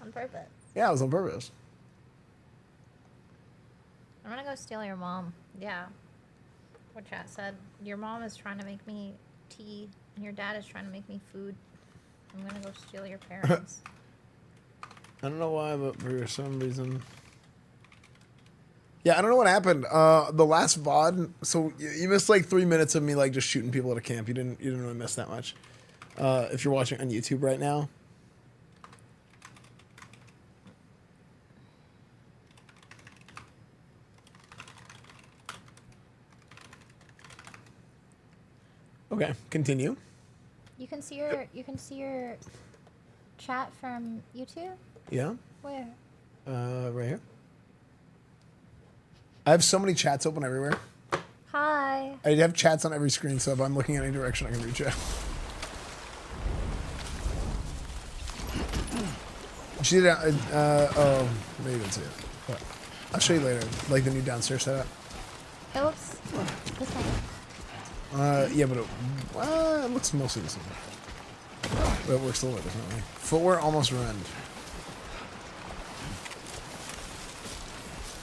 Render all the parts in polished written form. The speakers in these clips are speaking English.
On purpose. Yeah, it was on purpose. I'm gonna go steal your mom. Yeah. What chat said. Your mom is trying to make me tea, and your dad is trying to make me food. I'm gonna go steal your parents. I don't know why, but for some reason. Yeah, I don't know what happened. The last VOD, so you missed like 3 minutes of me like just shooting people at a camp. You didn't really miss that much. If you're watching on YouTube right now. Okay, continue. You can see your chat from YouTube? Yeah. Where? Right here. I have so many chats open everywhere. Hi. I have chats on every screen, so if I'm looking in any direction, I can reach it. She did. Oh, maybe you didn't see it. But I'll show you later, like the new downstairs setup. Oops. This one. Yeah, but it looks mostly the same. But it works a little bit differently. Footwear almost ruined.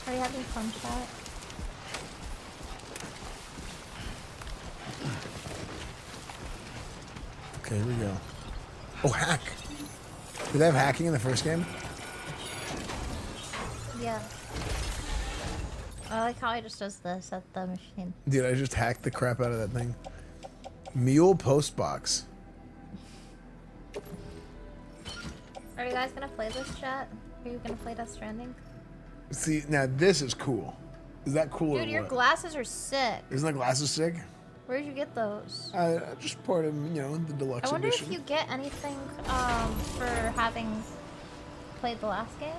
Are you having fun, chat? Okay, here we go. Oh, hack. Did they have hacking in the first game? Yeah. I like how he just does this at the machine. Dude, I just hacked the crap out of that thing. Mule post box. Are you guys gonna play this, chat? Are you gonna play Death Stranding? See, now this is cool. Is that cool? Dude, your glasses are sick. Isn't the glasses sick? Where'd you get those? I just poured them, you know, the deluxe I wonder edition. if you get anything for having played the last game.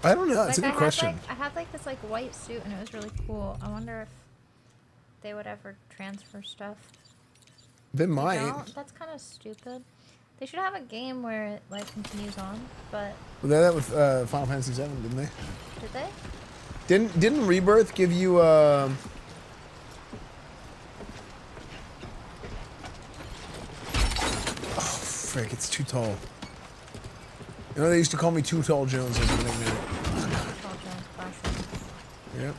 I don't know. It's Like, a good question. I had like this like white suit and it was really cool. I wonder if they would ever transfer stuff. They might. No, that's kind of stupid. They should have a game where it like continues on, but Well, they had that with Final Fantasy VII, didn't they? did they? Didn't Rebirth give you Oh frick, it's too tall. You know they used to call me Too Tall Jones as a nickname. Yep.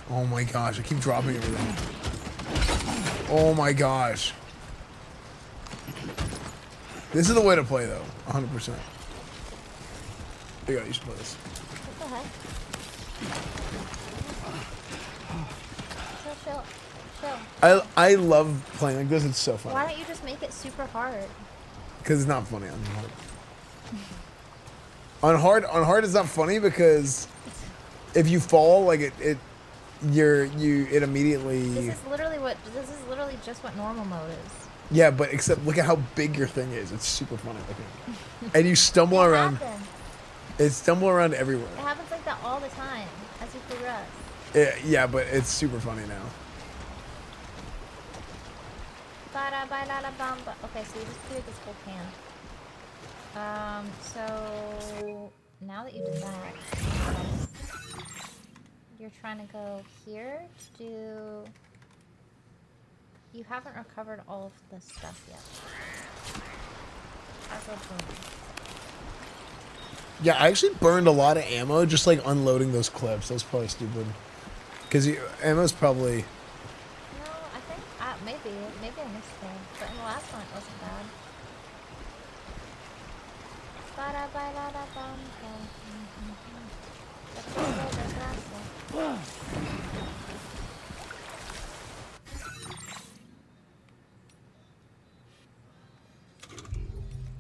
Oh my gosh, I keep dropping everything. Oh my gosh. This is the way to play though, 100%. There you go, you should play this. What the heck? Chill. I love playing like this, it's so fun. Why don't you just make it super hard? Because it's not funny on hard. On hard it's not funny because if you fall, like it immediately. This is literally just what normal mode is. Yeah, but except look at how big your thing is. It's super funny looking. And you stumble around. It stumble around everywhere. It happens like that all the time as you progress. Yeah, but it's super funny now. Okay, so you just cleared this whole can. So now that you did that, you're trying to go here to do. You haven't recovered all of this stuff yet. Yeah, I actually burned a lot of ammo just like unloading those clips. That was probably stupid. Because ammo's probably. No, I think maybe I missed it, but in the last one it wasn't bad.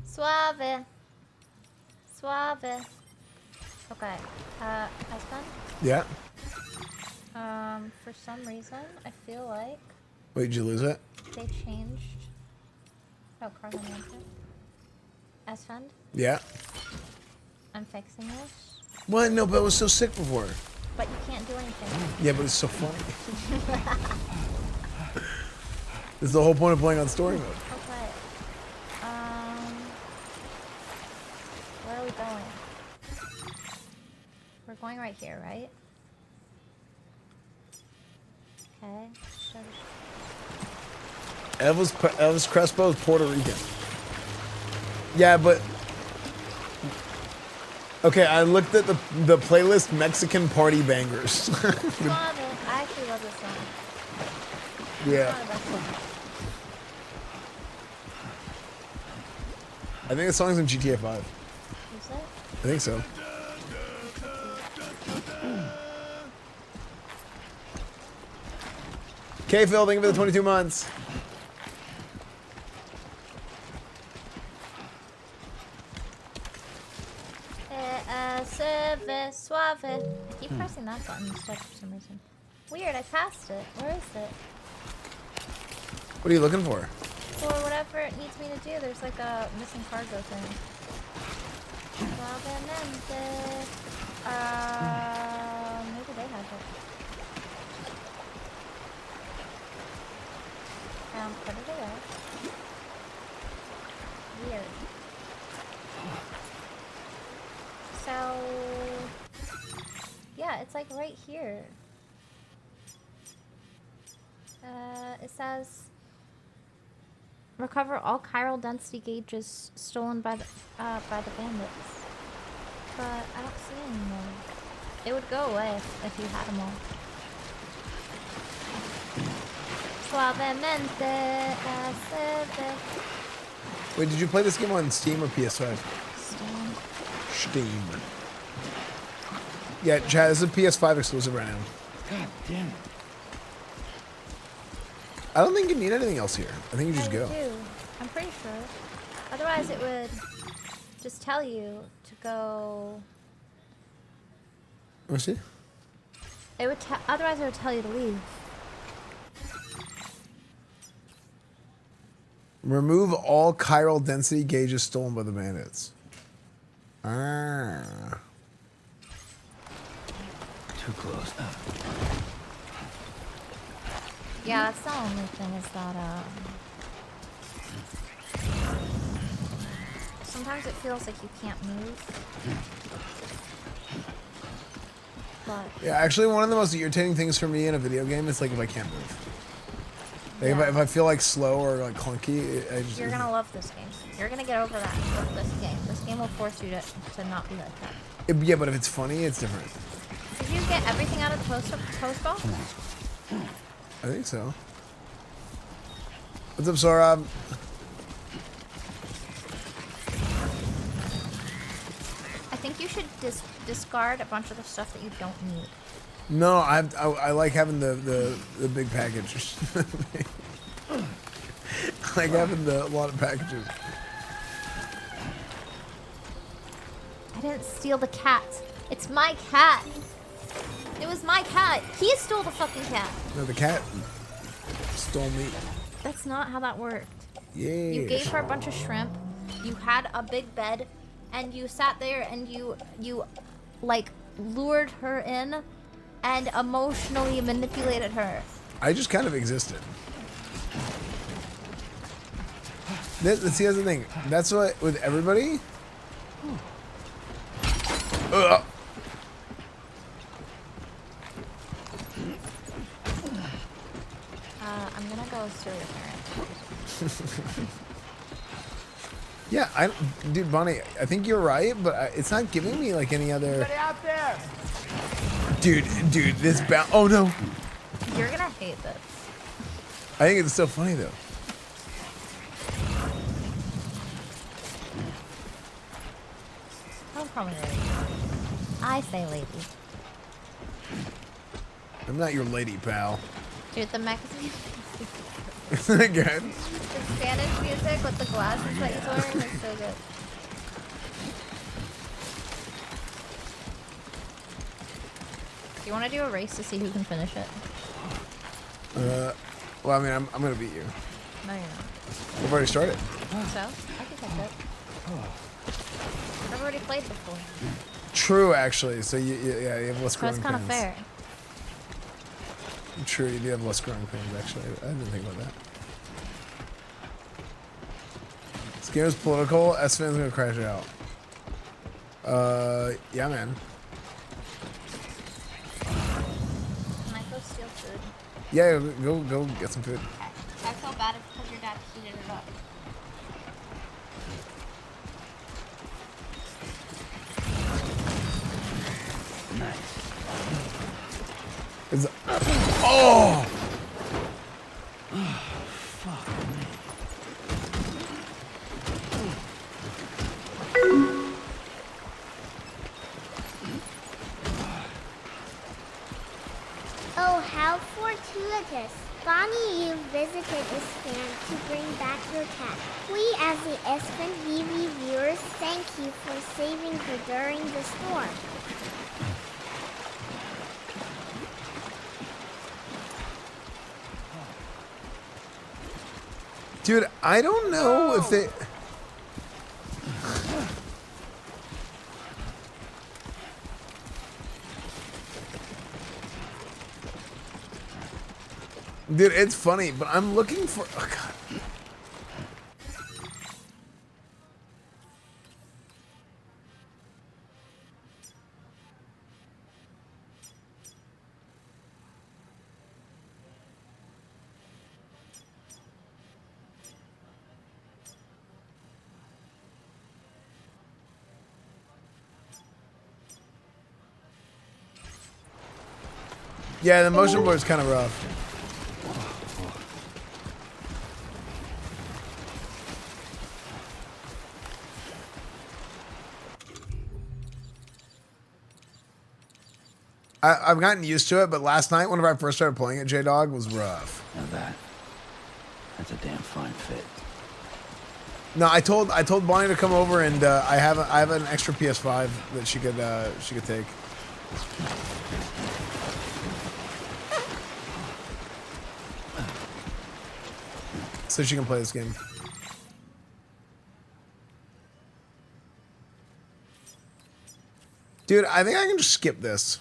Suave. Okay. Esfand? Yeah. For some reason, I feel like Wait, did you lose it? they changed. Oh, Carla answered. Esfand? Yeah. I'm fixing this. What? No, but it was so sick before. But you can't do anything. Yeah, but it's so funny. This is the whole point of playing on story mode. Okay. Where are we going? We're going right here, right? Okay. Elvis Crespo is Puerto Rican. Yeah, but okay, I looked at the playlist Mexican Party Bangers. Love it. I actually love this song. Yeah. It's one of the best songs. I think the song's in GTA 5. Is it? I think so. Okay, Phil, thank you for the 22 months. Suave. I keep pressing that button instead for some reason. Weird, I passed it. Where is it? What are you looking for? For whatever it needs me to do, there's like a missing cargo thing. Suavemente. Maybe they have it. Put it away. Weird. So, yeah, it's like right here. It says recover all chiral density gauges stolen by the bandits. But I don't see any more. It would go away if you had them all. Suavemente. Wait, did you play this game on Steam or PS5? Steam. Yeah, Chad, this is a PS5 exclusive right now. God damn it. I don't think you need anything else here. I think you just go. Do. I'm pretty sure. Otherwise, it would just tell you to go. Let's see. It would. Otherwise, it would tell you to leave. Remove all chiral density gauges stolen by the bandits. Ah. Too close. Yeah, that's the only thing is that sometimes it feels like you can't move. But Yeah, actually, one of the most irritating things for me in a video game is like if I can't move. Like Yeah. if I feel like slow or like clunky, I just. you're gonna love this game. You're gonna get over that with this game. This game will force you to not be like that. Yeah, but if it's funny, it's different. Did you get everything out of the post box? I think so. What's up, Sorab? I think you should discard a bunch of the stuff that you don't need. No, I like having the big package. I like having a lot of packages. I didn't steal the cat. It's my cat. It was my cat. He stole the fucking cat. No, the cat stole me. That's not how that worked. Yeah. You gave her a bunch of shrimp. You had a big bed, and you sat there and you like lured her in, and emotionally manipulated her. I just kind of existed. See, that's the thing. That's what with everybody. I'm gonna go steal your parents. Yeah, dude, Bonnie, I think you're right, but it's not giving me like any other. Everybody out there! Dude, this oh no. You're gonna hate this. I think it's so funny though. I'm probably lady. I say lady. I'm not your lady, pal. Dude, the Mexican Good. the Spanish music with the glasses that he's wearing is so good. Do you want to do a race to see who can finish it? Well, I mean, I'm gonna beat you. No, you're not. We've already started. So, I can catch it. I've already played before. True, actually. So you have less So growing it's kind of pains. fair. True, you do have less growing pains. Actually, I didn't think about that. This game is political. Esfand's gonna crash out. Yeah, man. Can I go steal food? Yeah, go get some food. I feel bad because your dad heated it up. Is oh! Fuck me. Oh, how fortuitous. Bonnie, you visited Esfand to bring back your cat. We, as the EsfandTV viewers, thank you for saving her during the storm. Dude, I don't know if they... Dude, it's funny, but I'm looking for... Oh, God. Yeah, the motion blur is kind of rough. I've gotten used to it, but last night whenever I first started playing it, J-Dog, was rough. Now that's a damn fine fit. No, I told Bonnie to come over, and I have an extra PS5 that she could take. So she can play this game. Dude, I think I can just skip this.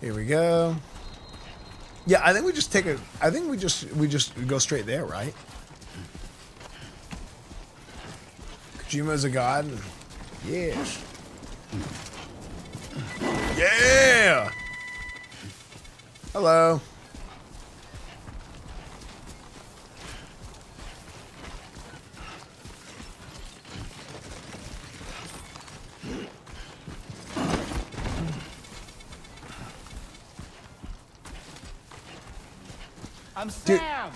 Here we go. Yeah, I think we just take a. I think we just go straight there, right? Kojima's a god. Yes. Yeah. Hello. I'm Sam.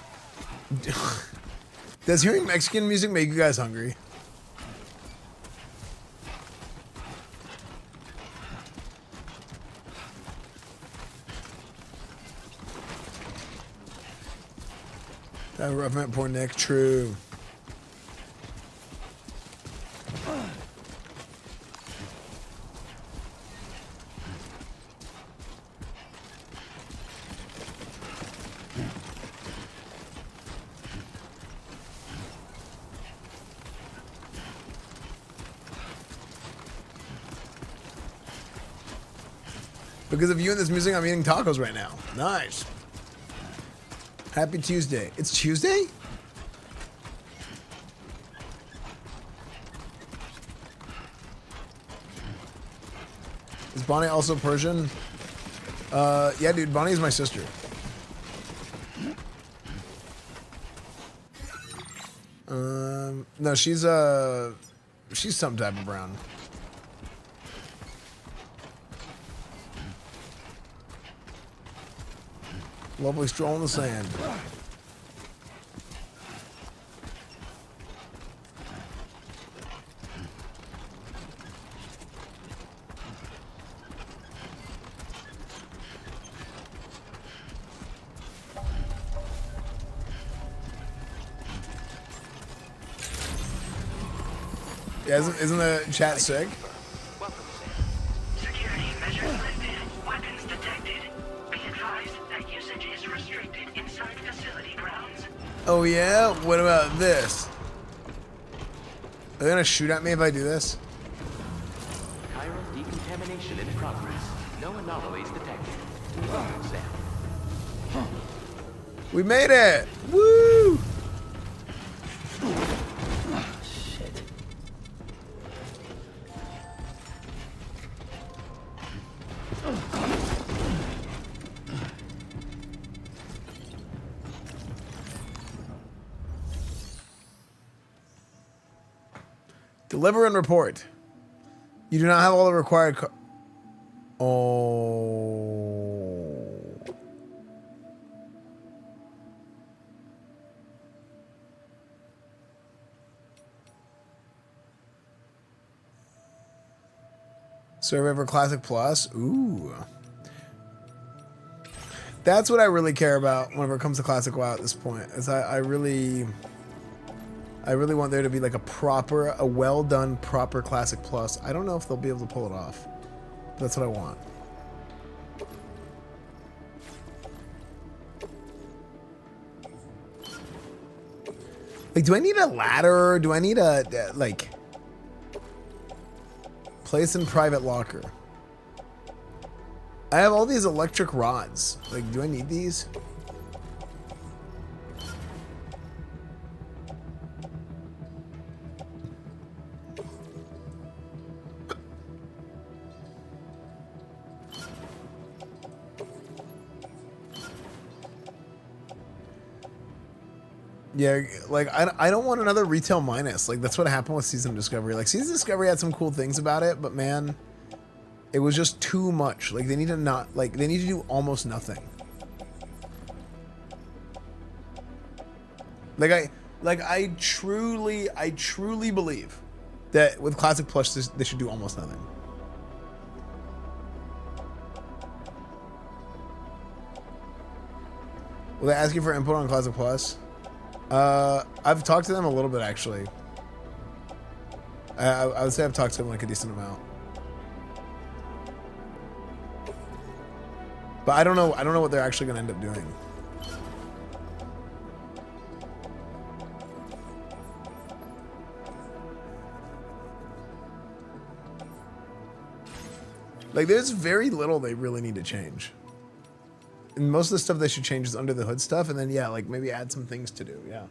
Does hearing Mexican music make you guys hungry? That rough meant poor Nick. True. Because of you and this music, I'm eating tacos right now. Nice. Happy Tuesday. It's Tuesday? Is Bonnie also Persian? Yeah, dude, Bonnie's my sister. No, she's some type of brown. Lovely stroll in the sand. Yeah, isn't the chat sick? Welcome, Sam. Security measures lifted. Weapons detected. Be advised that usage is restricted inside facility grounds. Oh yeah? What about this? Are they gonna shoot at me if I do this? Chiral decontamination in progress. No anomalies detected. Welcome, Sam. We made it! Woo! Shit. Deliver and report. You do not have all the required. Oh. Survey for Classic Plus. Ooh. That's what I really care about whenever it comes to Classic WoW at this point. Is I really want there to be like a well done, proper Classic Plus. I don't know if they'll be able to pull it off. That's what I want. Like, do I need a ladder? Do I need a, like, place in private locker? I have all these electric rods. Like, do I need these? Yeah, like, I don't want another retail minus. Like, that's what happened with Season of Discovery. Like, Season of Discovery had some cool things about it, but man, it was just too much. Like, they need to they need to do almost nothing. I truly believe that with Classic Plus, they should do almost nothing. Will they ask you for input on Classic Plus? I've talked to them a little bit, actually. I would say I've talked to them like a decent amount. But I don't know what they're actually going to end up doing. Like, there's very little they really need to change. And most of the stuff they should change is under the hood stuff, and then, yeah, like, maybe add some things to do, yeah.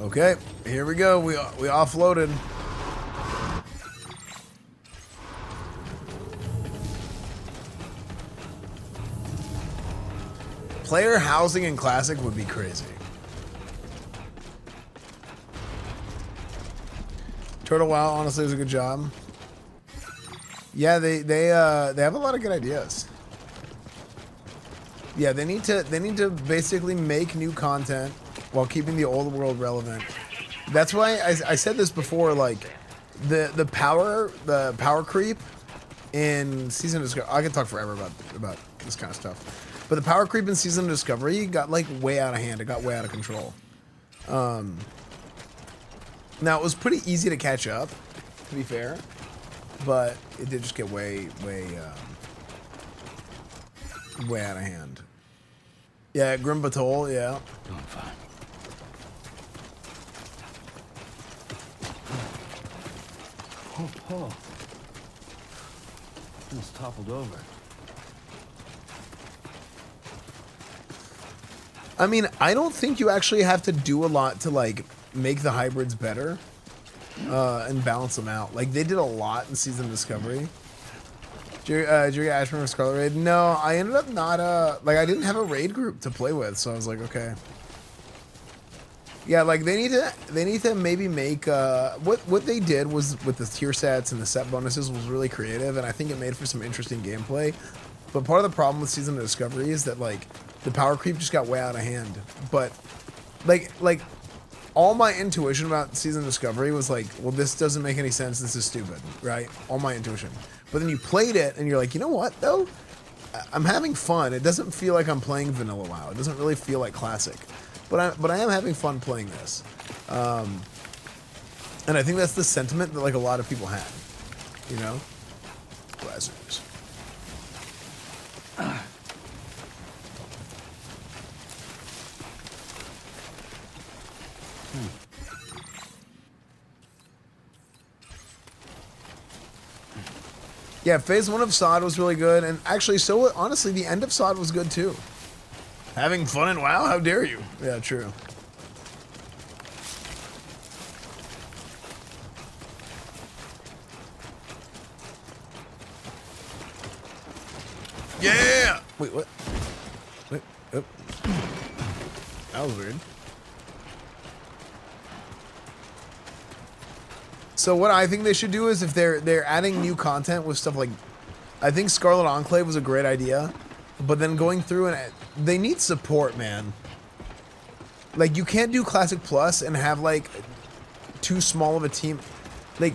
Okay, here we go. We offloaded. Player housing in Classic would be crazy. Turtle WoW honestly is a good job. Yeah, they have a lot of good ideas. Yeah, they need to basically make new content while keeping the old world relevant. That's why I said this before. Like the power creep in Season of Discovery. I can talk forever about this kind of stuff. But the power creep in Season of Discovery got like way out of hand. It got way out of control. Now it was pretty easy to catch up, to be fair, but it did just get way out of hand. Yeah, Grim Batol, yeah. Doing fine. Oh, Paul. Almost toppled over. I mean, I don't think you actually have to do a lot to like make the hybrids better and balance them out. Like they did a lot in Season of Discovery. Did you get Ashman or Scarlet Raid? No, I ended up not like I didn't have a raid group to play with, so I was like, okay. Yeah, like they need to maybe make what they did was with the tier sets and the set bonuses was really creative, and I think it made for some interesting gameplay. But part of the problem with Season of Discovery is that like the power creep just got way out of hand. But like all my intuition about Season of Discovery was like, well, this doesn't make any sense. This is stupid, right? All my intuition. But then you played it and you're like, you know what though? I'm having fun. It doesn't feel like I'm playing vanilla WoW. It doesn't really feel like Classic. But I am having fun playing this. And I think that's the sentiment that like a lot of people had, you know? Lazarus. Yeah, phase 1 of SOD was really good, and actually, so honestly, the end of SOD was good too. Having fun in WoW? How dare you? Yeah, true. Yeah! Wait, what? Wait, oh. That was weird. So what I think they should do is if they're adding new content with stuff like, I think Scarlet Enclave was a great idea, but then going through and they need support, man. Like you can't do Classic Plus and have like too small of a team. Like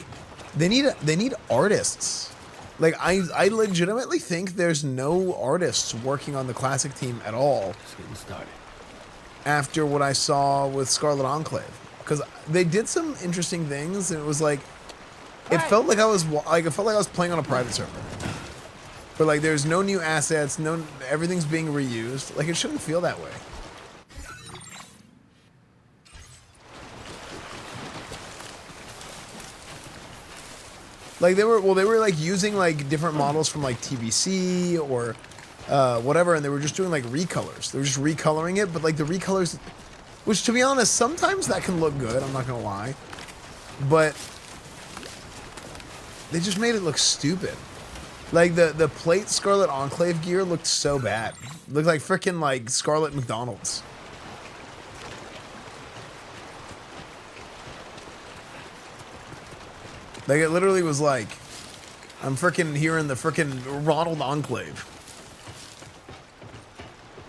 they need artists. Like I legitimately think there's no artists working on the Classic team at all. Just getting started. After what I saw with Scarlet Enclave. Because they did some interesting things, and it was like, it felt like I was playing on a private server. But like, there's no new assets, everything's being reused. Like, it shouldn't feel that way. Like they were like using like different models from like TBC or whatever, and they were just doing like recolors. They were just recoloring it, but like the recolors. Which, to be honest, sometimes that can look good, I'm not gonna lie. But they just made it look stupid. Like, the plate Scarlet Enclave gear looked so bad. It looked like frickin' like Scarlet McDonald's. Like, it literally was like, I'm frickin' here in the frickin' Ronald Enclave.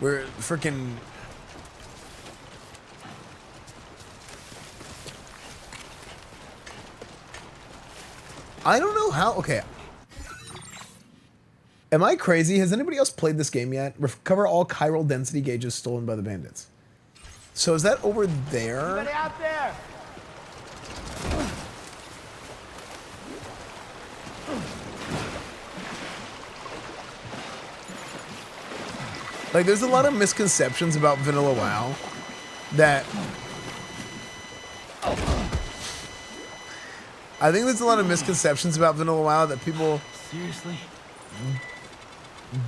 Where frickin'... I don't know how... Okay. Am I crazy? Has anybody else played this game yet? Recover all chiral density gauges stolen by the bandits. So is that over there? Anybody out there? Like, there's a lot of misconceptions about Vanilla WoW that... I think there's a lot of misconceptions about Vanilla WoW that people... Seriously?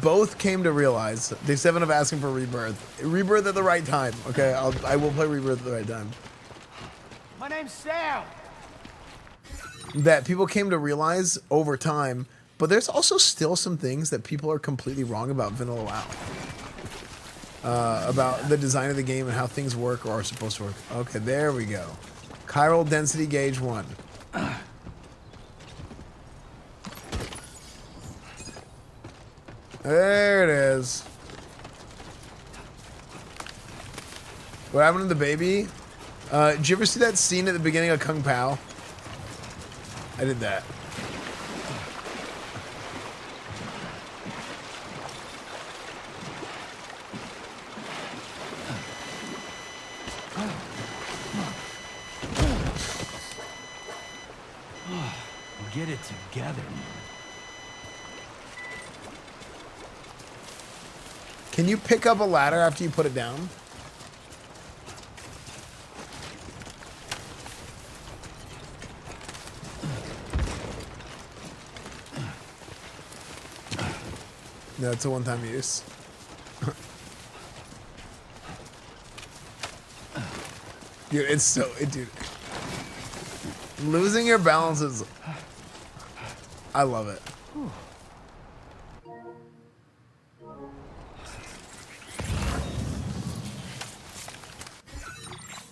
Both came to realize. Day 7 of asking for Rebirth. Rebirth at the right time, okay? I will play Rebirth at the right time. My name's Sam. That people came to realize over time, but there's also still some things that people are completely wrong about Vanilla WoW. About the design of the game and how things work or are supposed to work. Okay, there we go. Chiral density gauge 1. There it is. What happened to the baby? Did you ever see that scene at the beginning of Kung Pao? I did that. Get it together. Can you pick up a ladder after you put it down? No, it's a one-time use. Dude, it's so... dude. Losing your balance is... I love it.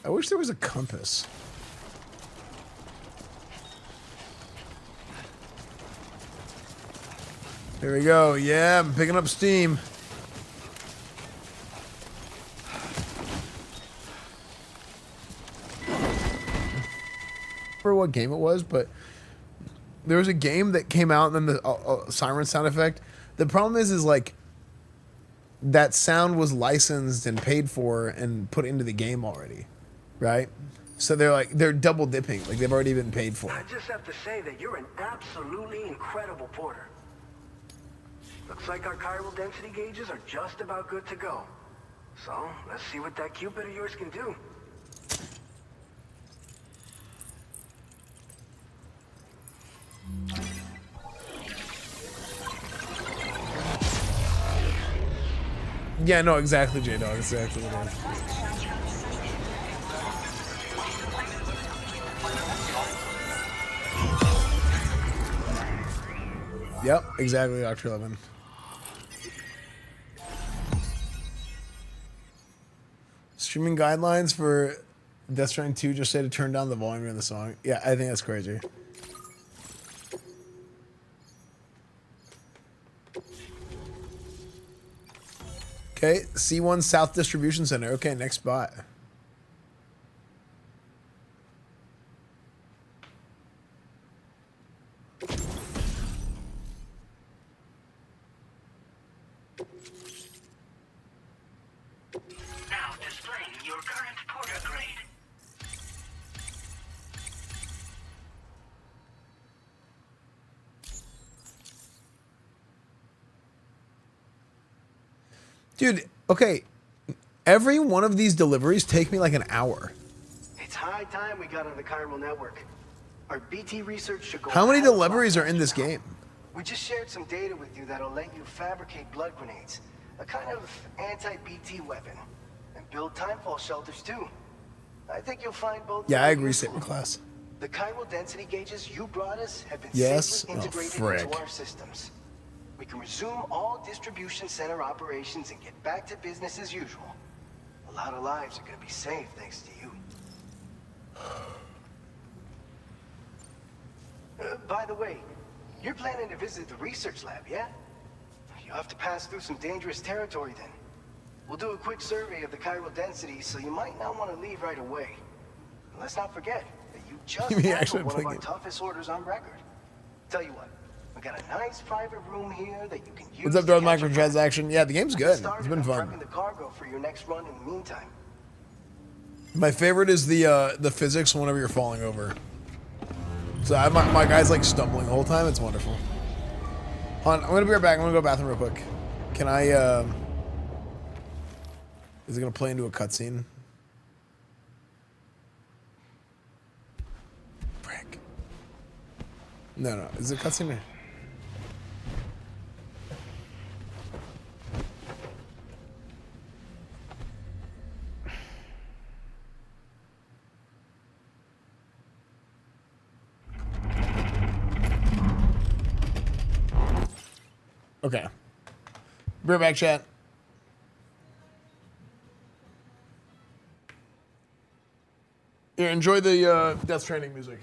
I wish there was a compass. Here we go. Yeah, I'm picking up steam. I don't remember what game it was, but there was a game that came out and then the siren sound effect. The problem is like that sound was licensed and paid for and put into the game already, right? So they're double dipping. Like they've already been paid for I it. just have to say that you're an absolutely incredible porter. Looks like our chiral density gauges are just about good to go. So, let's see what that Cupid of yours can do. Yeah, no, exactly, J-Dog. Exactly what it is. Yep, exactly, Dr. Levin. Streaming guidelines for Death Stranding 2 just say to turn down the volume in the song. Yeah, I think that's crazy. Okay, C1 South Distribution Center. Okay, next spot. Now displaying your current porter grade. Dude, okay. Every one of these deliveries take me like an hour. It's high time we got on the chiral network. Our BT research should go. How many hell of a lot deliveries are in this faster now. game? We just shared some data with you that'll let you fabricate blood grenades, a kind of anti-BT weapon, and build timefall shelters too. I think you'll find both. Yeah, I very agree, useful. Sigma class. The chiral density gauges you brought us have been Yes? safely Oh, integrated frick. into our systems. We can resume all distribution center operations and get back to business as usual. A lot of lives are going to be saved thanks to you. By the way, you're planning to visit the research lab, yeah? You'll have to pass through some dangerous territory then. We'll do a quick survey of the chiral density, so you might not want to leave right away. And let's not forget that you just You mean tackled actually one of playing our it? toughest orders on record. Tell you what, we got a nice private room here that you can use. What's up, to Darth catch your breath. Microtransaction? Yeah, the game's Get good. It's started been on fun. prepping the cargo for your next run in the meantime. My favorite is the physics whenever you're falling over. So my guy's like stumbling the whole time. It's wonderful. Hold on, I'm gonna be right back. I'm gonna go to the bathroom real quick. Can I? Is it gonna play into a cutscene? Frick. No. Is it a cutscene? Okay. Be right back, chat. Here, enjoy the Death Stranding music.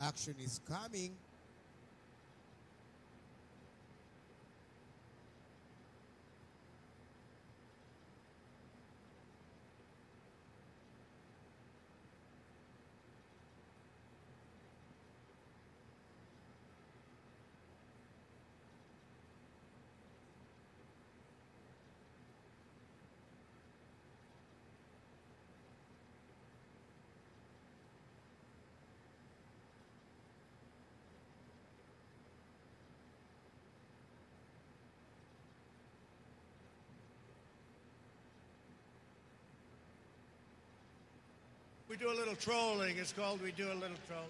Action is coming. We do a little trolling. It's called We Do a Little Trolling.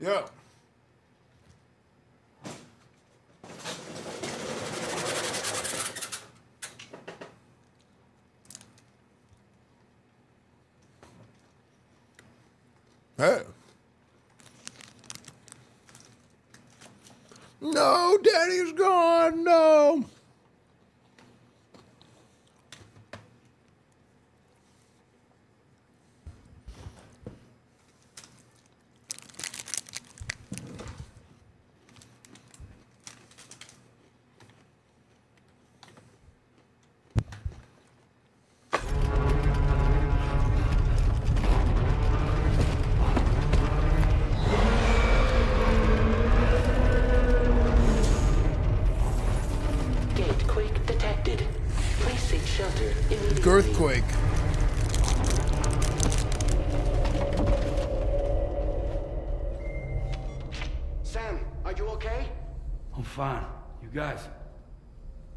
Yeah. Hey. No, Daddy's gone. No. Gatequake detected. Please seek shelter immediately. Girthquake. Sam, are you okay? I'm fine. You guys?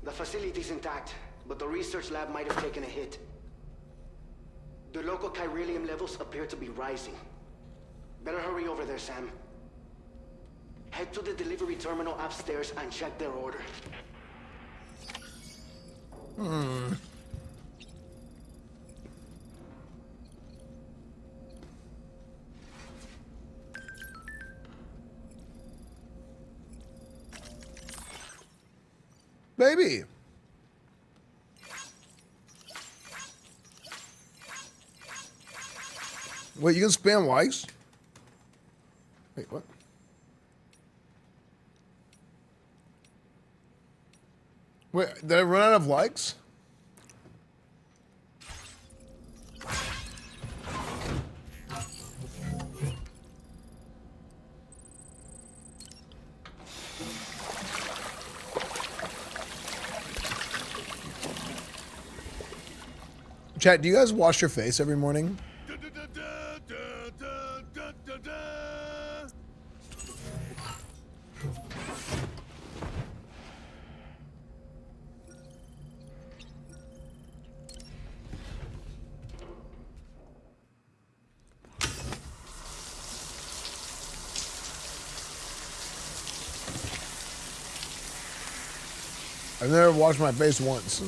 The facility's intact, but the research lab might have taken a hit. The local chiralium levels appear to be rising. Better hurry over there, Sam. Head to the delivery terminal upstairs and check their order. Baby. Wait, you can spam likes? Wait, what? Wait, did I run out of likes? Chat, do you guys wash your face every morning? I've never washed my face once.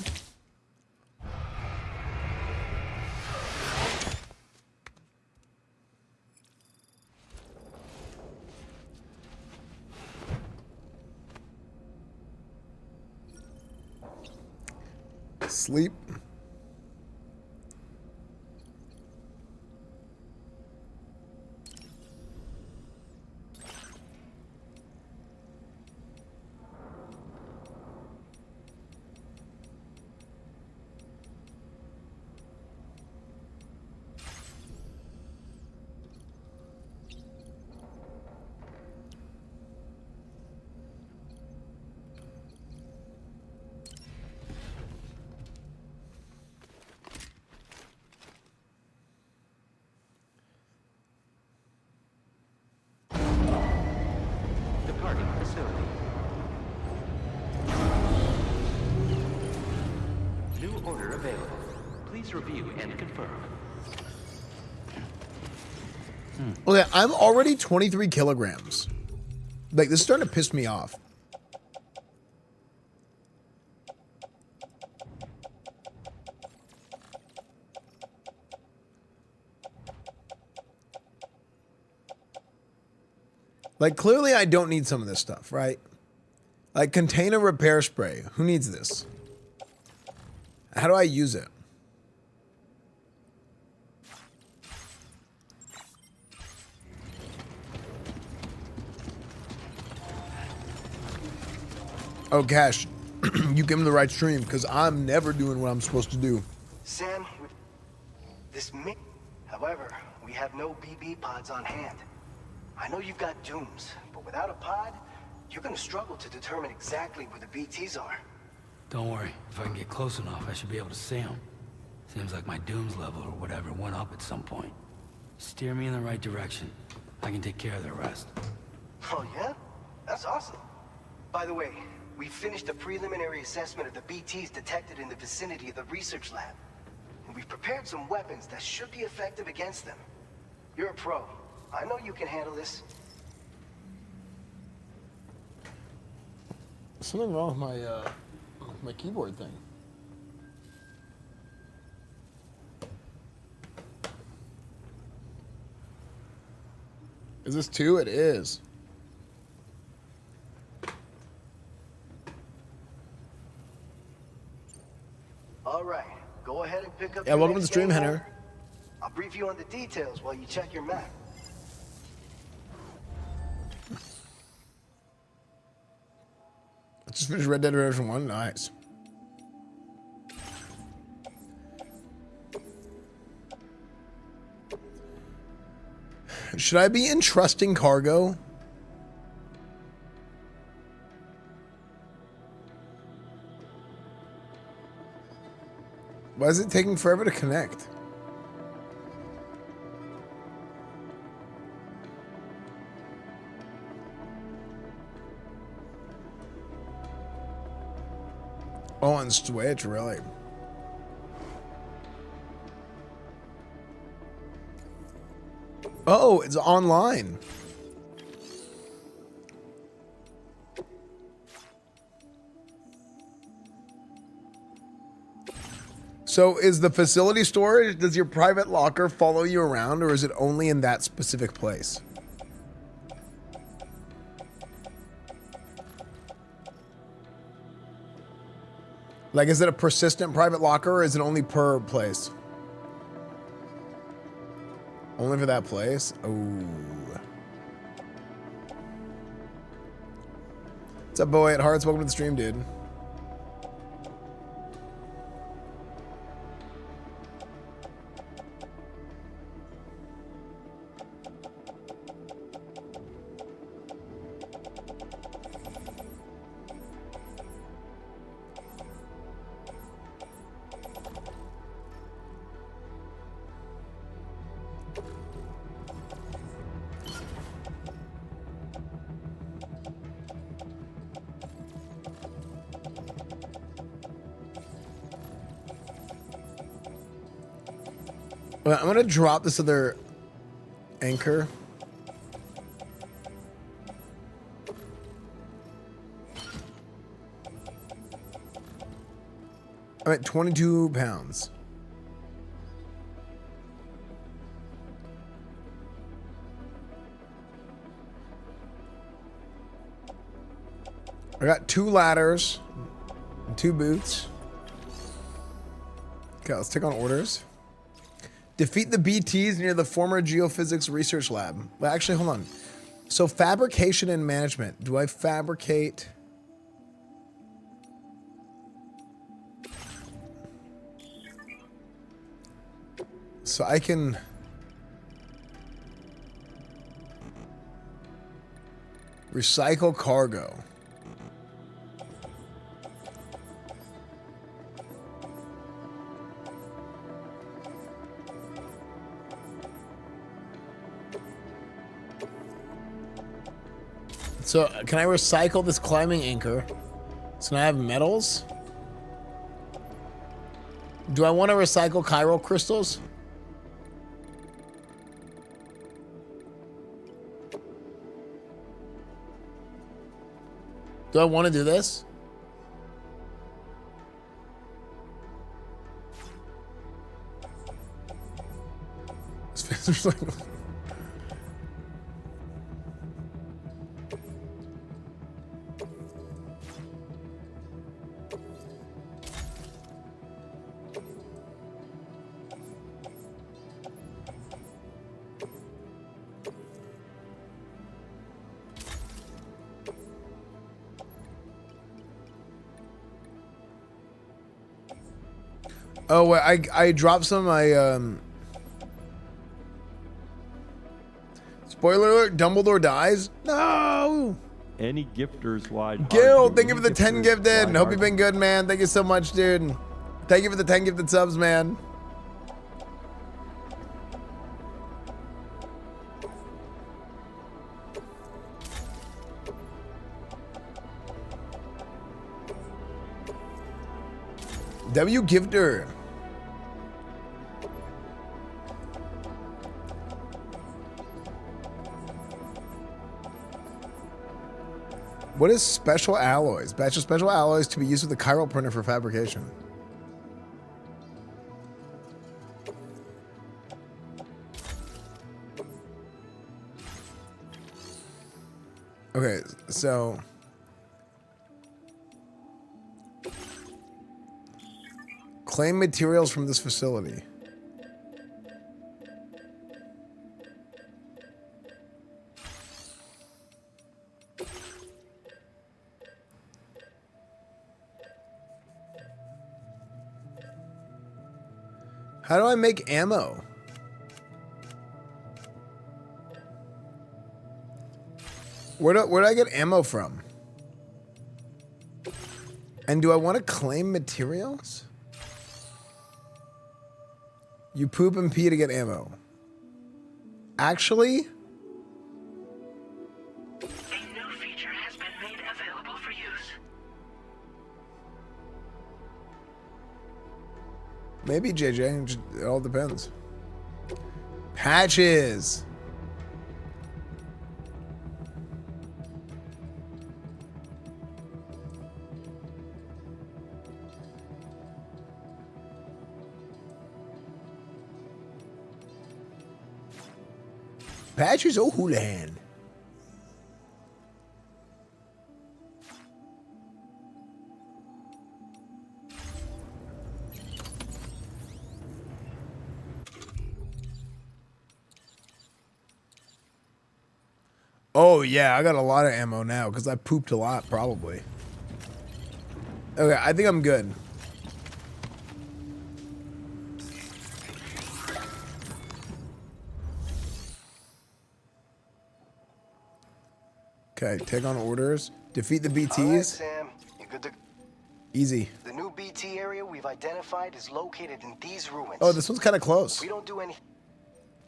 Sleep. Departing facility. New order available. Please review and confirm. Okay, I'm already 23 kilograms. Like, this is starting to piss me off. Like, clearly I don't need some of this stuff, right? Like, container repair spray. Who needs this? How do I use it? Oh, Cash, you give him the right stream, because I'm never doing what I'm supposed to do. Sam, with this however, we have no BB pods on hand. I know you've got dooms, but without a pod, you're gonna struggle to determine exactly where the BTs are. Don't worry. If I can get close enough, I should be able to see them. Seems like my dooms level or whatever went up at some point. Steer me in the right direction. I can take care of the rest. Oh yeah? That's awesome. By the way, we finished a preliminary assessment of the BTs detected in the vicinity of the research lab. And we've prepared some weapons that should be effective against them. You're a pro. I know you can handle this. Something wrong with my keyboard thing. Is this 2? It is. All right, go ahead and pick up. Yeah, your welcome to the next stream, game Henner. order. I'll brief you on the details while you check your map. Just finished Red Dead Redemption 1. Nice. Should I be entrusting cargo? Why is it taking forever to connect? Oh, on Switch, really? Oh, it's online. So is the facility storage, does your private locker follow you around, or is it only in that specific place? Like, is it a persistent private locker, or is it only per place? Only for that place? Oh. What's up, boy at Hearts? Welcome to the stream, dude. Well, I'm gonna drop this other anchor. I'm at 22 pounds. I got 2 ladders and 2 boots. Okay, let's take on orders. Defeat the BTs near the former geophysics research lab. Well, actually, hold on. So fabrication and management. Do I fabricate? So I can... recycle cargo. So can I recycle this climbing anchor? So now I have metals. Do I want to recycle chiral crystals? Do I want to do this? Spencer's like... Oh, wait, I dropped some of my, spoiler alert, Dumbledore dies? No! Any gifters wide. Gil, thank you for the 10 gifted. Hope you've been good, man. Thank you so much, dude. Thank you for the 10 gifted subs, man. W Gifter. What is special alloys? Batch of special alloys to be used with the chiral printer for fabrication. Okay, so claim materials from this facility. How do I make ammo? Where do I get ammo from? And do I want to claim materials? You poop and pee to get ammo. Actually? A new feature has been made available for use. Maybe, JJ. It all depends. Patches. Patches O'Houlihan. Oh, yeah, I got a lot of ammo now because I pooped a lot, probably. Okay, I think I'm good. Okay, take on orders. Defeat the BTs. All right, Sam. You good to... Easy. The new BT area we've identified is located in these ruins. Oh, this one's kind of close. We don't do any...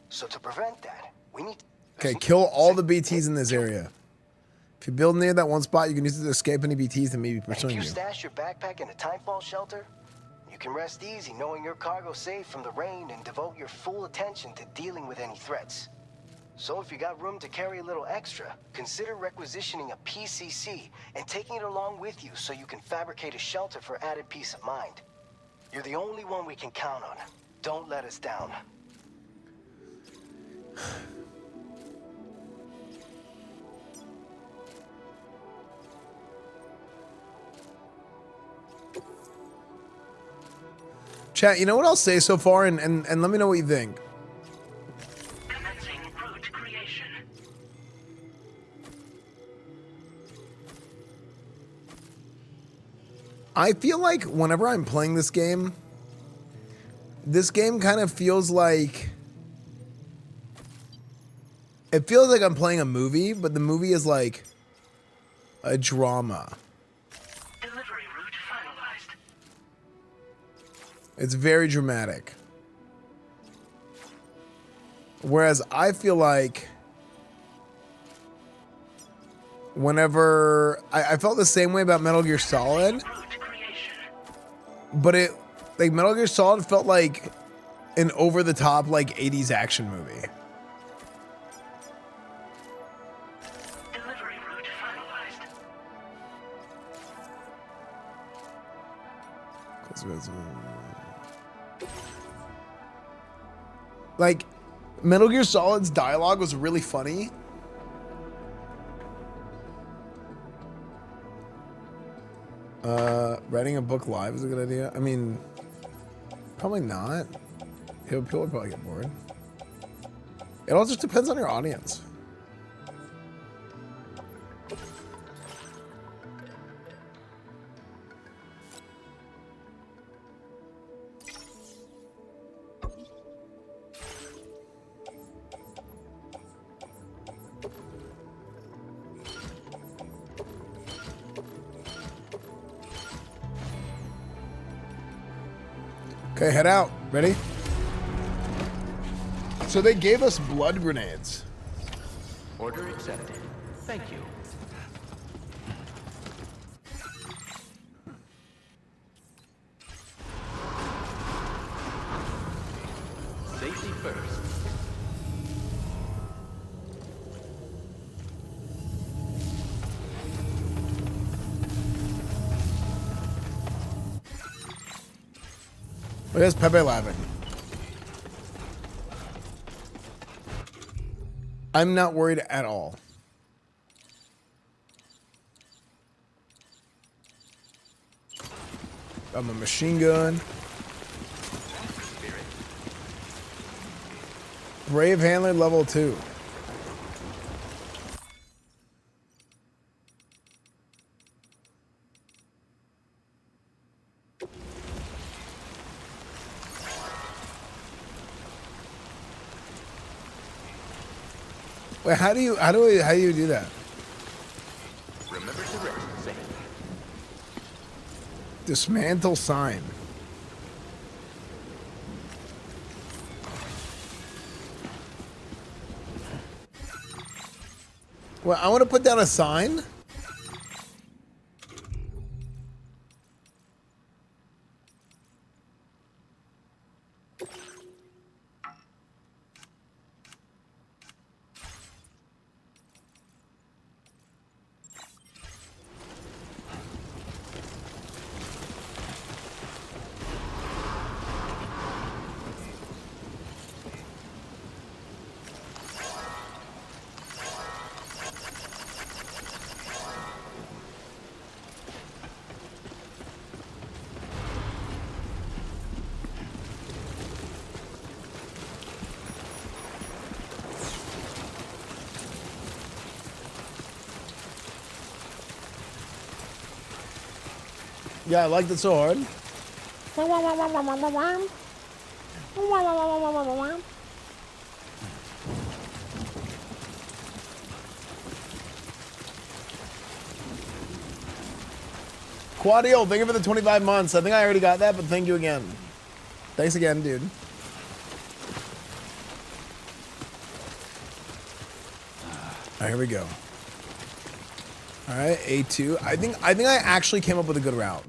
So to prevent that, we need... Okay, kill all the BTs in this area. If you build near that one spot, you can use it to escape any BTs that may be If pursuing you you. stash your backpack in a timefall shelter, you can rest easy knowing your cargo's safe from the rain and devote your full attention to dealing with any threats. So if you got room to carry a little extra, consider requisitioning a PCC and taking it along with you so you can fabricate a shelter for added peace of mind. You're the only one we can count on. Don't let us down. Chat, you know what I'll say so far, and let me know what you think. Commencing route creation. I feel like whenever I'm playing this game kind of feels like... It feels like I'm playing a movie, but the movie is like a drama. Delivery route finalized. It's very dramatic. Whereas I feel like whenever I felt the same way about Metal Gear Solid, but it like Metal Gear Solid felt like an over the top like 80s action movie. Delivery route finalized. Like, Metal Gear Solid's dialogue was really funny. Writing a book live is a good idea. I mean, probably not. People would probably get bored. It all just depends on your audience. Okay, head out. Ready? So they gave us blood grenades. Order accepted. Thank you. Safety first. Look at Pepe laughing. I'm not worried at all. I'm a machine gun. Brave Handler level 2. Wait, how do you do that? Remember to rest safe. Dismantle sign. Well, I want to put down a sign. Yeah, I liked it so hard. Quadio, thank you for the 25 months. I think I already got that, but thank you again. Thanks again, dude. All right, here we go. All right, A2. I think I actually came up with a good route.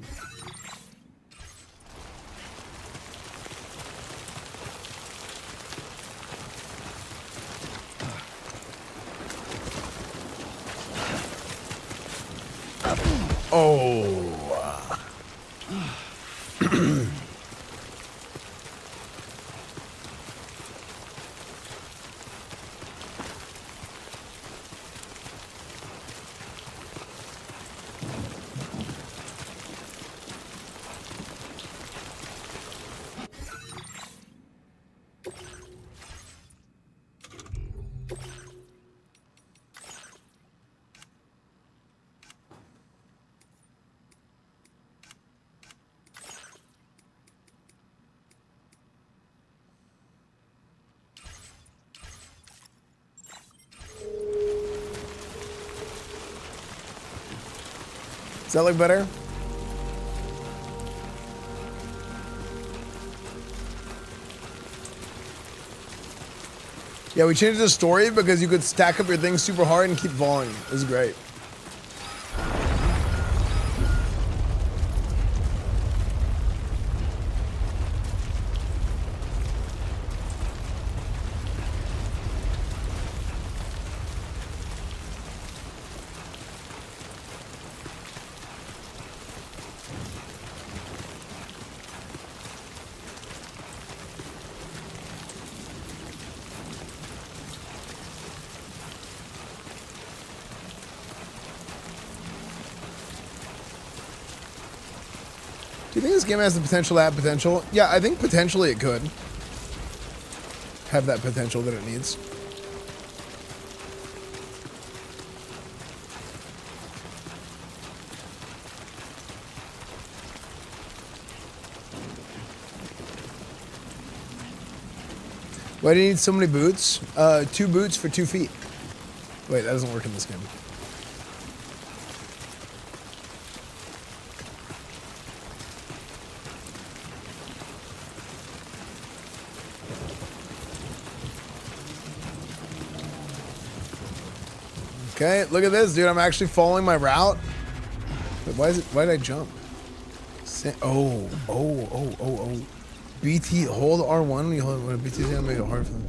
Oh. Does that look better? Yeah, we changed the story because you could stack up your things super hard and keep falling. It was great. Do you think this game has the potential to have potential? Yeah, I think potentially it could have that potential that it needs. Why do you need so many boots? 2 boots for 2 feet. Wait, that doesn't work in this game. Okay, look at this, dude. I'm actually following my route. Wait, why did I jump? Oh. BT, hold R1 when you hold when BT is gonna make it hard for them.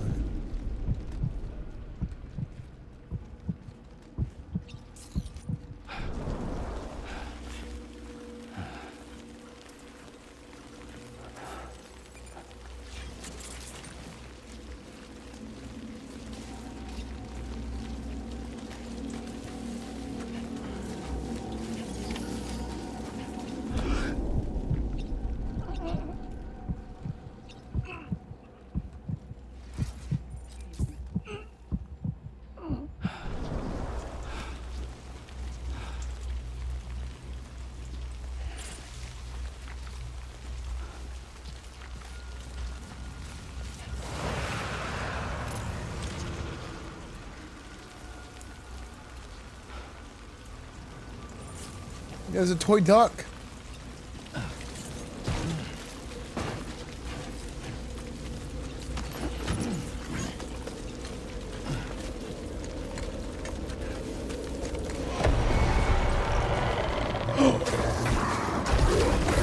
There's a toy duck.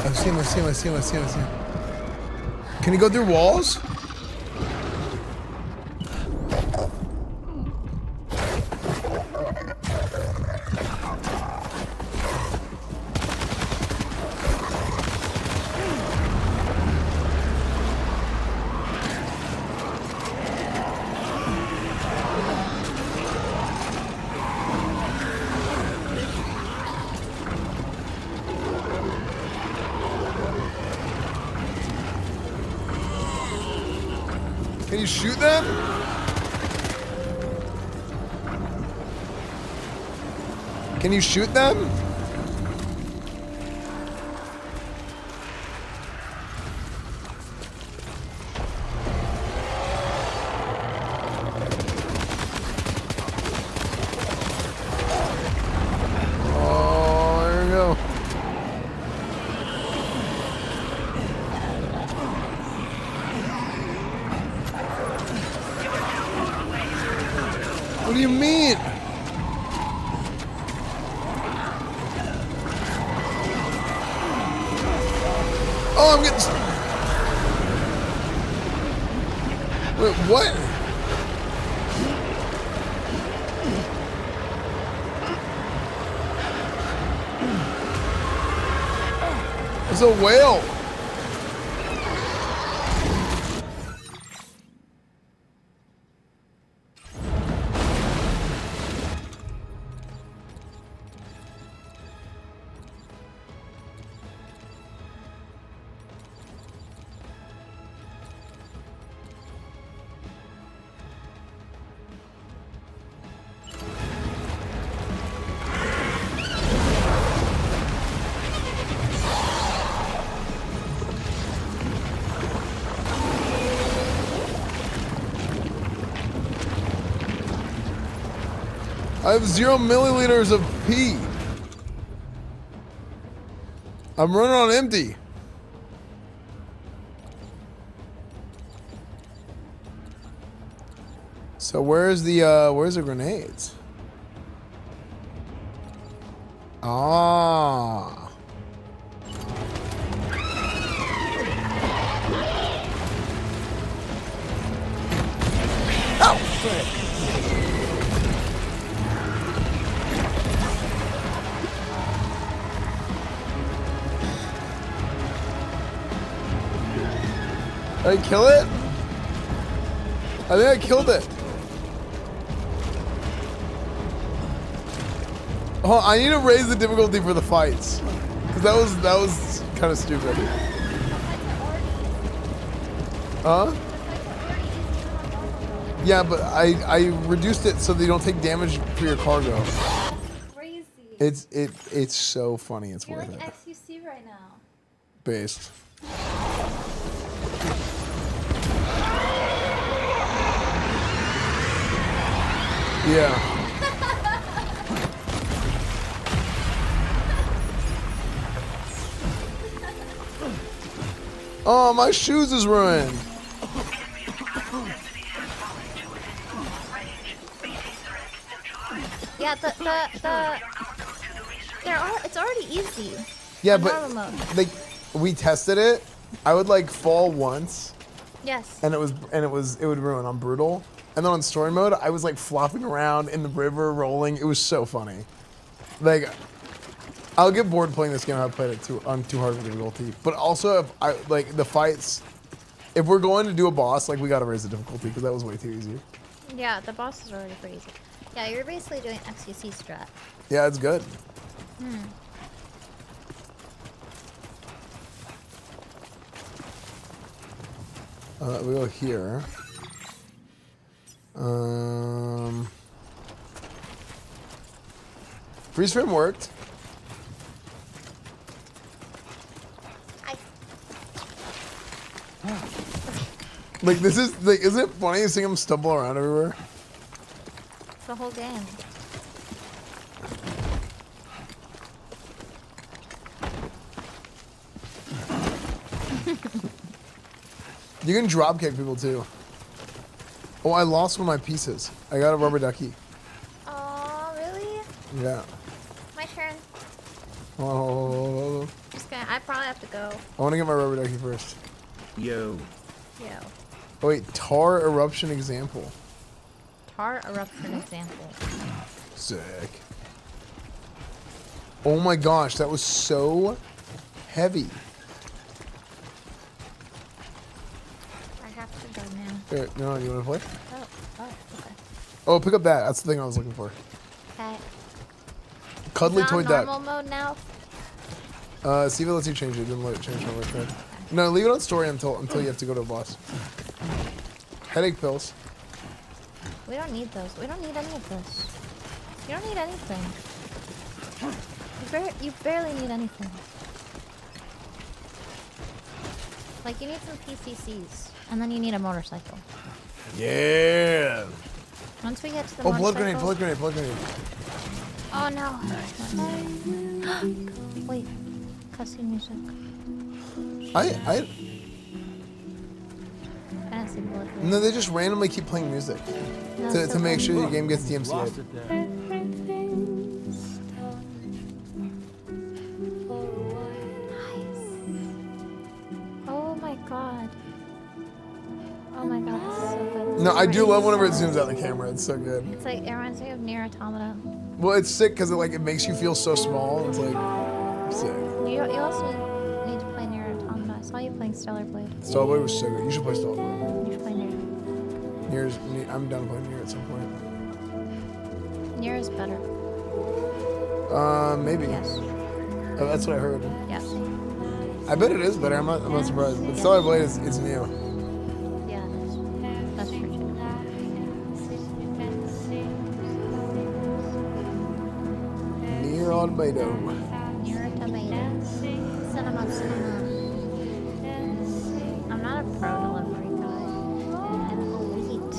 I see him. Can he go through walls? Can you shoot them? Can you shoot them? Oh, there we go. What do you mean? Oh, I'm getting... Wait, what? It's a whale. I have 0 milliliters of pee. I'm running on empty. So where's the grenades? Ah. Oh, frick. Did I kill it? I think I killed it. Oh, I need to raise the difficulty for the fights. Because that was kind of stupid. Huh? Yeah, but I reduced it so they don't take damage for your cargo. Crazy. It's so funny. It's You're worth like it. XUC right now. Based. Yeah. Oh, my shoes is ruined. Yeah, it's already easy. Yeah, on but normal mode. like we tested it. I would like fall once, Yes. and it would ruin on brutal. And then on story mode, I was like flopping around in the river, rolling. It was so funny. Like, I'll get bored playing this game. I've played it on too hard of a difficulty. But also, if I like the fights, if we're going to do a boss, like we gotta raise the difficulty because that was way too easy. Yeah, the boss is already pretty easy. Yeah, you're basically doing XUC strat. Yeah, it's good. We go here. Freeze frame worked. Like this is like, isn't it funny seeing him stumble around everywhere? It's the whole game. You can drop kick people too. Oh, I lost one of my pieces. I got a rubber ducky. Oh, really? Yeah. My turn. Oh, Just gonna. I probably have to go. I want to get my rubber ducky first. Yo. Yo. Oh wait, tar eruption example. Tar eruption example. Sick. Oh my gosh, that was so heavy. I have to go now. Here, no, you want to play? Oh, okay. Oh, pick up that. That's the thing I was looking for. Okay. Cuddly Is it toy on duck. normal mode now? See if it lets you change it. It didn't let it change when I tried. No, leave it on story until you have to go to a boss. Headache pills. We don't need those. We don't need any of this. You don't need anything. You barely need anything. Like, you need some PCCs, and then you need a motorcycle. Yeah. Once we get to the Oh, motorcycle... blood grenade, blood grenade, blood grenade. Oh, no. Wait. Cussing music. I I didn't see blood grenade. no, they just randomly keep playing music No, to so make cool. sure your game gets DMCA'd. Lost it there. Oh my god. Oh my god, this is so good. No, I do love whenever it zooms out the camera. It's so good. It's like, it reminds me of Nier Automata. Well, it's sick because it makes you feel so small. It's like sick. You also need to play Nier Automata. I saw you playing Stellar Blade. Starblade was so good. You should play Starblade. You should play Nier. I'm down to play Nier at some point. Nier is better. Maybe. Yes. Oh, that's what I heard. Yes. I bet it is better. I'm not surprised. But Starblade is new. Yeah, it is. That's true too. Nier Automata. Nier Automata. Cinema. I'm not a pro delivery guy. I'm elite.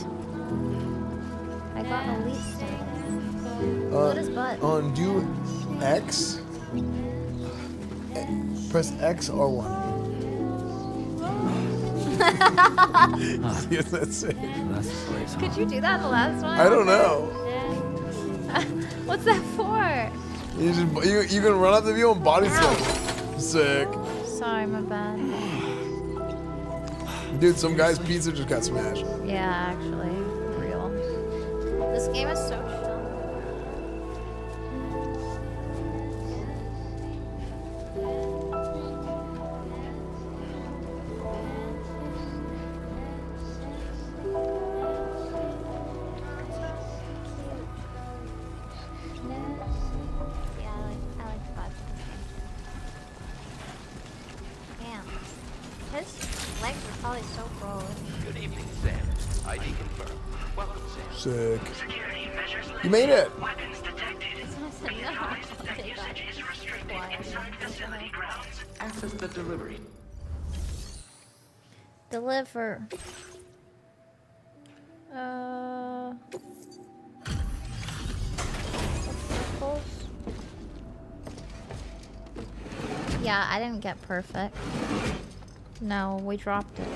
I got elite status. What is butt? Do X. Press X R1. Yes, that's it. That's the place, huh? Could you do that the last one? I don't know. What's that for? You can run up the view and body slam. Sick. Sorry, my bad. Dude, some guy's pizza just got smashed. Yeah, actually. Real. This game is so chill. Yeah, I like the vibe. Sick. Security measures You made it. Weapons detected. So I said, Be no, advised I'll that take that. usage is restricted Quiet. inside facility grounds. Access the delivery. Deliver. Circles. Yeah, I didn't get perfect. No, we dropped it.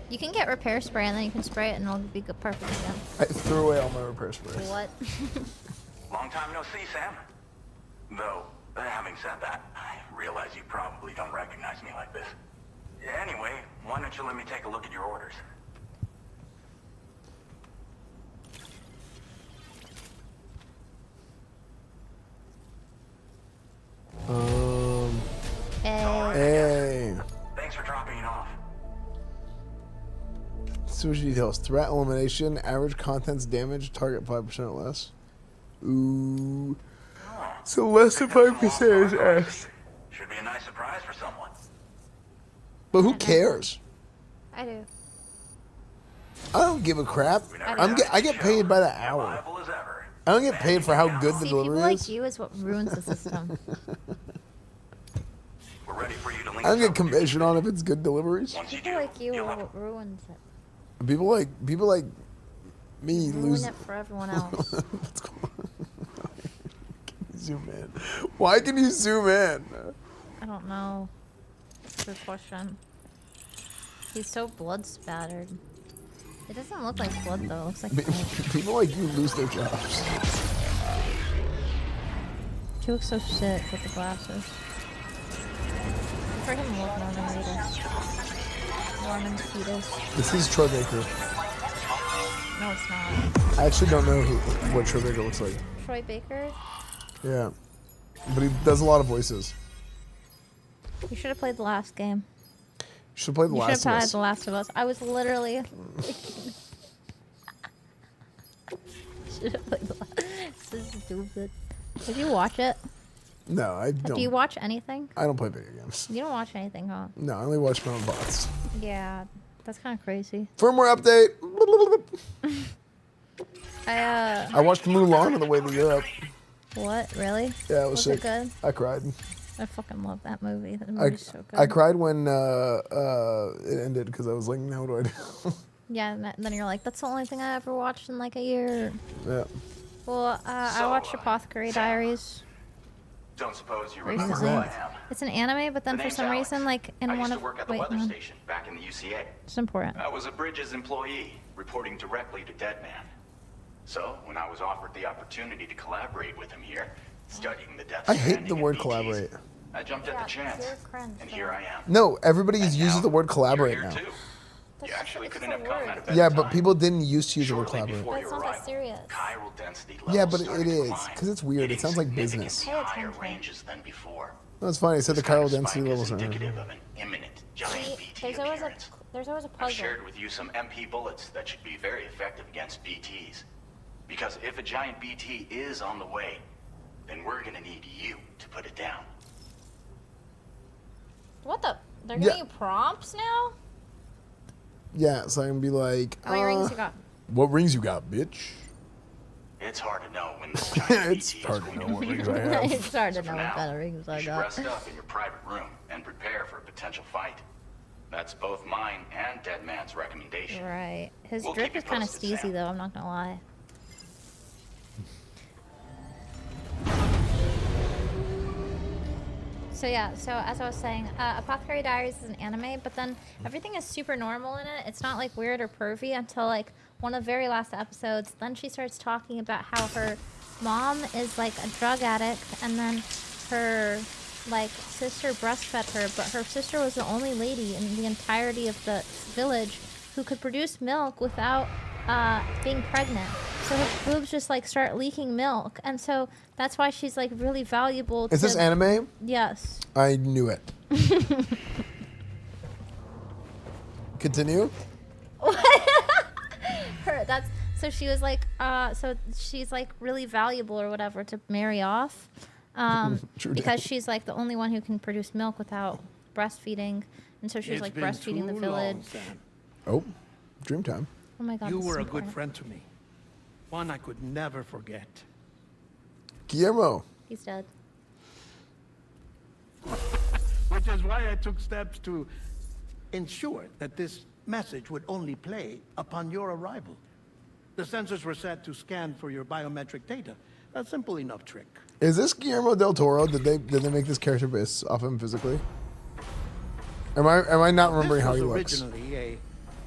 You can get repair spray and then you can spray it and it'll be good perfect again. I threw away all my repair sprays. What? Long time no see, Sam. Though, having said that, I realize you probably don't recognize me like this. Anyway, why don't you let me take a look at your orders? Hey. Thanks for dropping it off. Switch details. Threat elimination. Average contents damage. Target 5% or less. Ooh. So less than 5% is S. Should be a nice surprise for someone. But who cares? I do. I don't give a crap. I get paid by the hour. Reliable as ever. I don't get paid for how good the See, people delivery like is. you is what ruins the system. We're ready for you to link I don't us get up with your commission on if it's good deliveries. Once you People do, like you you'll are have what ruins it. People like me Ruin lose. it for everyone else. What's going on? Can you zoom in? Why can you zoom in? I don't know. Good question. He's so blood spattered. It doesn't look like blood though. It looks like paint. People like you lose their jobs. He looks so sick with the glasses. For him to look Norman-rated. Norman fetus. This is Troy Baker. No, it's not. I actually don't know what Troy Baker looks like. Troy Baker? Yeah, but he does a lot of voices. You should have played the last game. You should have played The You should Last have of played Us. The Last of Us. I was literally... should have played The Last. This is stupid. Did you watch it? No, I don't. Do you watch anything? I don't play video games. You don't watch anything, huh? No, I only watch my own bots. Yeah, that's kind of crazy. Firmware update. I I watched Mulan on the way to Europe. What? Really? Yeah, it was sick. it good? I cried. I fucking love that movie. That I, movie's so good. I cried when it ended because I was like, now what do I do? Yeah, and then you're like, that's the only thing I ever watched in like a year. Yeah. Well, I watched Apothecary Diaries Don't suppose you remember recently. who I am. It's an anime, but then The for name's some Alex. reason, like in I one used of to work at the wait, weather hold on. station back in the UCA. It's important. I was a Bridges employee, reporting directly to Deadman. So, when I was offered the opportunity to collaborate with him here, studying the Death I hate Stranding the and word BTs, collaborate. I jumped at the chance, and here I am. No, everybody And uses now, the word collaborate you're now. here too. You actually it's couldn't a have come word. at a better Yeah, time. but people didn't used to use the word Shortly collaborate. before But it's your not that arrival, serious. chiral density Yeah, levels but it started to is, climb, 'cause it's weird. It hitting sounds like significantly business. Pay higher attention. ranges than before. That's funny. It said the This kind chiral of density spike is levels are. indicative of an imminent giant BT There's always a appearance. there's a I've puzzle. shared with you some MP bullets that should be very effective against BTs. Because if a giant BT is on the way, then we're gonna need you to put it down. What the? They're Yeah. giving you prompts now? Yeah, so I can be like, How many rings you got? what rings you got, bitch? It's hard to know when this giant It's BT is hard to going know to what be. rings I have. It's hard to So know for what now, kind of rings I you should got. rest up in your private room and prepare for a potential fight. That's both mine and Deadman's recommendation. Right. His We'll drip keep you is kind of posted, steezy Sam. though, I'm not gonna lie. So yeah, so as I was saying, Apothecary Diaries is an anime, but then everything is super normal in it. It's not like weird or pervy until like one of the very last episodes. Then she starts talking about how her mom is like a drug addict, and then her like sister breastfed her, but her sister was the only lady in the entirety of the village who could produce milk without being pregnant. So her boobs just like start leaking milk, and so that's why she's like really valuable. Is this anime? Yes. I knew it. Continue. That's so she was like so she's like really valuable or whatever to marry off True because she's like the only one who can produce milk without breastfeeding, and so she was like breastfeeding the village. Oh, dream time. Oh my god, You this is were a good important. friend to me. One I could never forget. Guillermo. He's dead. Which is why I took steps to ensure that this message would only play upon your arrival. The sensors were set to scan for your biometric data. A simple enough trick. Is this Guillermo del Toro? Did they make this character based off him physically? Am I not remembering how he looks? This was originally a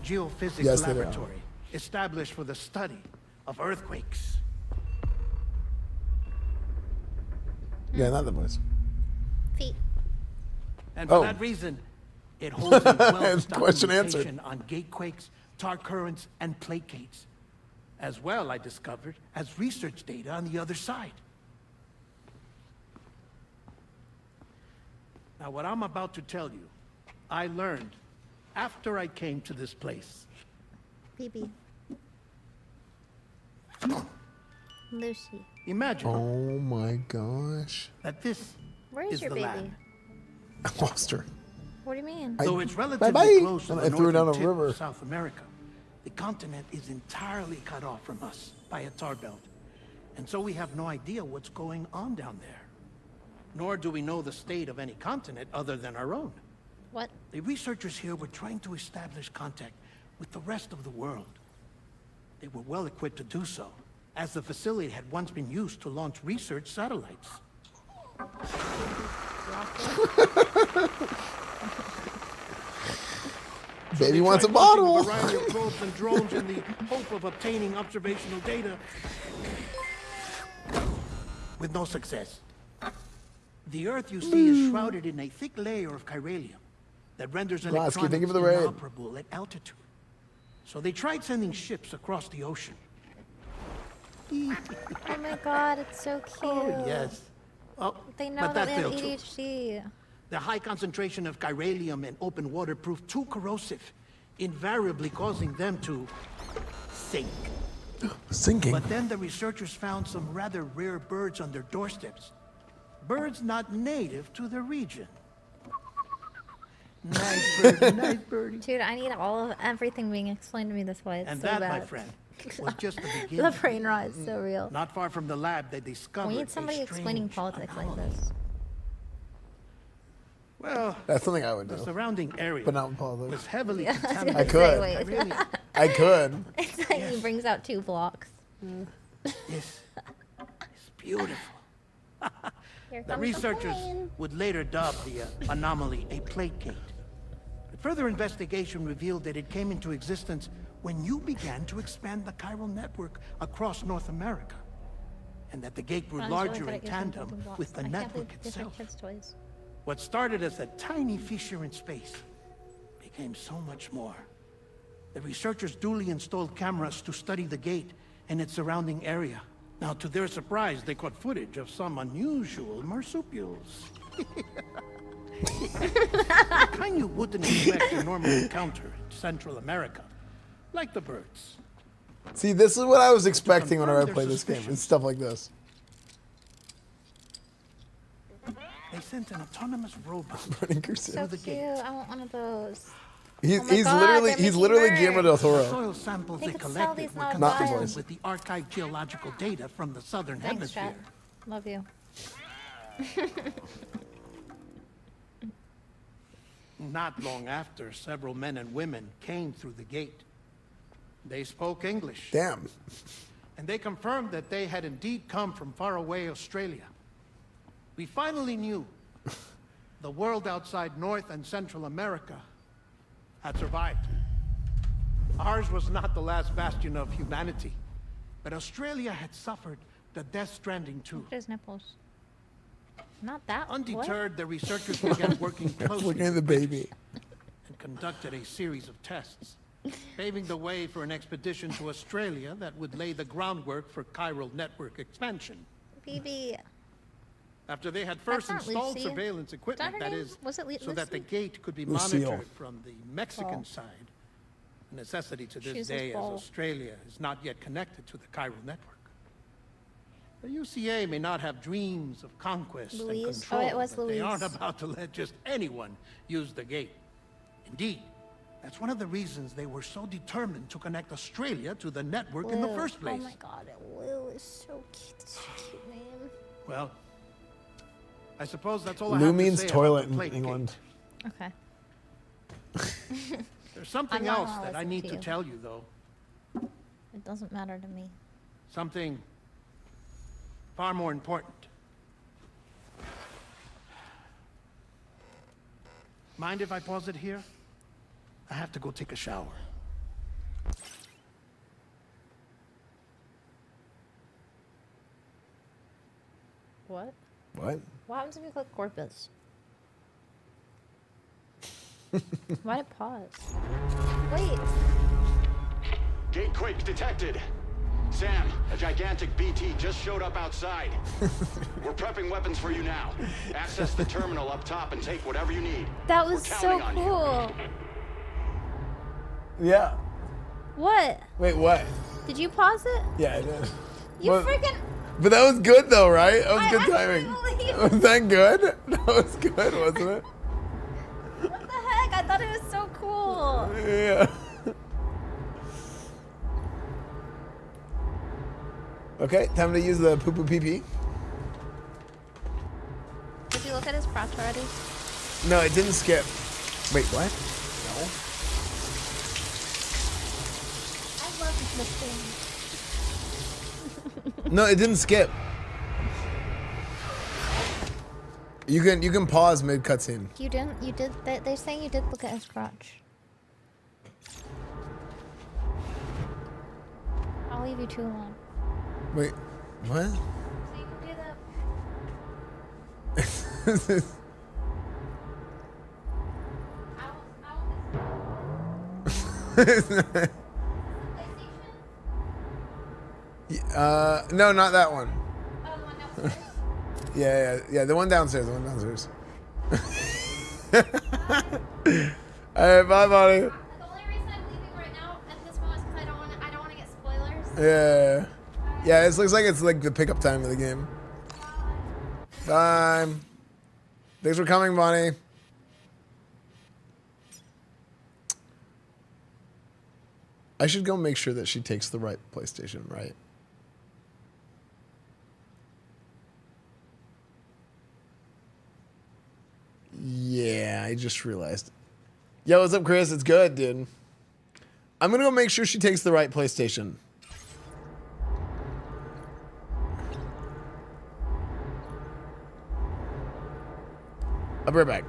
geophysics Yes, laboratory established for the study of earthquakes. Yeah, not the voice. Feet. And for that reason, it holds a wealth of Question documentation on gate quakes, tar currents, and plate gates. As well, I discovered, as research data on the other side. Now, what I'm about to tell you, I learned after I came to this place. BB. Lucy. Imagine Oh my gosh. that this Where is your the baby? land. I lost her. What do you mean? Though it's relatively Bye-bye. close to And the I threw her down northern a tip river. of South America, the continent is entirely cut off from us by a tar belt. And so we have no idea what's going on down there. Nor do we know the state of any continent other than our own. What? The researchers here were trying to establish contact with the rest of the world. They were well equipped to do so, as the facility had once been used to launch research satellites. Baby wants a Tried launching bottle. A variety of probes and drones in the hope of obtaining observational data, with no success. The Earth, you see, is shrouded in a thick layer of chiralium that renders Lasky, electronics thank you for the raid. inoperable at altitude. So they tried sending ships across the ocean. Oh my god, it's so cute. Oh, yes. Oh, They know but that we have failed too. ADHD. The high concentration of chiralium in open water proved too corrosive, invariably causing them to sink. Sinking. But then the researchers found some rather rare birds on their doorsteps. Birds not native to the region. Nice birdie, nice birdie. Dude, I need all of everything being explained to me this way. It's And so that, bad. my friend, was just the beginning. The brain rot is so real. Not far from the lab, they discovered We need somebody a explaining strange politics like anomaly. this. Well, that's something I would The do. surrounding area But not in politics. was heavily Yeah, I was gonna contaminated. I could. say, wait. Chiralium. I could. It's like he brings out 2 blocks. Yes, it's beautiful. Here The comes researchers plane. would later dub the anomaly a plate gate. But further investigation revealed that it came into existence when you began to expand the chiral network across North America, and that the gate grew Ron's really larger good in at giving tandem broken blocks. with the I can't network believe these are itself. kids' toys. What started as a tiny fissure in space became so much more. The researchers duly installed cameras to study the gate and its surrounding area. Now, to their surprise, they caught footage of some unusual marsupials. The kind you wouldn't expect to normally encounter in Central America, like the birds. See, this is what I was expecting whenever I confirm play their this game. suspicions. It's stuff like this. They sent an autonomous robot Burning Crusade. So through the cute. gate. I want one of those. He's, Oh my he's God, literally they're he's making literally merch. Guillermo del The Toro. soil samples They they could sell collected these were now in Not the consistent voice. with the archived geological data from the southern Thanks, hemisphere. chat. Love you. Not long after, several men and women came through the gate. They spoke English, Damn. and they confirmed that they had indeed come from faraway Australia. We finally knew the world outside North and Central America had survived. Ours was not the last bastion of humanity, but Australia had suffered the death stranding too. Look at his nipples. Not that. Undeterred, the researchers began working closely Looking at the baby. and conducted a series of tests, paving the way for an expedition to Australia that would lay the groundwork for chiral network expansion. What? BB. After they had first That's not installed Lucy. surveillance equipment, her that name? is, Was it so that the Lucy? gate could be Lucille. monitored from the Mexican Oh. side, a necessity to She this uses day as ball. Australia is not yet connected to the chiral network. The UCA may not have dreams of conquest Louise? and Oh, control, it was but they aren't Louise. about to let just anyone use the gate. Indeed, That's one of the reasons they were so determined to connect Australia to the network in the Lou. first place. Oh my god, Lou is so cute. That's such a cute name. Well, I suppose that's all I Lou have to means say toilet about the in plague England. gate. Okay. There's something I'm not else gonna that I listen need to to you. tell you, though. It doesn't matter to me. Something far more important. Mind if I pause it here? I have to go take a shower. What? What? What happens if you click Corpus? Why'd it pause? Wait. Gate quake detected. Sam, a gigantic BT just showed up outside. We're prepping weapons for you now. Access the terminal up top and take whatever you need. That was We're so counting on you. cool. Yeah. What? Wait, what? Did you pause it? Yeah, I did. You But- freaking. But that was good though, right? That was I good actually timing. believe Was that good? That was good, wasn't it? What the heck? I thought it was so cool. Yeah. Okay, time to use the poo poo pee pee. Did you look at his crotch already? No, it didn't skip. Wait, what? I love this thing. No, it didn't skip. You can pause mid cutscene. You didn't. You did. They're saying you did look at his crotch. I'll leave you two alone. Wait, what? So you can do that. No, not that one. Oh, the one downstairs? Yeah, the one downstairs, Alright, bye, buddy. The only reason I'm leaving right now at this moment is because I don't want to get spoilers. Yeah, it looks like it's like the pickup time of the game. Bye. Thanks for coming, Bonnie. I should go make sure that she takes the right PlayStation, right? Yeah, I just realized. Yo, what's up, Chris? It's good, dude. I'm gonna go make sure she takes the right PlayStation. I'll be right back.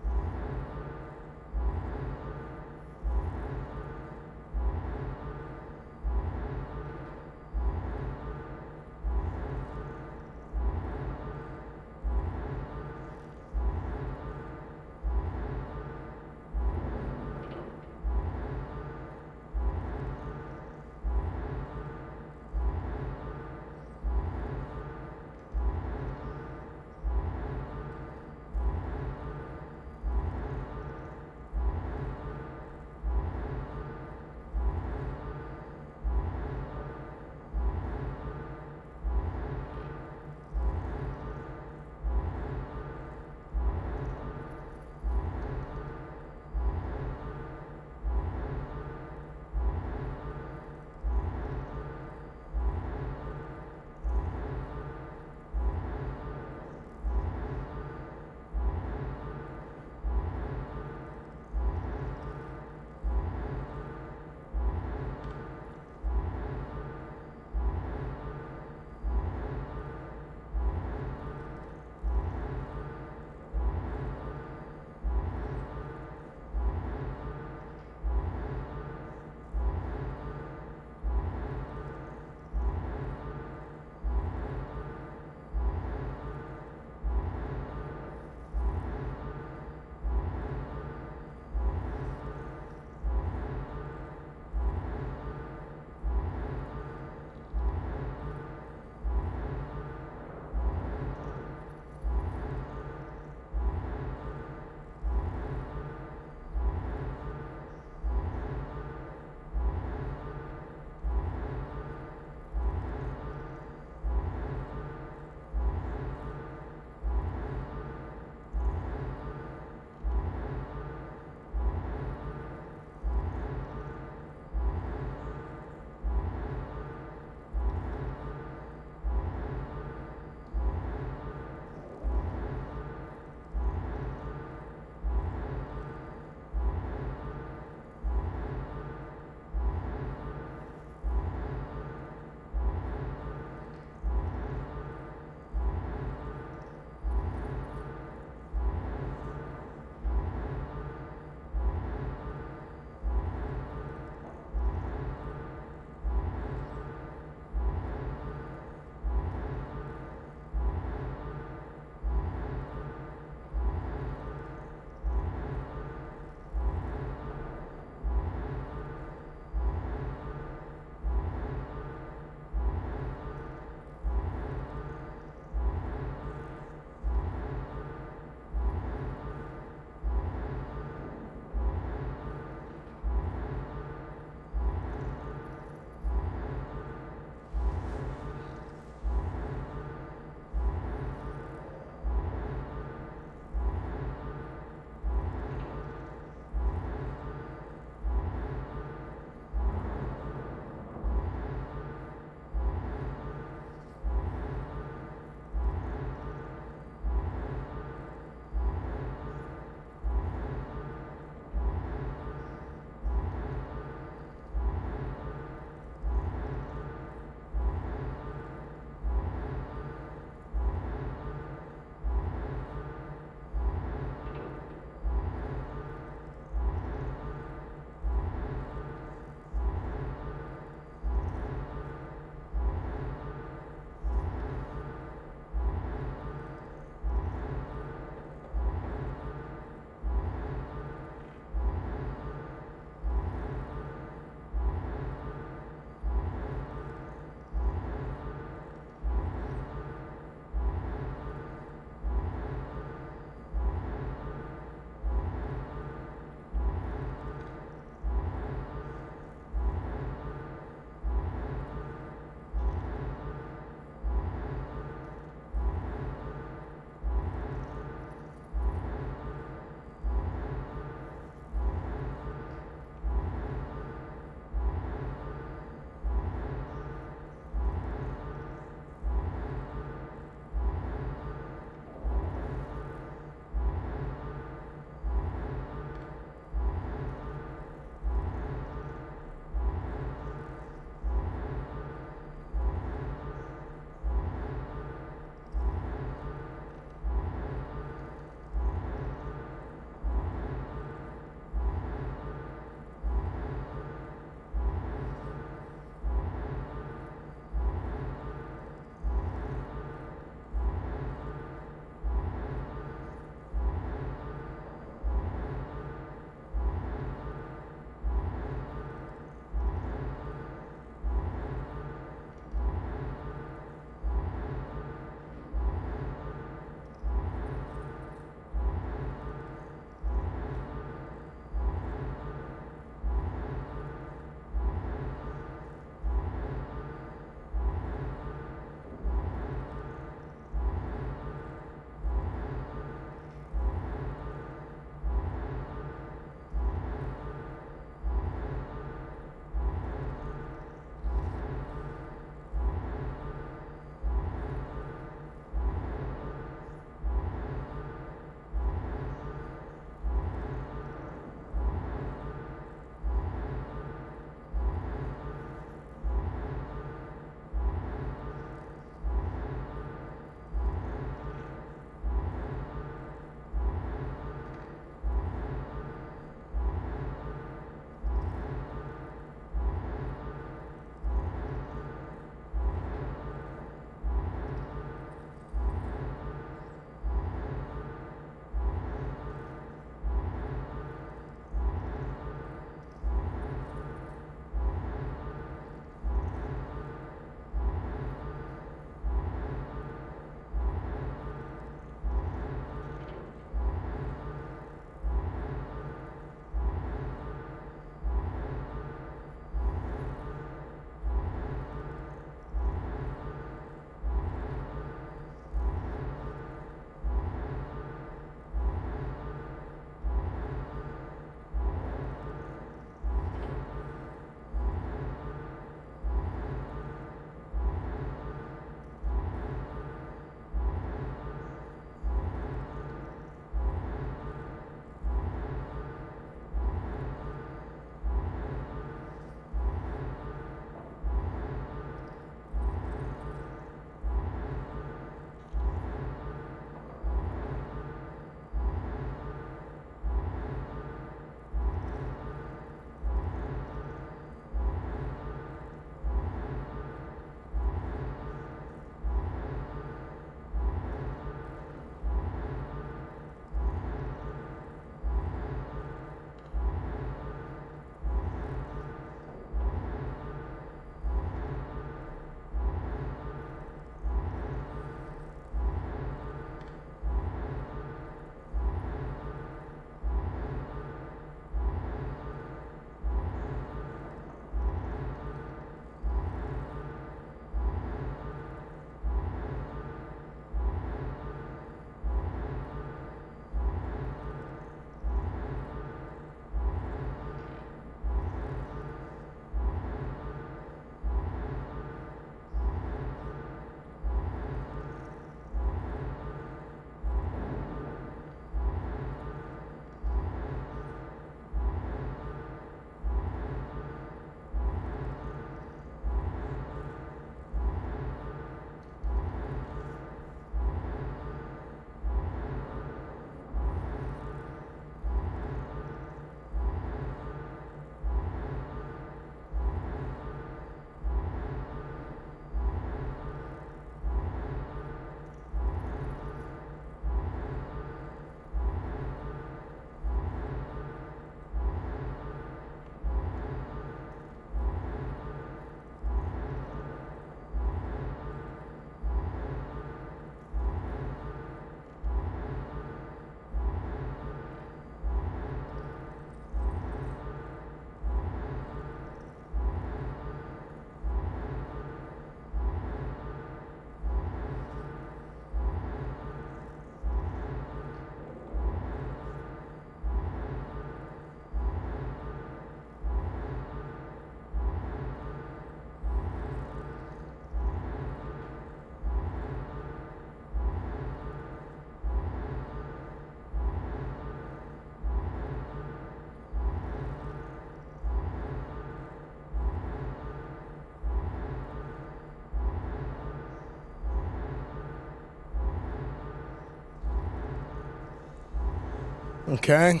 Okay.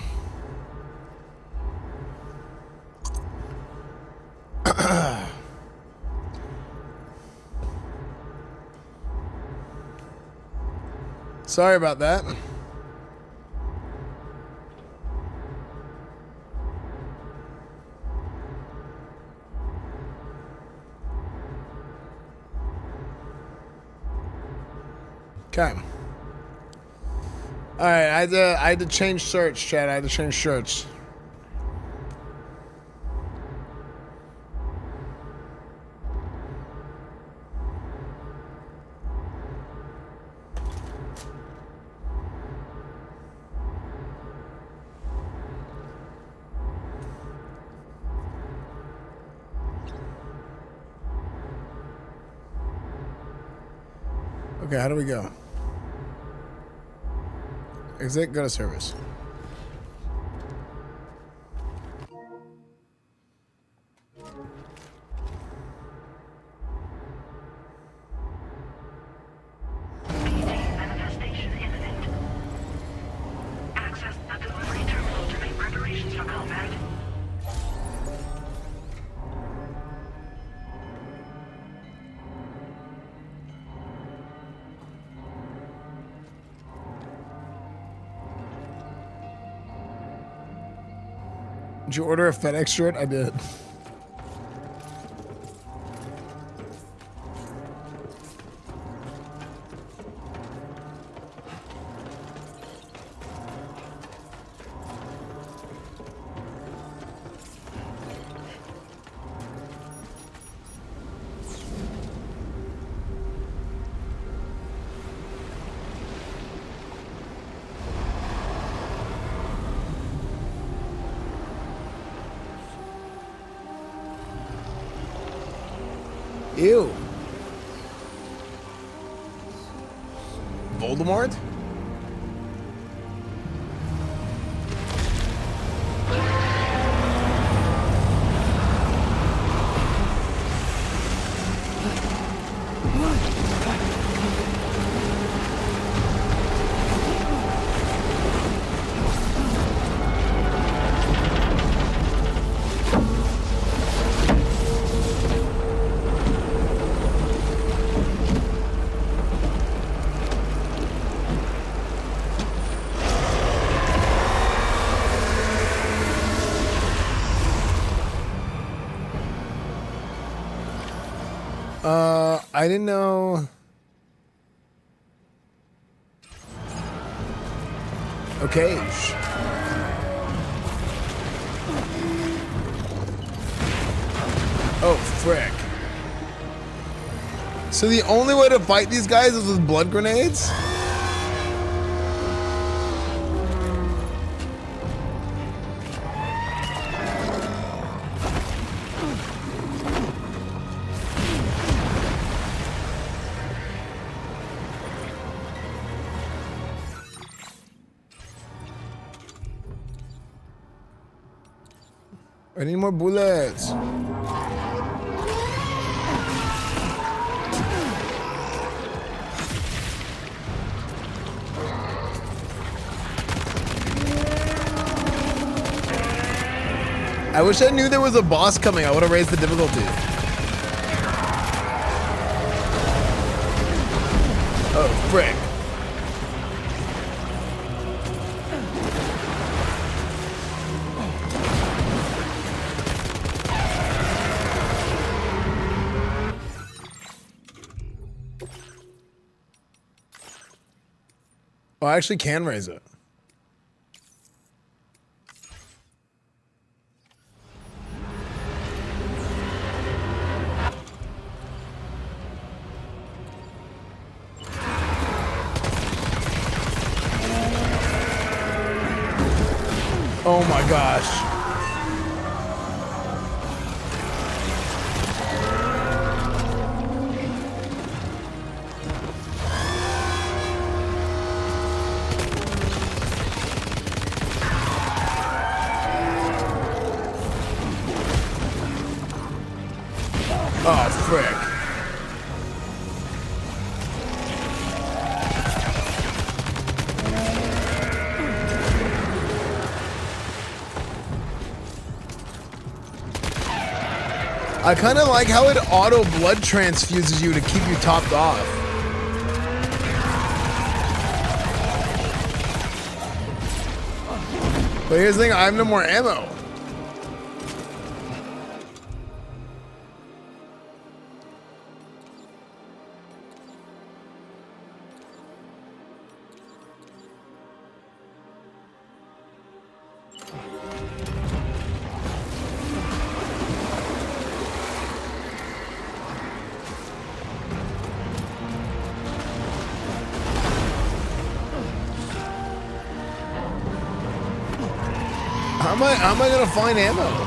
Sorry about that. Okay. All right, I had to change search, Chad. I had to change search. Okay, how do we go? Exit, go to service. Manifestation imminent. Access the delivery terminal to make preparations for combat. Did you order a FedEx shirt? I did. Ew. Voldemort? I didn't know. Okay. Oh, frick. So the only way to fight these guys is with blood grenades? I need more bullets. I wish I knew there was a boss coming. I would have raised the difficulty. Oh, frick. Oh, I actually can raise it. Oh my gosh. Oh, frick. I kind of like how it auto blood transfuses you to keep you topped off. But here's the thing, I have no more ammo. How am I gonna find ammo?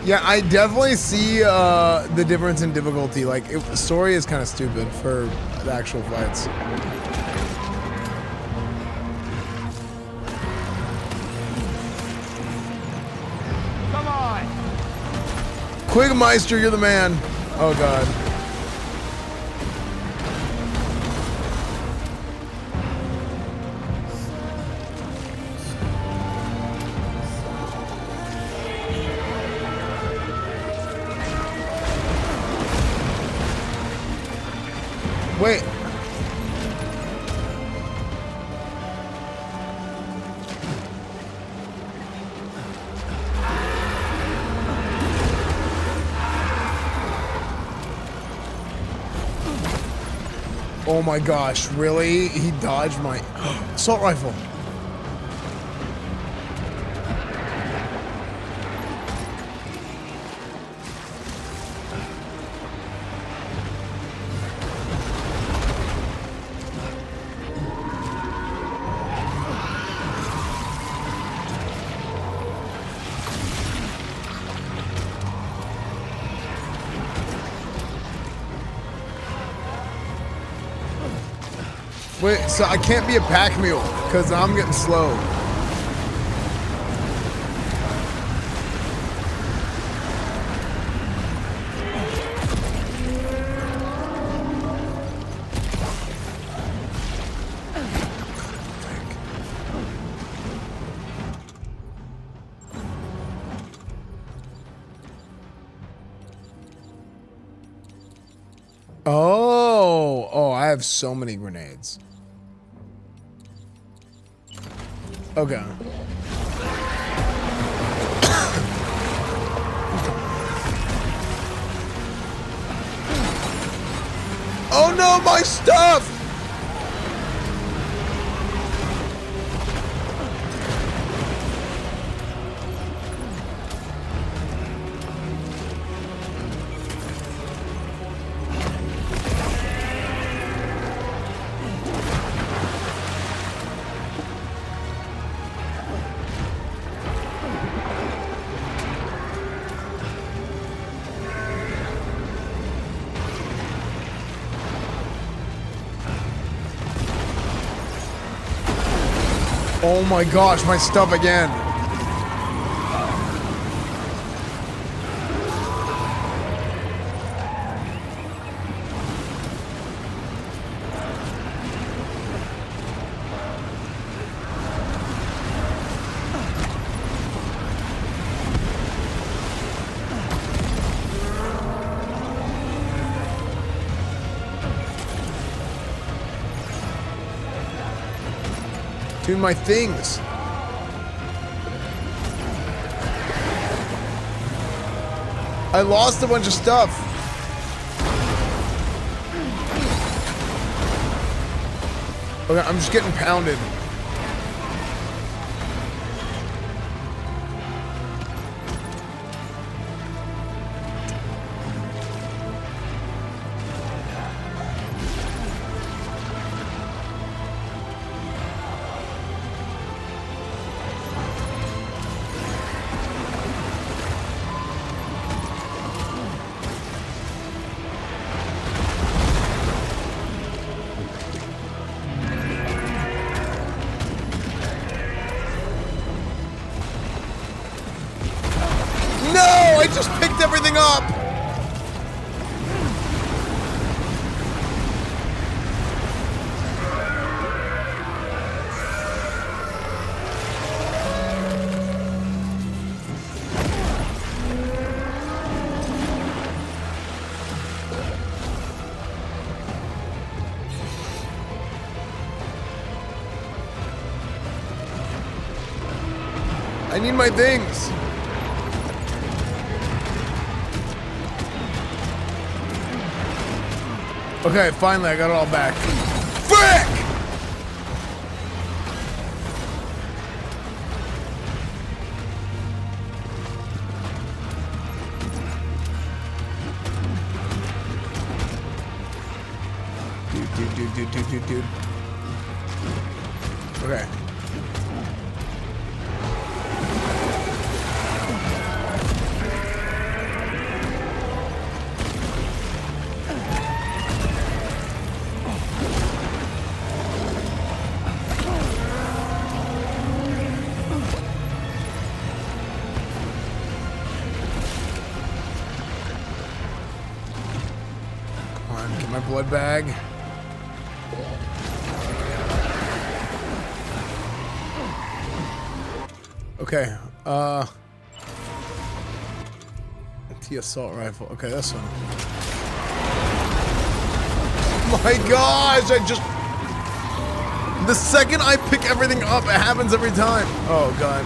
Yeah, I definitely see the difference in difficulty. Like, the story is kind of stupid for the actual fights. Come on! Quigmeister, you're the man. Oh, God. Wait. Oh my gosh, really? He dodged my assault rifle. Wait, so I can't be a pack mule because I'm getting slow. Oh, I have so many grenades. Okay. Oh no, my stuff! Oh my gosh, my stuff again. Dude, my things. I lost a bunch of stuff. Okay, I'm just getting pounded. going up! I need my things. Okay, finally I got it all back. Frick! Dude. Okay. Get my blood bag. Okay, the assault rifle. Okay, this one. My gosh, the second I pick everything up, it happens every time. Oh god.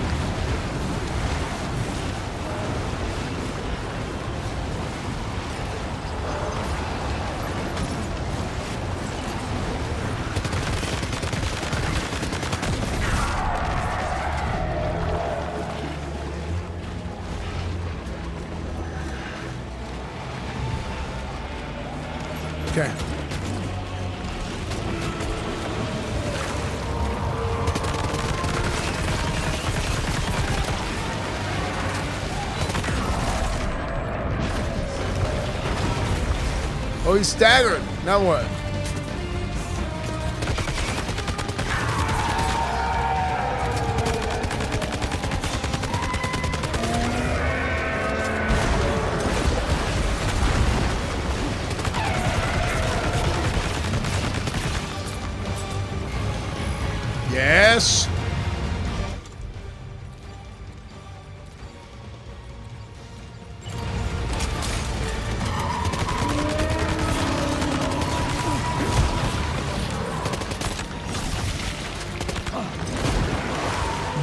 Okay. Oh, he's staggered. Now what? Yes.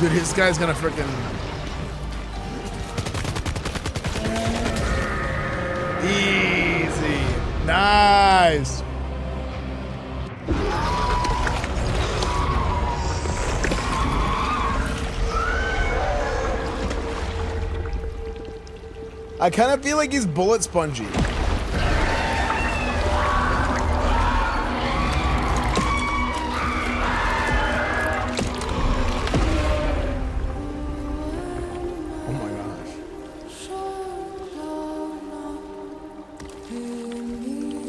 Dude, this guy's gonna freaking easy. Nice. I kind of feel like he's bullet spongy. Oh my gosh.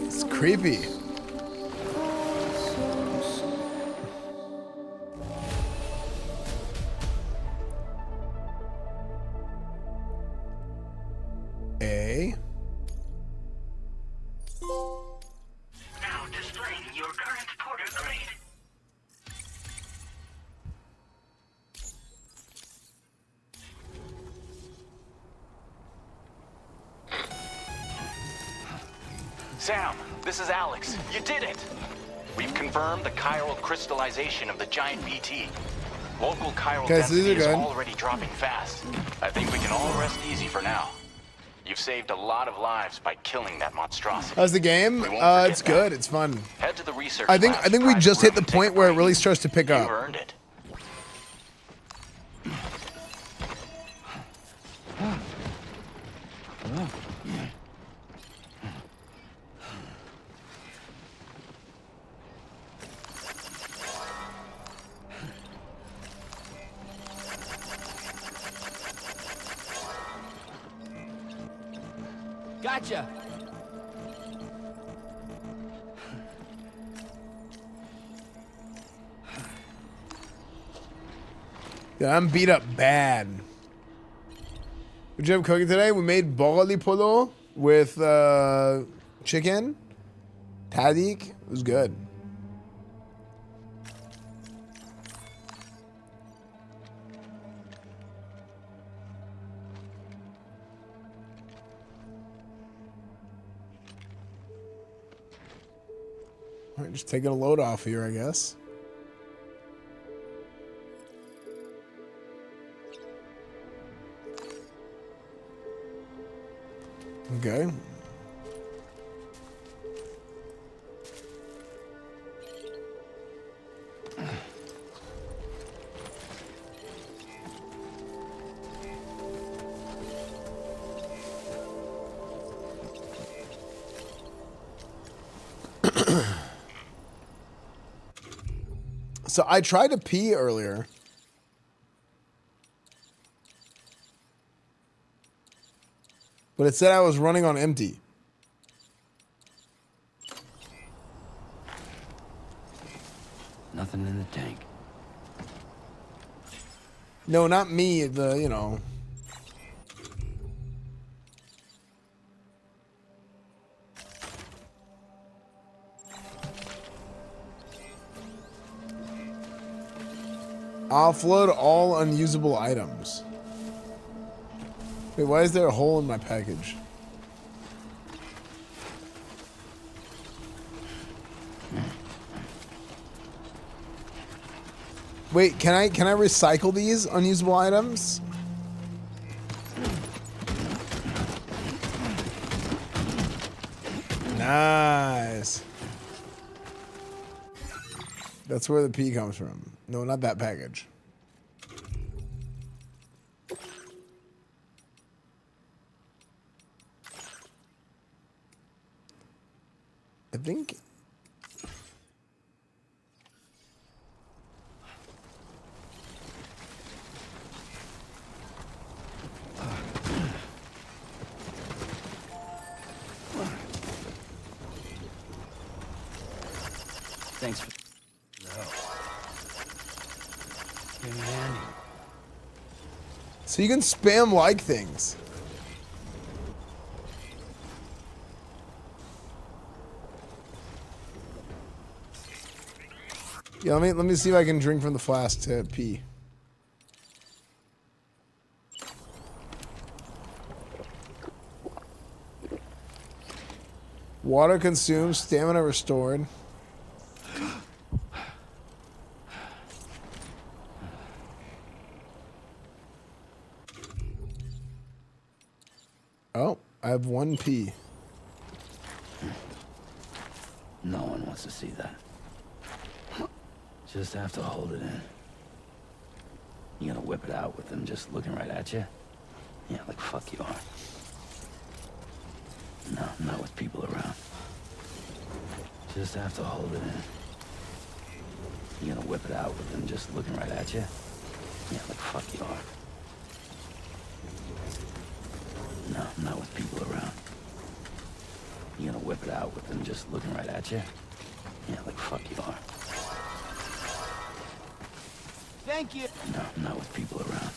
It's creepy. Now displaying your current porter grade. Sam, this is Alex. You did it! We've confirmed the chiral crystallization of the giant BT. Local chiral density is already dropping fast. I think we can all rest easy for now. You've saved a lot of lives by killing that monstrosity. How's the game? It's good. It's fun. Head to the research I think we just hit the point where it really starts to pick up. You earned it. Gotcha. Yeah, I'm beat up bad. What did you have cooking today? We made bogoli polo with chicken. Tadik. It was good. All right, just taking a load off here, I guess. Okay. So I tried to pee earlier. But it said I was running on empty. Nothing in the tank. No, not me, the, you know. Offload all unusable items. Wait, why is there a hole in my package? Wait, can I recycle these unusable items? Nice. That's where the pee comes from. No, not that package. I think. Thanks for the help. Came in handy. So you can spam like things. Yeah, let me see if I can drink from the flask to pee. Water consumed, stamina restored. Oh, I have 1 pee. No one wants to see that. Just have to hold it in. You gonna whip it out with them just looking right at you? Yeah, like fuck you are. No, not with people around. Just have to hold it in. You gonna whip it out with them just looking right at you? Yeah, like fuck you are. No, not with people around. You gonna whip it out with them just looking right at you? Yeah, like fuck you are. Thank you. No, not with people around.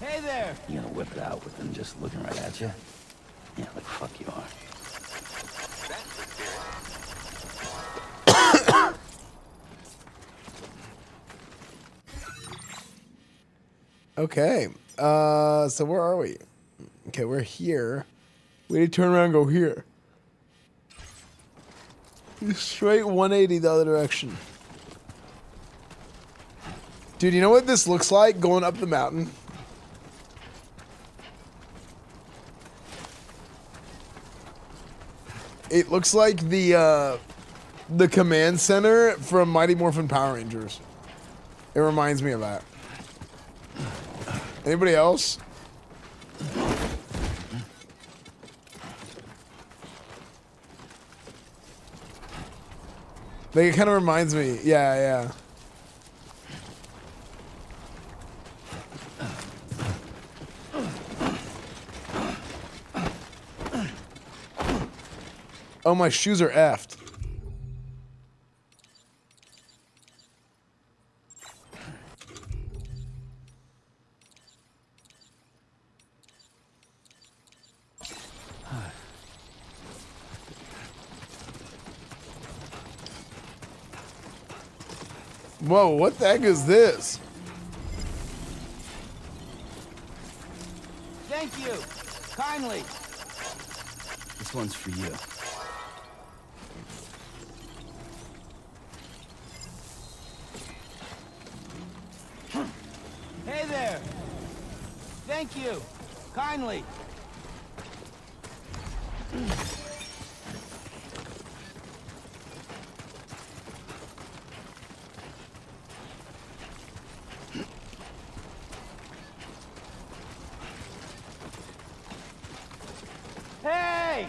Hey there. You gonna whip it out with them just looking right at you? Yeah, like fuck you are. Okay. So where are we? Okay, we're here. We need to turn around and go here. Straight 180 the other direction. Dude, you know what this looks like going up the mountain? It looks like the command center from Mighty Morphin Power Rangers. It reminds me of that. Anybody else? Like, it kind of reminds me. Yeah, yeah. Oh, my shoes are effed. Whoa, what the heck is this? Thank you. Kindly. This one's for you. Hey there. Thank you. Kindly. Hey!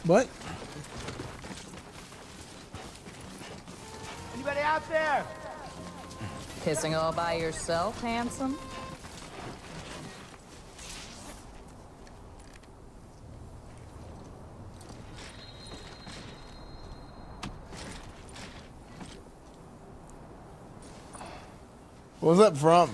What? Anybody out there? Pissing all by yourself, handsome? What was that from?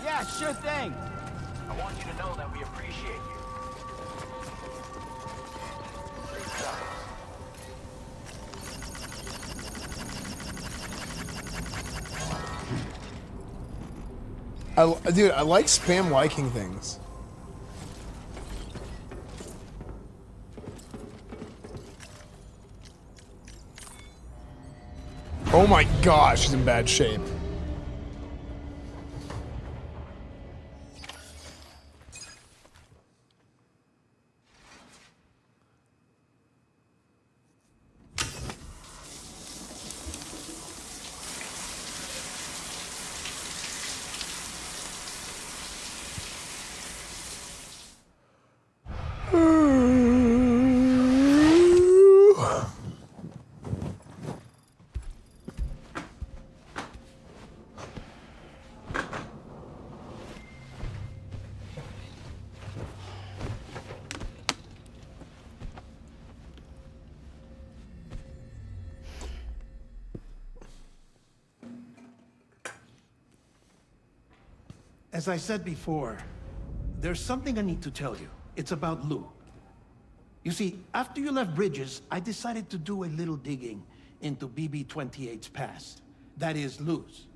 Yeah, sure thing. I want you to know that we appreciate you. Dude, I like spam liking things. Oh my gosh, she's in bad shape. As I said before, there's something I need to tell you. It's about Lou. You see, after you left Bridges, I decided to do a little digging into BB-28's past. That is, Lou's.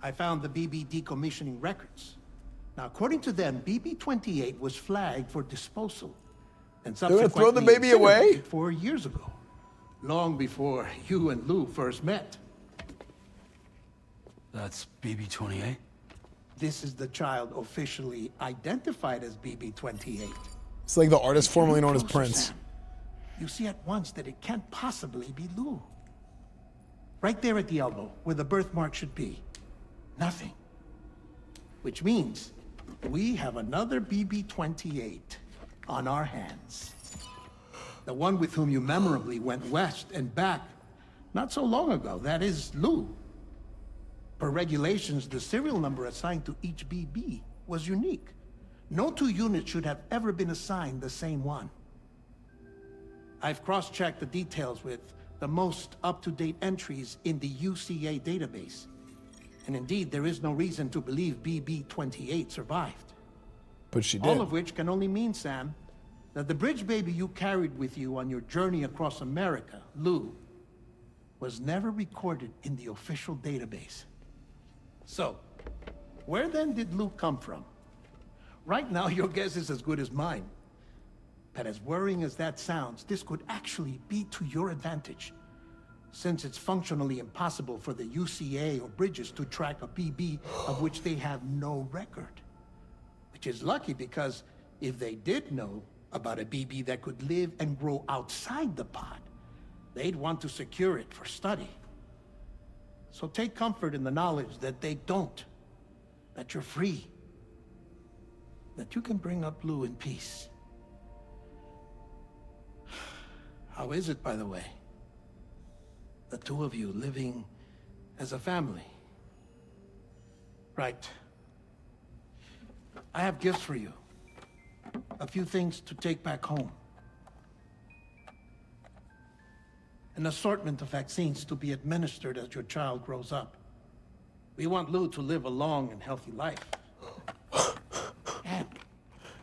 I found the BB decommissioning records. Now, according to them, BB-28 was flagged for disposal. And They're gonna subsequently throw the baby away? incinerated 4 years ago. Long before you and Lou first met. That's BB-28? This is the child officially identified as BB-28. It's like the artist formerly known as Closer, Prince. Sam. You see at once that it can't possibly be Lou. Right there at the elbow, where the birthmark should be. Nothing. Which means we have another BB-28 on our hands. The one with whom you memorably went west and back not so long ago. That is Lou. Per regulations, the serial number assigned to each BB was unique. No two units should have ever been assigned the same one. I've cross-checked the details with the most up-to-date entries in the UCA database. And indeed, there is no reason to believe BB-28 survived. But she did. All of which can only mean, Sam, that the bridge baby you carried with you on your journey across America, Lou, was never recorded in the official database. So, where then did Lou come from? Right now, your guess is as good as mine. But as worrying as that sounds, this could actually be to your advantage. since it's functionally impossible for the UCA or Bridges to track a BB of which they have no record. Which is lucky, because if they did know about a BB that could live and grow outside the pod, they'd want to secure it for study. So take comfort in the knowledge that they don't, that you're free, that you can bring up Lou in peace. How is it, by the way? The two of you living as a family. Right. I have gifts for you. A few things to take back home. An assortment of vaccines to be administered as your child grows up. We want Lou to live a long and healthy life. And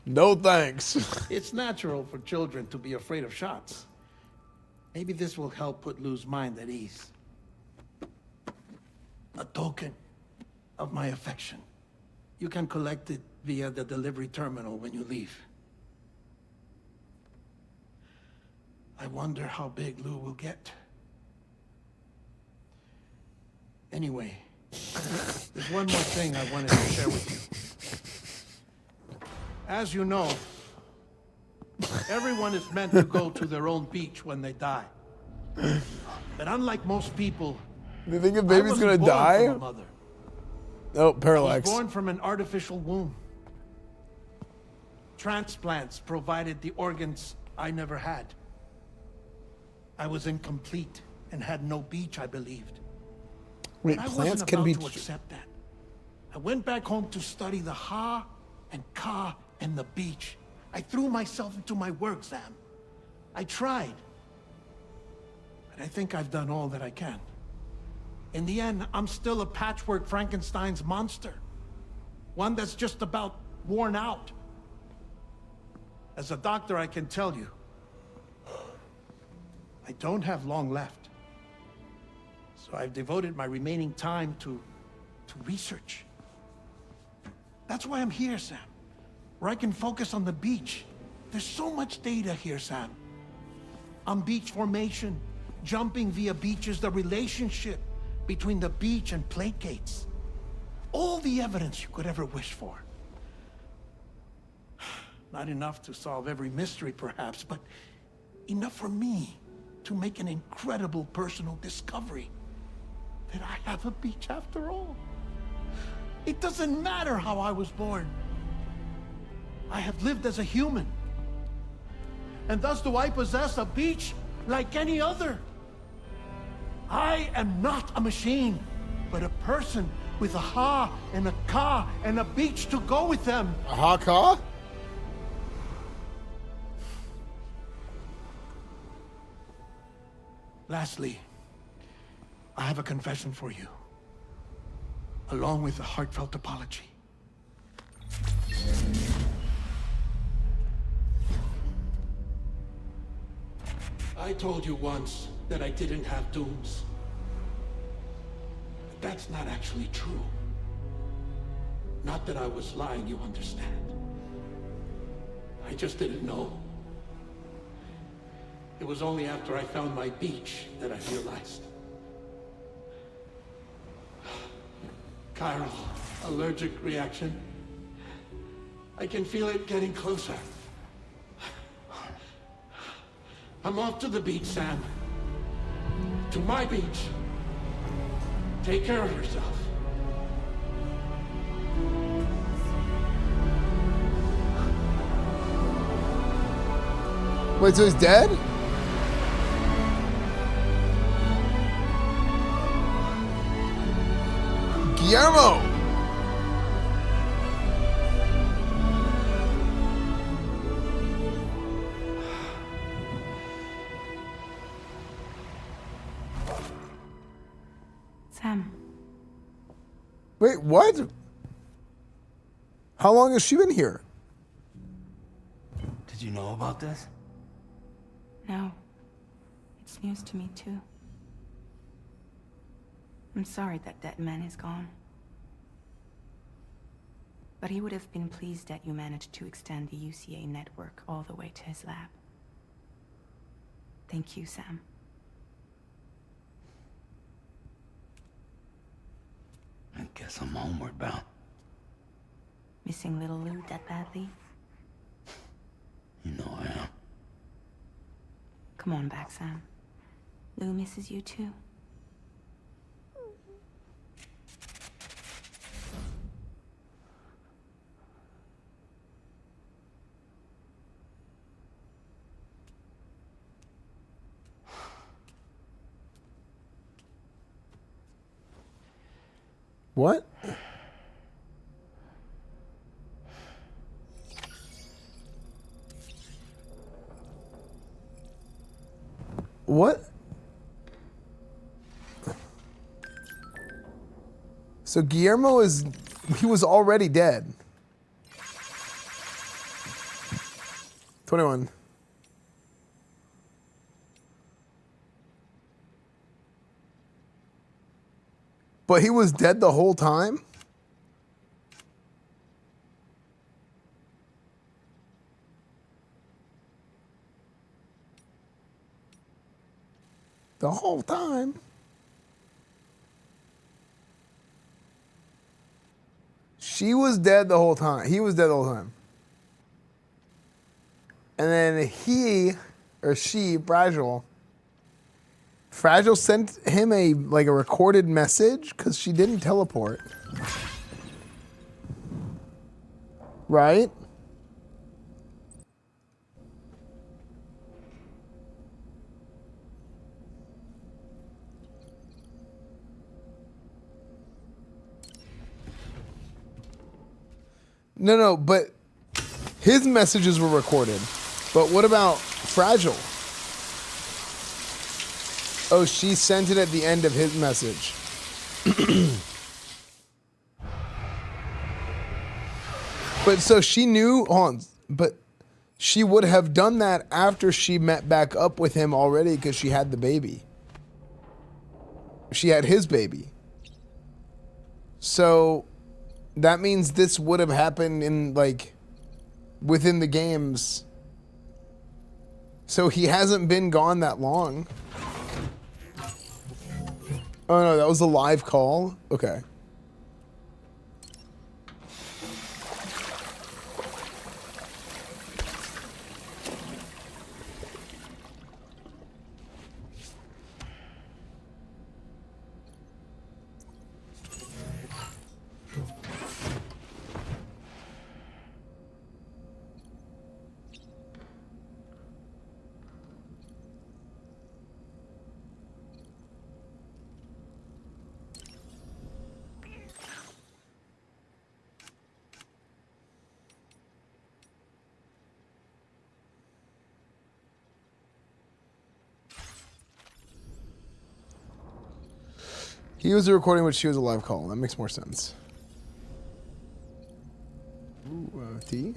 no thanks. It's natural for children to be afraid of shots. Maybe this will help put Lou's mind at ease. A token of my affection. You can collect it via the delivery terminal when you leave. I wonder how big Lou will get. Anyway, there's one more thing I wanted to share with you. As you know, everyone is meant to go to their own beach when they die. But unlike most people, Do you think a baby's gonna die? Oh, parallax. I was born from an artificial womb. Transplants provided the organs I never had. I was incomplete and had no beach, I believed. Wait, but I plants wasn't can about be... to accept that. I went back home to study the Ha and Ka and the beach. I threw myself into my work, Sam. I tried. But I think I've done all that I can. In the end, I'm still a patchwork Frankenstein's monster. One that's just about worn out. As a doctor, I can tell you, I don't have long left. So I've devoted my remaining time to research. That's why I'm here, Sam. Where I can focus on the beach. There's so much data here, Sam. On beach formation, jumping via beaches, the relationship between the beach and placates. All the evidence you could ever wish for. Not enough to solve every mystery, perhaps, but enough for me to make an incredible personal discovery. That I have a beach after all. It doesn't matter how I was born. I have lived as a human. And thus do I possess a beach like any other. I am not a machine, but a person with a Ha and a Ka and a beach to go with them. A Ha-Ka? Lastly, I have a confession for you, along with a heartfelt apology. I told you once that I didn't have dooms. But that's not actually true. Not that I was lying, you understand. I just didn't know. It was only after I found my beach that I realized. Chiral, allergic reaction. I can feel it getting closer. I'm off to the beach, Sam. To my beach. Take care of yourself. Wait, so he's dead? Guillermo! Sam. Wait, what? How long has she been here? Did you know about this? No. It's news to me, too. I'm sorry that man is gone. But he would have been pleased that you managed to extend the UCA network all the way to his lab. Thank you, Sam. Guess I'm homeward bound. Missing little Lou that badly? You know I am. Come on back, Sam. Lou misses you too. What? What? So Guillermo he was already dead. 21. But he was dead the whole time? The whole time? She was dead the whole time. He was dead the whole time. And then he, or she, Fragile sent him a recorded message because she didn't teleport. Right? No, but his messages were recorded. But what about Fragile? Oh, she sent it at the end of his message. But so she knew, but she would have done that after she met back up with him already because she had the baby. She had his baby. So that means this would have happened in within the games. So he hasn't been gone that long. Oh no, that was a live call? Okay. He was a recording, but she was a live call. That makes more sense. Ooh, tea?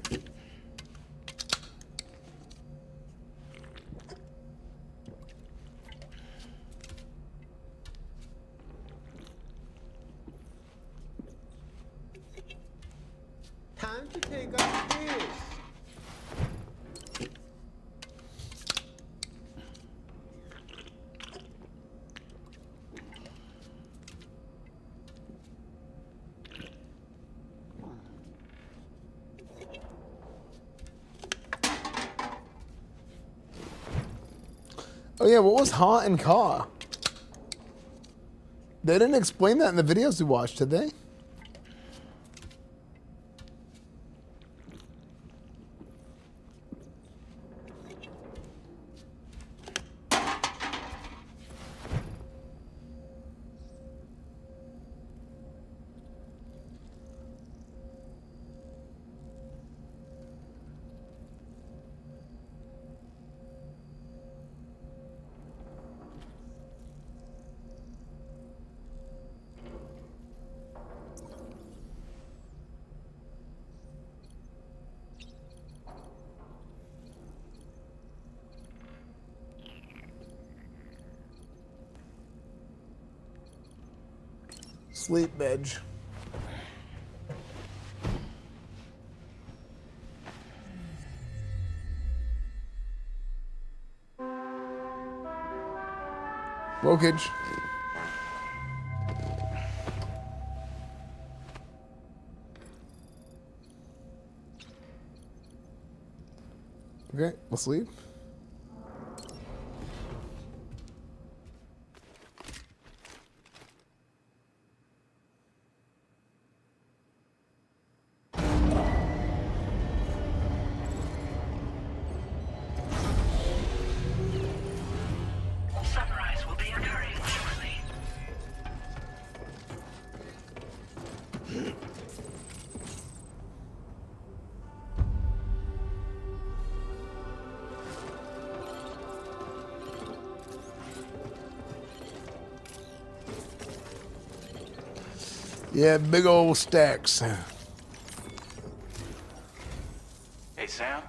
Time to take off this. Oh yeah, what was Ha and Ka? They didn't explain that in the videos we watched, did they? Sleep, Bedge. Wokage. Okay, let's leave. Sunrise will be occurring shortly. Yeah, big old stacks. Hey, Sam.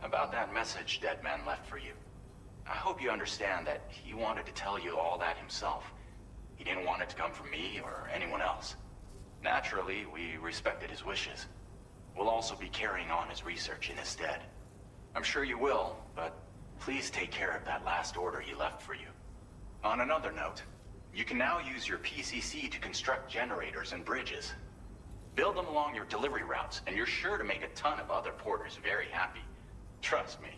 About that message Deadman left for you. I hope you understand that he wanted to tell you all that himself. He didn't want it to come from me or anyone else. Naturally, we respected his wishes. We'll also be carrying on his research in his stead. I'm sure you will, but please take care of that last order he left for you. On another note, you can now use your PCC to construct generators and bridges. Build them along your delivery routes, and you're sure to make a ton of other porters very happy. Trust me.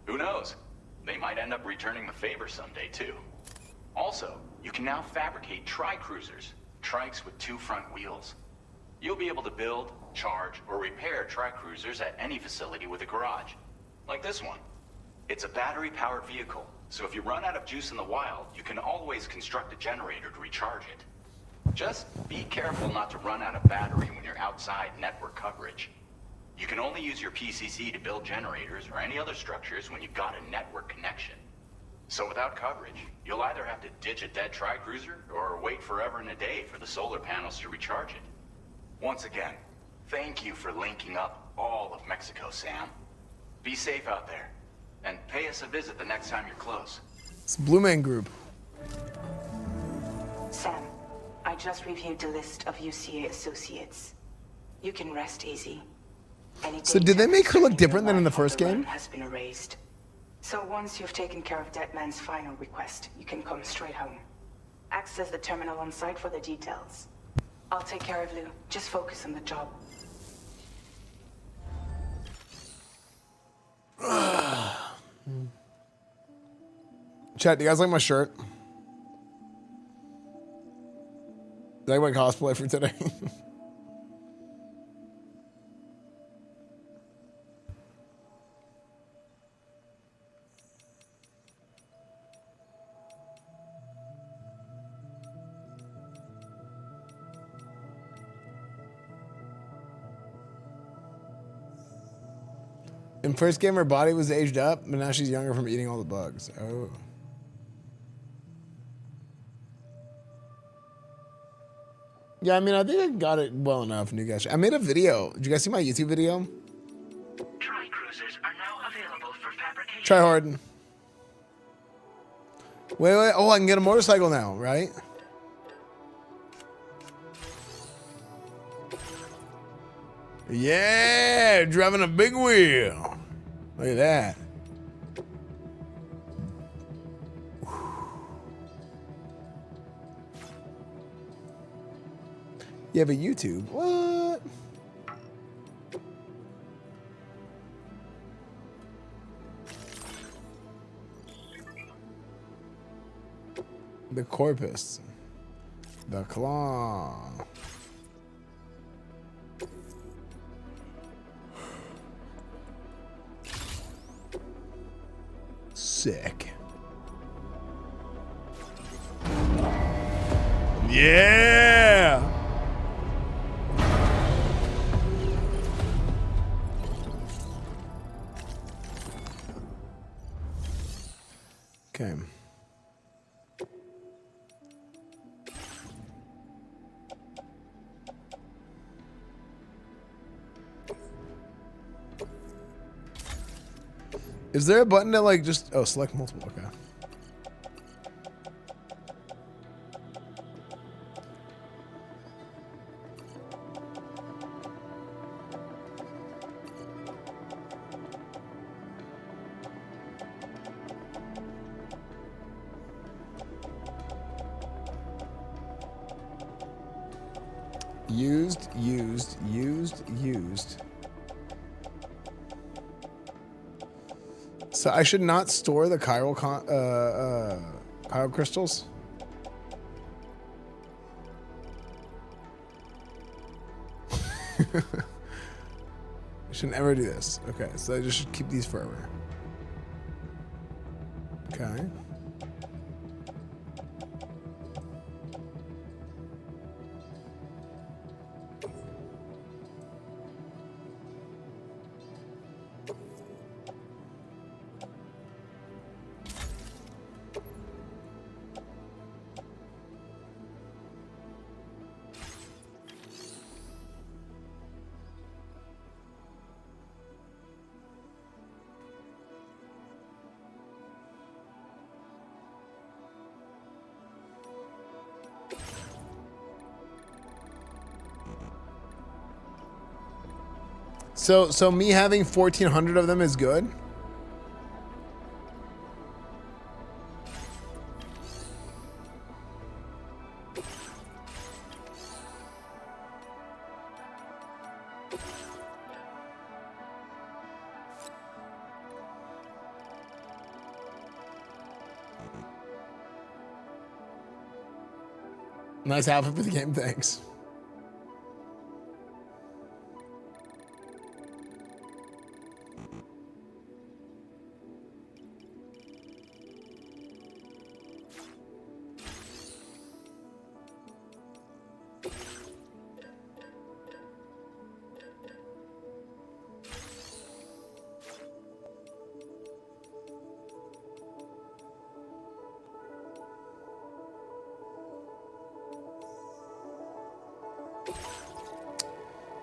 Who knows? They might end up returning the favor someday, too. Also, you can now fabricate tri-cruisers, trikes with 2 front wheels. You'll be able to build, charge, or repair tri-cruisers at any facility with a garage. Like this one. It's a battery-powered vehicle, so if you run out of juice in the wild, you can always construct a generator to recharge it. Just be careful not to run out of battery when you're outside network coverage. You can only use your PCC to build generators or any other structures when you've got a network connection. So without coverage, you'll either have to ditch a dead tri-cruiser or wait forever and a day for the solar panels to recharge it. Once again, thank you for linking up all of Mexico, Sam. Be safe out there, and pay us a visit the next time you're close. It's Blue Man Group. Sam, I just reviewed the list of UCA associates. You can rest easy. So did they make her look different than in the first game? Has been erased. So once you've taken care of Deadman's final request, you can come straight home. Access the terminal on site for the details. I'll take care of Lou. Just focus on the job. Chat, do you guys like my shirt? Do you like my cosplay for today? In first game, her body was aged up, but now she's younger from eating all the bugs. Oh. Yeah, I mean, I think I got it well enough, new guys. I made a video. Did you guys see my YouTube video? Tri-cruisers are now available for fabrication. Try hard. Wait. Oh, I can get a motorcycle now, right? Yeah, driving a big wheel. Look at that. You have a YouTube? What? The corpus. The claw. Sick. Yeah. Okay. Is there a button to like just select multiple? Okay. Used. So I should not store the chiral chiral crystals. I should never do this. Okay, so I just should keep these forever. Okay. So me having 1,400 of them is good? Nice outfit for the game, thanks.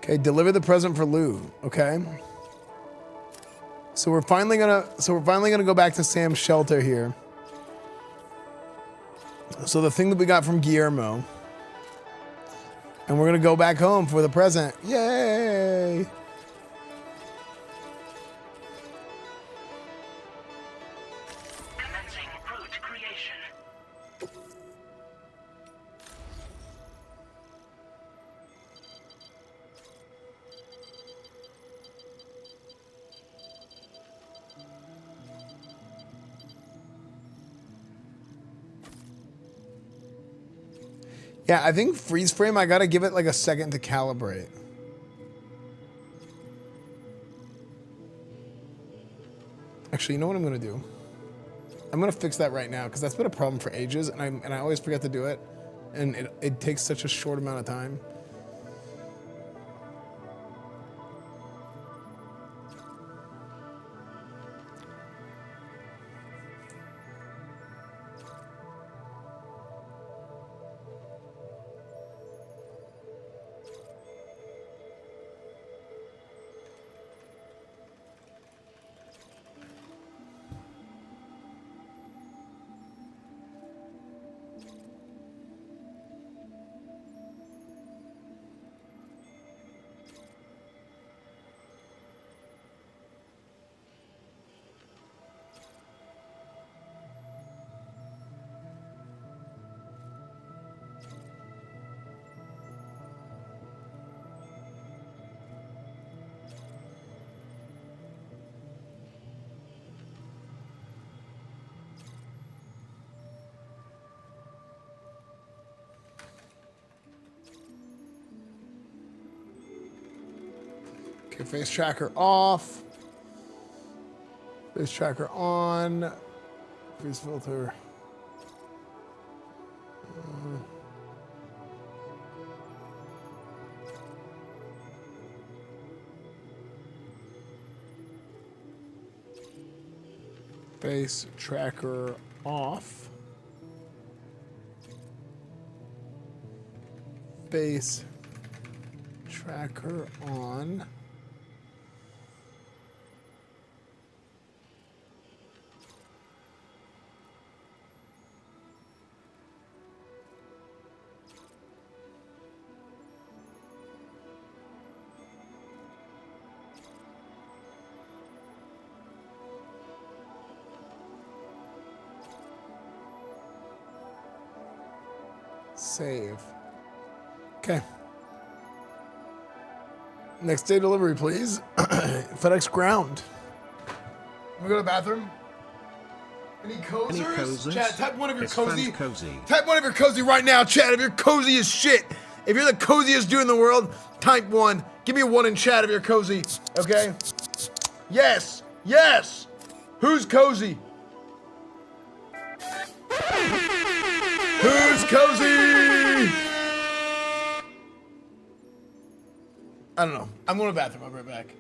Okay, deliver the present for Lou. Okay. So we're finally gonna go back to Sam's shelter here. So the thing that we got from Guillermo. And we're gonna go back home for the present. Yay! Commencing route creation. Yeah, I think freeze frame, I gotta give it like a second to calibrate. Actually, you know what I'm gonna do? I'm gonna fix that right now because that's been a problem for ages, and I always forget to do it, and it takes such a short amount of time. Okay, face tracker off. Face tracker on. Freeze filter. Face tracker off. Face tracker on. Save. Okay. Next day delivery, please. FedEx ground. we go to the bathroom. Any cozers? Chat, type one of your cozy. Type one of your cozy right now, chat. If you're cozy as shit. If you're the coziest dude in the world, type one. Give me a one in chat if you're cozy. Okay? Yes. Yes. Who's cozy? Who's cozy? I don't know. I'm going to the bathroom. I'll be right back.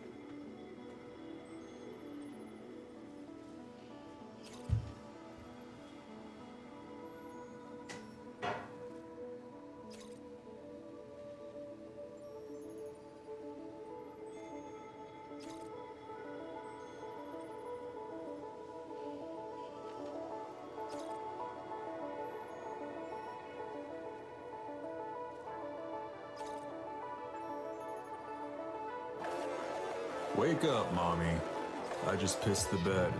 Wake up, Mommy. I just pissed the bed.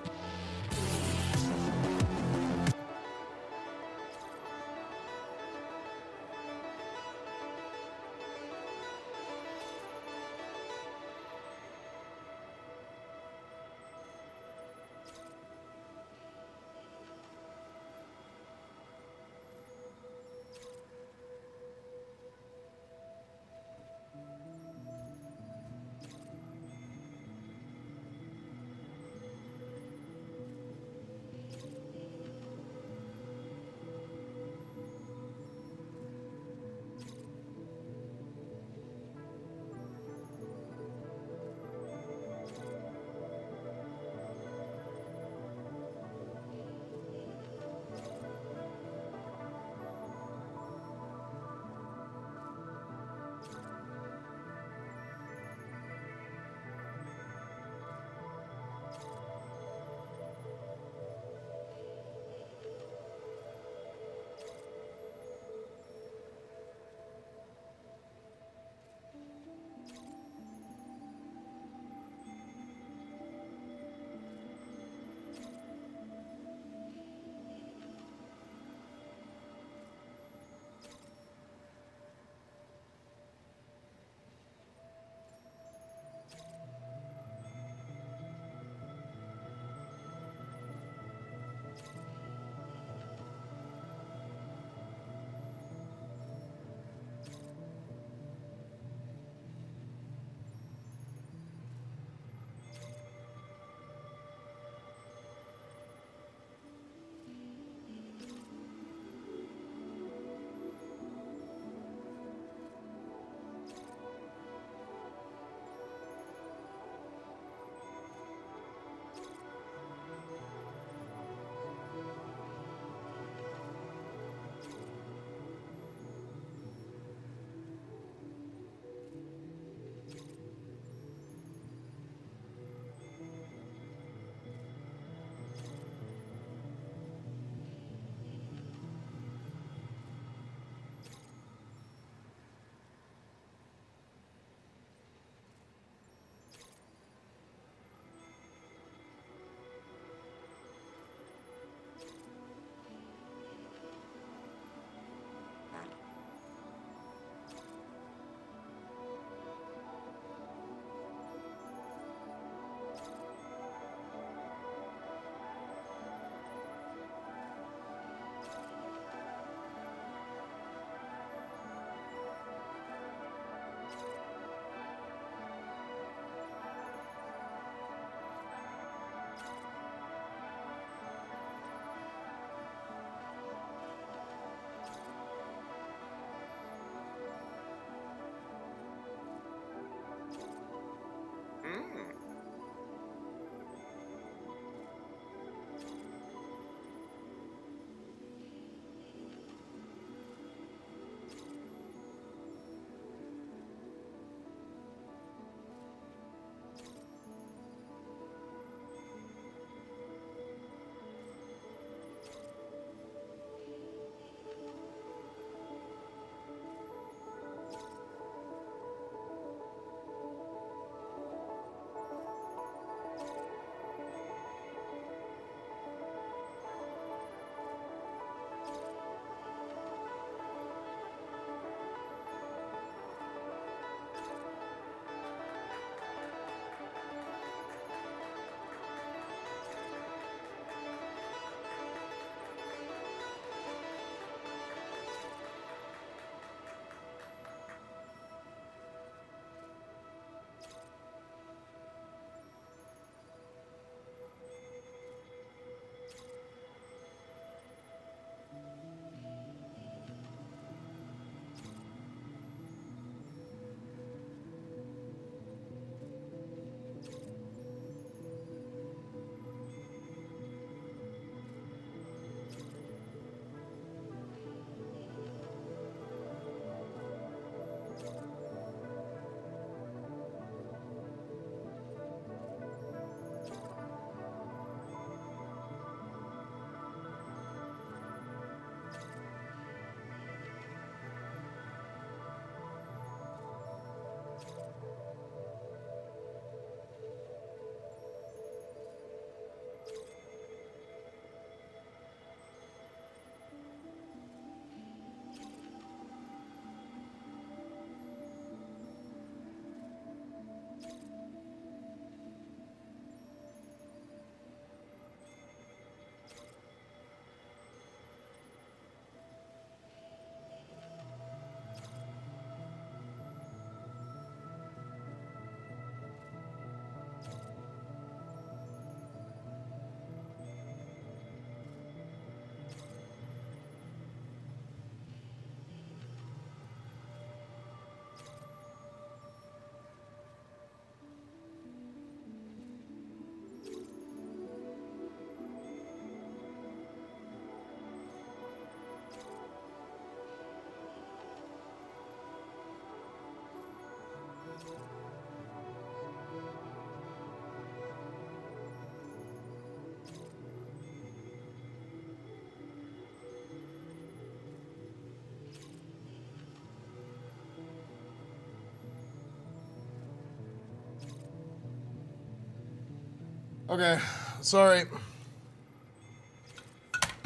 Okay, sorry.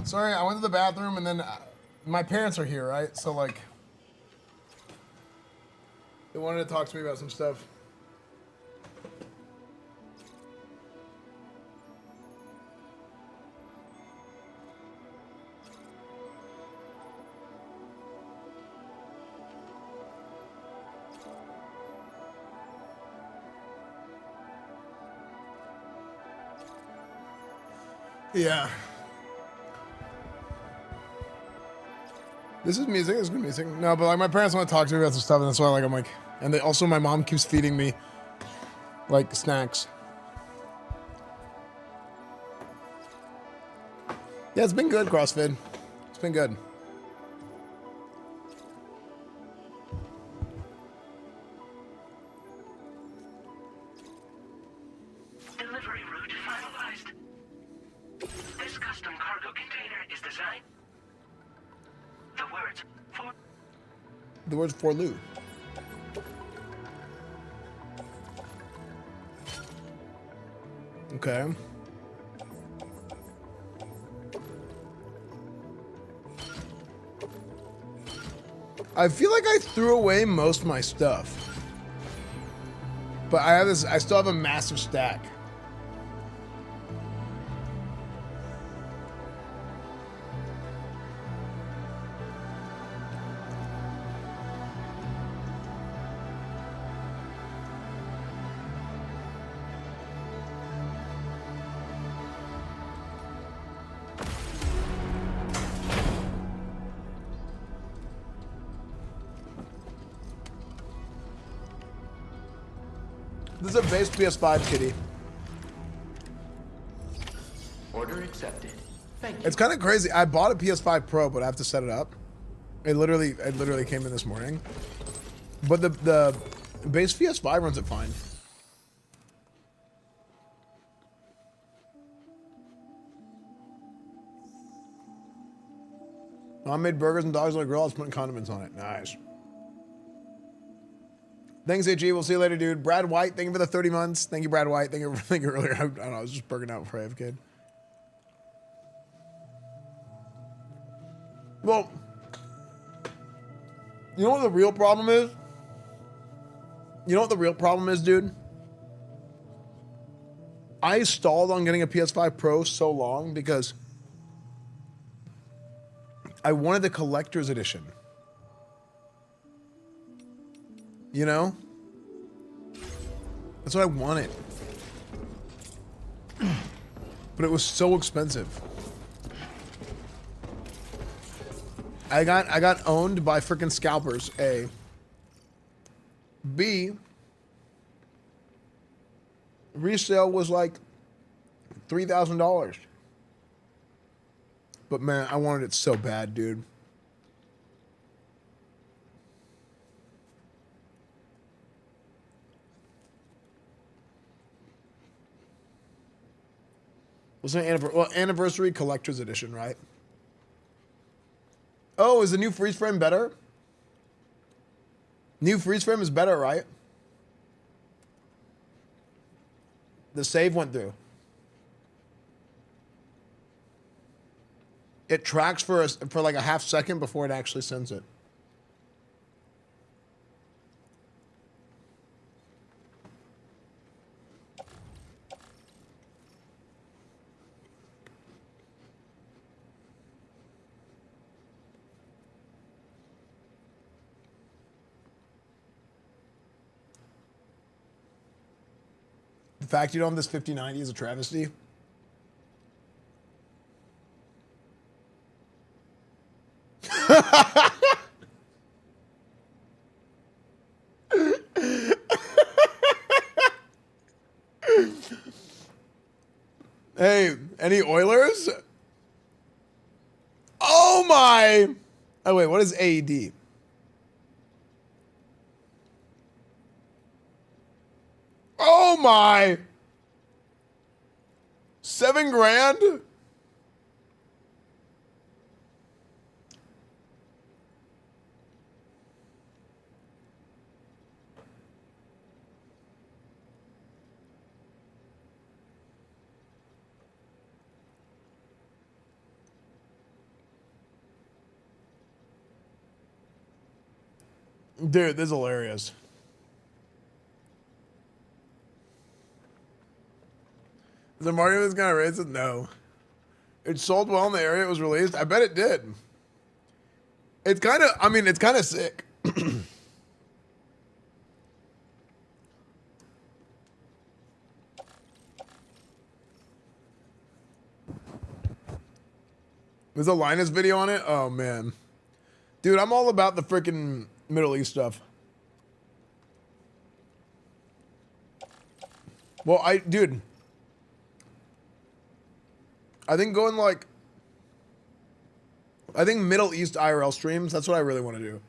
Sorry, I went to the bathroom and then my parents are here, right? So like, they wanted to talk to me about some stuff. Yeah. This is music. This is good music. No, but like my parents want to talk to me about some stuff, and that's why like I'm like, and they also my mom keeps feeding me like snacks. Yeah, it's been good, CrossFit. It's been good. Delivery route finalized. This custom cargo container is designed. The word's for Lou. Okay. I feel like I threw away most of my stuff. But I have this, I still have a massive stack. This is a base PS5 kitty. Order accepted. Thank you. It's kind of crazy. I bought a PS5 Pro, but I have to set it up. It literally came in this morning. But the base PS5 runs it fine. Mom made burgers and dogs on the grill. I was putting condiments on it. Nice. Thanks, AG. We'll see you later, dude. Brad White, thank you for the 30 months. Thank you, Brad White. Thank you earlier. I don't know. I was just burning out before I have a kid. Well, you know what the real problem is? You know what the real problem is, dude? I stalled on getting a PS5 Pro so long because I wanted the collector's edition. You know? That's what I wanted. But it was so expensive. I got owned by freaking scalpers, A. B, resale was like $3,000. But man, I wanted it so bad, dude. Was an anniversary collector's edition, right? Oh, is the new freeze frame better? New freeze frame is better, right? The save went through. It tracks for like a half second before it actually sends it. The fact you don't have this 5090 is a travesty. Hey, any Oilers? Oh my! Oh wait, what is AED? Oh my! 7 grand? Dude, this is hilarious. Is the marketing this kind of racist? No. It sold well in the area it was released. I bet it did. It's kind of, I mean, it's kind of sick. There's a Linus video on it? Oh, man. Dude, I'm all about the freaking Middle East stuff. Well, dude, I think going like, I think Middle East IRL streams, that's what I really want to do.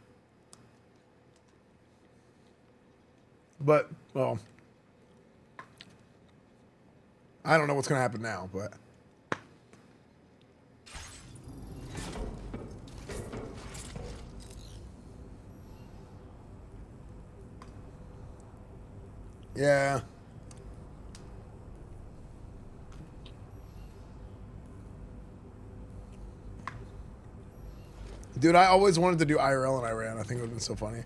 But, well, I don't know what's going to happen now, but. Yeah. Dude, I always wanted to do IRL in Iran. I think it would have been so funny.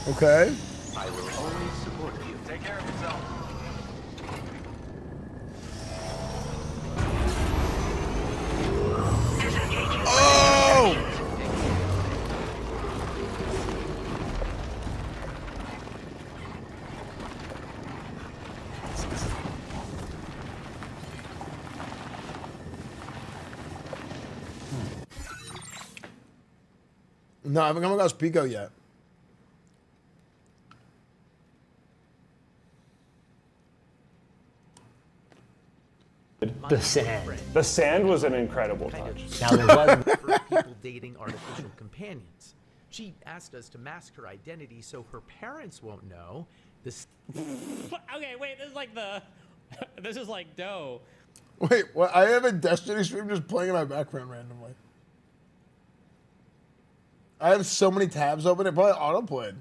Okay. I will always support you. Take care of yourself. Oh! No, I haven't come across Pico yet. The sand. The sand was an incredible touch. Now there was for people dating artificial companions. She asked us to mask her identity so her parents won't know. This. Okay, wait. This is like the. This is like dough. Wait, what? I have a Destiny stream just playing in my background randomly. I have so many tabs open, it probably autoplayed.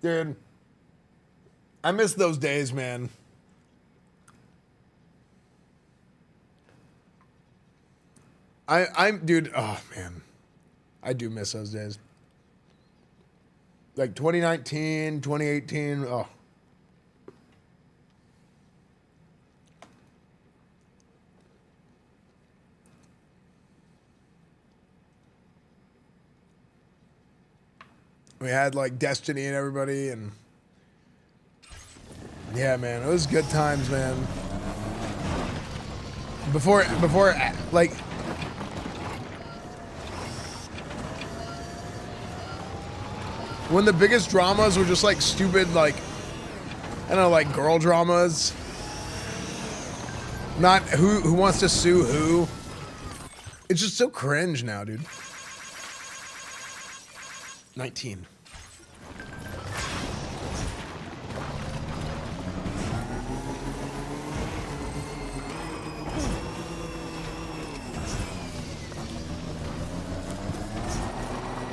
Dude, I miss those days, man. I'm, dude, oh man. I do miss those days. Like 2019, 2018, oh. We had like Destiny and everybody, and yeah, man, it was good times, man. Before, like, when the biggest dramas were just like stupid, like, I don't know, like girl dramas. Not who wants to sue who. It's just so cringe now, dude. 19.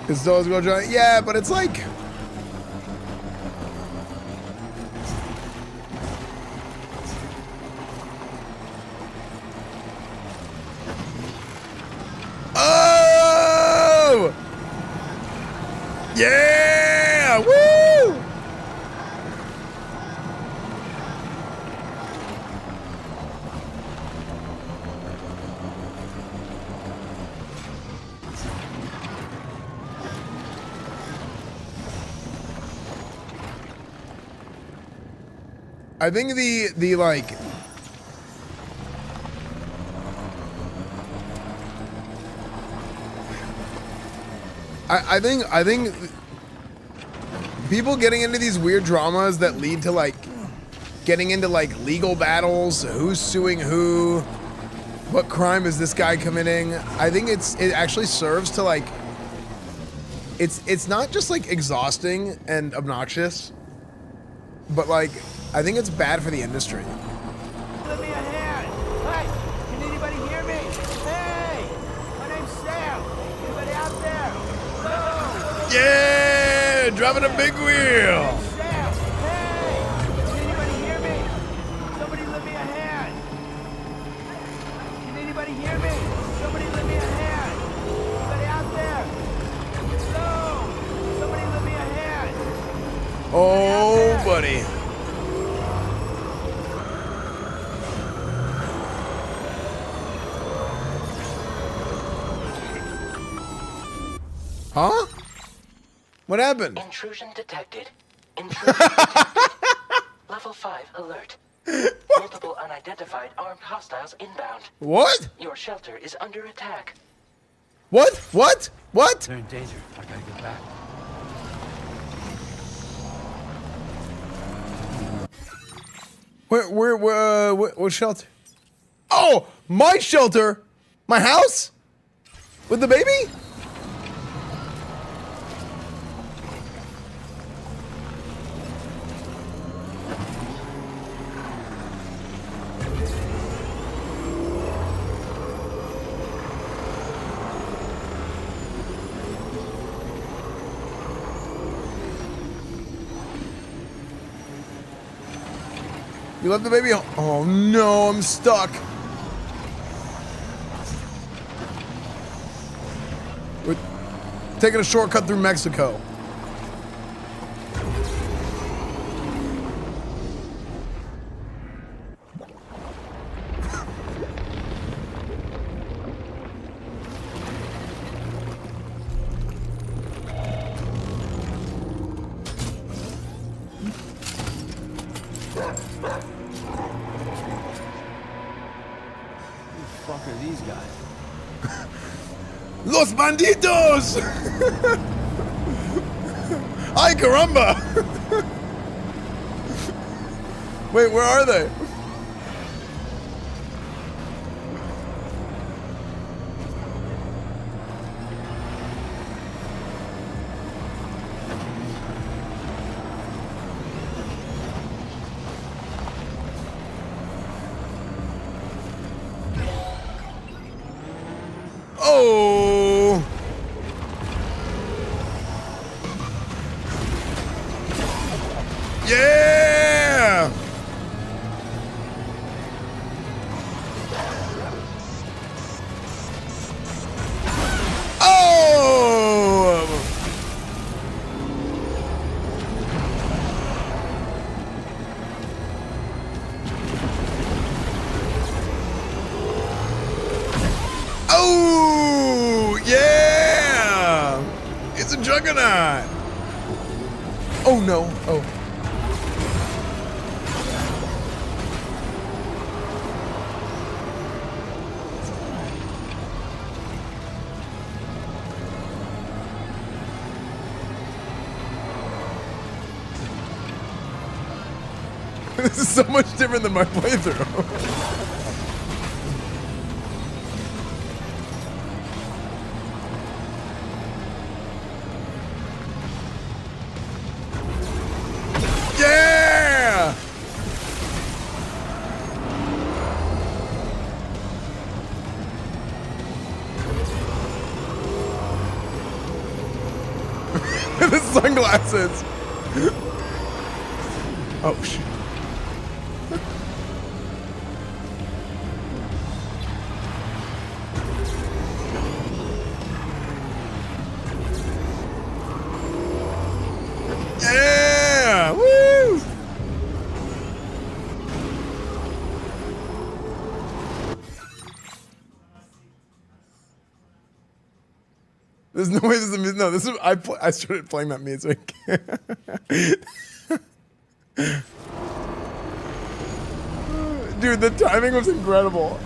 It's always going to try. Yeah, but it's like. Oh! Yeah! Woo! I think the like I think people getting into these weird dramas that lead to like getting into like legal battles, who's suing who, what crime is this guy committing? I think it actually serves to like it's not just like exhausting and obnoxious, but like I think it's bad for the industry. Give me a hand. Hey, can anybody hear me? Hey, my name's Sam. Anybody out there? Hello? Yeah! here, driving a big wheel. Sam! Hey! Can anybody hear me? Somebody lend me a hand! Can anybody hear me? Somebody lend me a hand! Anybody out there? Hello! Somebody lend me a hand! Oh, buddy. Huh? What happened? Intrusion detected. Intrusion detected. Level 5 alert. Multiple unidentified armed hostiles inbound. What? Your shelter is under attack. What? What? What? They're in danger. I gotta get back. What shelter? Oh, my shelter? My house? With the baby? You left the baby? Oh no, I'm stuck. We're taking a shortcut through Mexico. Who the fuck are these guys? Los banditos! Ay, caramba! Wait, where are they? Oh! Yeah! Oh! Oh! Yeah! It's a juggernaut! Oh no! Oh. This is so much different than my playthrough. Yeah! The sunglasses. Oh shit. Yeah! Woo! There's no way this is the music. No, this is I started playing that music. Dude, the timing was incredible.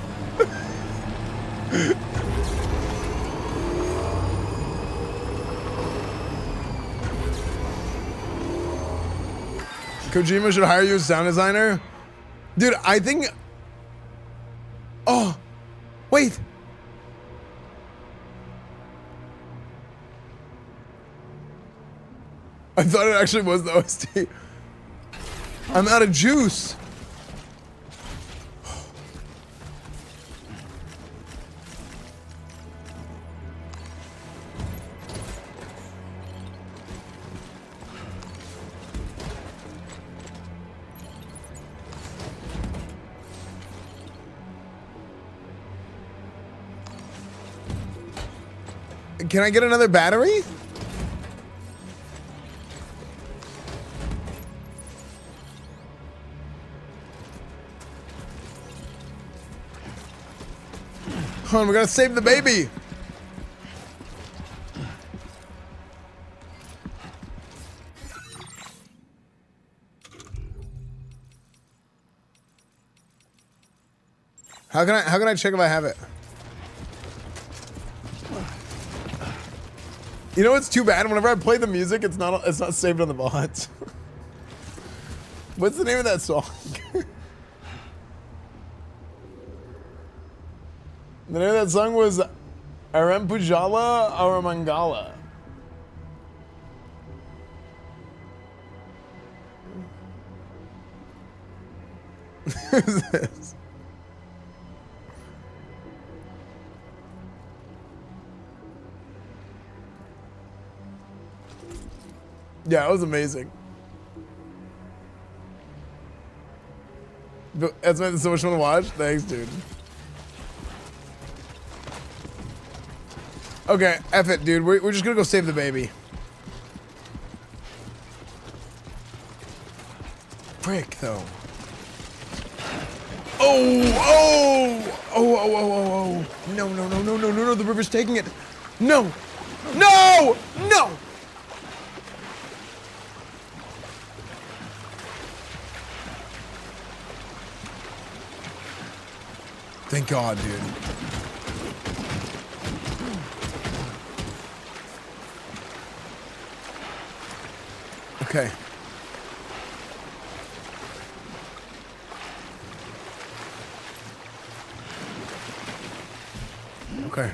Kojima should hire you as sound designer? Dude, I think... Oh, wait. I thought it actually was the OST. I'm out of juice. Can I get another battery? Hold on, we gotta save the baby. How can I check if I have it? You know what's too bad? Whenever I play the music, it's not saved on the mods. What's the name of that song? The name of that song was Arempujala Aramangala. Who's this? Yeah, it was amazing. That's made so much fun to watch. Thanks, dude. Okay, F it, dude. We're just gonna go save the baby. Frick, though. Oh. No. The river's taking it. No. Thank God, dude. Okay. Okay.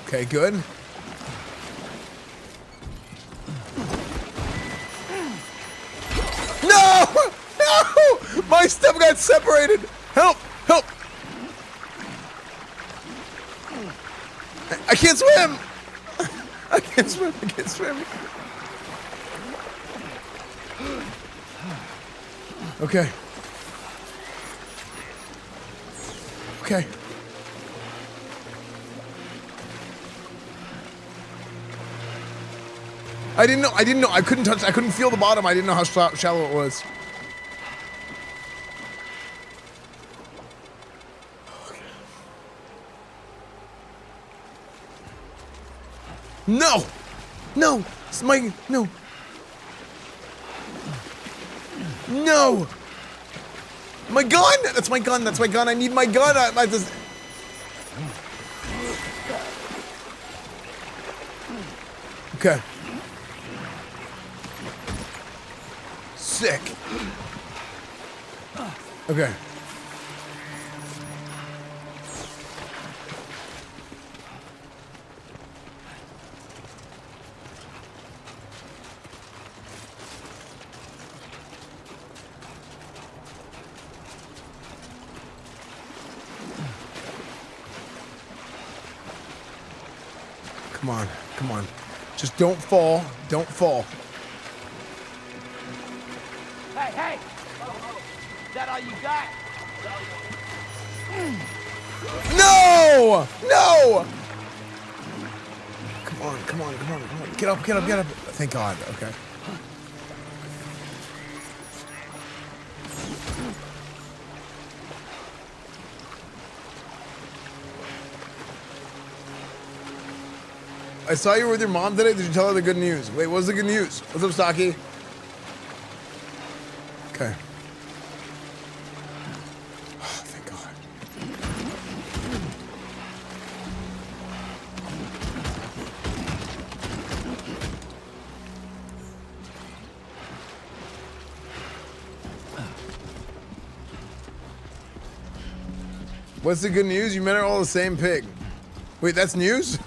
Okay, good. No! My stuff got separated. Help! I can't swim! I can't swim. Okay. I didn't know. I couldn't feel the bottom. I didn't know how shallow it was. No! It's my... No! My gun! That's my gun. I need my gun. I just... Okay. Sick. Okay. Come on. Just don't fall. Hey! Is that all you got? No! Come on. Get up. Thank God. Okay. I saw you were with your mom today. Did you tell her the good news? Wait, what's the good news? What's up, Stocky? Okay. Oh, thank God. What's the good news? You men are all the same pig. Wait, that's news?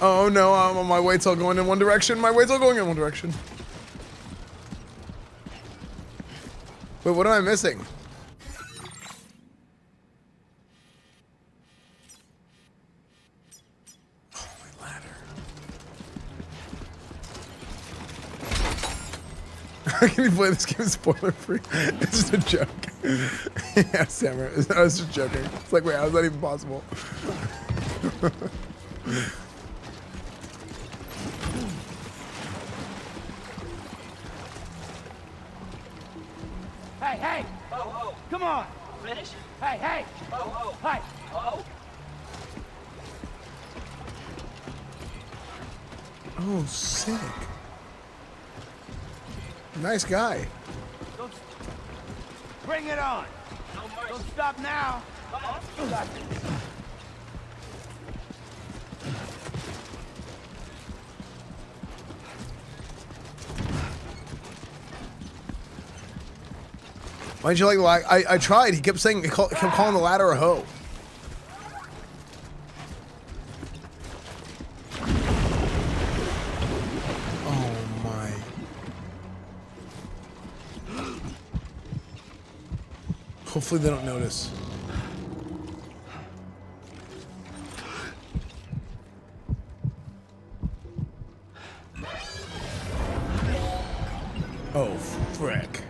Oh no, my weight's all going in one direction. Wait, what am I missing? How can you play this game spoiler free? It's just a joke. Yeah, Sammer. I was just joking. It's like, wait, how is that even possible? Hey, hey! Oh, Come on! finish. Hey, hey! Oh, Hey! oh. Oh, sick. Nice guy. Don't... Bring it on! Don't stop now! Come on. You got this. Why didn't you like the lag? I tried. He kept saying, he kept calling the ladder a hoe. Oh my. Hopefully they don't notice. Oh, frick.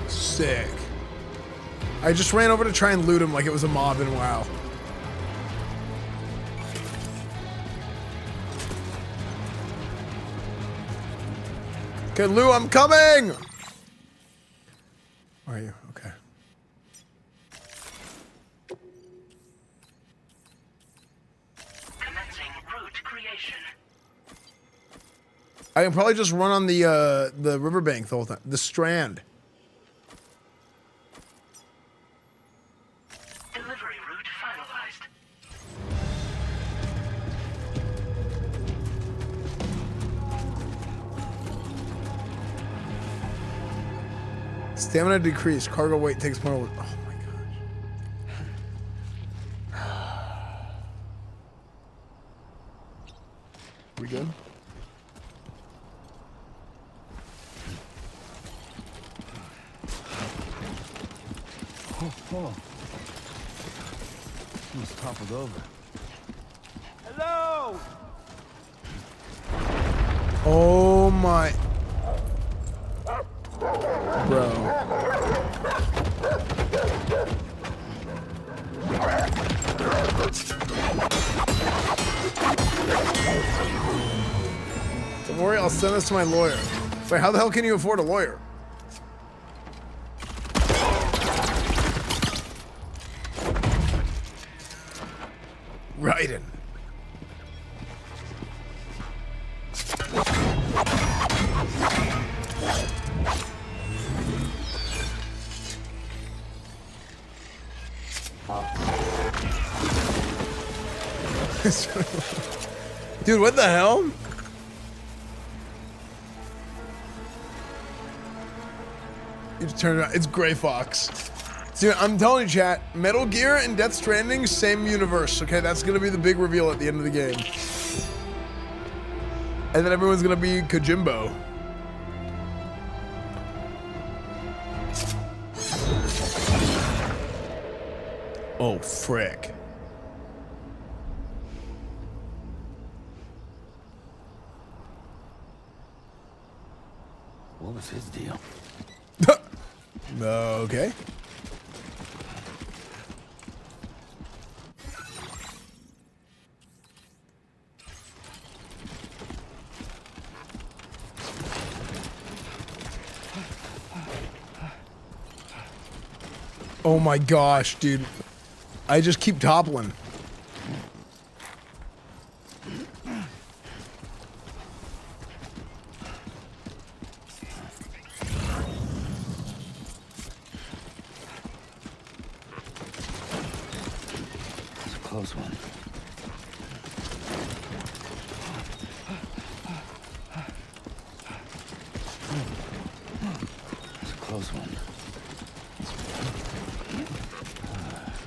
Sick. I just ran over to try and loot him like it was a mob in WoW. Okay, Lou, I'm coming! Where are you? Okay. Commencing route creation. I can probably just run on the riverbank the whole time. The Strand. Delivery route finalized. Stamina decreased. Cargo weight takes more. Oh my gosh. We good? Oh. Almost toppled over. Hello! Oh my. Bro. Don't worry, I'll send this to my lawyer. Wait, how the hell can you afford a lawyer? Raiden. Dude, what the hell? You just turn it on. It's Gray Fox. Dude, I'm telling you, chat, Metal Gear and Death Stranding, same universe, okay? That's gonna be the big reveal at the end of the game. And then everyone's gonna be Kojimbo. Oh, frick. What was his deal? Okay. Oh my gosh, dude. I just keep toppling. Close one. close one.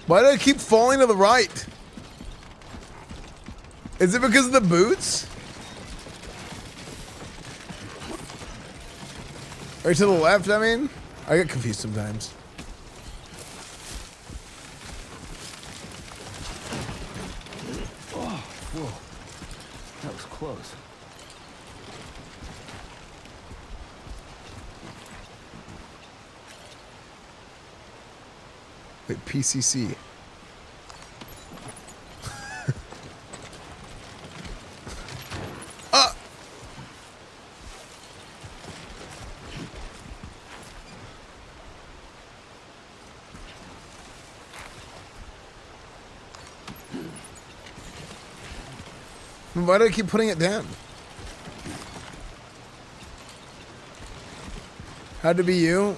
Why do I keep falling to the right? Is it because of the boots? Or to the left, I mean? I get confused sometimes. Oh, whoa. That was close. Wait, PCC. Why do I keep putting it down? Had to be you.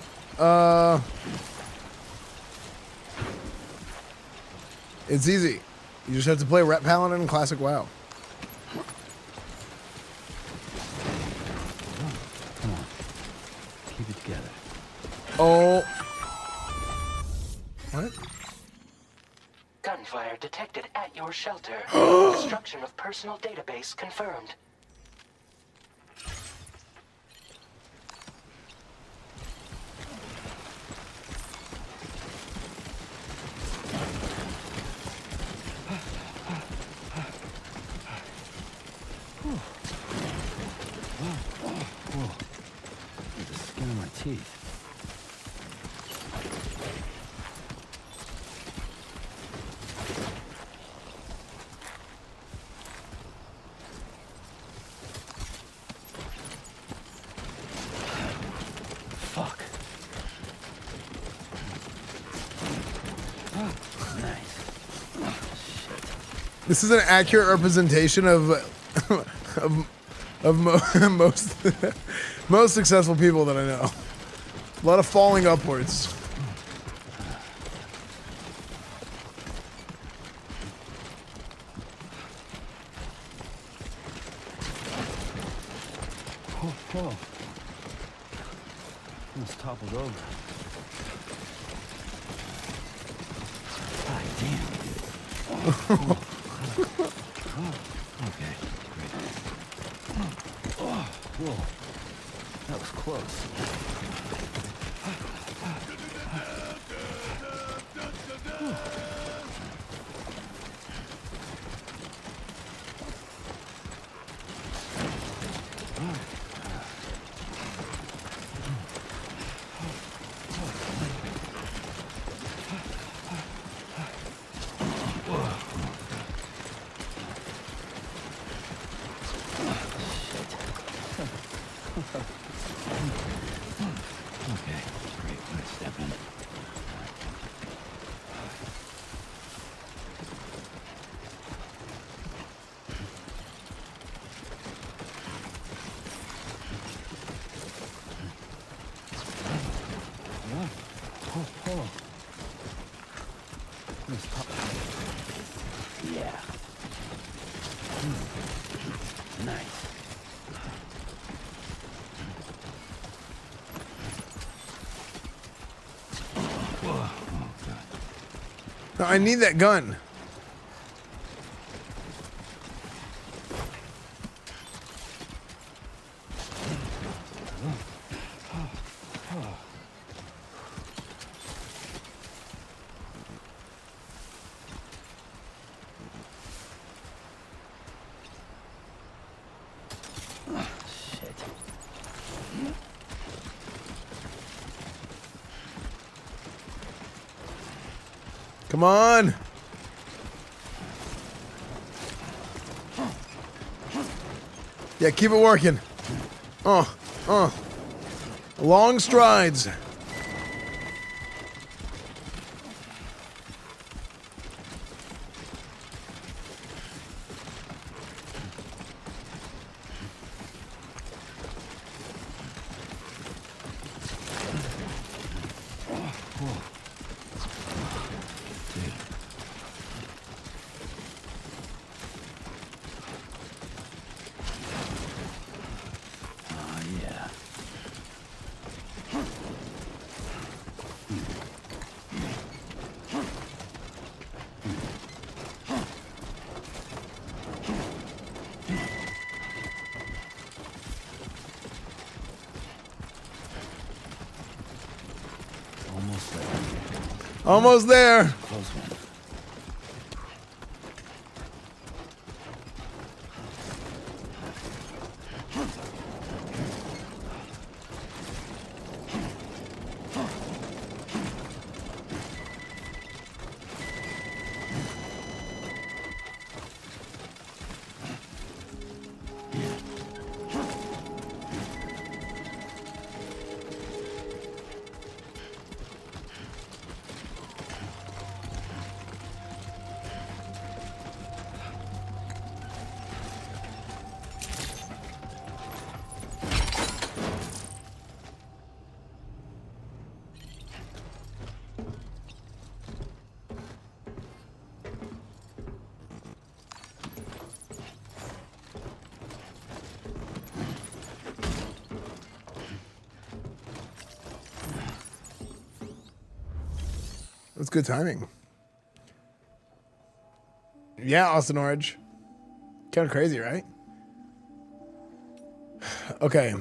It's easy. You just have to play Ret Paladin and Classic WoW. Come on. Keep it together. Oh. What? Gunfire detected at your shelter. Destruction of personal database confirmed. Whoa. The skin of my teeth. Fuck. This is an accurate representation of most successful people that I know. A lot of falling upwards. Whoa. Almost toppled over. God damn. Okay, great. Whoa. That was close. Okay, great. Let's step in. Oh. Let's pop. Yeah. Nice. No, I need that gun. Come on. Yeah, keep it working. Long strides. Almost there. Close one. That's good timing. Yeah, Austin Orange. Kind of crazy, right? Okay.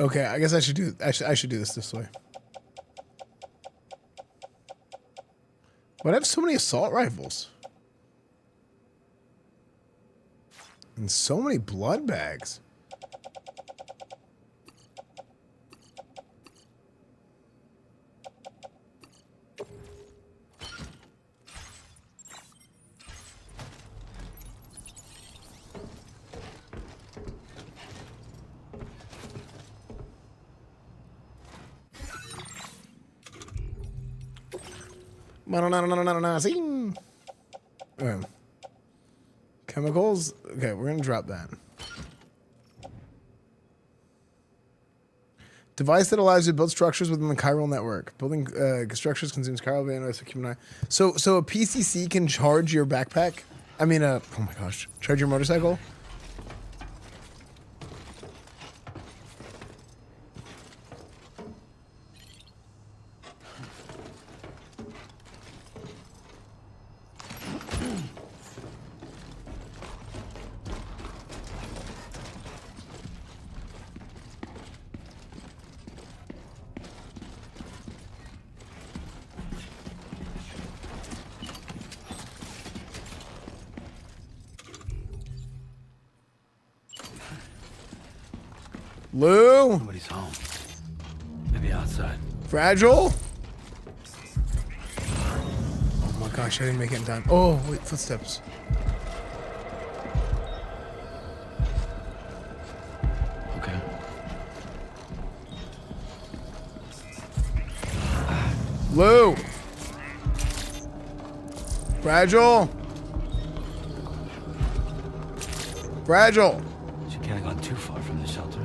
Okay, I guess I should do this way. Why do I have so many assault rifles? And so many blood bags. Okay. Chemicals. Okay, we're gonna drop that. Device that allows you to build structures within the chiral network. Building structures consumes chiral bandwidth, so keep an eye. So a PCC can charge your backpack. I mean, oh my gosh, charge your motorcycle. Lou? Somebody's home. Maybe outside. Fragile? Oh my gosh, I didn't make it in time. Oh, wait, footsteps. Okay. Lou! Fragile? Fragile! She can't have gone too far from the shelter.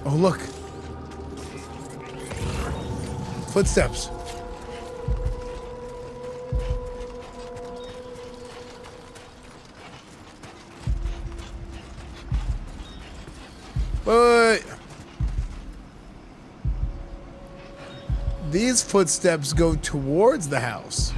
Oh, look. Footsteps. But these footsteps go towards the house.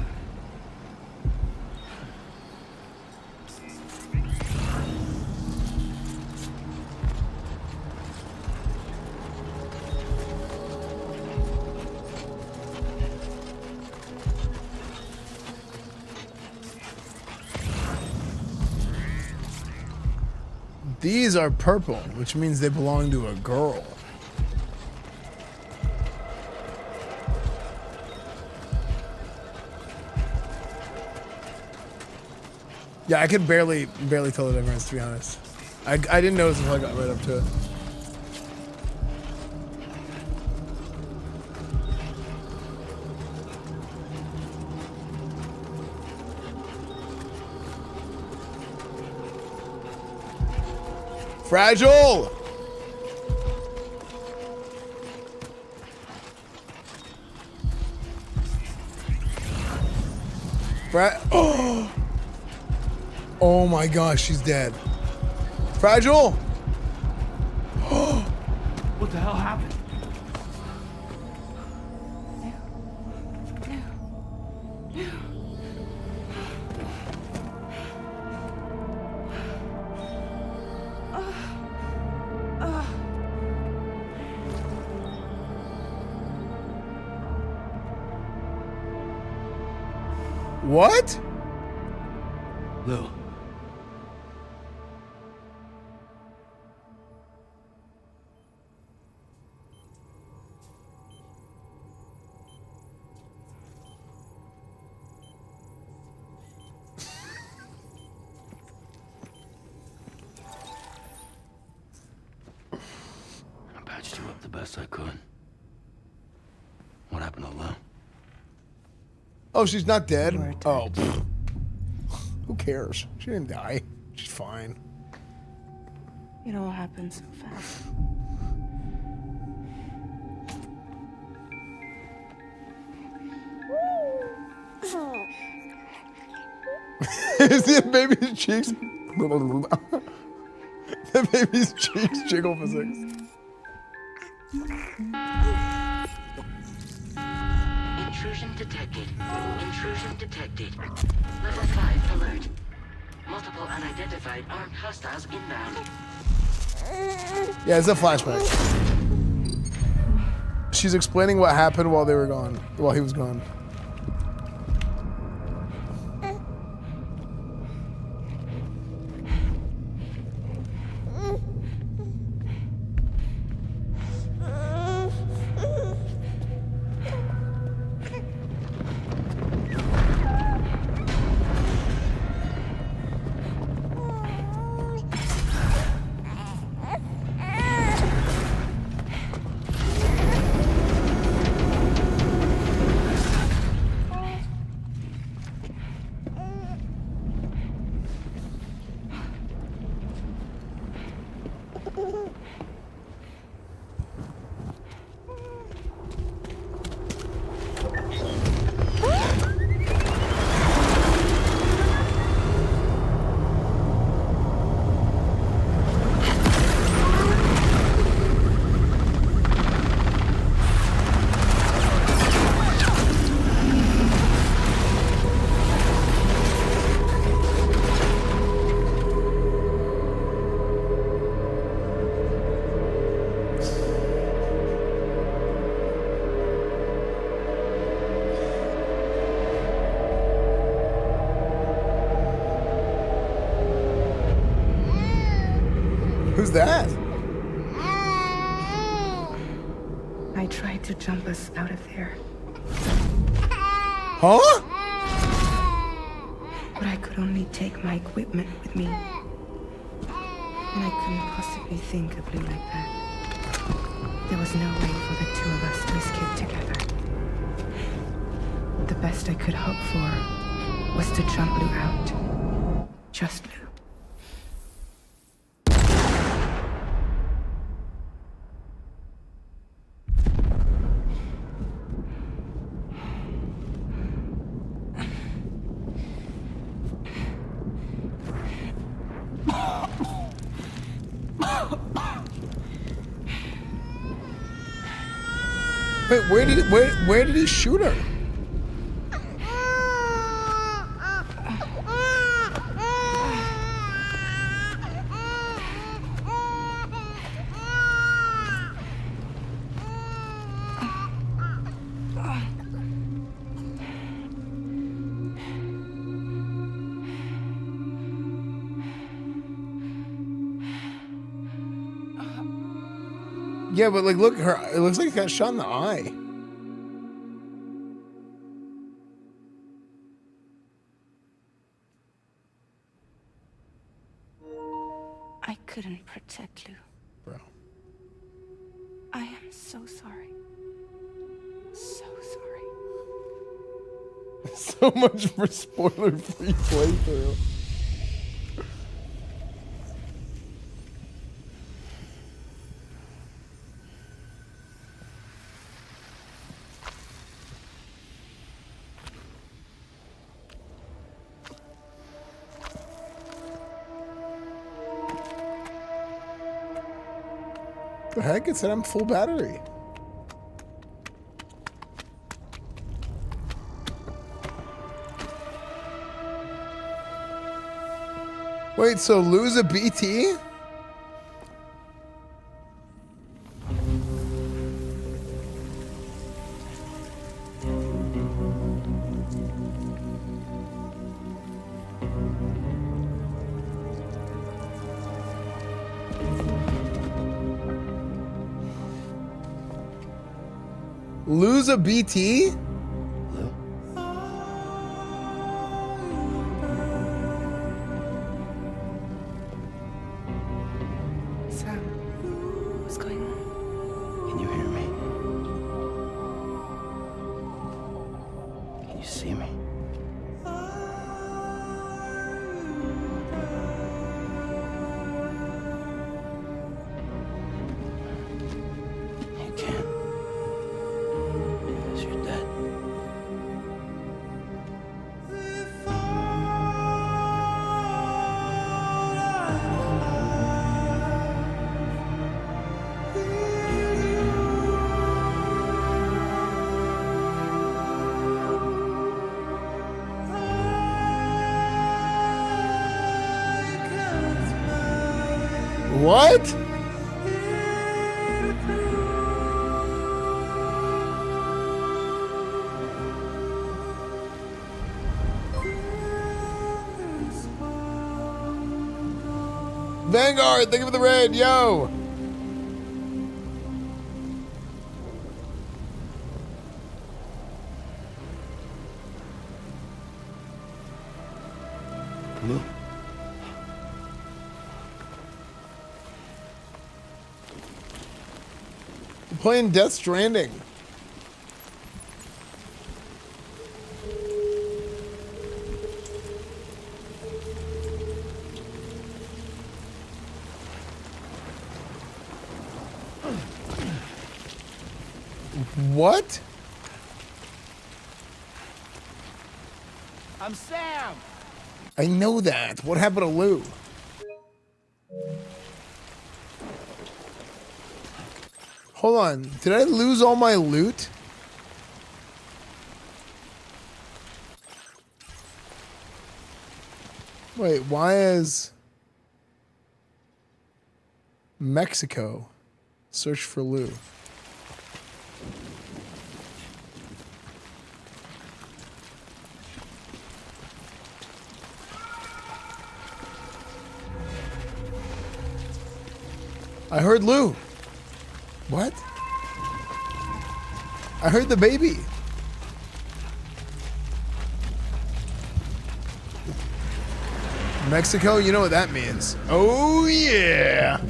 These are purple, which means they belong to a girl. Yeah, I could barely tell the difference, to be honest. I didn't notice until I got right up to it. Fragile! Oh! Oh my gosh, she's dead. Fragile! What the hell happened? What? Lou. I patched you up the best I could. What happened to Lou? Oh, she's not dead? Oh. Who cares? She didn't die. She's fine. It all happened so fast. Is the baby's cheeks? The baby's cheeks jiggle physics. Intrusion detected. Intrusion detected. Level 5 alert. Multiple unidentified armed hostiles inbound. Yeah, it's a flashback. She's explaining what happened while they were gone, while he was gone. Who's that? I tried to jump us out of there. Huh? But I could only take my equipment with me. And I couldn't possibly think of Blue like that. There was no way for the two of us to escape together. The best I could hope for was to jump Blue out. Just Blue. Wait, where did he shoot her? Yeah, but like, look, her. It looks like it got shot in the eye. I couldn't protect Lou. Bro. I am so sorry. So sorry. So much for spoiler-free playthrough. The heck? It said I'm full battery. Wait, so lose a BT? Lose a BT? Sam, what's going on? Can you hear me? Can you see me? You can't. Because you're dead. What? Vanguard, thank you for the raid, yo! Lou? We're playing Death Stranding. What? I'm Sam. I know that. What happened to Lou? Hold on. Did I lose all my loot? Wait, why is Mexico? Search for Lou. I heard Lou. What? I heard the baby. Mexico, you know what that means. Oh, yeah.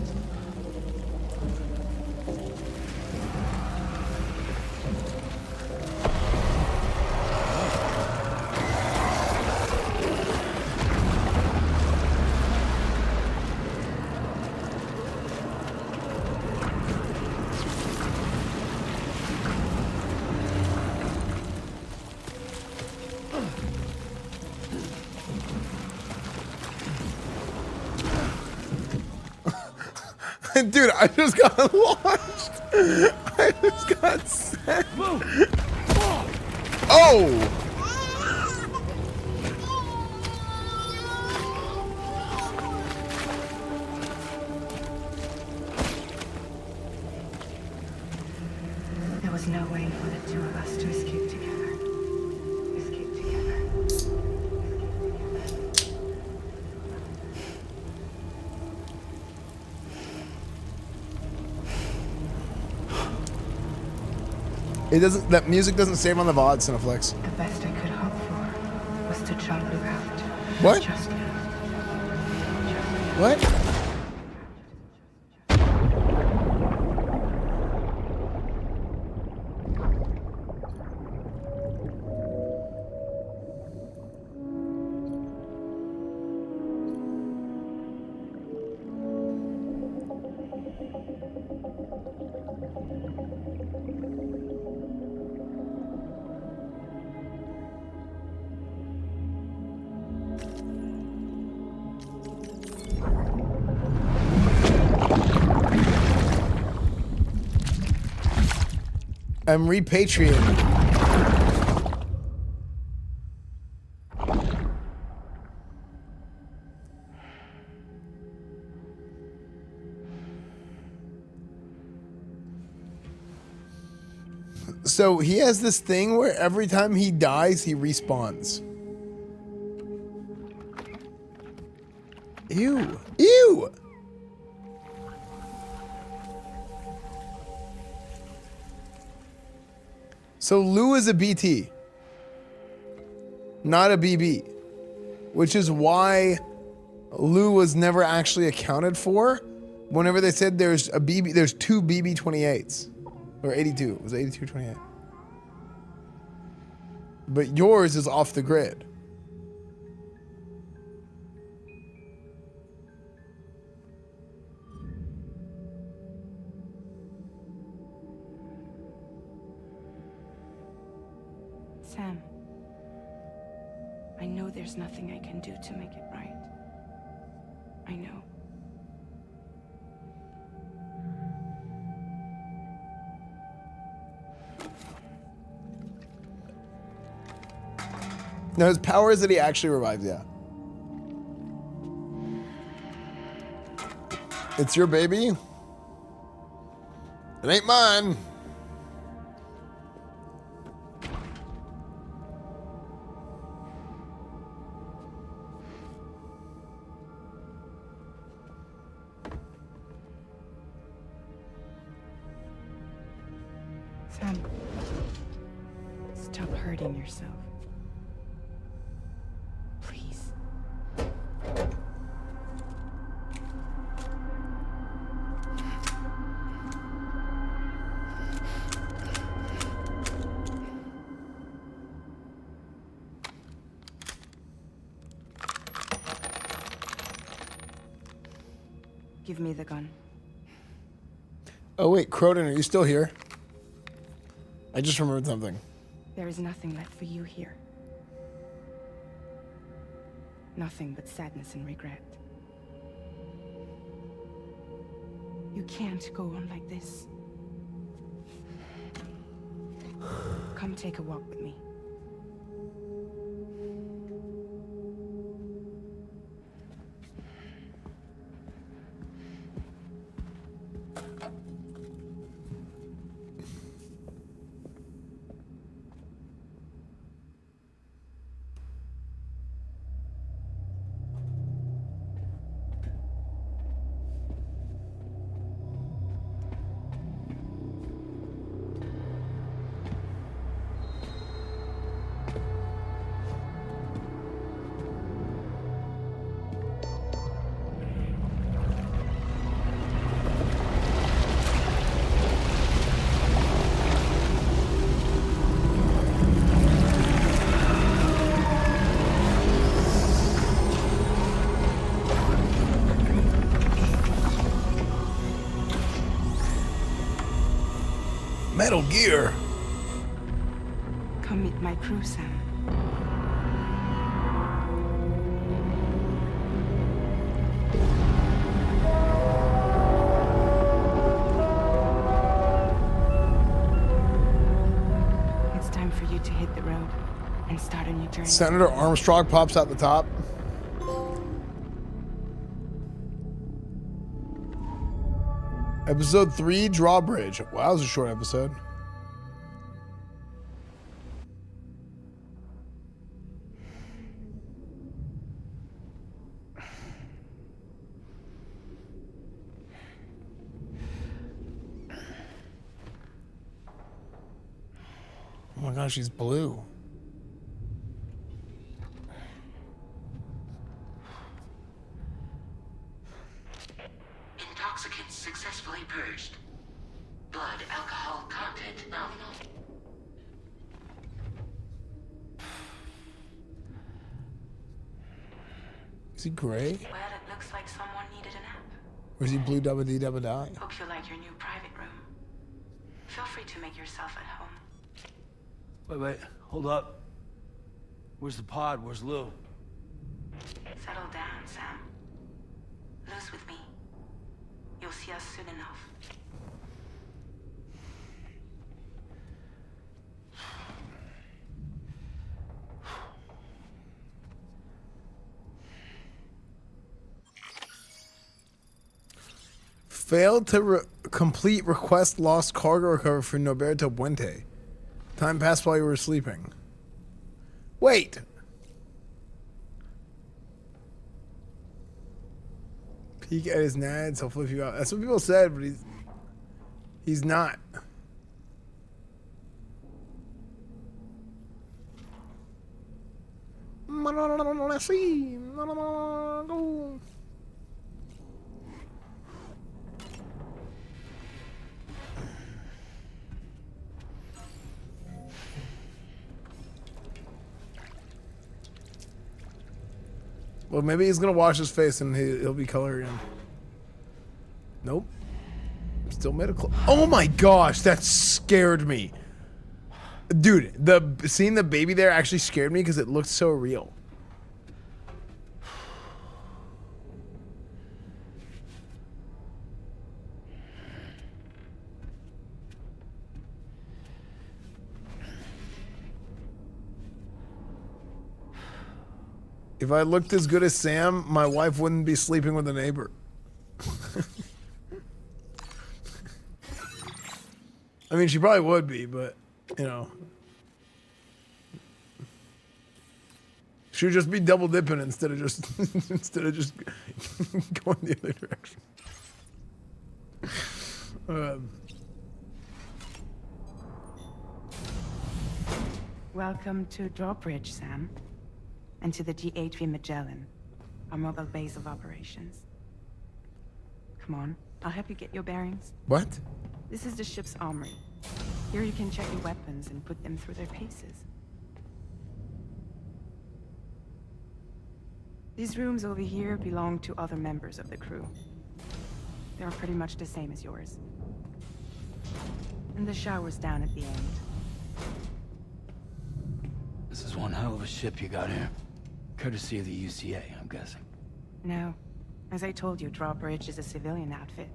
Dude, I just got launched. I just got sent. Oh! There was no way for the two of us to escape together. Escape together. It doesn't. That music doesn't save on the VOD, Cineflex. The best I could hope for was to jump you out. What? Just now. What? I'm repatriating. So he has this thing where every time he dies, he respawns. Ew. Ew! So Lou is a BT, not a BB, which is why Lou was never actually accounted for. Whenever they said there's a BB, there's two BB-28s, or 82. It was 82, 28. But yours is off the grid. Sam, I know there's nothing I can do to make it right. I know. No, his power is that he actually revives, yeah. It's your baby. It ain't mine. Sam, stop hurting yourself. Please. Give me the gun. Oh wait, Croden, are you still here? I just remembered something. There is nothing left for you here. Nothing but sadness and regret. You can't go on like this. Come take a walk with me. Metal Gear. Come meet my crew, Sam. It's time for you to hit the road and start a new journey. Senator Armstrong pops out the top. Episode 3, Drawbridge. Wow, that was a short episode. Oh my gosh, she's blue. Intoxicants successfully purged. Blood alcohol content nominal. Is he gray? Well, it looks like someone needed a nap. Or is he blue double D double die? Hope you like your new private room. Feel free to make yourself at home. Wait, hold up. Where's the pod? Where's Lou? Settle down, Sam. Lou's with me. You'll see us soon enough. Failed to complete request lost cargo recovery for Norberto Puente. Time passed while you were sleeping. Wait. Peek at his nads, he'll flip you out. That's what people said, but he's not. Well, maybe he's gonna wash his face and he'll be color again. Nope. Still medical. Oh my gosh, that scared me. Dude, seeing the baby there actually scared me because it looked so real. If I looked as good as Sam, my wife wouldn't be sleeping with a neighbor. I mean, she probably would be, but, you know. She would just be double dipping instead of just going the other direction. Welcome to Drawbridge, Sam. And to the GHV Magellan, our mobile base of operations. Come on, I'll help you get your bearings. What? This is the ship's armory. Here you can check your weapons and put them through their paces. These rooms over here belong to other members of the crew. They're pretty much the same as yours. And the shower's down at the end. This is one hell of a ship you got here. Courtesy of the UCA, I'm guessing. No. As I told you, Drawbridge is a civilian outfit.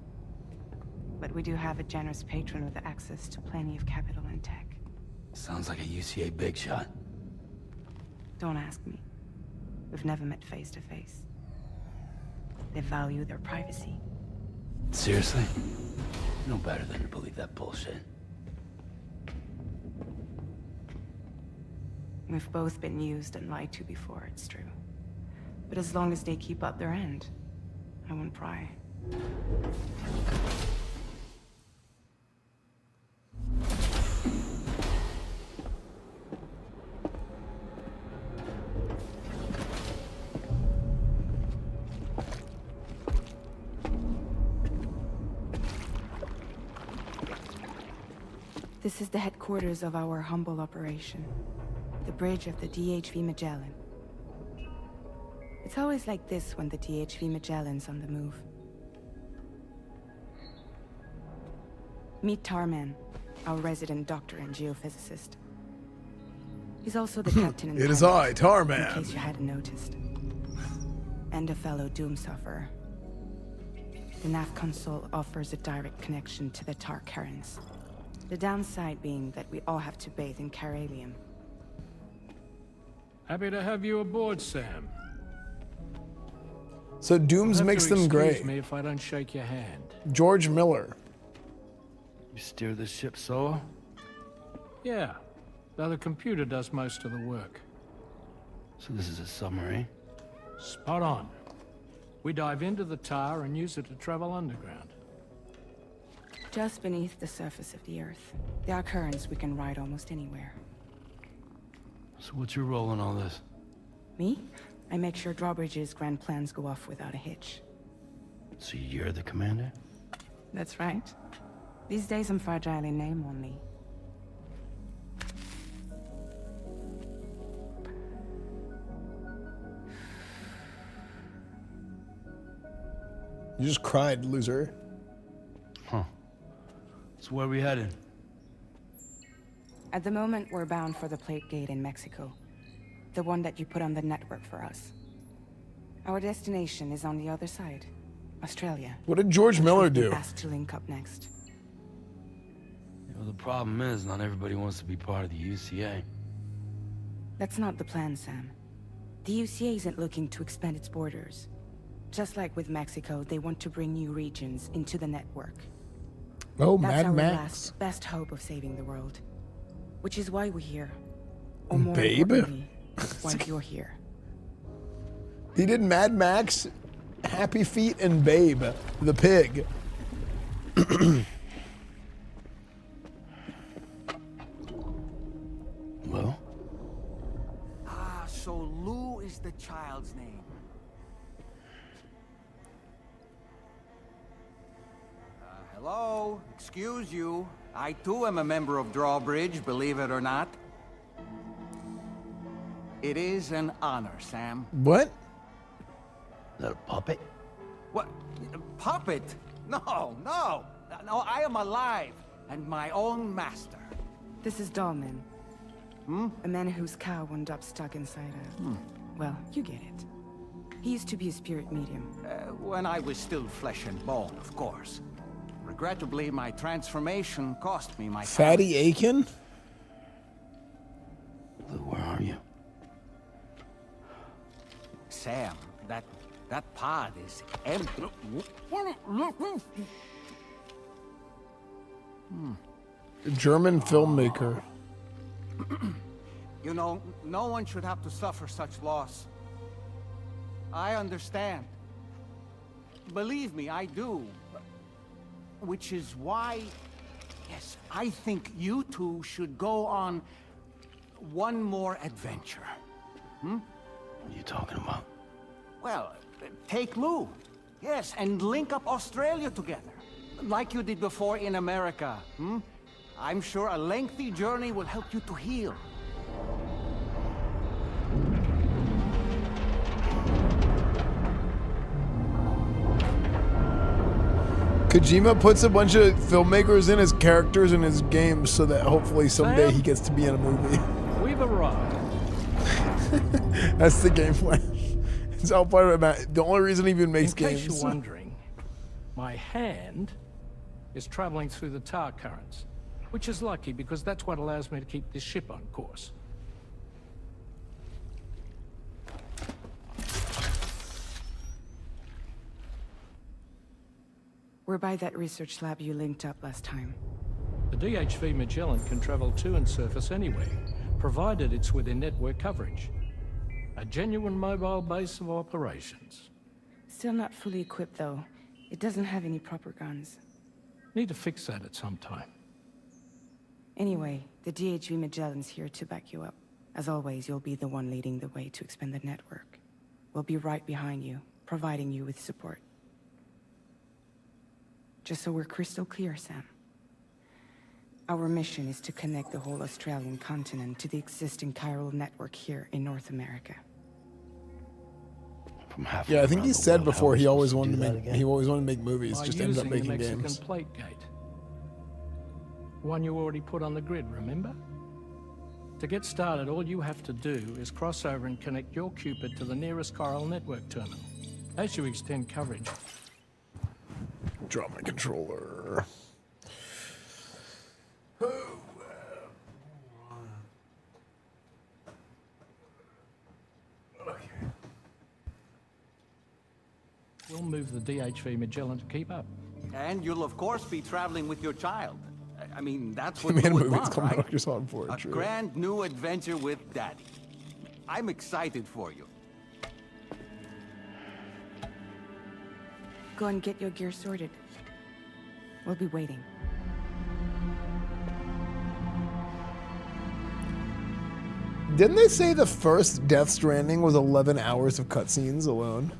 But we do have a generous patron with access to plenty of capital and tech. Sounds like a UCA big shot. Don't ask me. We've never met face to face. They value their privacy. Seriously? No better than to believe that bullshit. We've both been used and lied to before, it's true. But as long as they keep up their end, I won't pry. This is the headquarters of our humble operation. The bridge of the DHV Magellan. It's always like this when the DHV Magellan's on the move. Meet Tarman, our resident doctor and geophysicist. He's also the captain and It is pilot, I, Tarman. in case you hadn't noticed. And a fellow doom sufferer. The nav console offers a direct connection to the Tarkarans. The downside being that we all have to bathe in chiralium. Happy to have you aboard, Sam. So Dooms makes them gray. Excuse me if I don't shake your hand. George Miller. You steer this ship solo? Yeah, though the computer does most of the work. So this is a submarine? Spot on. We dive into the tar and use it to travel underground. Just beneath the surface of the Earth. There are currents we can ride almost anywhere. So what's your role in all this? Me? I make sure Drawbridge's grand plans go off without a hitch. So you're the commander? That's right. These days I'm fragile in name only. You just cried, loser. Huh. So where are we headed? At the moment, we're bound for the Plate Gate in Mexico. The one that you put on the network for us. Our destination is on the other side. Australia. What did George Miller do? Asked to link up next. You know, the problem is, not everybody wants to be part of the UCA. That's not the plan, Sam. The UCA isn't looking to expand its borders. Just like with Mexico, they want to bring new regions into the network. Oh, That's Mad our Max. last, best hope of saving the world. Which is why we're here. Or more Babe? importantly, why you're here. He did Mad Max, Happy Feet, and Babe, the pig. Well? Ah, so Lou is the child's name. Hello? Excuse you. I too am a member of Drawbridge, believe it or not. It is an honor, Sam. What? Is that a puppet? What? Puppet? No, no. No, I am alive and my own master. This is Dahlman. A man whose cow wound up stuck inside a... Well, you get it. He used to be a spirit medium. When I was still flesh and bone, of course. Regrettably, my transformation cost me my... Fatty Aiken? Lou, where are you? Sam, that pod is empty. German filmmaker. You know, no one should have to suffer such loss. I understand. Believe me, I do. Which is why, yes, I think you two should go on one more adventure. What are you talking about? Well, take Lou. Yes, and link up Australia together. Like you did before in America. I'm sure a lengthy journey will help you to heal. Kojima puts a bunch of filmmakers in as characters in his games so that hopefully someday Sam? he gets to be in a movie. We've arrived. That's the game plan. It's all part of it. The only reason he even makes In case games. you're wondering, my hand is traveling through the tar currents, which is lucky because that's what allows me to keep this ship on course. We're by that research lab you linked up last time. The DHV Magellan can travel to and surface anywhere, provided it's within network coverage. A genuine mobile base of operations. Still not fully equipped, though. It doesn't have any proper guns. Need to fix that at some time. Anyway, the DHV Magellan's here to back you up. As always, you'll be the one leading the way to expand the network. We'll be right behind you, providing you with support. Just so we're crystal clear, Sam. Our mission is to connect the whole Australian continent to the existing chiral network here in North America. Yeah, I think he said before he always wanted to make movies. By Just ended up using the making Mexican games. plate gate. One you already put on the grid, remember? To get started, all you have to do is cross over and connect your Cupid to the nearest chiral network terminal. As you extend coverage, Draw my controller. we'll move the DHV Magellan to keep up. And you'll of course be traveling with your child. I mean, that's He what made you a would movie. It's want, called right? Doctor Song for it. A True. grand new adventure with Daddy. I'm excited for you. Go and get your gear sorted. We'll be waiting. Didn't they say the first Death Stranding was 11 hours of cutscenes alone?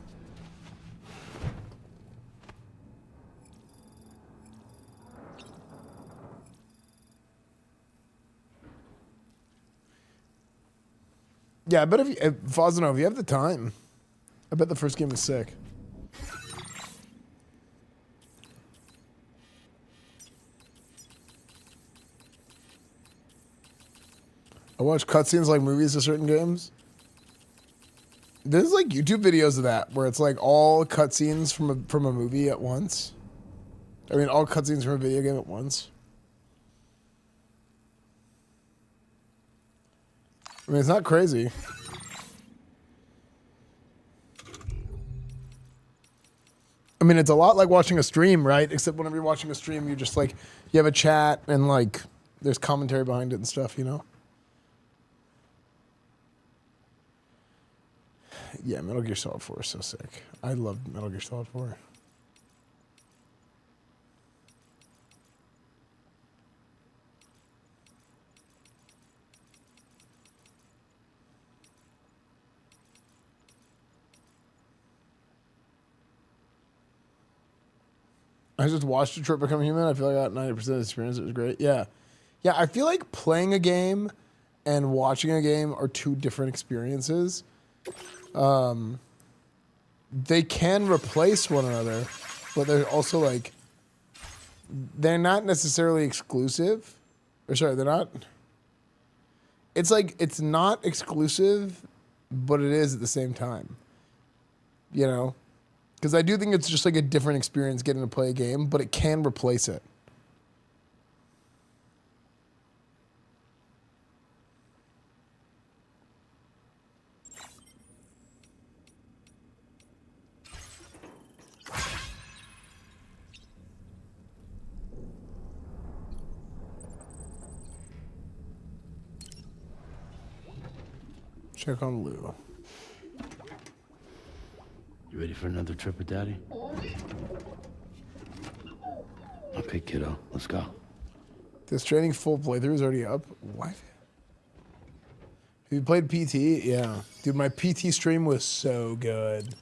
Yeah, I bet if Fozano, if you have the time, I bet the first game is sick. I watch cutscenes like movies to certain games. There's like YouTube videos of that where it's like all cutscenes from a movie at once. I mean, all cutscenes from a video game at once. I mean, it's not crazy. I mean, it's a lot like watching a stream, right? Except whenever you're watching a stream, you just like, you have a chat and like, there's commentary behind it and stuff, you know? Yeah, Metal Gear Solid 4 is so sick. I love Metal Gear Solid 4. I just watched Detroit Become Human. I feel like I got 90% of the experience. It was great. Yeah. Yeah, I feel like playing a game and watching a game are two different experiences. They can replace one another, but they're also like, they're not necessarily exclusive. Or sorry, they're not. It's like, it's not exclusive, but it is at the same time. You know? Because I do think it's just like a different experience getting to play a game, but it can replace it. Check on Lou. You ready for another trip with Daddy? Okay, kiddo, let's go. This training full playthrough is already up. What? Have you played PT? Yeah. Dude, my PT stream was so good.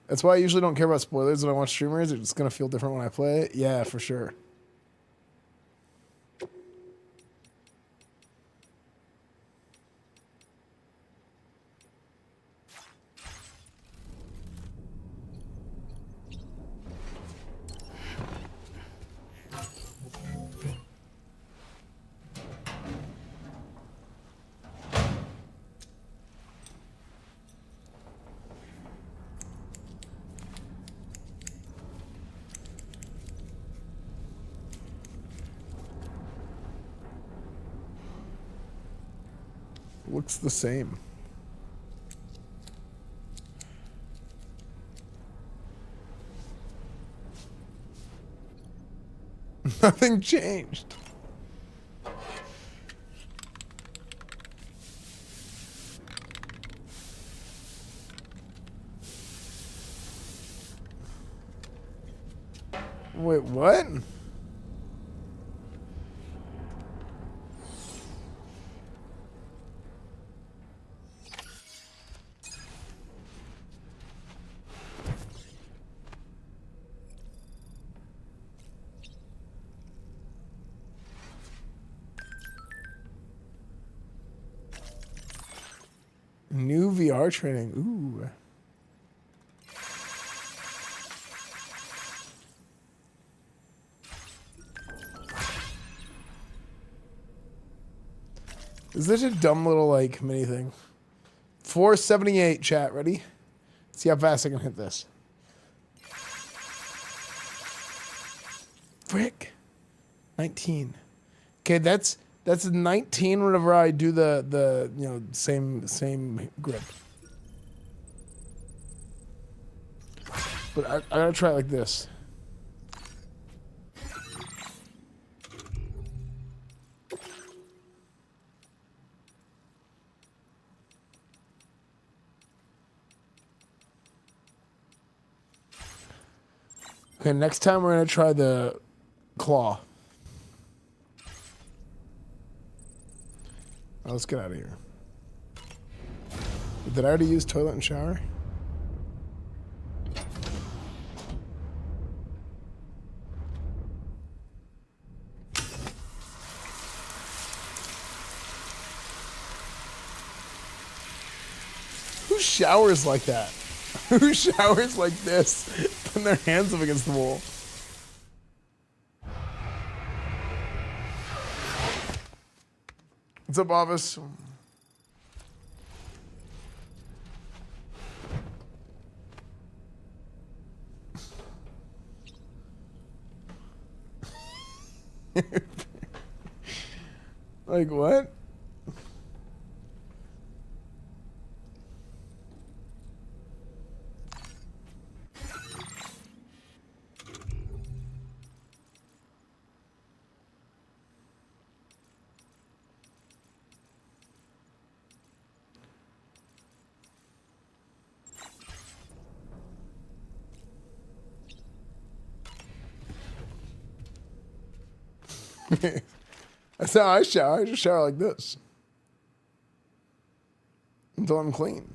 That's why I usually don't care about spoilers when I watch streamers. It's going to feel different when I play it. Yeah, for sure. Looks the same. Nothing changed. Wait, what? New VR training. Ooh. Is this a dumb little like mini thing? 478 chat, ready? See how fast I can hit this. Frick. 19. Okay, that's 19 whenever I do the you know same grip. But I gotta try it like this. Okay, next time we're gonna try the claw. Oh, let's get out of here. Did I already use toilet and shower? Who showers like that? Who showers like this? Putting their hands up against the wall. What's up, office? Like what? That's how I shower. I just shower like this until I'm clean.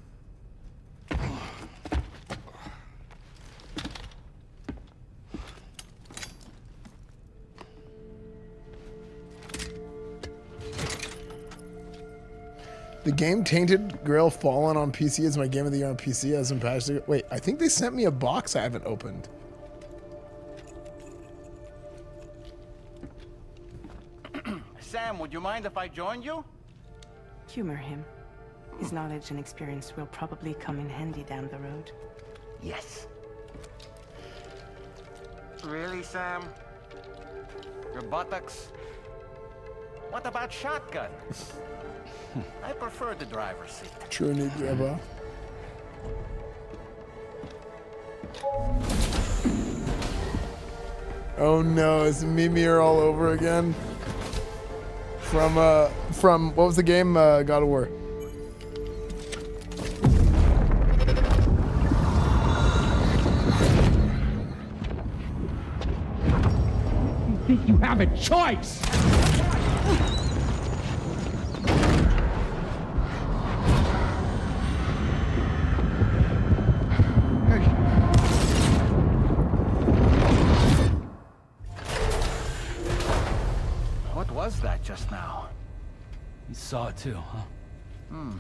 The game Tainted Grail Fallen on PC is my game of the year on PC as in past. Wait, I think they sent me a box I haven't opened. Sam, would you mind if I joined you? Humor him. His knowledge and experience will probably come in handy down the road. Yes. Really, Sam? Your buttocks? What about shotgun? I prefer the driver's seat. True need grandpa. Oh no, it's Mimir all over again. From what was the game? God of War. You think you have a choice? What was that just now? You saw it too, huh? Hmm.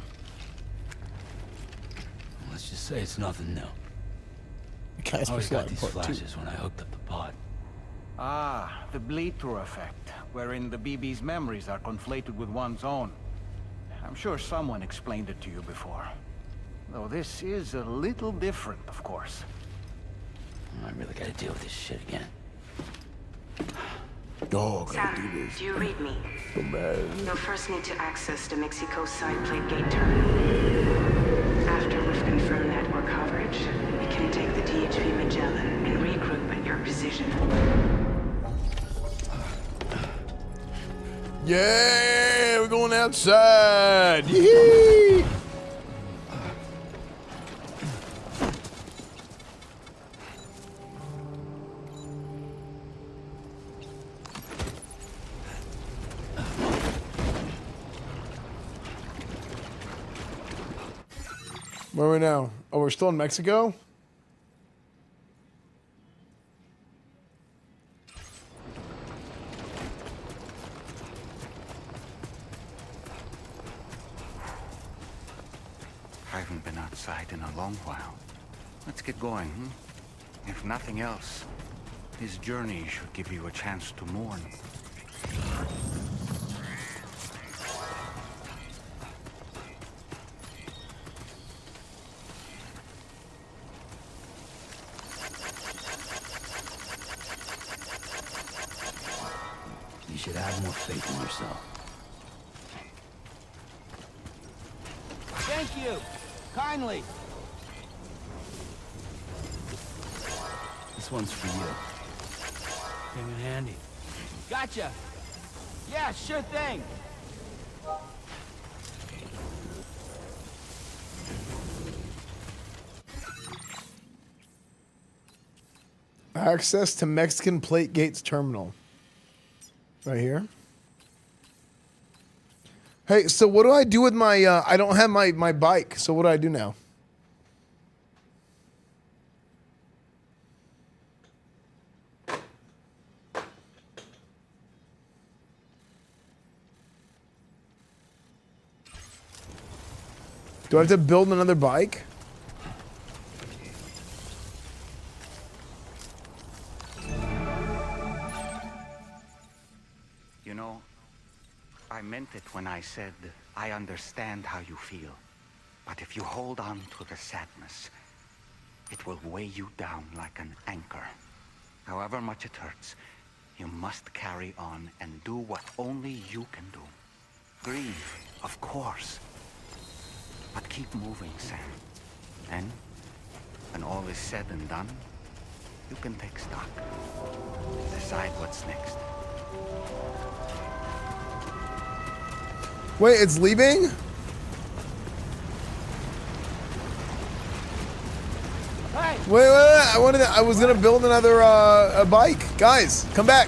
Let's just say it's nothing new. Guys, I always got these part two. flashes when I hooked up the pod. Ah, the bleed-through effect, wherein the BB's memories are conflated with one's own. I'm sure someone explained it to you before. Though this is a little different, of course. I really gotta deal with this shit again. Dog, Sam, gotta do this. do you read me? So bad. You'll first need to access the Mexico side plate gate terminal. After we've confirmed network coverage, we can take the DHV Magellan and regroup at your position. Yeah, we're going outside. Yee! Where are we now? Oh, we're still in Mexico? I haven't been outside in a long while. Let's get going, hmm? If nothing else, this journey should give you a chance to mourn. You should have more faith in yourself. Thank you! Kindly! This one's for you. Came in handy. Gotcha! Yeah, sure thing! Access to Mexican Plate Gates Terminal. Right here. Hey, so what do I do with my, I don't have my bike, so what do I do now? Do I have to build another bike? You know, I meant it when I said I understand how you feel. But if you hold on to the sadness, it will weigh you down like an anchor. However much it hurts, you must carry on and do what only you can do. Grieve, of course. But keep moving, Sam. And when all is said and done, you can take stock. Decide what's next. Wait, it's leaving? Wait, I was gonna build another a bike. Guys, come back.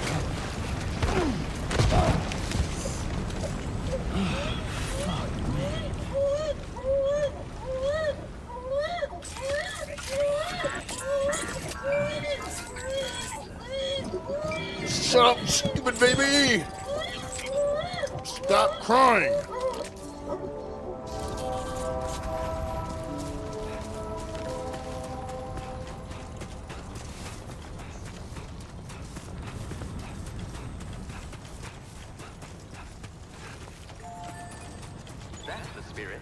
Shut up, stupid baby! Stop crying! That's the spirit.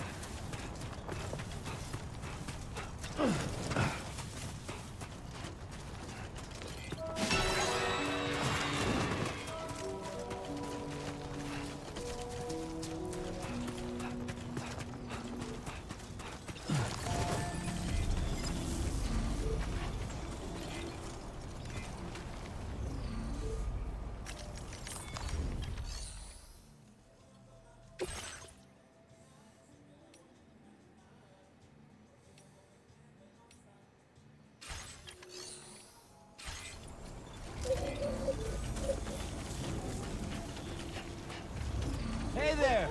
Hey there!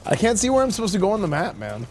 I can't see where I'm supposed to go on the map, man.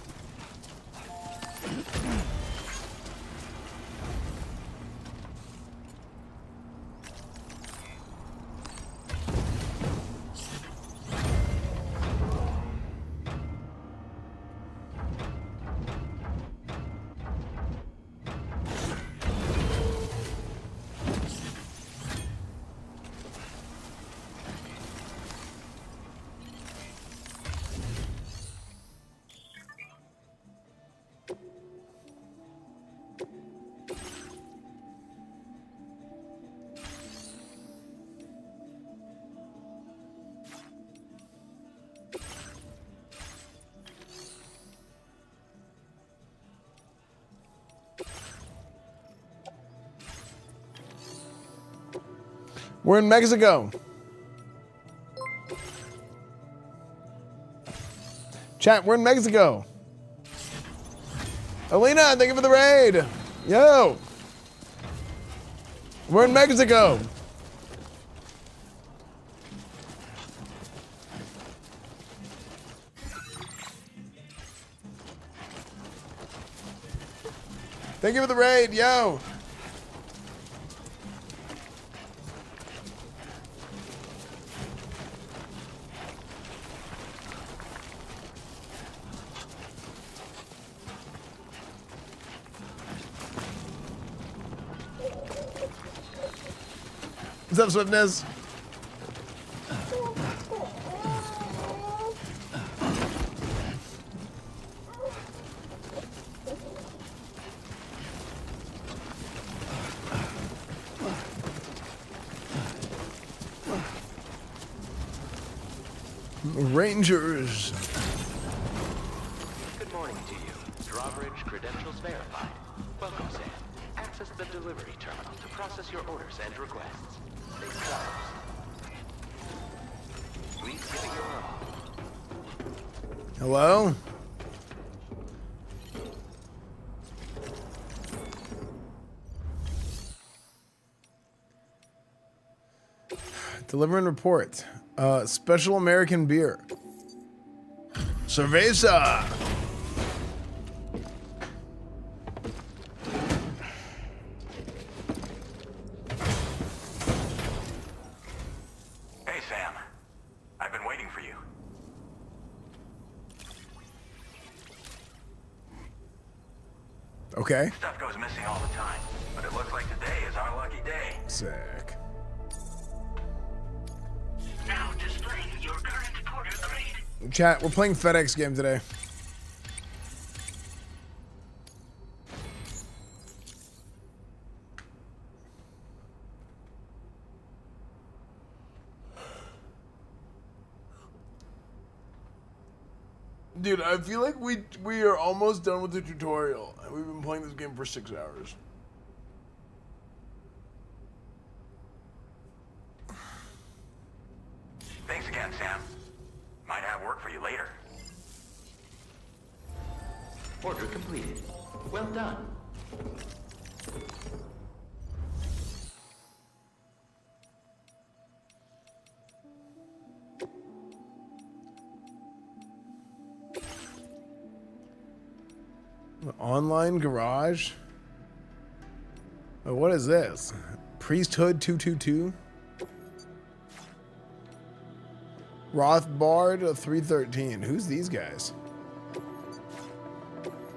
We're in Mexico. Chat, we're in Mexico. Alina, thank you for the raid. Yo. We're in Mexico. Thank you for the raid, yo. What's up, Swiftness? Rangers. Good morning. reporting to you. Drawbridge credentials verified. Welcome, Sam. Access the delivery terminal to process your orders and requests. Stay close. Please give it your all. Hello? Deliver and report. Special American beer. Cerveza. Hey, Sam. I've been waiting for you. Okay. Stuff goes missing all the time, but it looks like today is our lucky day. Sick. Now displaying your current porter grade. Chat, we're playing FedEx game today. Dude, I feel like we are almost done with the tutorial, and we've been playing this game for 6 hours. Thanks again, Sam. Might have work for you later. Order completed. Well done. Online garage? Oh, what is this? Priesthood 222? Rothbard 313. Who's these guys?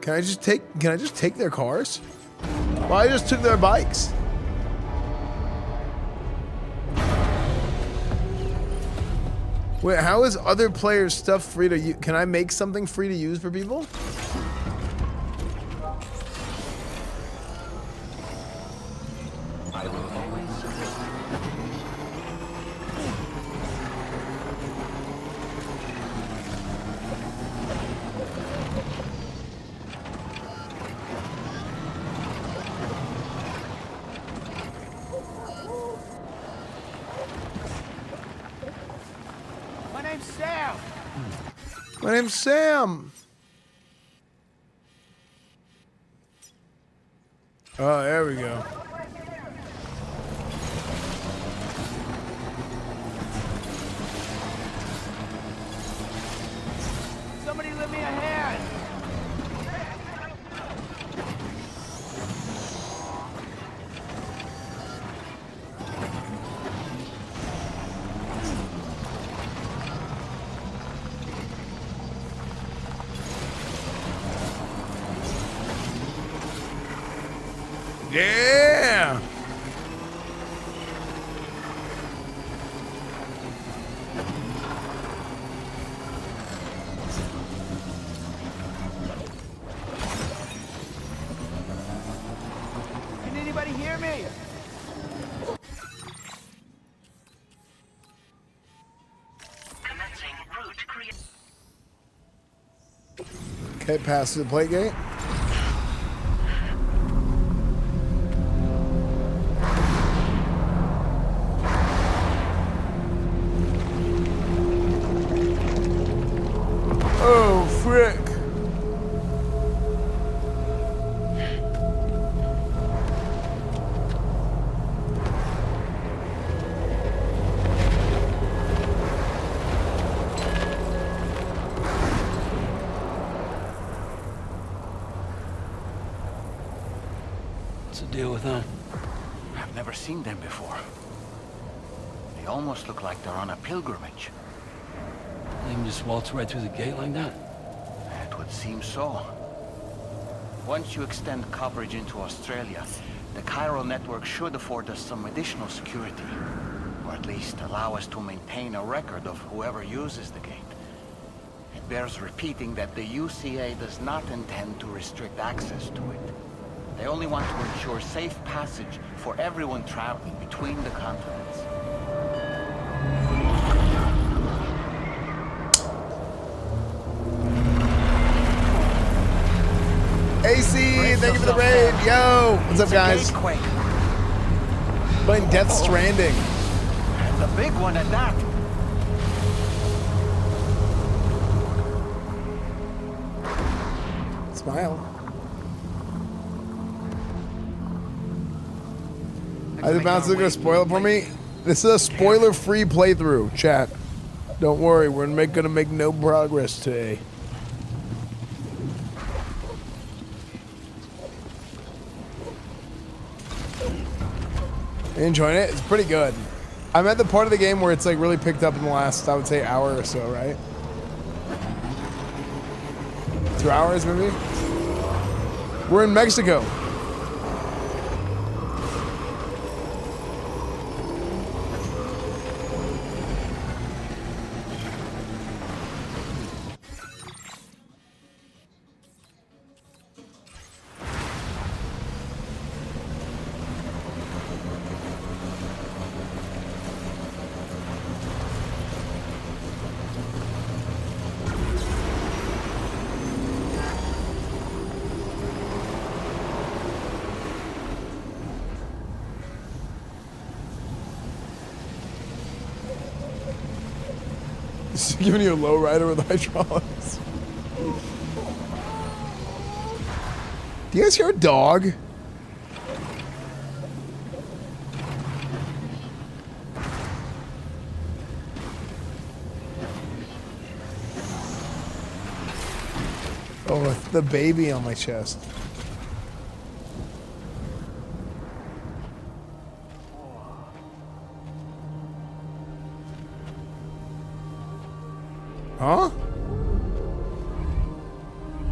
Can I just take their cars? Well, I just took their bikes. Wait, how is other players' stuff free to use? Can I make something free to use for people? I will always support My name's Sam. My name's Sam. Oh, there we go. Somebody lend me a hand. Yeah. Can anybody hear me? Commencing route create. Okay, pass through the plate gate. Oh, frick. What's the deal with them? I've never seen them before. They almost look like they're on a pilgrimage. They can just waltz right through the gate like that? It would seem so. Once you extend coverage into Australia, the chiral network should afford us some additional security. Or at least allow us to maintain a record of whoever uses the gate. It bears repeating that the UCA does not intend to restrict access to it. They only want to ensure safe passage for everyone traveling between the continents. DC, thank you for the raid. Yo, what's up, guys? Playing Death Stranding. The big one at that. Smile. Either bounce is gonna spoil it for me. This is a spoiler-free playthrough, chat. Don't worry, we're gonna make no progress today. You enjoying it? It's pretty good. I'm at the part of the game where it's like really picked up in the last, I would say, hour or so, right? 2 hours, maybe? We're in Mexico. This is giving you a low rider with hydraulics. Do you guys hear a dog? Oh, it's the baby on my chest. Huh?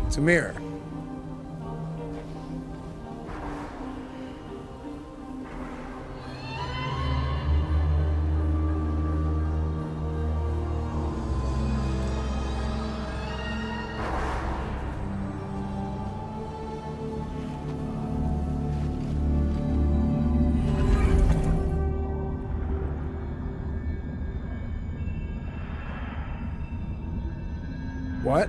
It's a mirror. What?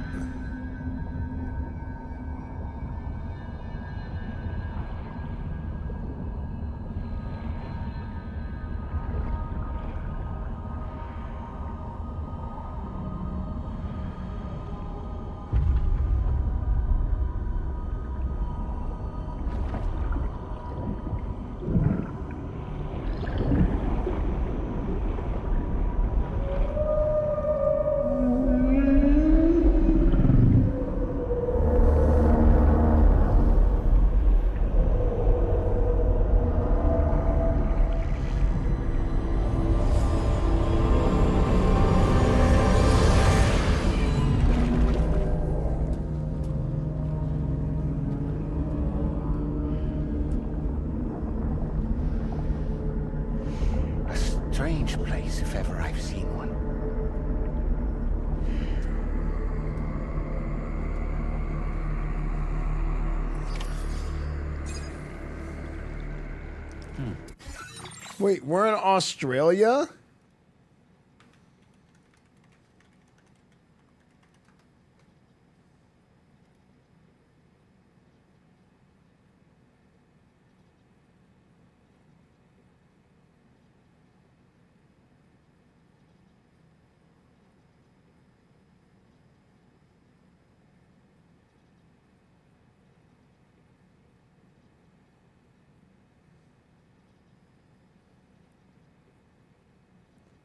Strange place, if ever I've seen one. Wait, we're in Australia?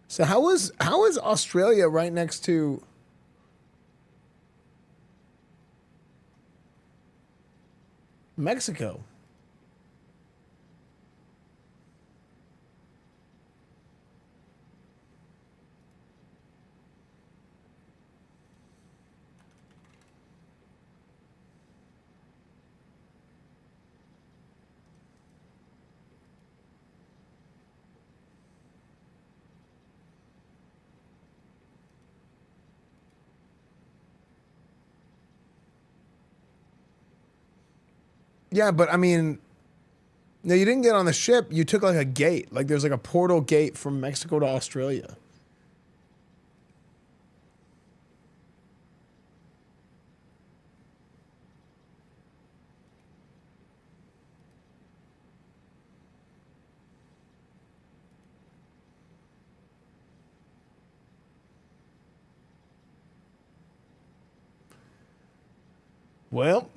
So how is Australia right next to Mexico? Yeah, but I mean, no, you didn't get on the ship. You took like a gate. Like there's like a portal gate from Mexico to Australia. Well,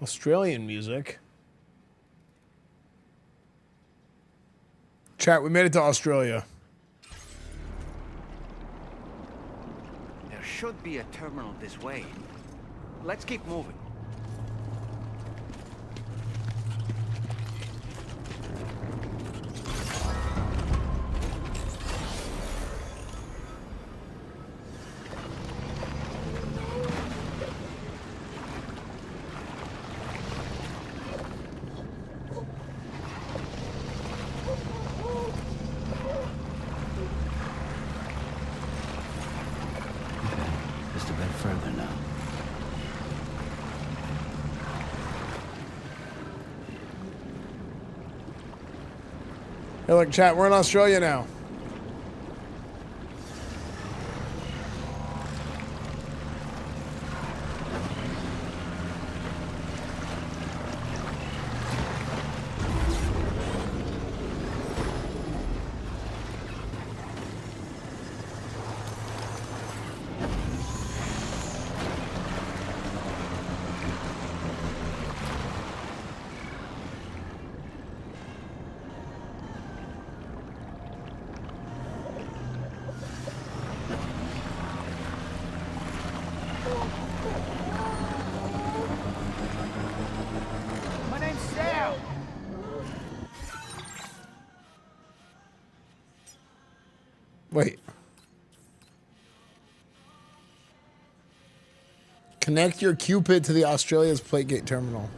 Australian music. Chat, we made it to Australia. There should be a terminal this way. Let's keep moving. Just a bit further now. Hey, look, chat, we're in Australia now. My name's Sam. Wait. Connect your Cupid to the Australia's Plategate terminal.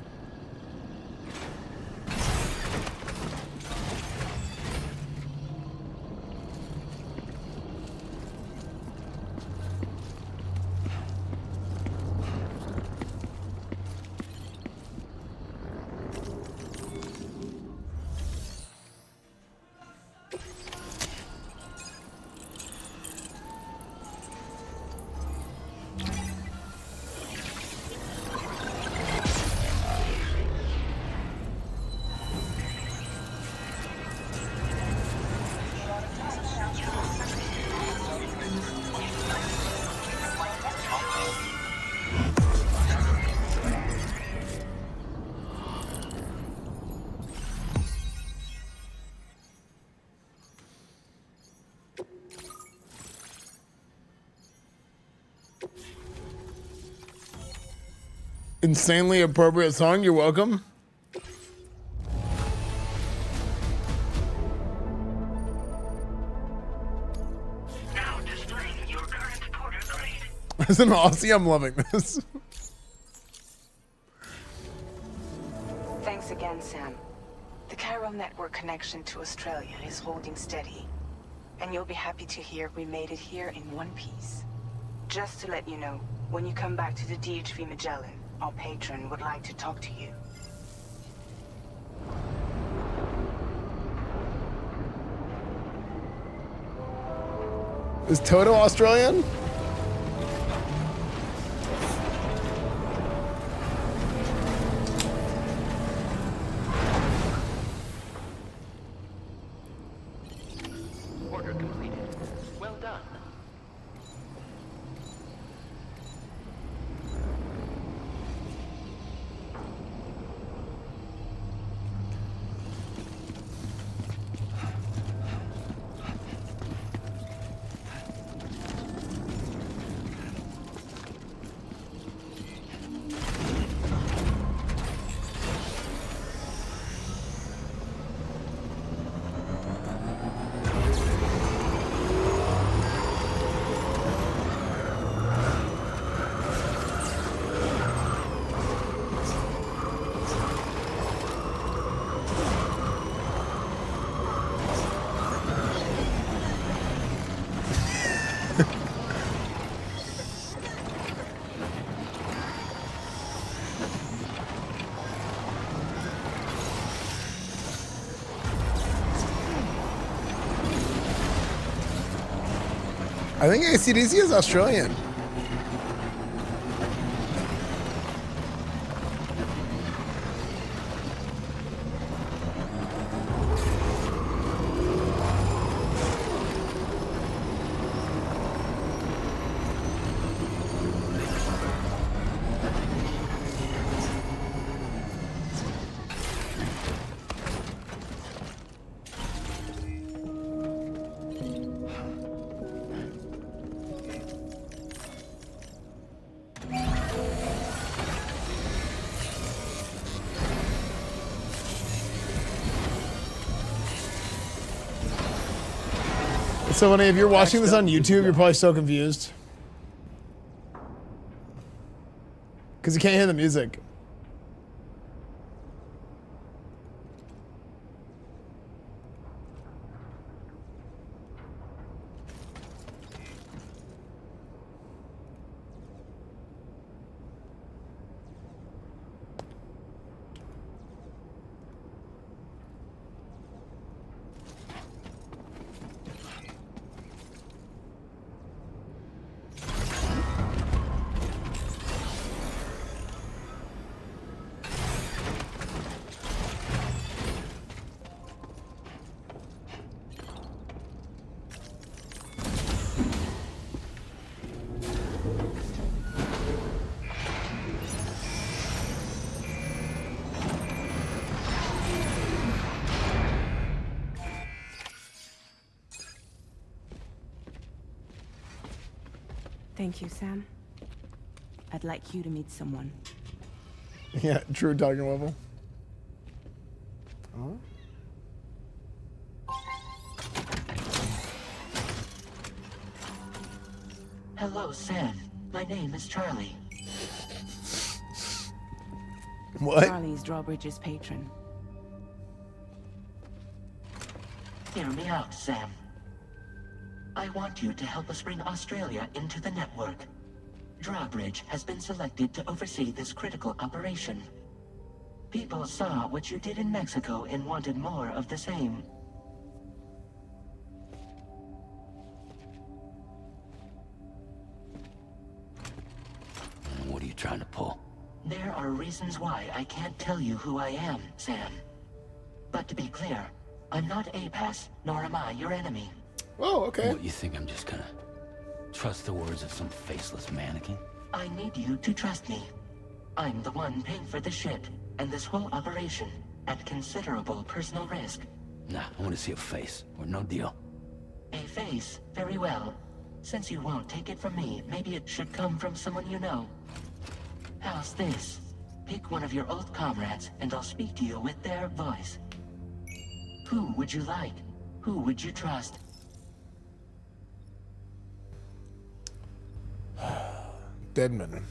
Insanely appropriate song. You're welcome. Now displaying your current quarter grade. As an Aussie, I'm loving this. Thanks again, Sam. The chiral network connection to Australia is holding steady. And you'll be happy to hear we made it here in one piece. Just to let you know, when you come back to the DHV Magellan, our patron would like to talk to you. Is Toto Australian? Order completed. Well done. I think AC/DC is Australian. So funny. If you're watching this on YouTube, you're probably so confused. Because you can't hear the music. Thank you, Sam. I'd like you to meet someone. Yeah, true talking level. Oh. Hello, Sam. My name is Charlie. What? Charlie's Drawbridge's patron. Hear me out, Sam. I want you to help us bring Australia into the network. Drawbridge has been selected to oversee this critical operation. People saw what you did in Mexico and wanted more of the same. What are you trying to pull? There are reasons why I can't tell you who I am, Sam. But to be clear, I'm not APAS, nor am I your enemy. Oh, okay. What, you think I'm just gonna trust the words of some faceless mannequin? I need you to trust me. I'm the one paying for the shit and this whole operation at considerable personal risk. Nah, I want to see a face, or no deal. A face? Very well. Since you won't take it from me, maybe it should come from someone you know. How's this? Pick one of your old comrades, and I'll speak to you with their voice. Who would you like? Who would you trust? Deadman.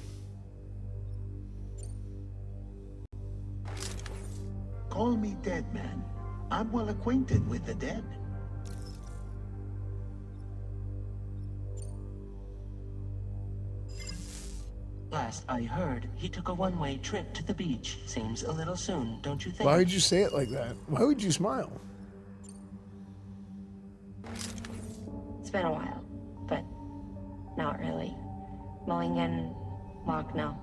Call me Deadman. I'm well acquainted with the dead. Last I heard, he took a one-way trip to the beach. Seems a little soon, don't you think? Why would you say it like that? Why would you smile? It's been a while, but not really. Mulligan, Lochno,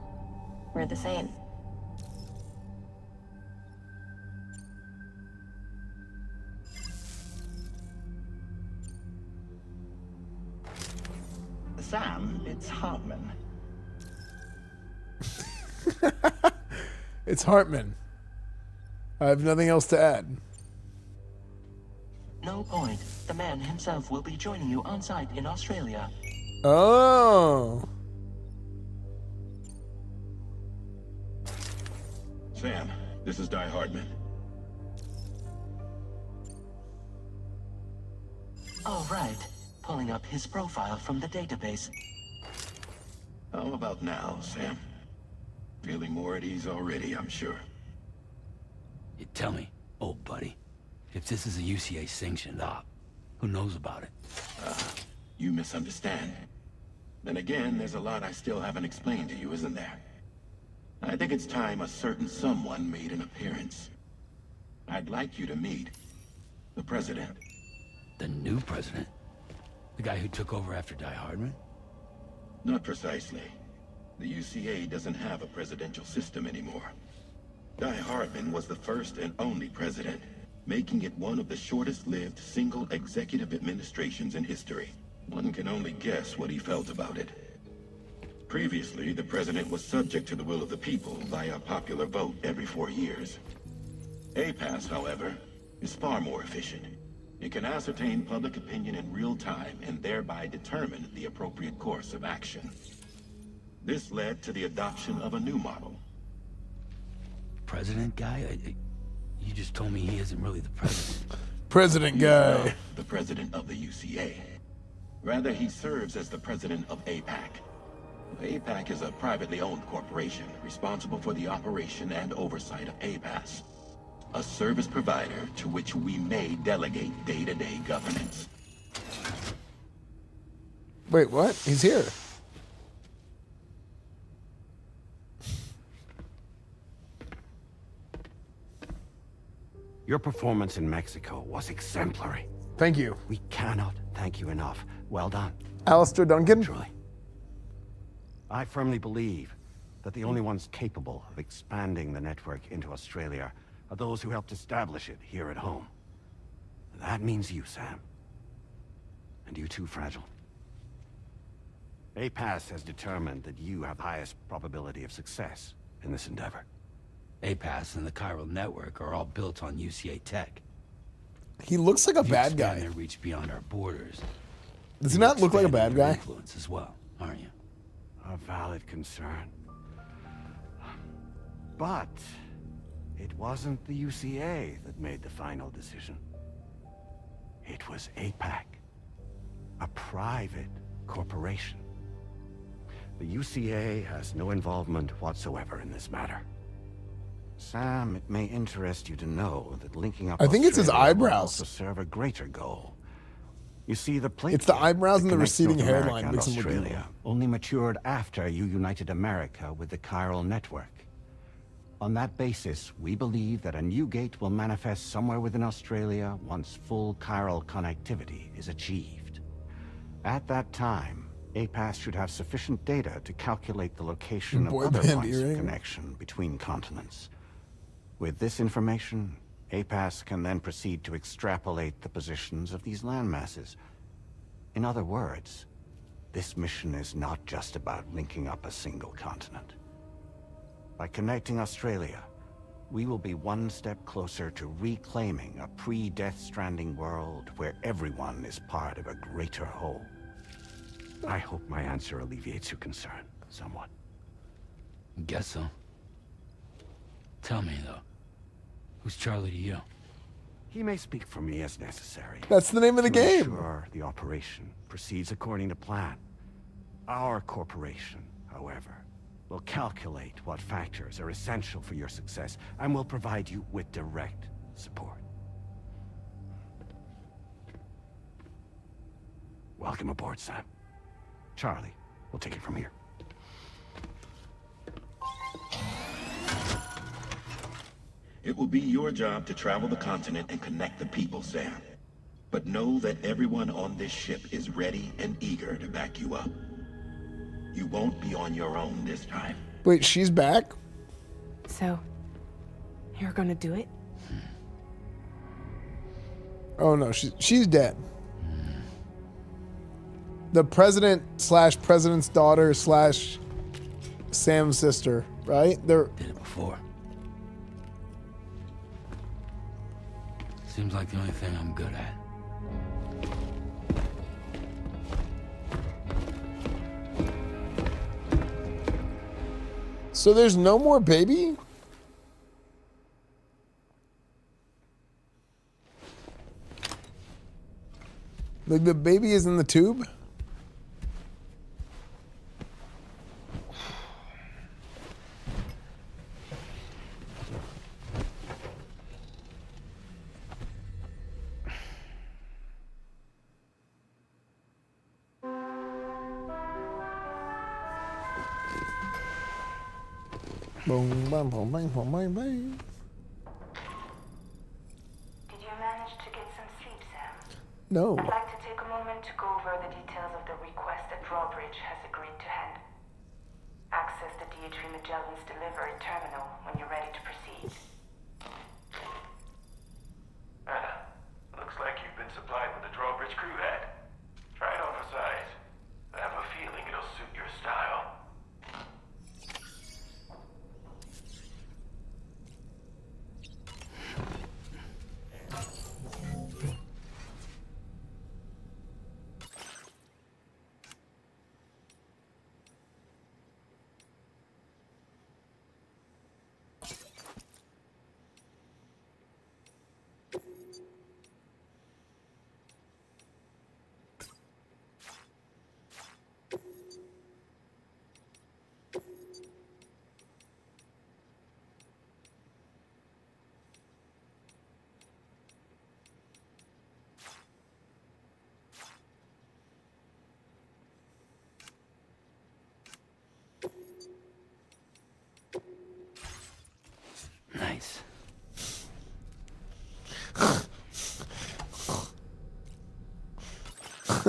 we're the same. Sam, it's Hartman. It's Hartman. I have nothing else to add. No point. The man himself will be joining you on site in Australia. Oh. Sam, this is Die Hartman. All right. Pulling up his profile from the database. How about now, Sam? Feeling more at ease already, I'm sure. You tell me, old buddy, if this is a UCA sanctioned op, who knows about it? You misunderstand. Then again, there's a lot I still haven't explained to you, isn't there? I think it's time a certain someone made an appearance. I'd like you to meet the president. The new president? The guy who took over after Die Hardman? Not precisely. The UCA doesn't have a presidential system anymore. Die Hardman was the first and only president, making it one of the shortest-lived single executive administrations in history. One can only guess what he felt about it. Previously, the president was subject to the will of the people via popular vote every 4 years. APAS, however, is far more efficient. It can ascertain public opinion in real time and thereby determine the appropriate course of action. This led to the adoption of a new model. President guy? You just told me he isn't really the president. President guy. The president of the UCA. Rather, he serves as the president of APAC. APAC is a privately owned corporation responsible for the operation and oversight of APAS, a service provider to which we may delegate day-to-day governance. Wait, what? He's here. Your performance in Mexico was exemplary. Thank you. We cannot thank you enough. Well done. Alistair Duncan? Truly. I firmly believe that the only ones capable of expanding the network into Australia are those who helped establish it here at home. That means you, Sam. And you too, Fragile. APAS has determined that you have the highest probability of success in this endeavor. APAS and the chiral network are all built on UCA tech. He looks like a bad You guy. expand their reach beyond our borders. Does he not look like a bad Your guy? Influence as well, aren't you? A valid concern. But it wasn't the UCA that made the final decision. It was APAC, a private corporation. The UCA has no involvement whatsoever in this matter. Sam, it may interest you to know that linking up I think it's his Australia will eyebrows. also serve a greater goal. You see, the plate It's the eyebrows and the connects receding North hairline America and makes him look Australia evil. only matured after you united America with the chiral network. On that basis, we believe that a new gate will manifest somewhere within Australia once full chiral connectivity is achieved. At that time, APAS should have sufficient data to calculate the location of Boy other band points of earring. connection between continents. With this information, APAS can then proceed to extrapolate the positions of these landmasses. In other words, this mission is not just about linking up a single continent. By connecting Australia, we will be one step closer to reclaiming a pre-Death Stranding world where everyone is part of a greater whole. I hope my answer alleviates your concern somewhat. Guess so. Tell me, though. Who's Charlie to you? He may speak for me as necessary. That's the name of the to game. ensure the operation proceeds according to plan. Our corporation, however, will calculate what factors are essential for your success and will provide you with direct support. Welcome aboard, Sam. Charlie, we'll take it from here. It will be your job to travel the continent and connect the people, Sam. But know that everyone on this ship is ready and eager to back you up. You won't be on your own this time. Wait, she's back? So, you're gonna do it? Oh no, she's dead. The president / president's daughter / Sam's sister, right? They're Did it before. Seems like the only thing I'm good at. So there's no more baby? Like the baby is in the tube? Boom, bam, boom, bang, boom, bang, bang. Did you manage to get some sleep, Sam? No. I'd like to take a moment to go over the details of the request that Drawbridge has agreed to hand. Access the D.H. Magellan's delivery terminal when you're ready to proceed. Looks like you've been supplied with the Drawbridge crew hat. Try it on for size. I have a feeling it'll suit your style.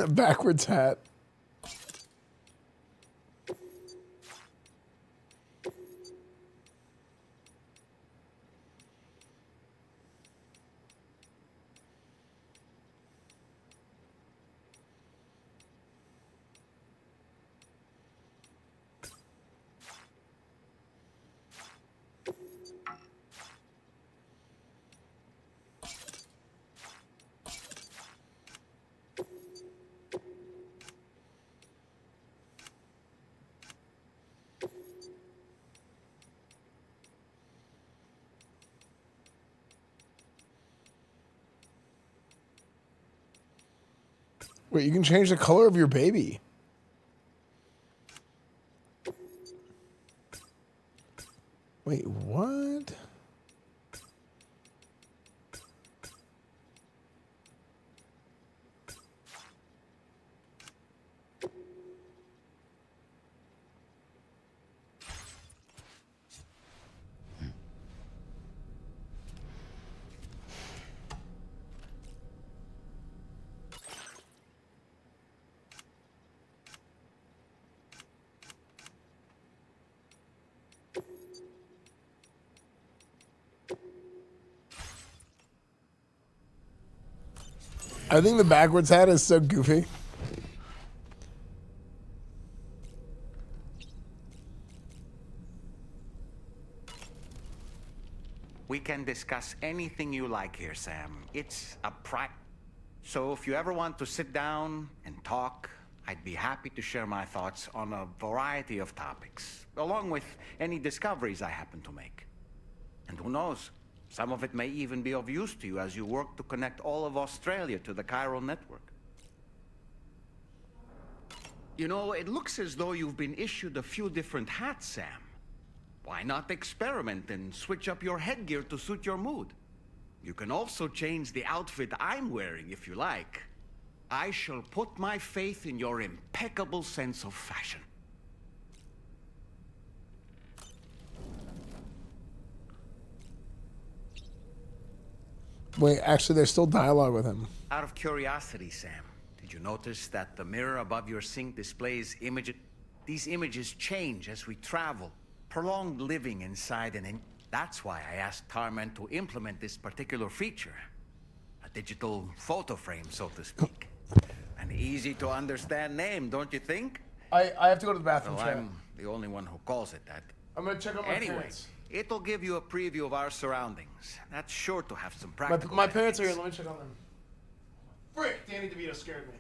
Backwards hat. Wait, you can change the color of your baby. Wait, what? I think the backwards hat is so goofy. We can discuss anything you like here, Sam. It's a So if you ever want to sit down and talk, I'd be happy to share my thoughts on a variety of topics, along with any discoveries I happen to make. And who knows, some of it may even be of use to you as you work to connect all of Australia to the chiral network. You know, it looks as though you've been issued a few different hats, Sam. Why not experiment and switch up your headgear to suit your mood? You can also change the outfit I'm wearing if you like. I shall put my faith in your impeccable sense of fashion. Wait, actually, there's still dialogue with him. Out of curiosity, Sam, did you notice that the mirror above your sink displays images? These images change as we travel. Prolonged living inside That's why I asked Tarman to implement this particular feature. A digital photo frame, so to speak. An easy-to-understand name, don't you think? I have to go to the bathroom. So I'm the only one who calls it that. I'm gonna check on my parents. It'll give you a preview of our surroundings. That's sure to have some practical My parents are here. benefits. Let me check on them. Frick, Danny DeVito scared me.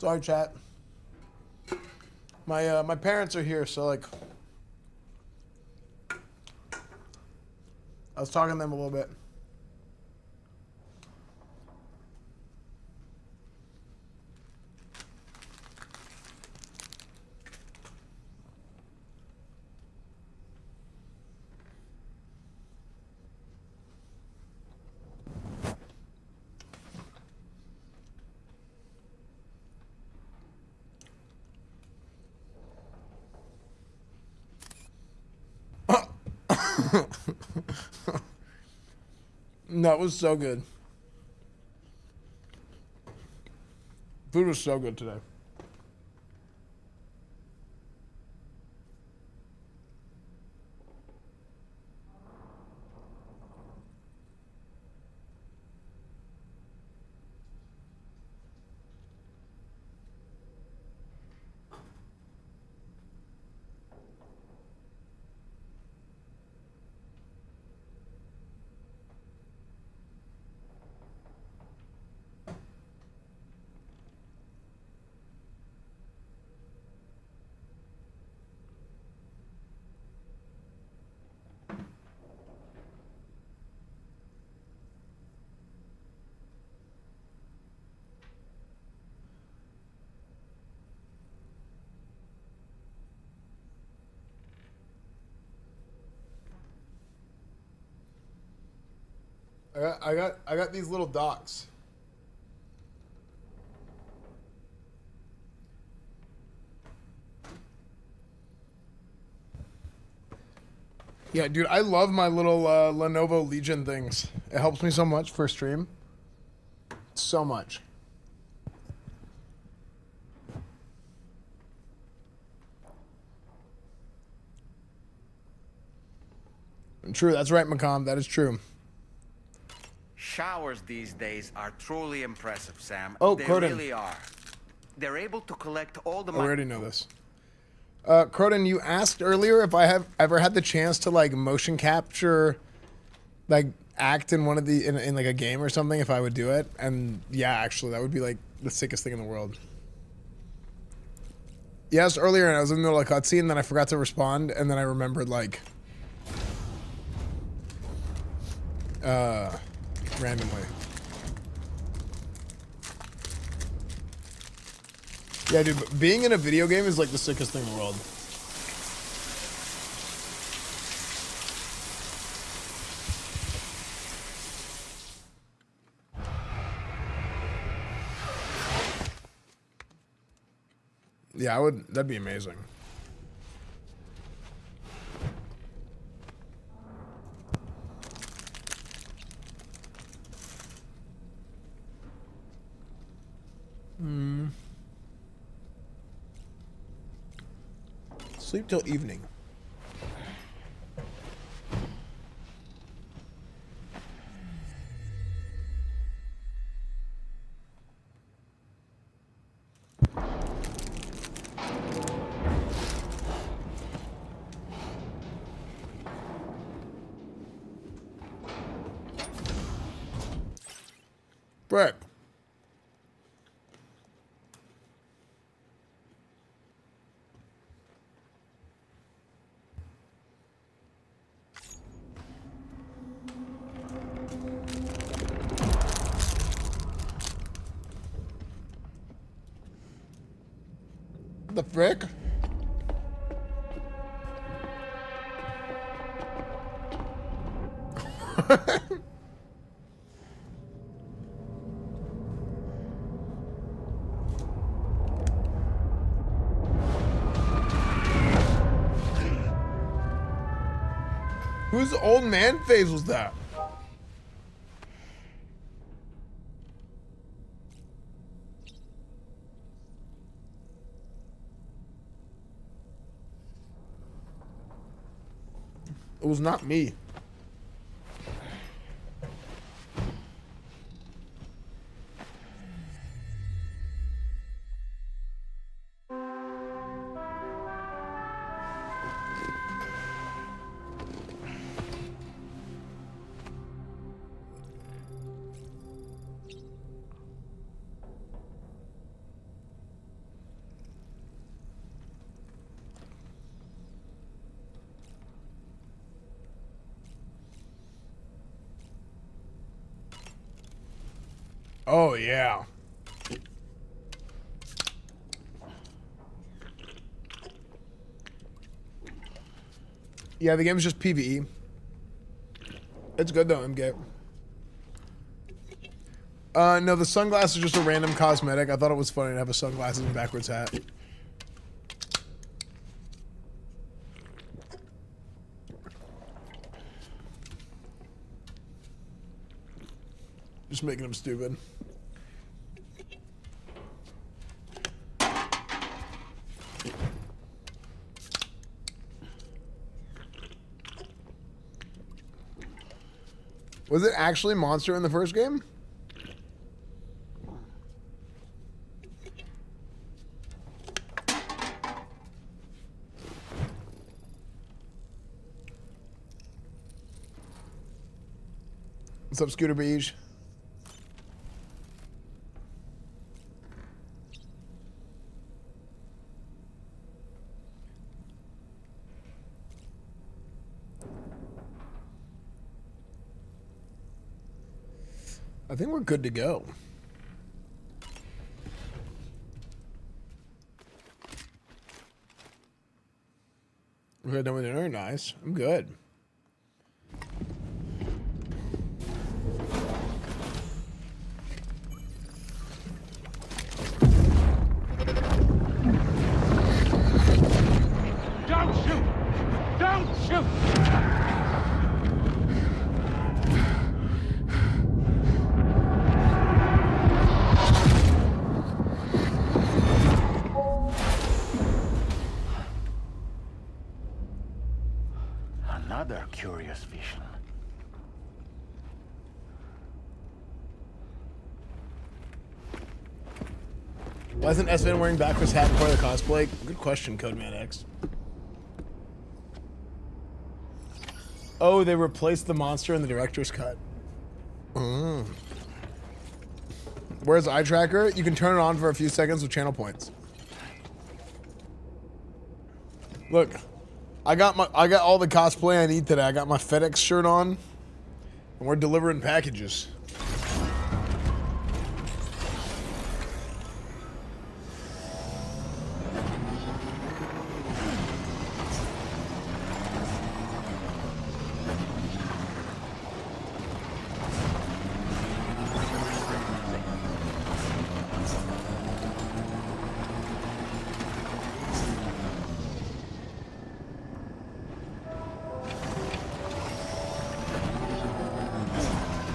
Sorry, chat. My parents are here, so like, I was talking to them a little bit. No, it was so good. Food was so good today. I got these little docks. Yeah, dude, I love my little Lenovo Legion things. It helps me so much for stream. So much. True, that's right, Macomb. That is true. Showers these days are truly impressive, Sam. Oh, they Croden. really are. They're able to collect all the I already know this. Croden, you asked earlier if I have ever had the chance to like motion capture, like act in one of the in like a game or something. If I would do it, and yeah, actually, that would be like the sickest thing in the world. Yes, earlier, and I was in the middle of a cutscene, and then I forgot to respond, and then I remembered like randomly. Yeah, dude, but being in a video game is like the sickest thing in the world. Yeah, that'd be amazing. Sleep till evening. Frick. The frick? Whose old man phase was that? It was not me. Oh, yeah. Yeah, the game's just PvE. It's good though, MG. No, the sunglasses is just a random cosmetic. I thought it was funny to have a sunglasses and backwards hat. Just making him stupid. Was it actually Monster in the first game? What's up, Scooter Beige? I think we're good to go. We're done with dinner. Nice. I'm good. Don't shoot! Don't shoot! Another curious vision. Why isn't Esfand wearing backwards hat before the cosplay? Good question, Codeman X. Oh, they replaced the monster in the director's cut. Where's eye tracker? You can turn it on for a few seconds with channel points. Look, I got all the cosplay I need today. I got my FedEx shirt on, and we're delivering packages.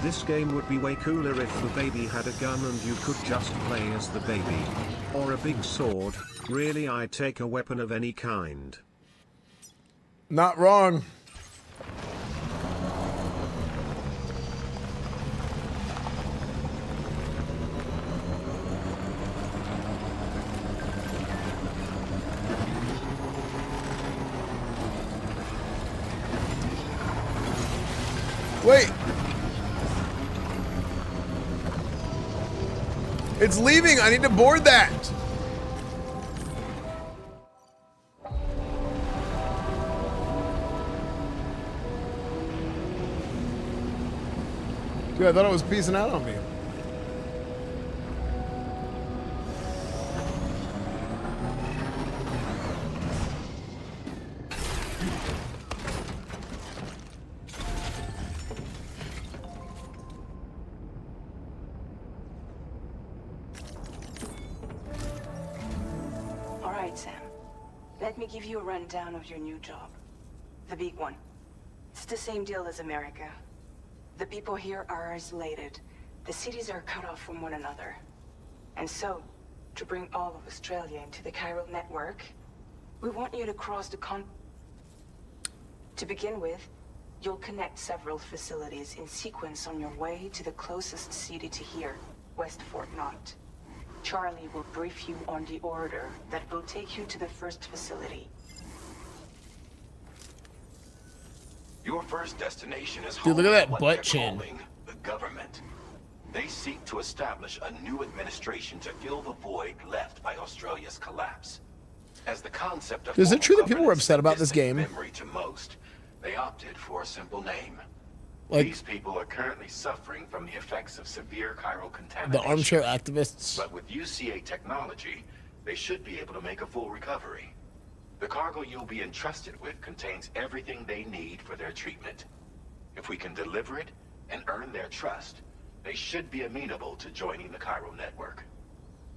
This game would be way cooler if the baby had a gun and you could just play as the baby. Or a big sword. Really, I'd take a weapon of any kind. Not wrong. Wait. It's leaving. I need to board that. Dude, I thought it was peacing out on me. Let me give you a rundown of your new job. The big one. It's the same deal as America. The people here are isolated. The cities are cut off from one another. And so, to bring all of Australia into the chiral network, we want you to cross the To begin with, you'll connect several facilities in sequence on your way to the closest city to here, West Fort Knott. Charlie will brief you on the order that will take you to the first facility. Your first destination is Dude, look at that butt chin. The government. They seek to establish a new administration to fill the void left by Australia's collapse. As the concept of Is it true that people were upset about this game? memory to most, they opted for a simple name: These people are currently suffering from the effects of severe chiral contamination. The armchair activists. But with UCA technology, they should be able to make a full recovery. The cargo you'll be entrusted with contains everything they need for their treatment. If we can deliver it and earn their trust, they should be amenable to joining the chiral network.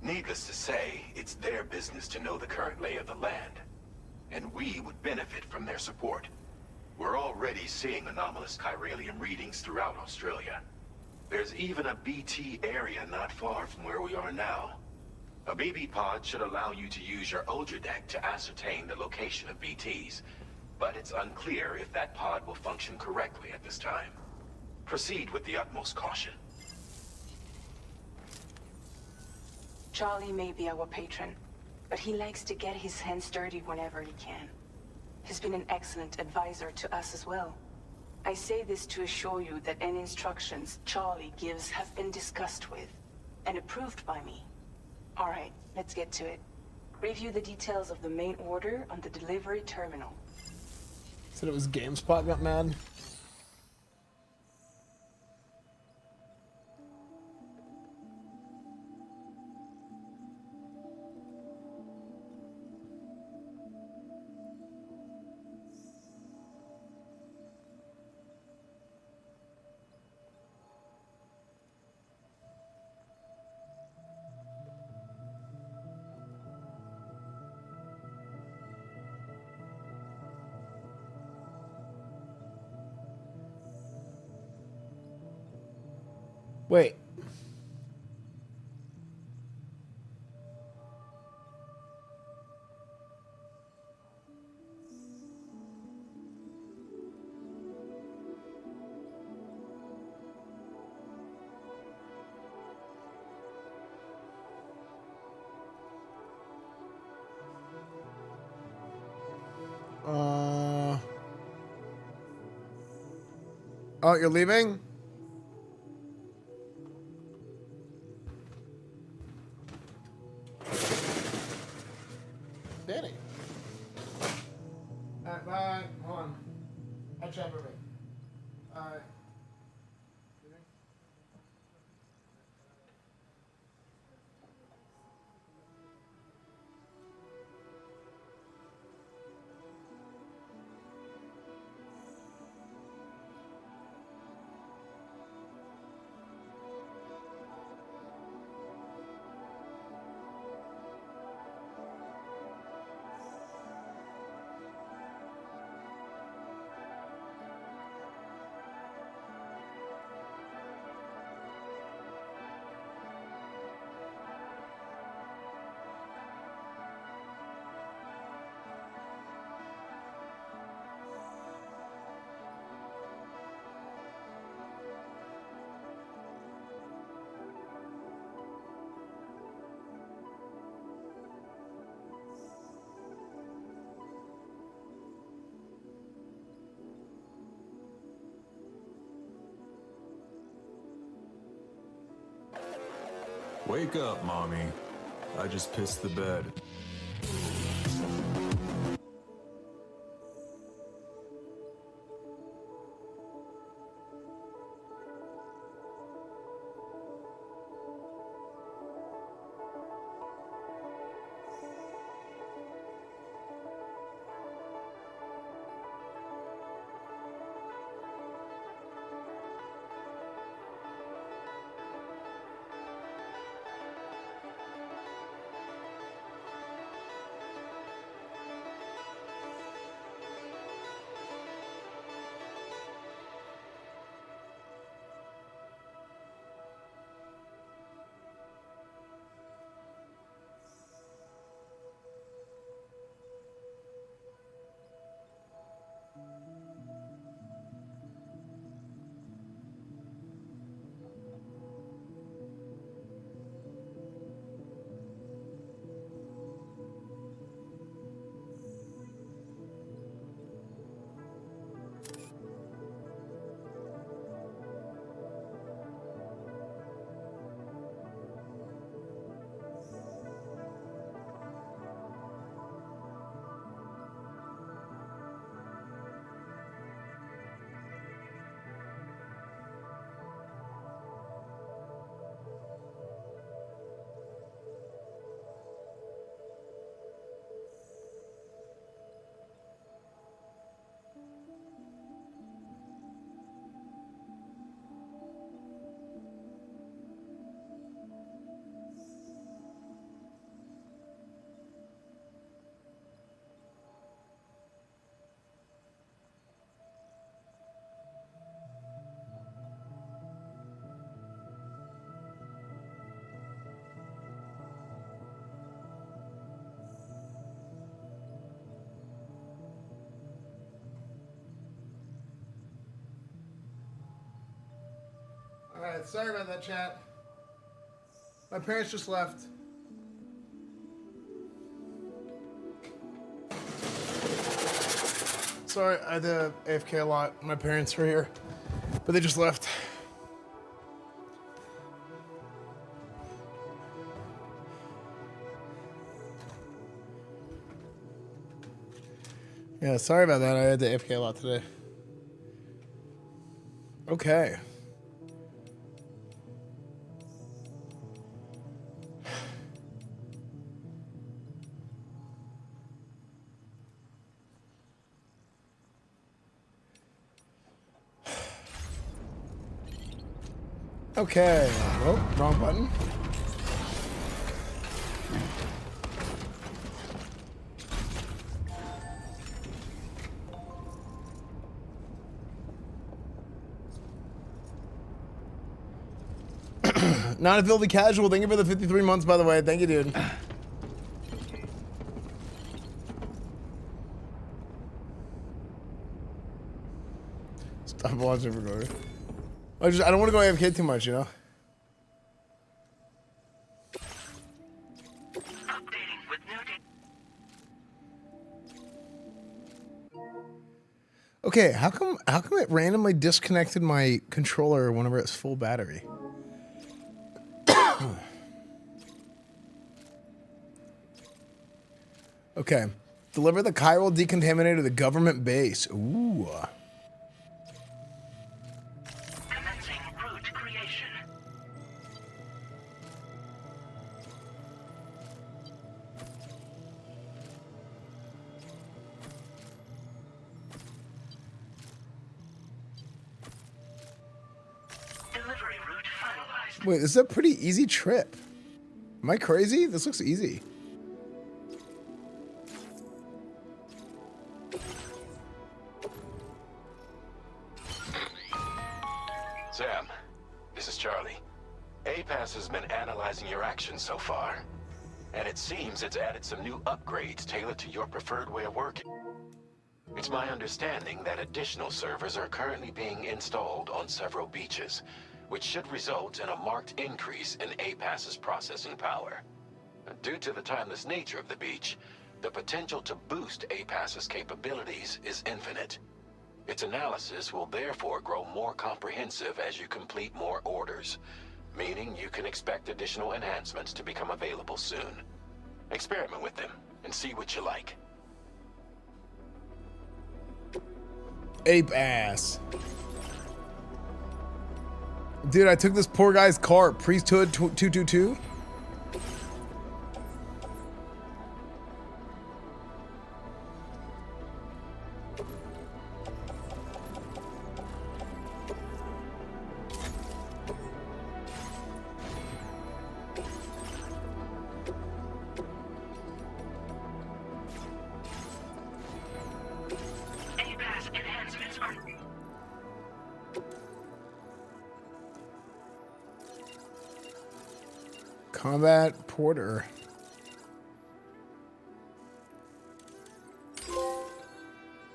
Needless to say, it's their business to know the current lay of the land, and we would benefit from their support. We're already seeing anomalous chiralium readings throughout Australia. There's even a BT area not far from where we are now. A BB pod should allow you to use your Ultra deck to ascertain the location of BTs, but it's unclear if that pod will function correctly at this time. Proceed with the utmost caution. Charlie may be our patron, but he likes to get his hands dirty whenever he can. He's been an excellent advisor to us as well. I say this to assure you that any instructions Charlie gives have been discussed with and approved by me. All right, let's get to it. Review the details of the main order on the delivery terminal. Said it was GameSpot got mad. Wait. Oh, you're leaving? Danny. Alright, bye. Hold on. Hi, Trevor. Alright. Wake up, Mommy. I just pissed the bed. Alright, sorry about that, chat. My parents just left. Sorry, I had to AFK a lot. My parents were here, but they just left. Yeah, sorry about that. I had to AFK a lot today. Okay. Okay. Oh, wrong button. Not a filthy casual. Thank you for the 53 months, by the way. Thank you, dude. Stop watching for glory. I don't want to go AFK too much, you know? Okay, how come it randomly disconnected my controller whenever it's full battery? Okay. Deliver the chiral decontaminator to the government base. Ooh. Commencing route creation. Delivery route finalized. Wait, this is a pretty easy trip. Am I crazy? This looks easy. Sam, this is Charlie. APAS has been analyzing your actions so far, and it seems it's added some new upgrades tailored to your preferred way of working. It's my understanding that additional servers are currently being installed on several beaches, which should result in a marked increase in APAS's processing power. Due to the timeless nature of the beach, the potential to boost APAS's capabilities is infinite. Its analysis will therefore grow more comprehensive as you complete more orders, meaning you can expect additional enhancements to become available soon. Experiment with them and see what you like. Ape ass. Dude, I took this poor guy's car. Priesthood 222. Combat Porter.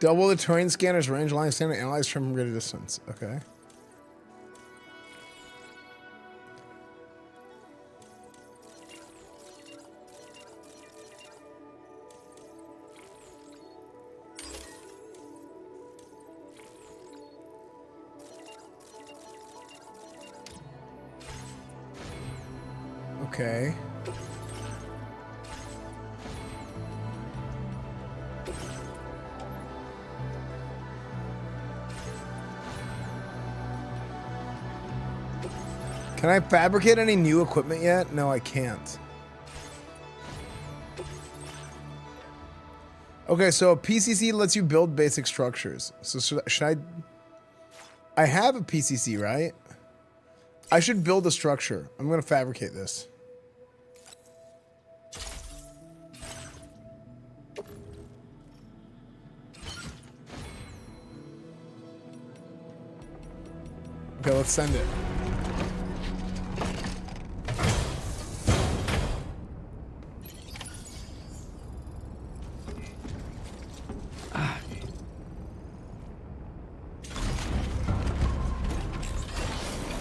Double the terrain scanner's range, line standard, analyze from greater distance. Okay. Okay. Can I fabricate any new equipment yet? No, I can't. Okay, so a PCC lets you build basic structures. So should I have a PCC, right? I should build a structure. I'm going to fabricate this. Okay, let's send it.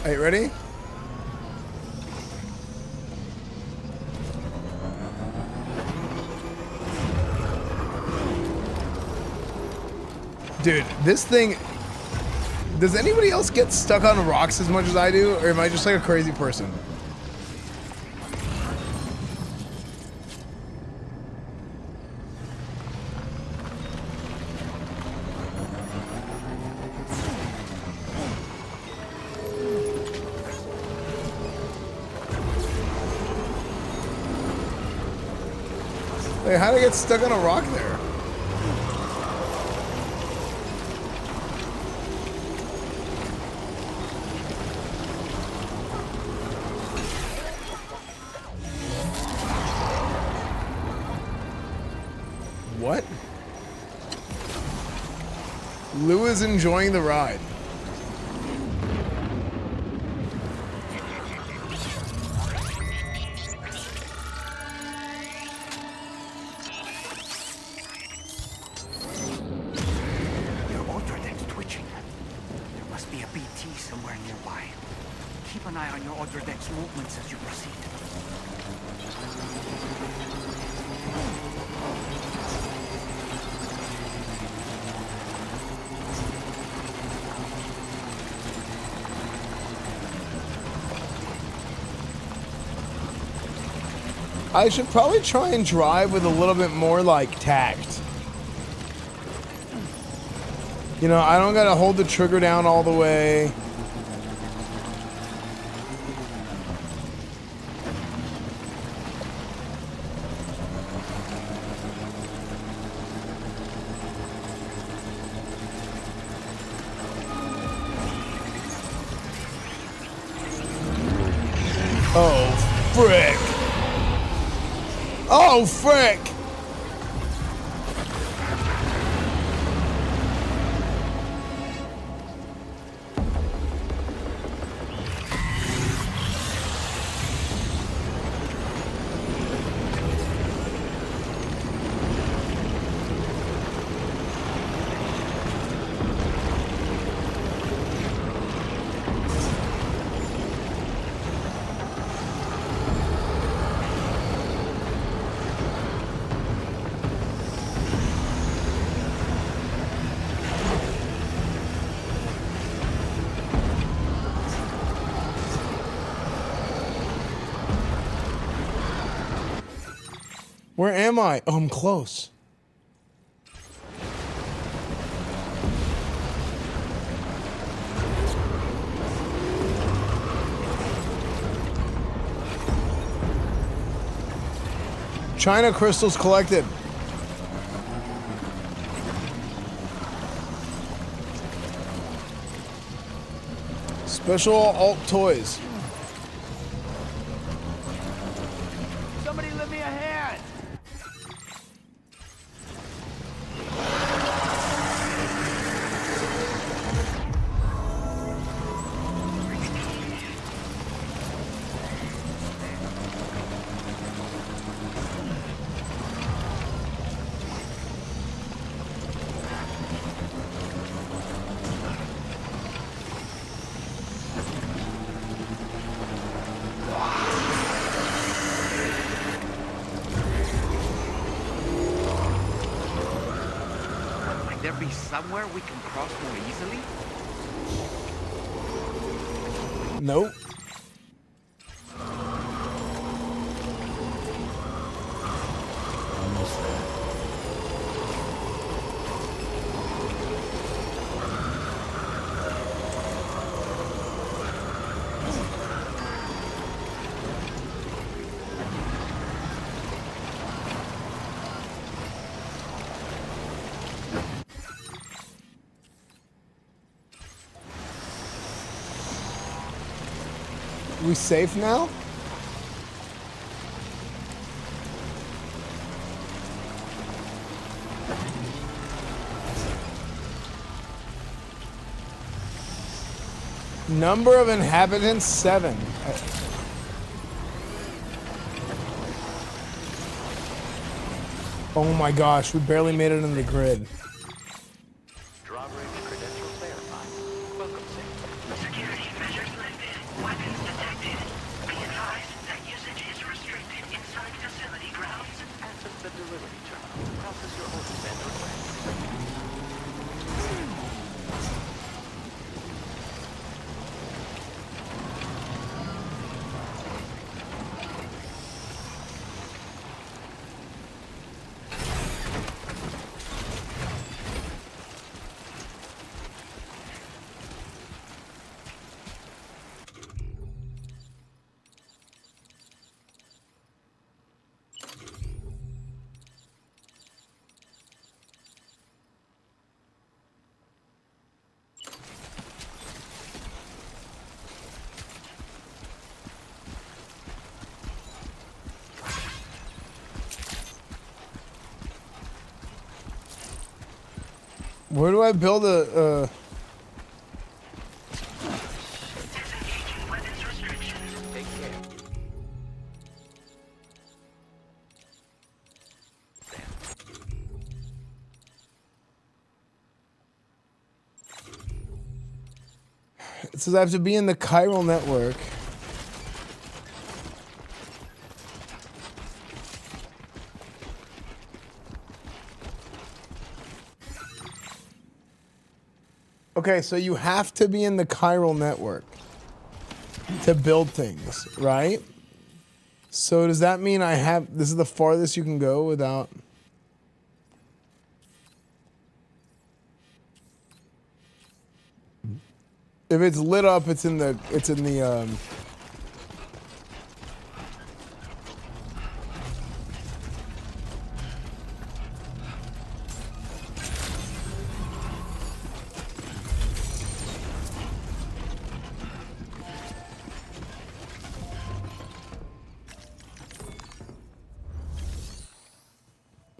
Are you ready? Dude, this thing... Does anybody else get stuck on rocks as much as I do? Or am I just like a crazy person? Wait, how did I get stuck on a rock there? What? Lou is enjoying the ride. Your order deck's twitching. There must be a BT somewhere nearby. Keep an eye on your order deck's movements as you proceed. I should probably try and drive with a little bit more, like, tact. You know, I don't gotta hold the trigger down all the way. Oh, frick. Oh, frick! Where am I? Oh, I'm close. China crystals collected. Special alt toys. Somebody lend me a hand. There be somewhere we can cross more easily? Nope. Almost there. We safe now? Number of inhabitants, 7. Oh my gosh, we barely made it in the grid. Drawbridge credentials verified. Welcome, Sam. Security measures lifted. Weapons detected. Be advised that usage is restricted inside facility grounds. Access the delivery terminal to process your orders and requests. Where do I build a? It says I have to be in the chiral network. Okay, so you have to be in the chiral network to build things, right? So does that mean I have, this is the farthest you can go without? If it's lit up, it's in the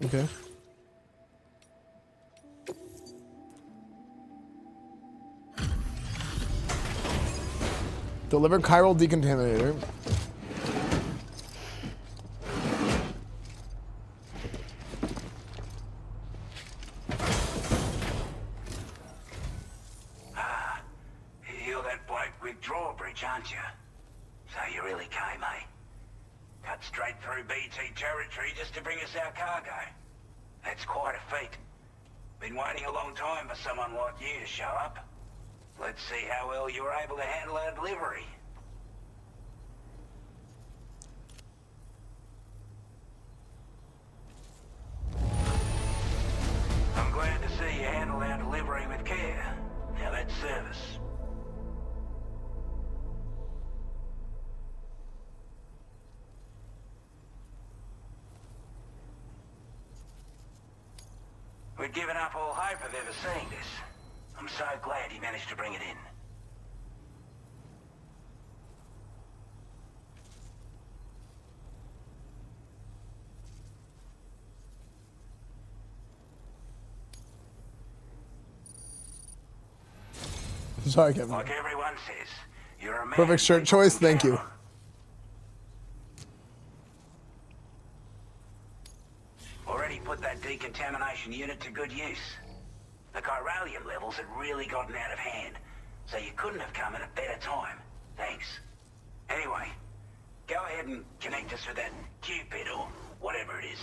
okay. Deliver chiral decontaminator. You're that bloke with drawbridge, aren't you? So you really came, eh? Cut straight through BT territory just to bring us our cargo. That's quite a feat. Been waiting a long time for someone like you to show up. Let's see how well you were able to handle our delivery. I'm glad to see you handled our delivery with care. Now that's service. We'd given up all hope of ever seeing this. I'm so glad he managed to bring it in. Sorry, Kevin. Like everyone says, you're a man. Perfect shirt choice, thank you. Already put that decontamination unit to good use. The chiralium levels had really gotten out of hand, so you couldn't have come at a better time. Thanks. Anyway, go ahead and connect us with that Cupid or whatever it is.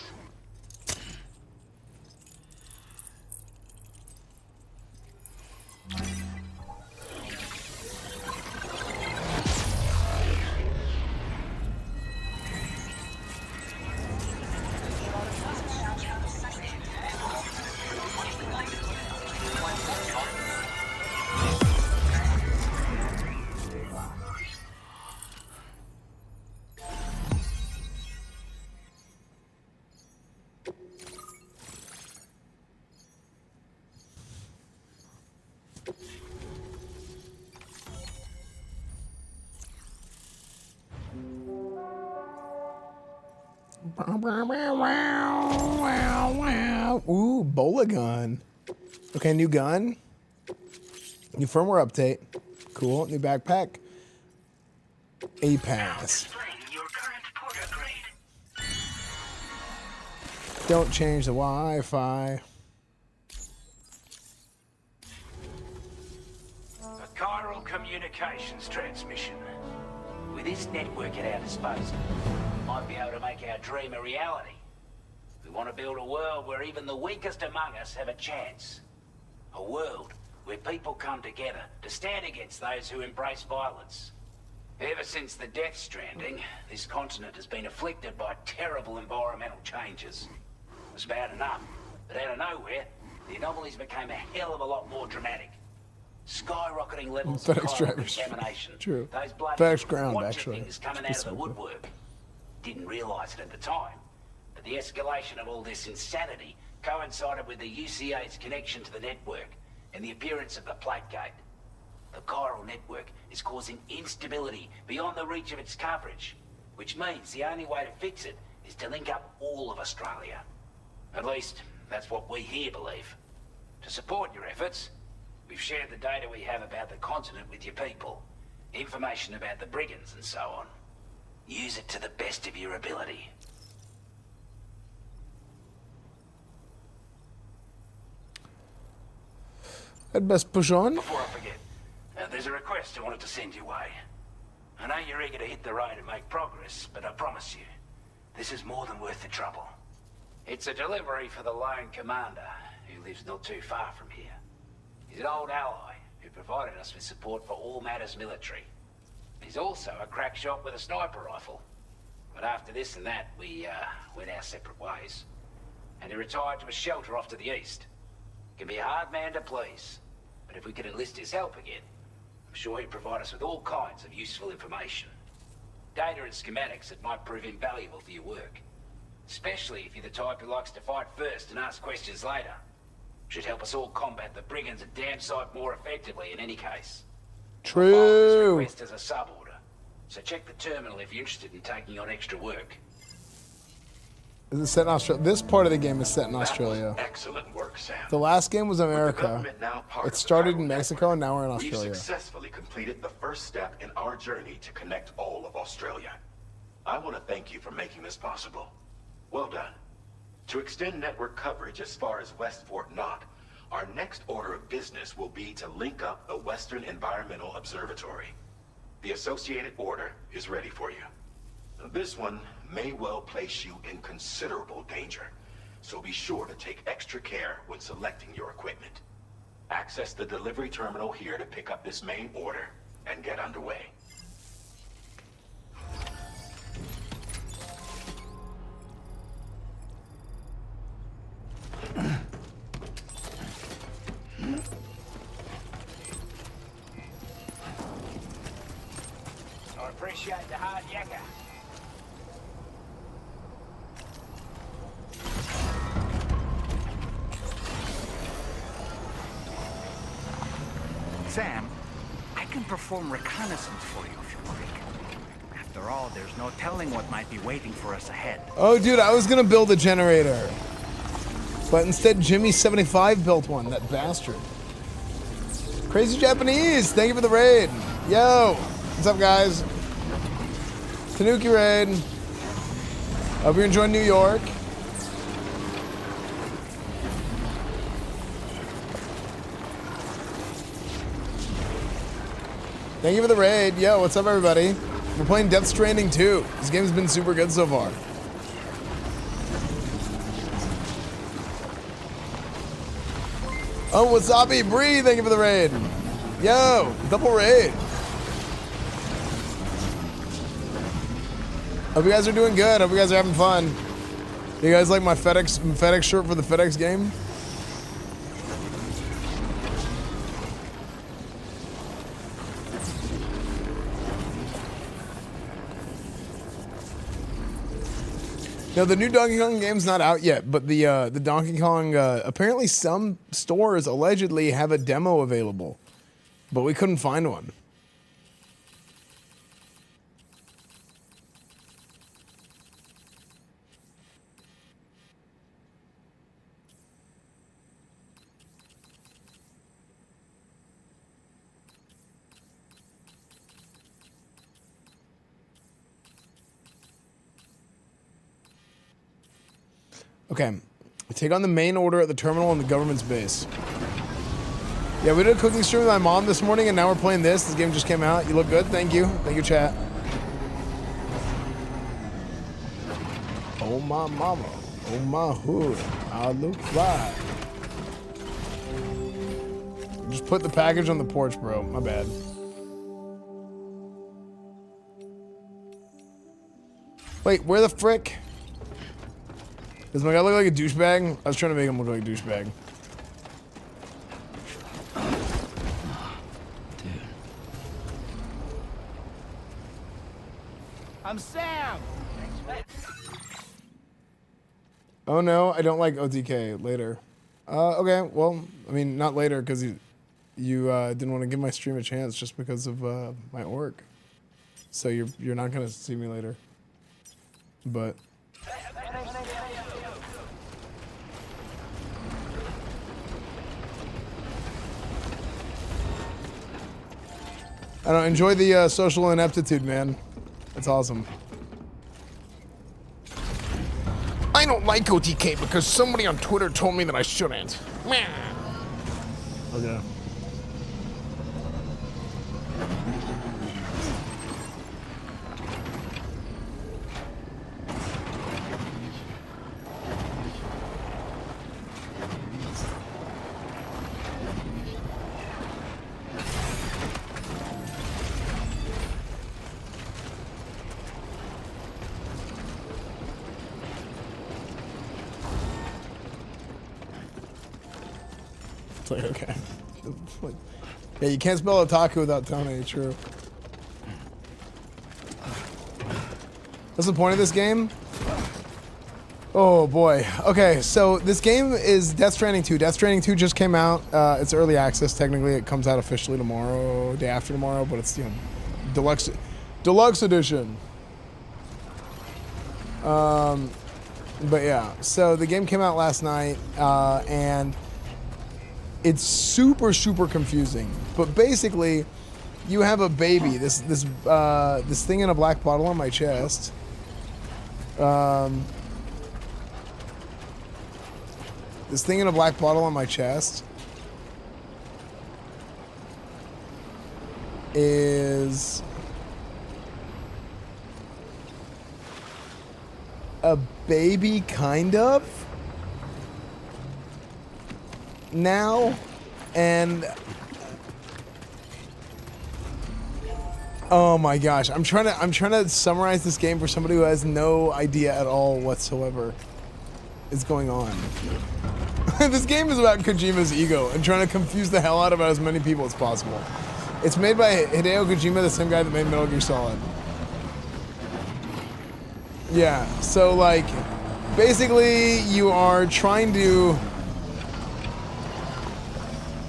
Ooh, bola gun. Okay, new gun. New firmware update. Cool. New backpack. A pass. Don't change the Wi-Fi. A chiral communications transmission. With this network at our disposal, we might be able to make our dream a reality. We want to build a world where even the weakest among us have a chance. A world where people come together to stand against those who embrace violence. Ever since the Death Stranding, this continent has been afflicted by terrible environmental changes. It was bad enough, but out of nowhere, the anomalies became a hell of a lot more dramatic. Skyrocketing levels of chiral contamination. True. Those bloody FedEx ground, actually. things coming out of the woodwork. Didn't realize it at the time, but the escalation of all this insanity coincided with the UCA's connection to the network and the appearance of the Plate Gate. The chiral network is causing instability beyond the reach of its coverage, which means the only way to fix it is to link up all of Australia. At least, that's what we here believe. To support your efforts, we've shared the data we have about the continent with your people, information about the brigands and so on. Use it to the best of your ability. I'd best push on. Before I forget, there's a request I wanted to send your way. I know you're eager to hit the road and make progress, but I promise you, this is more than worth the trouble. It's a delivery for the lone commander, who lives not too far from here. He's an old ally who provided us with support for all matters military. He's also a crack shot with a sniper rifle. But after this and that, we went our separate ways. And he retired to a shelter off to the east. Can be a hard man to please, but if we could enlist his help again, I'm sure he'd provide us with all kinds of useful information. Data and schematics that might prove invaluable for your work. Especially if you're the type who likes to fight first and ask questions later. Should help us all combat the brigands at damn sight more effectively in any case. True. Request as a sub-order, so check the terminal if you're interested in taking on extra work. Is it set in Australia? This part of the game is set in Australia. Excellent work, Sam. The last game was America. It started in Mexico, and now we're in We've Australia. successfully completed the first step in our journey to connect all of Australia. I want to thank you for making this possible. Well done. To extend network coverage as far as West Fort Knott, our next order of business will be to link up the Western Environmental Observatory. The associated order is ready for you. This one may well place you in considerable danger, so be sure to take extra care when selecting your equipment. Access the delivery terminal here to pick up this main order and get underway. I appreciate the hard yakka. Sam, I can perform reconnaissance for you if you like. After all, there's no telling what might be waiting for us ahead. Oh, dude, I was gonna build a generator. But instead, Jimmy75 built one, that bastard. Crazy Japanese, thank you for the raid. Yo, what's up, guys? Tanuki raid. Hope you're enjoying New York. Thank you for the raid. Yo, what's up, everybody? We're playing Death Stranding 2. This game's been super good so far. Oh, Wasabi Bree, thank you for the raid. Yo, double raid. Hope you guys are doing good. Hope you guys are having fun. You guys like my FedEx shirt for the FedEx game? No, the new Donkey Kong game's not out yet, but the Donkey Kong, apparently some stores allegedly have a demo available, but we couldn't find one. Okay, take on the main order at the terminal in the government's base. Yeah, we did a cooking stream with my mom this morning, and now we're playing this. This game just came out. You look good. Thank you. Thank you, chat. Oh, my mama. Oh, my hood. I look fly. Just put the package on the porch, bro. My bad. Wait, where the frick? Does my guy look like a douchebag? I was trying to make him look like a douchebag. I'm Sam. Oh no, I don't like OTK. Later. Okay, well, I mean, not later because you didn't want to give my stream a chance just because of my org. So you're not gonna see me later. But I don't enjoy the social ineptitude, man. That's awesome. I don't like OTK because somebody on Twitter told me that I shouldn't. Okay. Like, okay. Yeah, you can't spell otaku without Tony, true. What's the point of this game? Oh boy. Okay, so this game is Death Stranding 2. Death Stranding 2 just came out. It's early access, technically. It comes out officially tomorrow, day after tomorrow, but it's, you know, deluxe edition. But yeah, so the game came out last night, and it's super confusing. But basically, you have a baby. This thing in a black bottle on my chest. This thing in a black bottle on my chest is a baby, kind of. Now, and oh my gosh, I'm trying to summarize this game for somebody who has no idea at all whatsoever is going on. This game is about Kojima's ego and trying to confuse the hell out of as many people as possible. It's made by Hideo Kojima, the same guy that made Metal Gear Solid. Yeah, so like, basically you are trying to...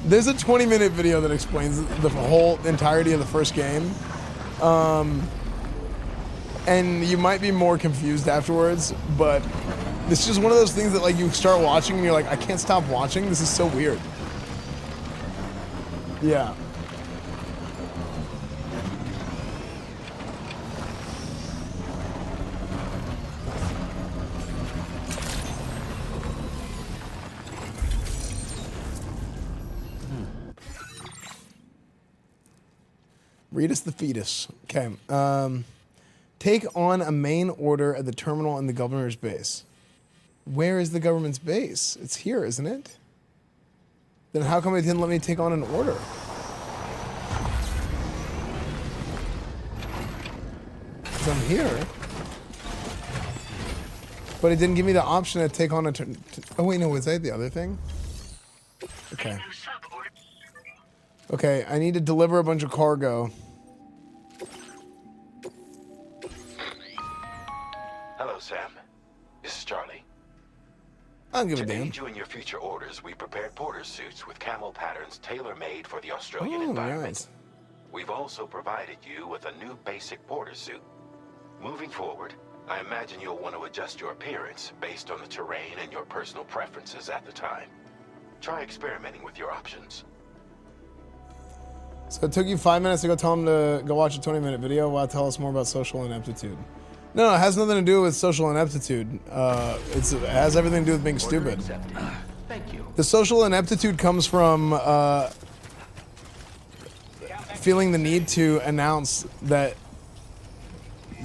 There's a 20-minute video that explains the whole entirety of the first game. And you might be more confused afterwards, but it's just one of those things that like you start watching and you're like, I can't stop watching. This is so weird. Yeah. Read us the fetus. Okay. Take on a main order at the terminal in the governor's base. Where is the government's base? It's here, isn't it? Then how come it didn't let me take on an order? Because I'm here. But it didn't give me the option to take on a... Oh, wait, no, was that the other thing? Okay. Okay, I need to deliver a bunch of cargo. Hello, Sam. This is Charlie. I don't give a damn. To aid you in your future orders, we prepared porter suits with camel patterns tailor-made for the Australian environment. Nice. We've also provided you with a new basic porter suit. Moving forward, I imagine you'll want to adjust your appearance based on the terrain and your personal preferences at the time. Try experimenting with your options. So it took you 5 minutes to go tell him to go watch a 20-minute video. Wow, tell us more about social ineptitude. No, it has nothing to do with social ineptitude. It has everything to do with being stupid. Thank you. The social ineptitude comes from feeling the need to announce that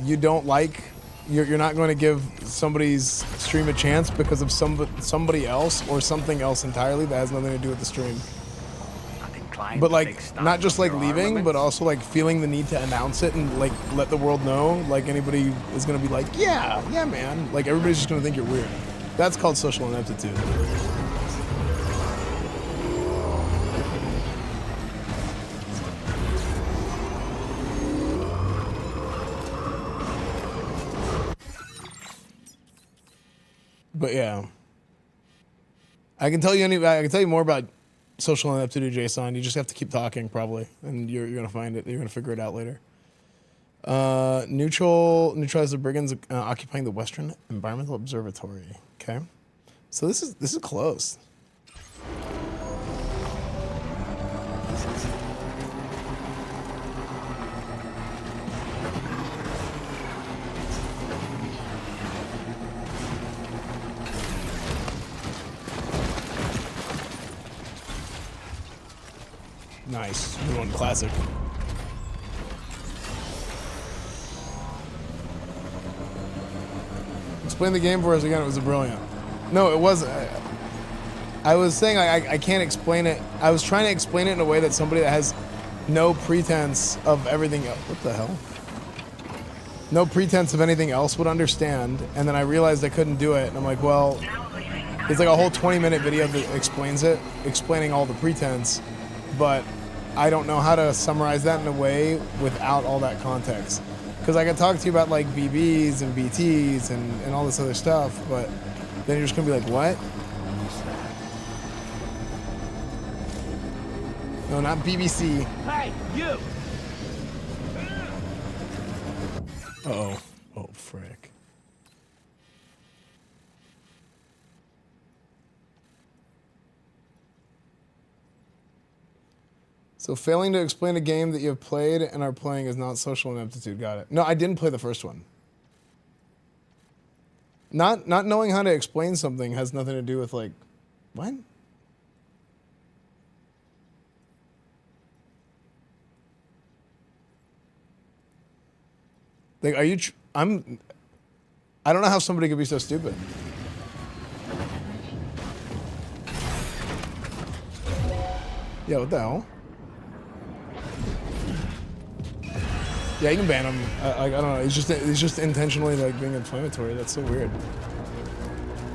you don't like, you're not going to give somebody's stream a chance because of somebody else or something else entirely that has nothing to do with the stream. climb but the like big stuff not just of like your leaving, armaments? but also like feeling the need to announce it and like let the world know. Like anybody is gonna be like, yeah, man. Like everybody's just gonna think you're weird. That's called social ineptitude. But yeah, I can tell you more about social ineptitude, Jason. You just have to keep talking, probably, and you're gonna find it. You're gonna figure it out later. Neutralize the brigands occupying the Western Environmental Observatory. Okay, so this is close. Nice. Good one, classic. Explain the game for us again. It was brilliant. No, it wasn't. I was saying I can't explain it. I was trying to explain it in a way that somebody that has no pretense of everything else. What the hell? No pretense of anything else would understand. And then I realized I couldn't do it. And I'm like, well, it's like a whole 20-minute video that explains it, explaining all the pretense. But I don't know how to summarize that in a way without all that context. Because I could talk to you about like BBs and BTs and all this other stuff, but then you're just gonna be like, what? No, not BBC. Hey, you! Uh-oh. Oh, frick. So failing to explain a game that you have played and are playing is not social ineptitude. Got it. No, I didn't play the first one. Not knowing how to explain something has nothing to do with like, what? Like, are you? I don't know how somebody could be so stupid. Yeah, what the hell? Yeah, you can ban him. I don't know. He's just intentionally like being inflammatory. That's so weird.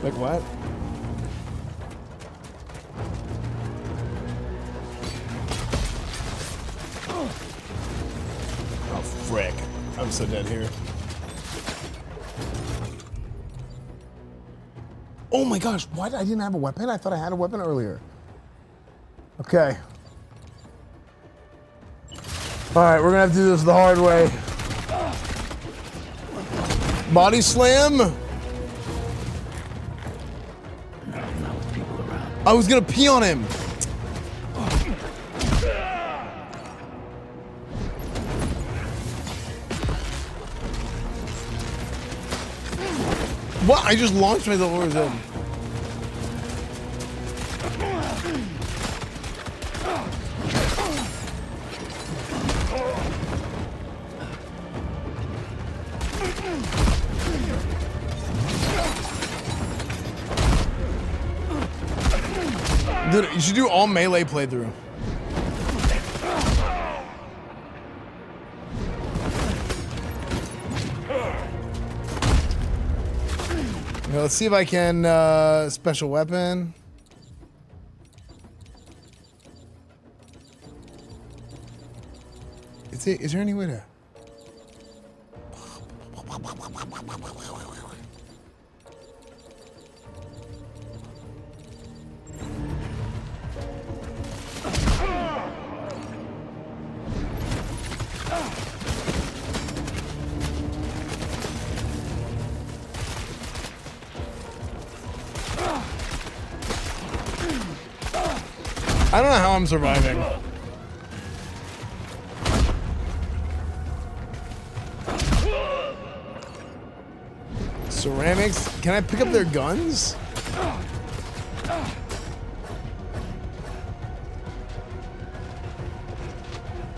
Like what? Oh frick! I'm so dead here. Oh my gosh! Why I didn't have a weapon? I thought I had a weapon earlier. Okay. All right, we're gonna have to do this the hard way. Body slam. I was gonna pee on him. What? I just launched myself over his head. Dude, you should do all melee playthrough. Okay, let's see if I can special weapon. Is there any way to? I don't know how I'm surviving. Ceramics? Can I pick up their guns?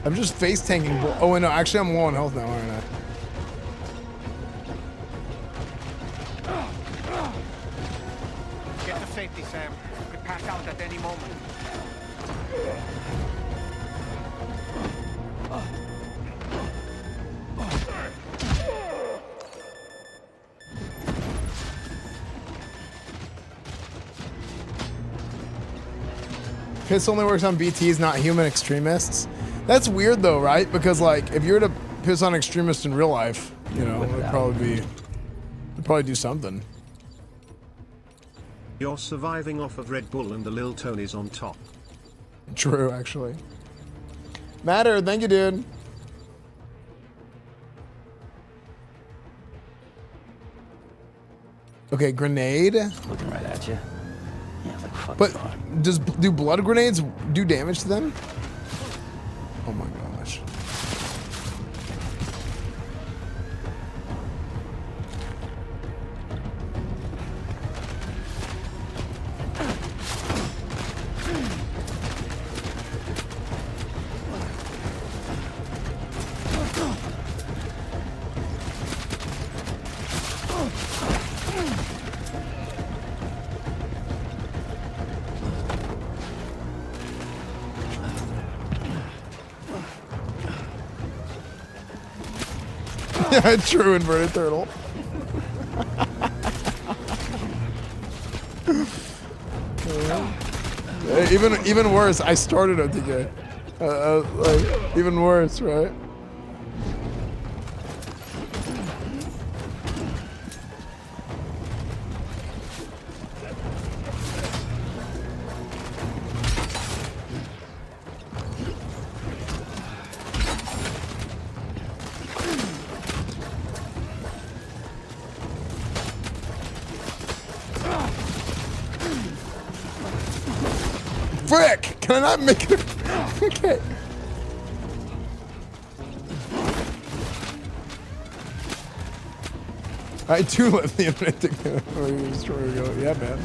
I'm just face tanking. Oh wait, no, actually I'm low on health now, aren't I? Get to safety, Sam. You could pass out at any moment. Piss only works on BTs, not human extremists. That's weird though, right? Because like, if you were to piss on extremists in real life, you know, it'd probably do something. You're surviving off of Red Bull and the Lil Tony's on top. True, actually. Matter, thank you, dude. Okay, grenade. Looking right at you. Yeah, like fuck. But do blood grenades do damage to them? Oh my gosh. Yeah, true inverted turtle. Even worse, I started OTK. Like, even worse, right? Frick! Can I not make it? Okay. I too left the internet to go. Yeah, man.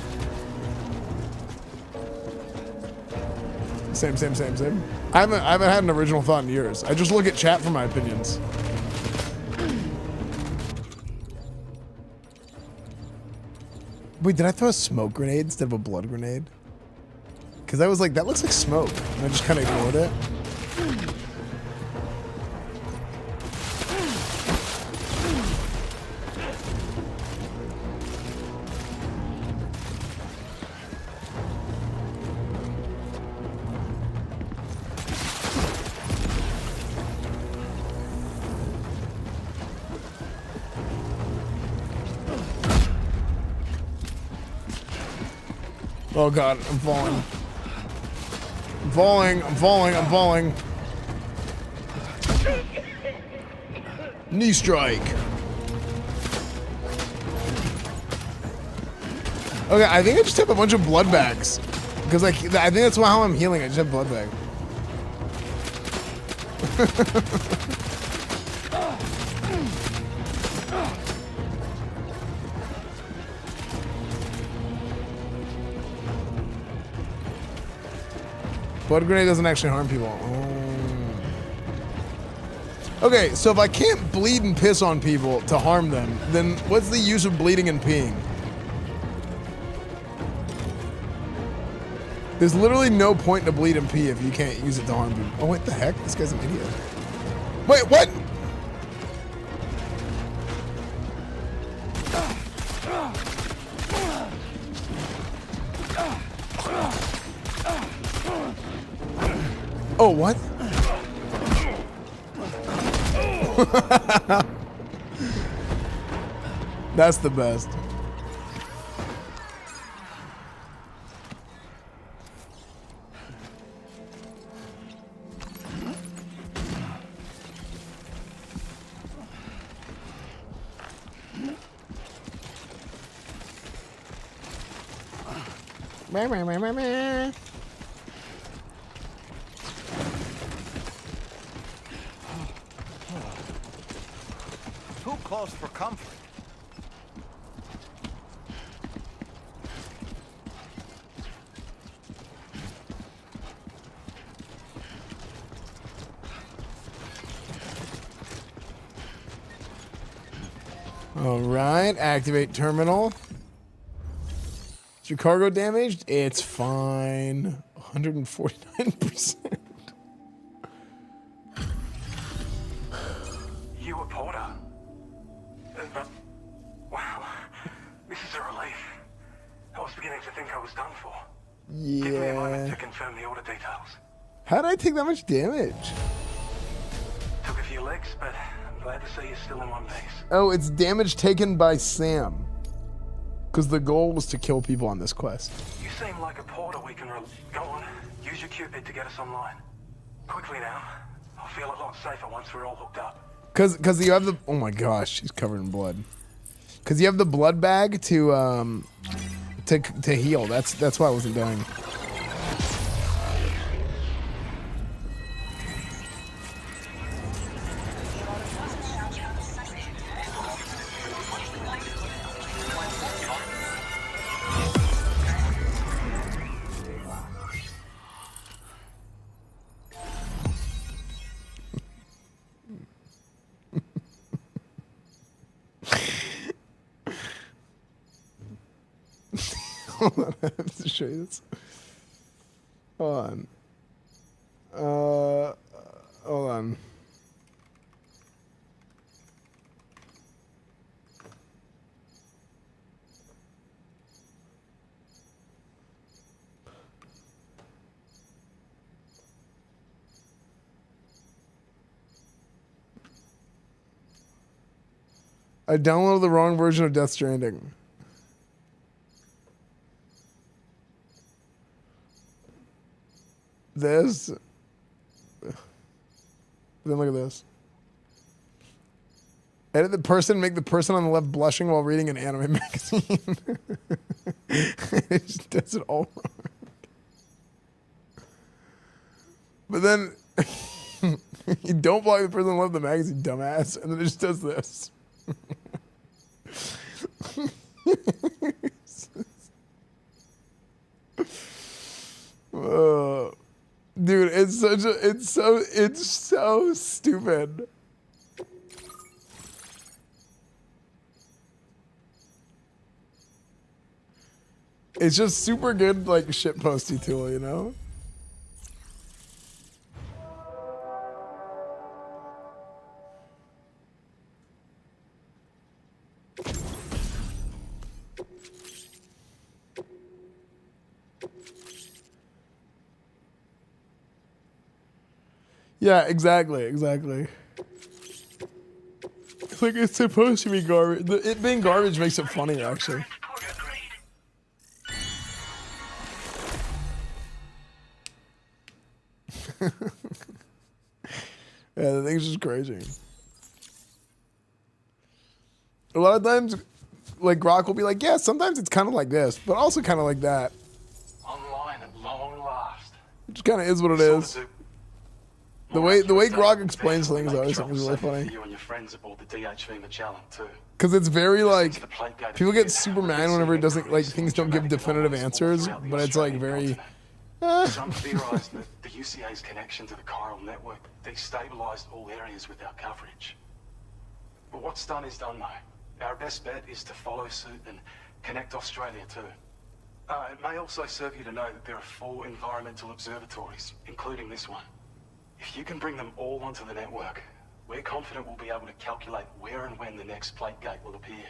Same. I haven't had an original thought in years. I just look at chat for my opinions. Wait, did I throw a smoke grenade instead of a blood grenade? Because I was like, that looks like smoke. And I just kind of ignored it. Oh god, I'm falling. I'm falling. Knee strike. Okay, I think I just have a bunch of blood bags. Because I think that's how I'm healing. I just have blood bag. Blood grenade doesn't actually harm people. Oh. Okay, so if I can't bleed and piss on people to harm them, then what's the use of bleeding and peeing? There's literally no point to bleed and pee if you can't use it to harm people. Oh, what the heck? This guy's an idiot. Wait, what? Oh, what? That's the best. Too close for comfort. All right, activate terminal. Is your cargo damaged? It's fine. 149%. beginning to think I was done for. Give me a moment Yeah. to confirm the order details. How did I take that much damage? Took a few licks, but I'm glad to see you're still in one piece. Oh, it's damage taken by Sam. Because the goal was to kill people on this quest. You seem like a porter we can go on. Use your Cupid to get us online. Quickly now. I'll feel a lot safer once we're all hooked up. Because you have the... Oh my gosh, she's covered in blood. Because you have the blood bag to heal. That's why I wasn't dying. Hold on, I have to show you this. Hold on. Hold on. I downloaded the wrong version of Death Stranding. This. Then look at this. Edit the person, make the person on the left blushing while reading an anime magazine. It just does it all wrong. But then you don't block the person on the left of the magazine, dumbass, and then it just does this. Dude, it's so stupid. It's just super good, like, shit posty tool, you know? Yeah, exactly. It's like it's supposed to be garbage. It being garbage makes it funnier, actually. Yeah, the thing's just crazy. A lot of times, like, Grok will be like, yeah, sometimes it's kind of like this, but also kind of like that. Online at long last. It just kind of is what it is. The way Grok explains things, though, I think is really funny. You and your friends aboard the DHV Magellan too. Because it's very, like, people get super mad whenever it doesn't, like, things don't give definitive answers, but it's, like, very... Some theorized that the UCA's connection to the chiral network destabilized all areas with our coverage. But what's done is done, though. Our best bet is to follow suit and connect Australia too. It may also serve you to know that there are 4 environmental observatories, including this one. If you can bring them all onto the network, we're confident we'll be able to calculate where and when the next plate gate will appear.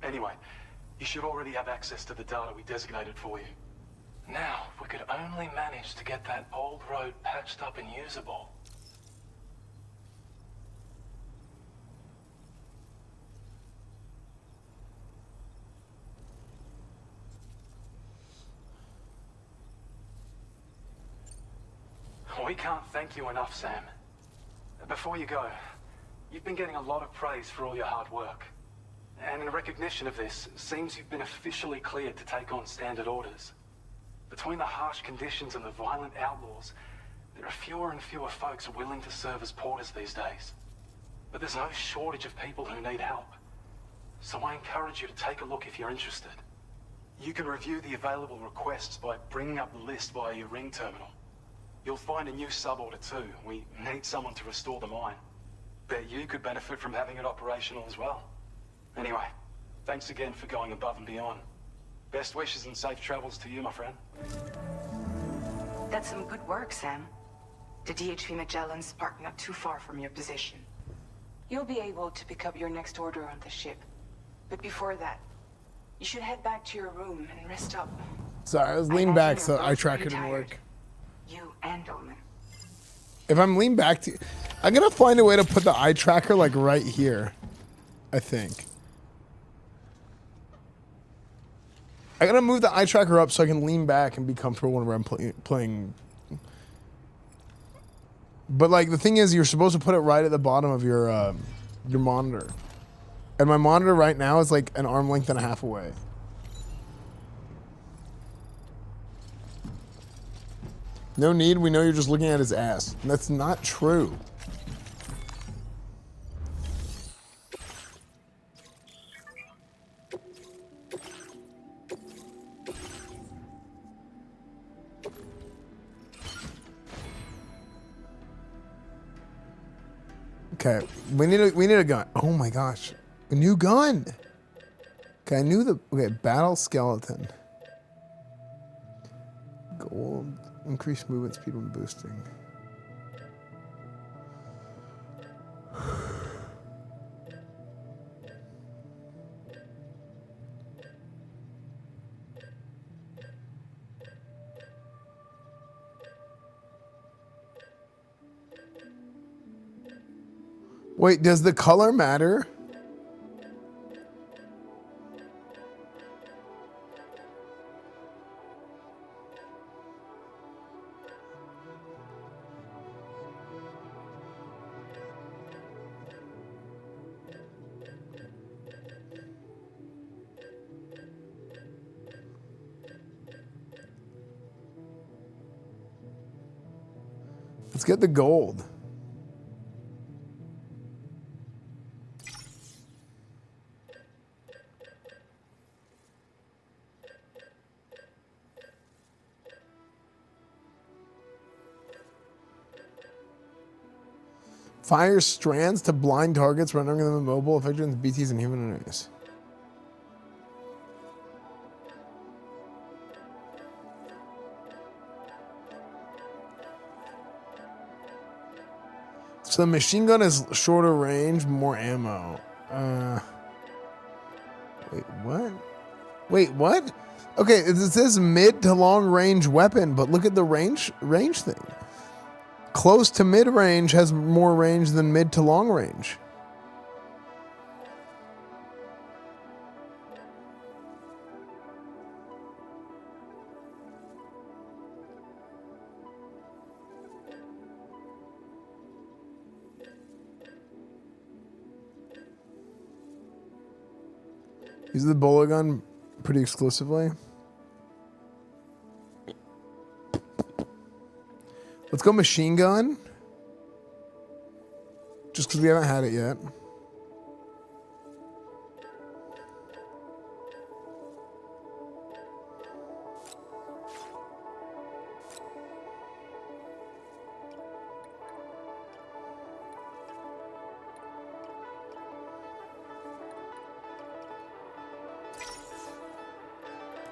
Anyway, you should already have access to the data we designated for you. Now, if we could only manage to get that old road patched up and usable. We can't thank you enough, Sam. Before you go, you've been getting a lot of praise for all your hard work. And in recognition of this, it seems you've been officially cleared to take on standard orders. Between the harsh conditions and the violent outlaws, there are fewer and fewer folks willing to serve as porters these days. But there's no shortage of people who need help. So I encourage you to take a look if you're interested. You can review the available requests by bringing up the list via your ring terminal. You'll find a new sub-order too. We need someone to restore the mine. Bet you could benefit from having it operational as well. Anyway, thanks again for going above and beyond. Best wishes and safe travels to you, my friend. That's some good work, Sam. The DHV Magellan's parked not too far from your position. You'll be able to pick up your next order on the ship. But before that, You should head back to your room and rest up. Sorry, I was leaning back so eye tracker didn't work. You and Dolman. If I'm leaning back to, I'm gonna find a way to put the eye tracker like right here. I think. I gotta move the eye tracker up so I can lean back and be comfortable whenever I'm playing. But like the thing is, you're supposed to put it right at the bottom of your monitor, and my monitor right now is like an arm length and a half away. No need. We know you're just looking at his ass. That's not true. Okay, we need a gun. Oh my gosh, a new gun. Okay, I knew the battle skeleton. Gold, increased movement speed when boosting. Wait, does the color matter? Let's get the gold. Fire strands to blind targets, rendering them immobile, affecting BTs and human enemies. So the machine gun is shorter range, more ammo. Wait, what? Wait, what? Okay, it says mid to long range weapon, but look at the range thing. Close to mid range has more range than mid to long range. Use the bullet gun pretty exclusively. Let's go machine gun. Just because we haven't had it yet.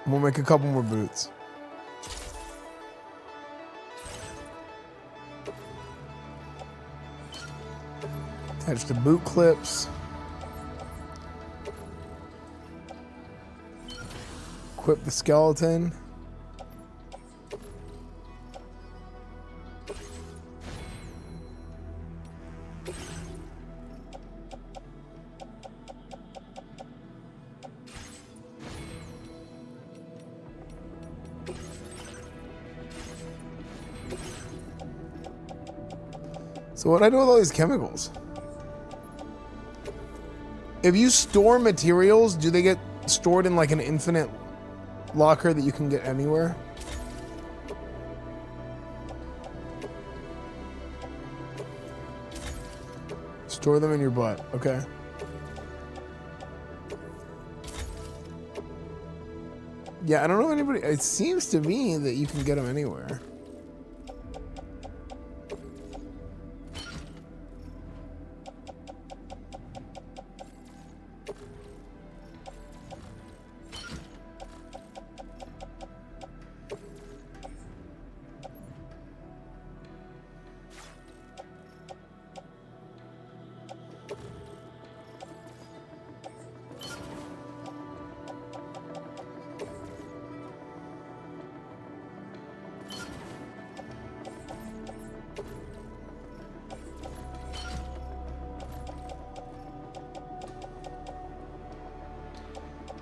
We'll make a couple more boots. Attach the boot clips. Equip the skeleton. So what do I do with all these chemicals? If you store materials, do they get stored in like an infinite locker that you can get anywhere? Store them in your butt, okay. Yeah, I don't know anybody, it seems to me that you can get them anywhere.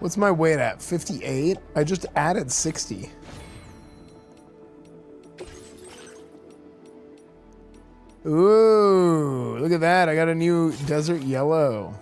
What's my weight at? 58? I just added 60. Ooh, look at that. I got a new desert yellow.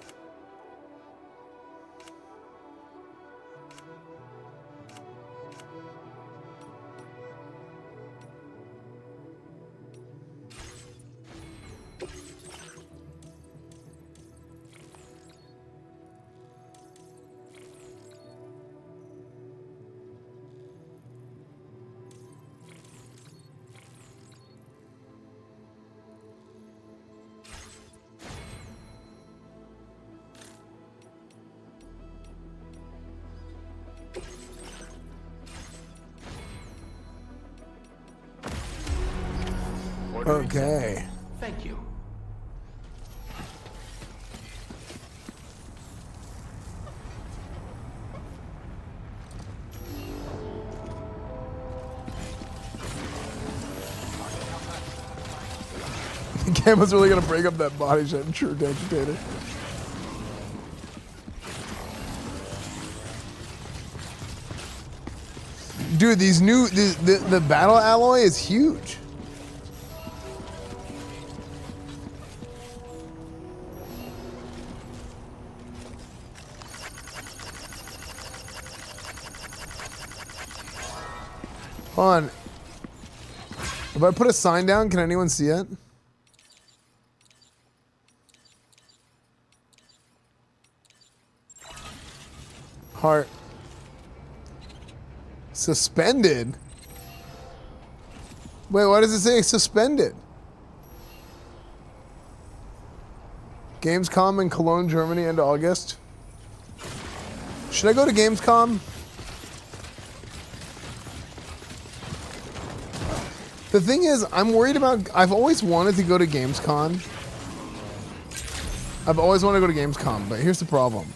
Okay. Thank you. Gamma's really gonna break up that body shot in True Agitator. Dude, the battle alloy is huge. Hold on. If I put a sign down, can anyone see it? Heart. Suspended? Wait, why does it say suspended? Gamescom in Cologne, Germany, end of August. Should I go to Gamescom? The thing is, I'm worried about... I've always wanted to go to Gamescom. I've always wanted to go to Gamescom, but here's the problem.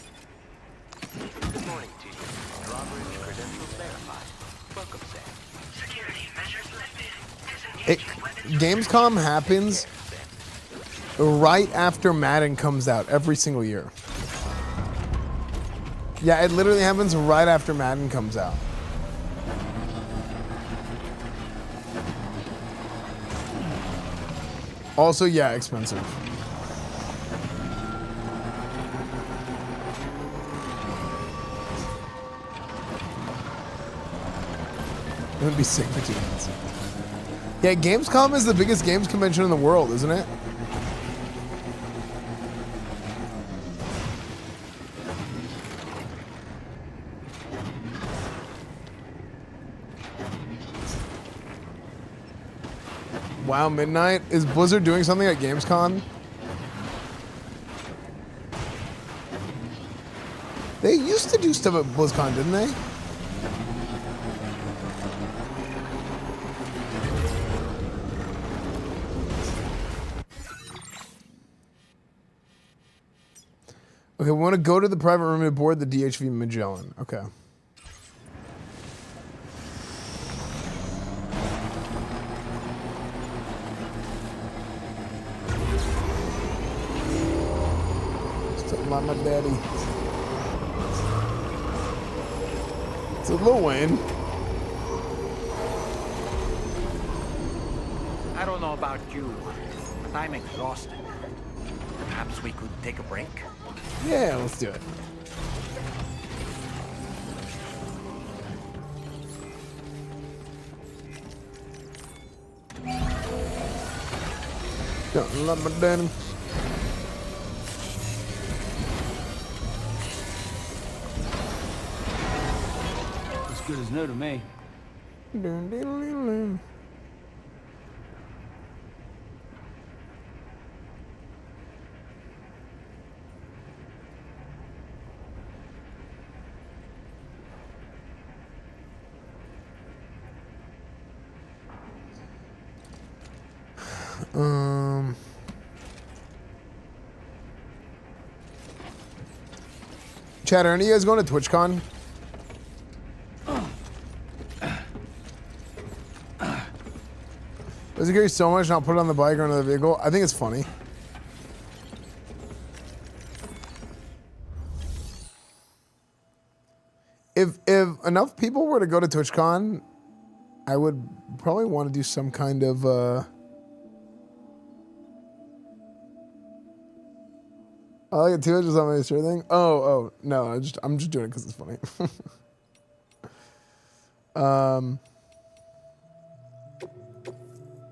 Good morning to you. Drawbridge credentials verified. Welcome, Sam. Security measures lifted. Gamescom happens right after Madden comes out every single year. Yeah, it literally happens right after Madden comes out. Also, yeah, expensive. It would be sick for 2 months. Yeah, Gamescom is the biggest games convention in the world, isn't it? Wow, midnight? Is Blizzard doing something at Gamescom? They used to do stuff at BlizzCon, didn't they? Okay, we want to go to the private room to board the DHV Magellan. Okay. Like my daddy. It's a Lil Wayne. I don't know about you, but I'm exhausted. Perhaps we could take a break? Yeah, let's do it. Don't love my daddy. Good as new to me. Chat, are any of you guys going to TwitchCon? Does it carry so much and I'll put it on the bike or another vehicle? I think it's funny. If enough people were to go to TwitchCon, I would probably want to do some kind of I like it too. Just on my sure thing. Oh no! I'm just doing it because it's funny.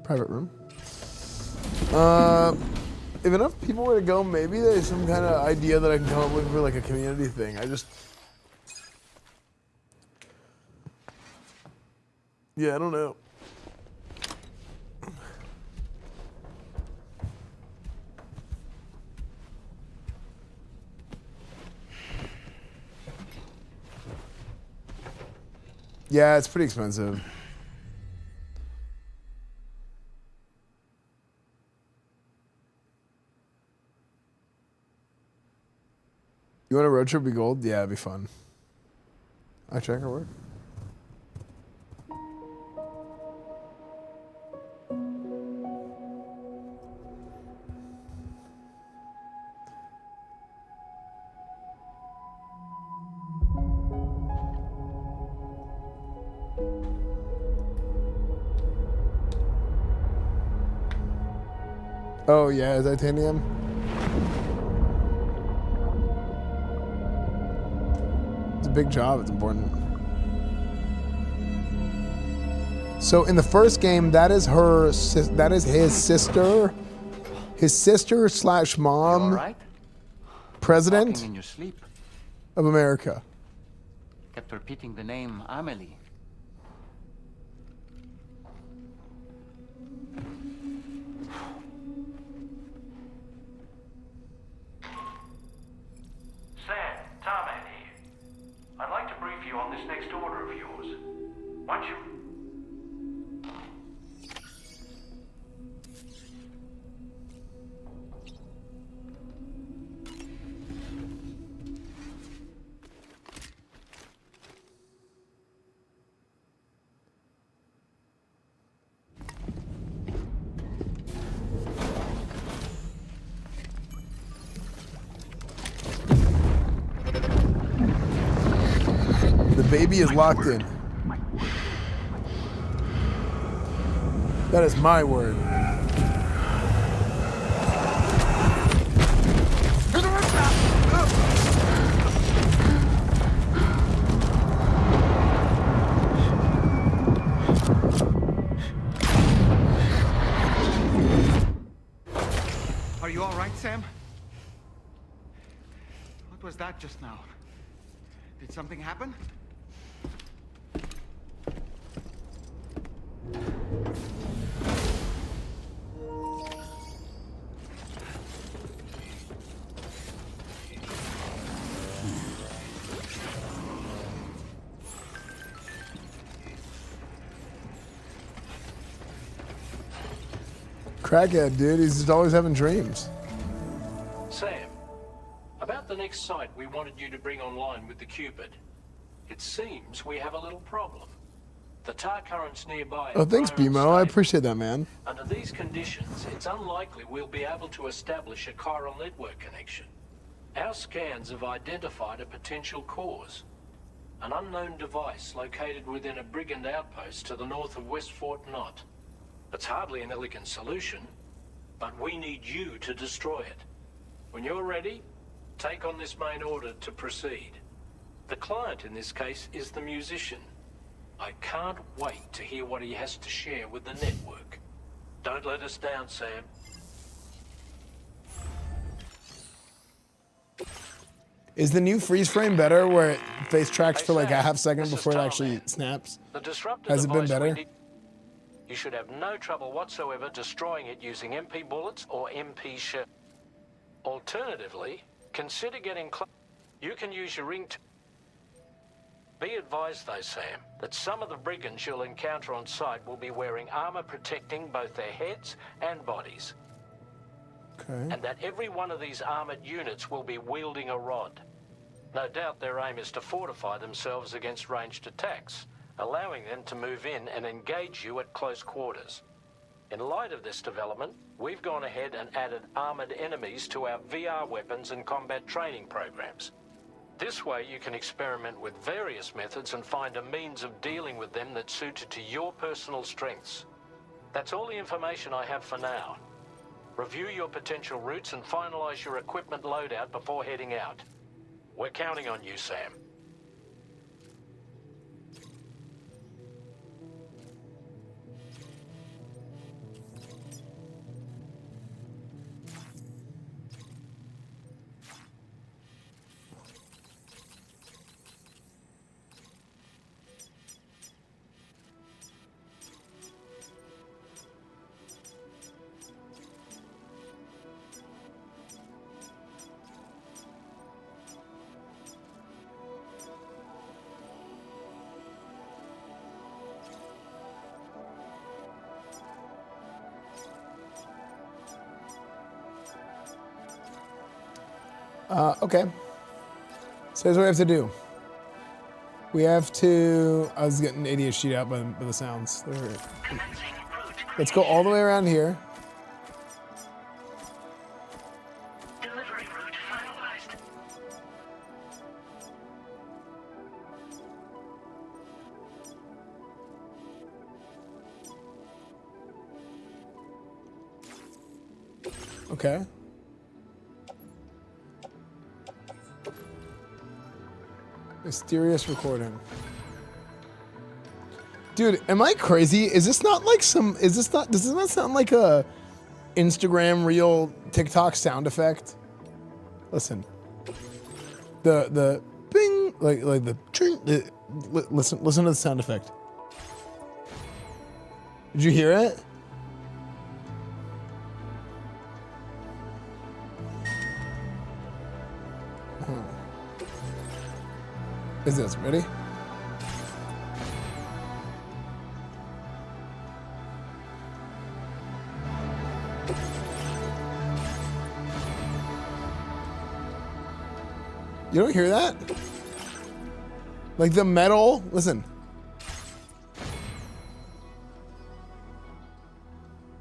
Private room. If enough people were to go, maybe there's some kind of idea that I can come up with for like a community thing. Yeah, I don't know. Yeah, it's pretty expensive. You want a road trip be gold? Yeah, it'd be fun. I check her work. Oh yeah, titanium. It's a big job. It's important. So in the first game, that is his sister. His sister / mom. You all right? President Talking in your sleep. of America. Kept repeating the name Amelie. Sam, Tarman here. I'd like to brief you on this next order of yours. Once you... The baby is locked in. That is my word. Are you all right, Sam? What was that just now? Did something happen? Crackhead, dude. He's just always having dreams. Sam, about the next site we wanted you to bring online with the Cupid. It seems we have a little problem. The tar currents nearby... Oh, thanks, BMO. I appreciate that, man. Under these conditions, it's unlikely we'll be able to establish a chiral network connection. Our scans have identified a potential cause. An unknown device located within a brigand outpost to the north of West Fort Knott. It's hardly an elegant solution, but we need you to destroy it. When you're ready, take on this main order to proceed. The client in this case is the musician. I can't wait to hear what he has to share with the network. Don't let us down, Sam. Is the new freeze frame better where it face tracks for like a half second before it actually snaps? Has it been better? You should have no trouble whatsoever destroying it using MP bullets or MP shell. Alternatively, consider getting close. You can use your ring to... Be advised though, Sam, that some of the brigands you'll encounter on site will be wearing armor protecting both their heads and bodies. Okay. And that every one of these armored units will be wielding a rod. No doubt their aim is to fortify themselves against ranged attacks, allowing them to move in and engage you at close quarters. In light of this development, we've gone ahead and added armored enemies to our VR weapons and combat training programs. This way you can experiment with various methods and find a means of dealing with them that's suited to your personal strengths. That's all the information I have for now. Review your potential routes and finalize your equipment loadout before heading out. We're counting on you, Sam. Okay. So here's what we have to do. We have to... I was getting ADHD out by the sounds. Let's go all the way around here. Delivery route finalized. Okay. Mysterious recording. Dude, am I crazy? Is this not like some... Is this not... Does this not sound like a Instagram reel TikTok sound effect? Listen. The bing, like the ching, listen to the sound effect. Did you hear it? Is this ready? You don't hear that? Like the metal, listen.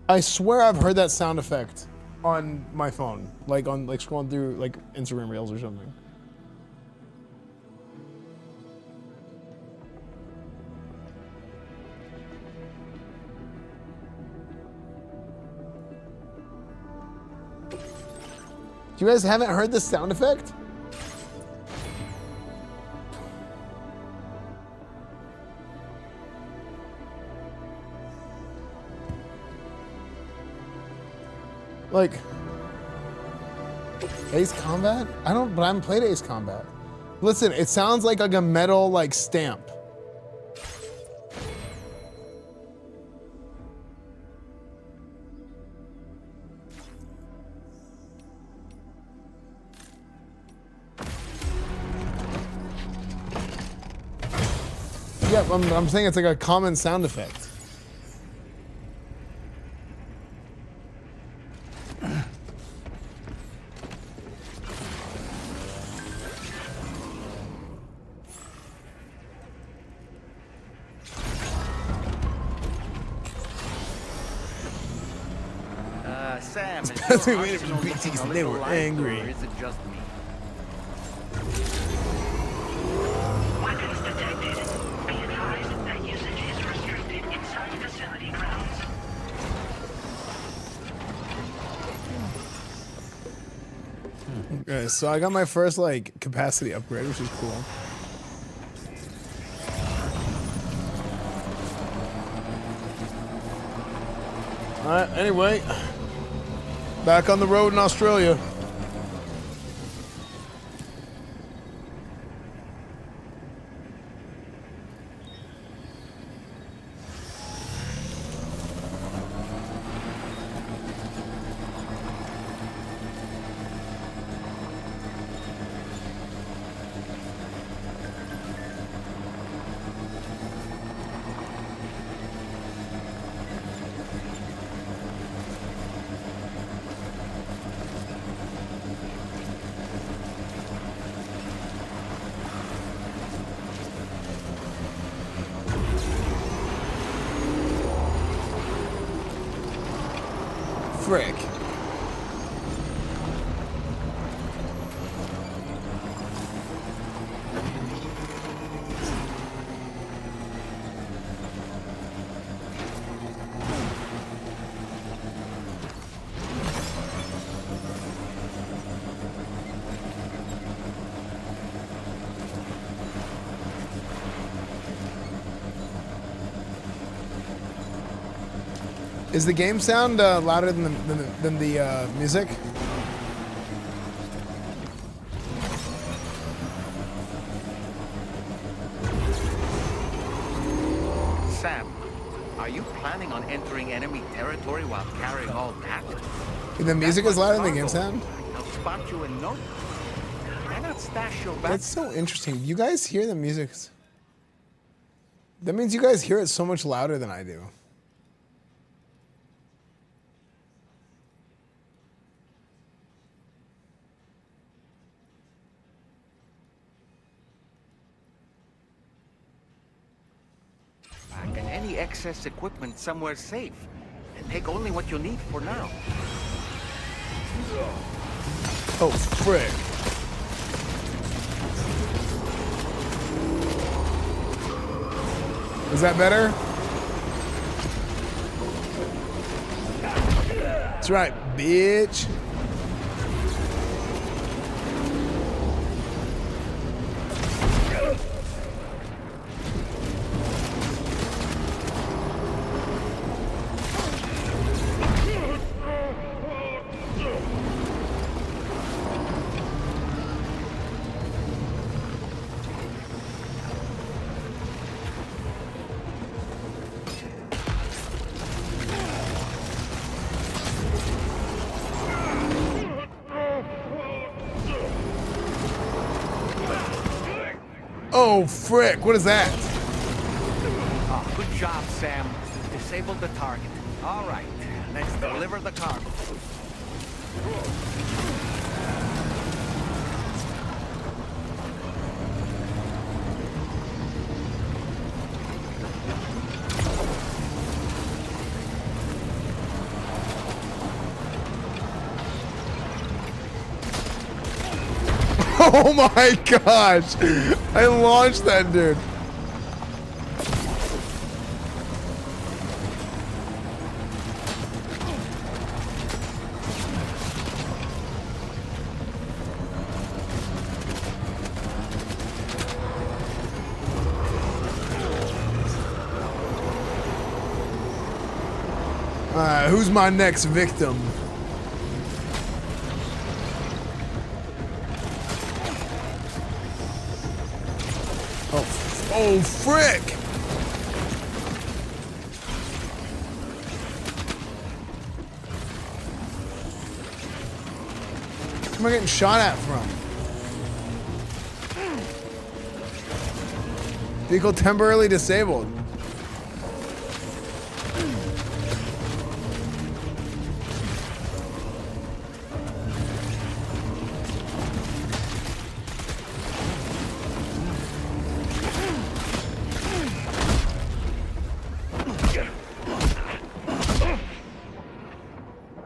I swear I've heard that sound effect on my phone, like on scrolling through like Instagram Reels or something. You guys haven't heard this sound effect? Like Ace Combat? I haven't played Ace Combat. Listen, it sounds like a metal like stamp. Yeah, I'm saying it's like a common sound effect. Sam, That's me waiting for the BTs and they were angry. Or is it just me? Weapons detected. Be advised that usage is restricted inside facility grounds. Okay, so I got my first like capacity upgrade, which is cool. Alright, anyway. Back on the road in Australia. Frick. Is the game sound louder than the music? Sam, are you planning on entering enemy territory while carrying all that? The music is louder than the game sound? I'll spot you in no. Why not stash your back? That's so interesting. You guys hear the music? That means you guys hear it so much louder than I do. Pack and any excess equipment somewhere safe, and take only what you need for now. Oh, frick. Is that better? That's right, bitch. Oh, frick. What is that? Oh, good job, Sam. Disabled the target. All right, let's deliver the cargo. Oh my gosh! I launched that dude. Who's my next victim? Oh, frick! Where am I getting shot at from? Vehicle temporarily disabled.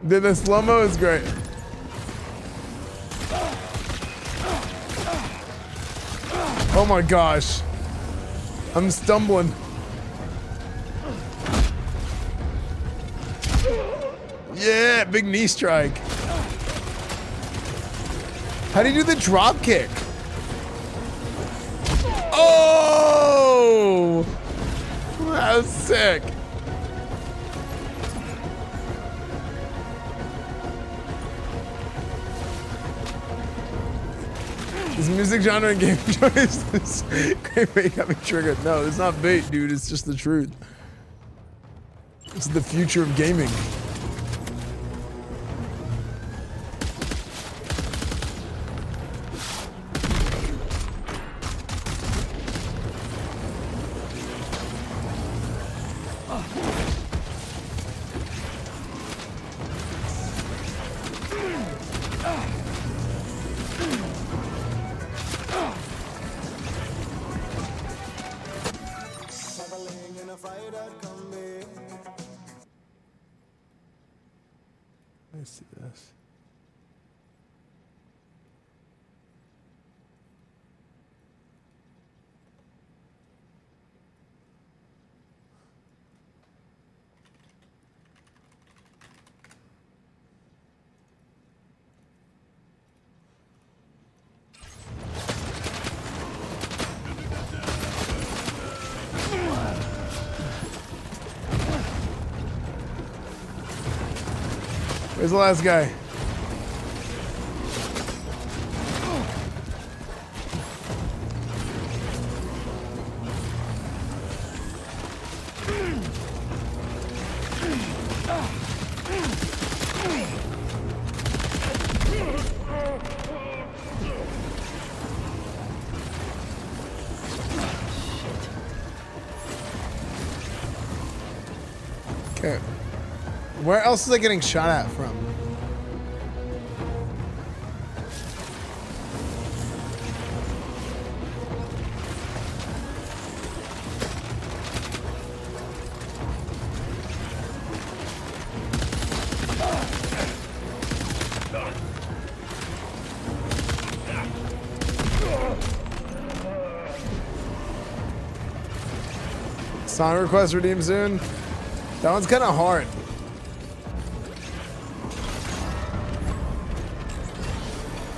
Dude, the slow-mo is great. Oh my gosh. I'm stumbling. Yeah, big knee strike. How do you do the drop kick? Oh! That was sick. Is music genre and game choice this great bait got me triggered? No, it's not bait, dude. It's just the truth. This is the future of gaming. Let's see this. Where's the last guy? Okay. Where else is it getting shot at from? Song request redeemed soon. That one's kind of hard.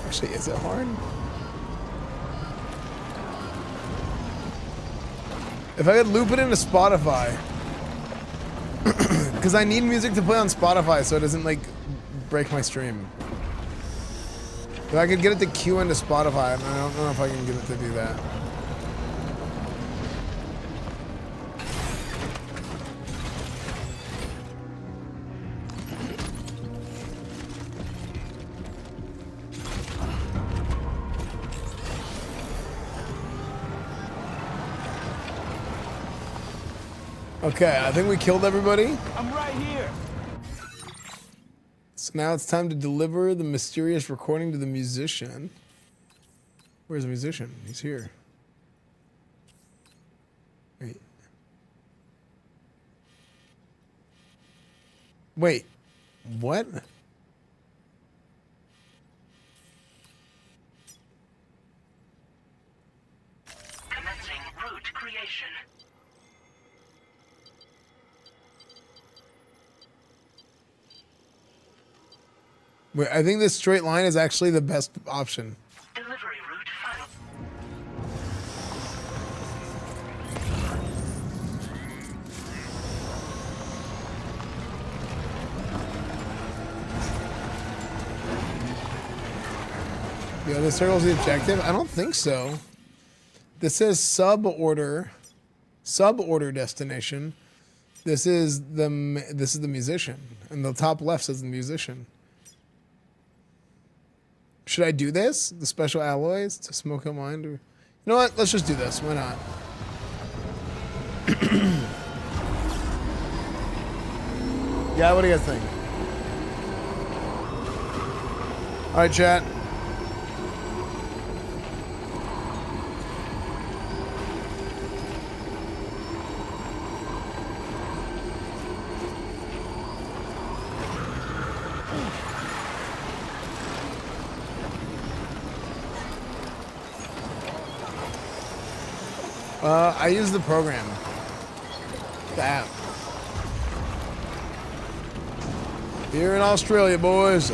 Actually, is it hard? If I could loop it into Spotify, because I need music to play on Spotify so it doesn't like break my stream. If I could get it to queue into Spotify, I don't know if I can get it to do that. Okay, I think we killed everybody. I'm right here. So now it's time to deliver the mysterious recording to the musician. Where's the musician? He's here. Wait. Wait. What? Commencing route creation. Wait, I think this straight line is actually the best option. Delivery route final. Yeah, this circle's the objective? I don't think so. This says suborder destination. This is the musician, and the top left says the musician. Should I do this? The special alloys to smoke a mind? Or... You know what? Let's just do this. Why not? Yeah, what do you guys think? All right, chat. I use the program. The app. Here in Australia, boys.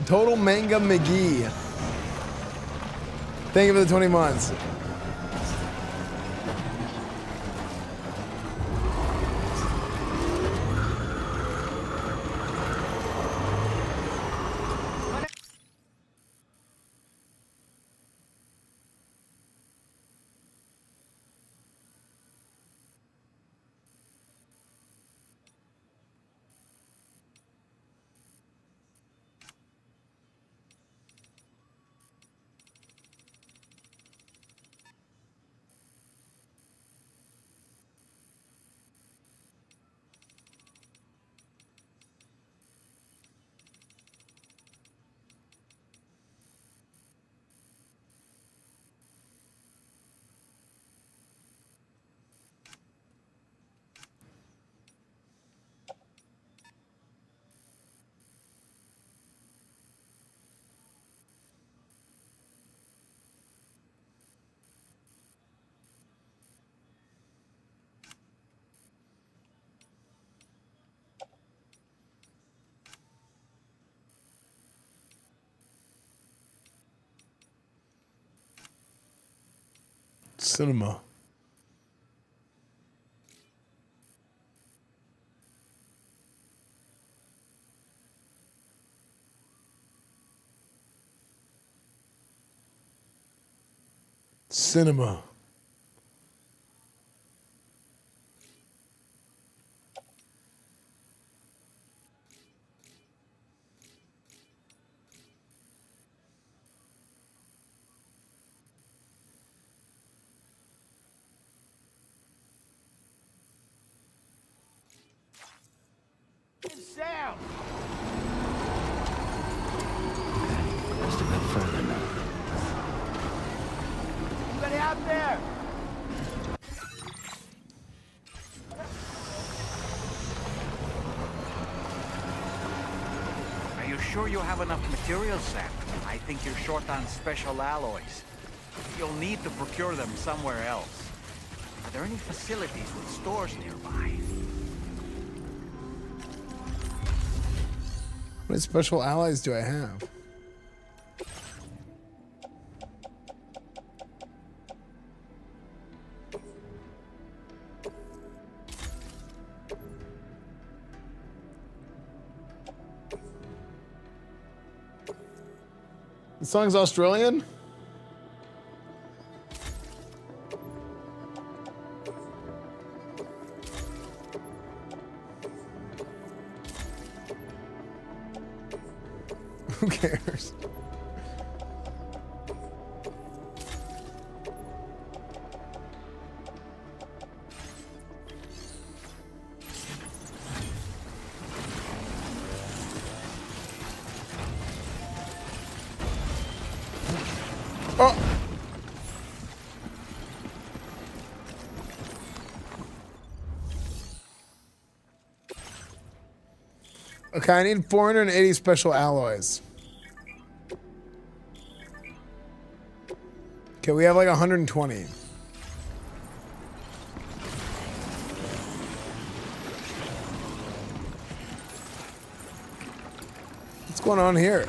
Total Manga McGee. Thank you for the 20 months. Cinema. Cinema. Sam! Just a bit further now. Anybody out there? Are you sure you have enough materials, Sam? I think you're short on special alloys. You'll need to procure them somewhere else. Are there any facilities with stores nearby? What special allies do I have? The song's Australian? Who cares? Oh! Okay, I need 480 special alloys. Okay, we have like 120. What's going on here?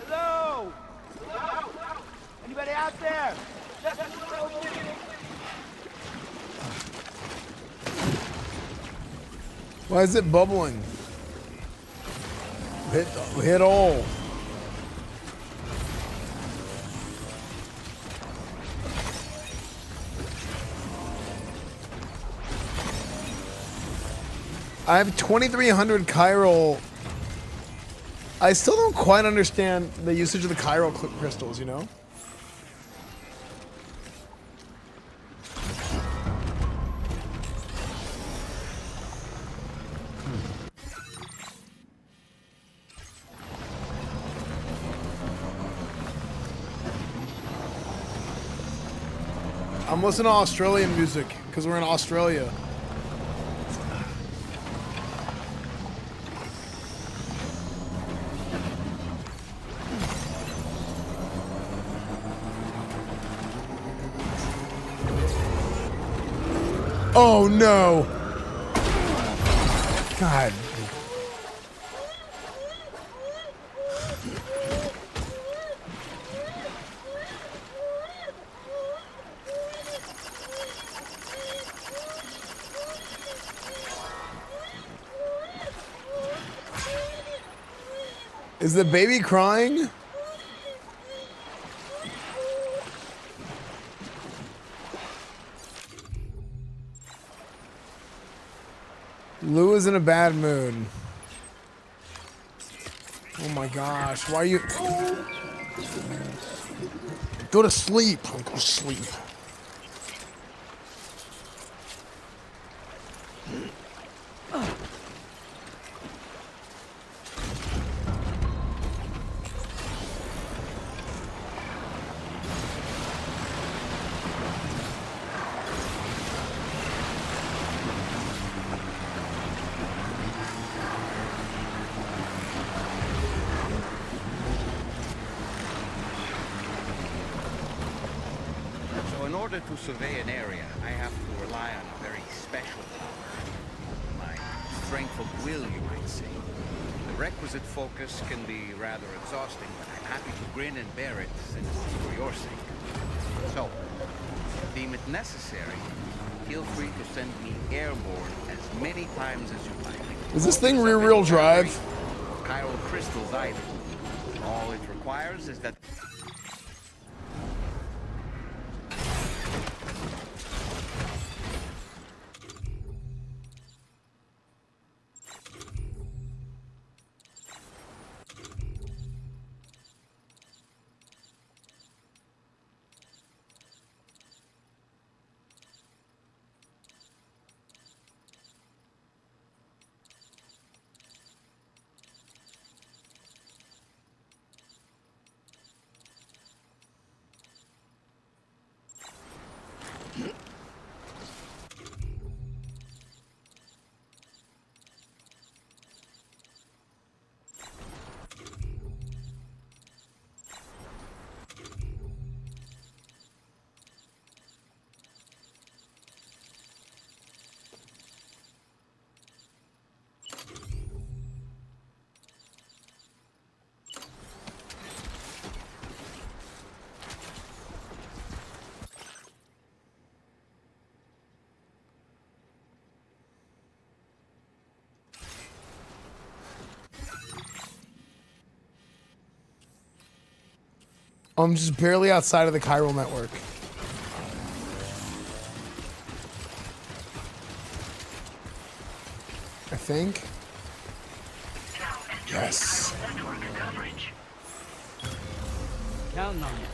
Hello? Anybody out there? Why is it bubbling? Hit all. I have 2,300 chiral. I still don't quite understand the usage of the chiral crystals, you know? I'm listening to Australian music because we're in Australia. Oh no! God. Is the baby crying? Lou is in a bad mood. Oh my gosh, why are you... Go to sleep. Go to sleep. order to survey an area, I have to rely on a very special power. My strength of will, you might say. The requisite focus can be rather exhausting, but I'm happy to grin and bear it since it's for your sake. So, deem it necessary, feel free to send me airborne as many times as you like. Is this thing rear-wheel drive? Chiral crystals either. All it requires is that... I'm just barely outside of the chiral network. I think. Yes. Counting on you.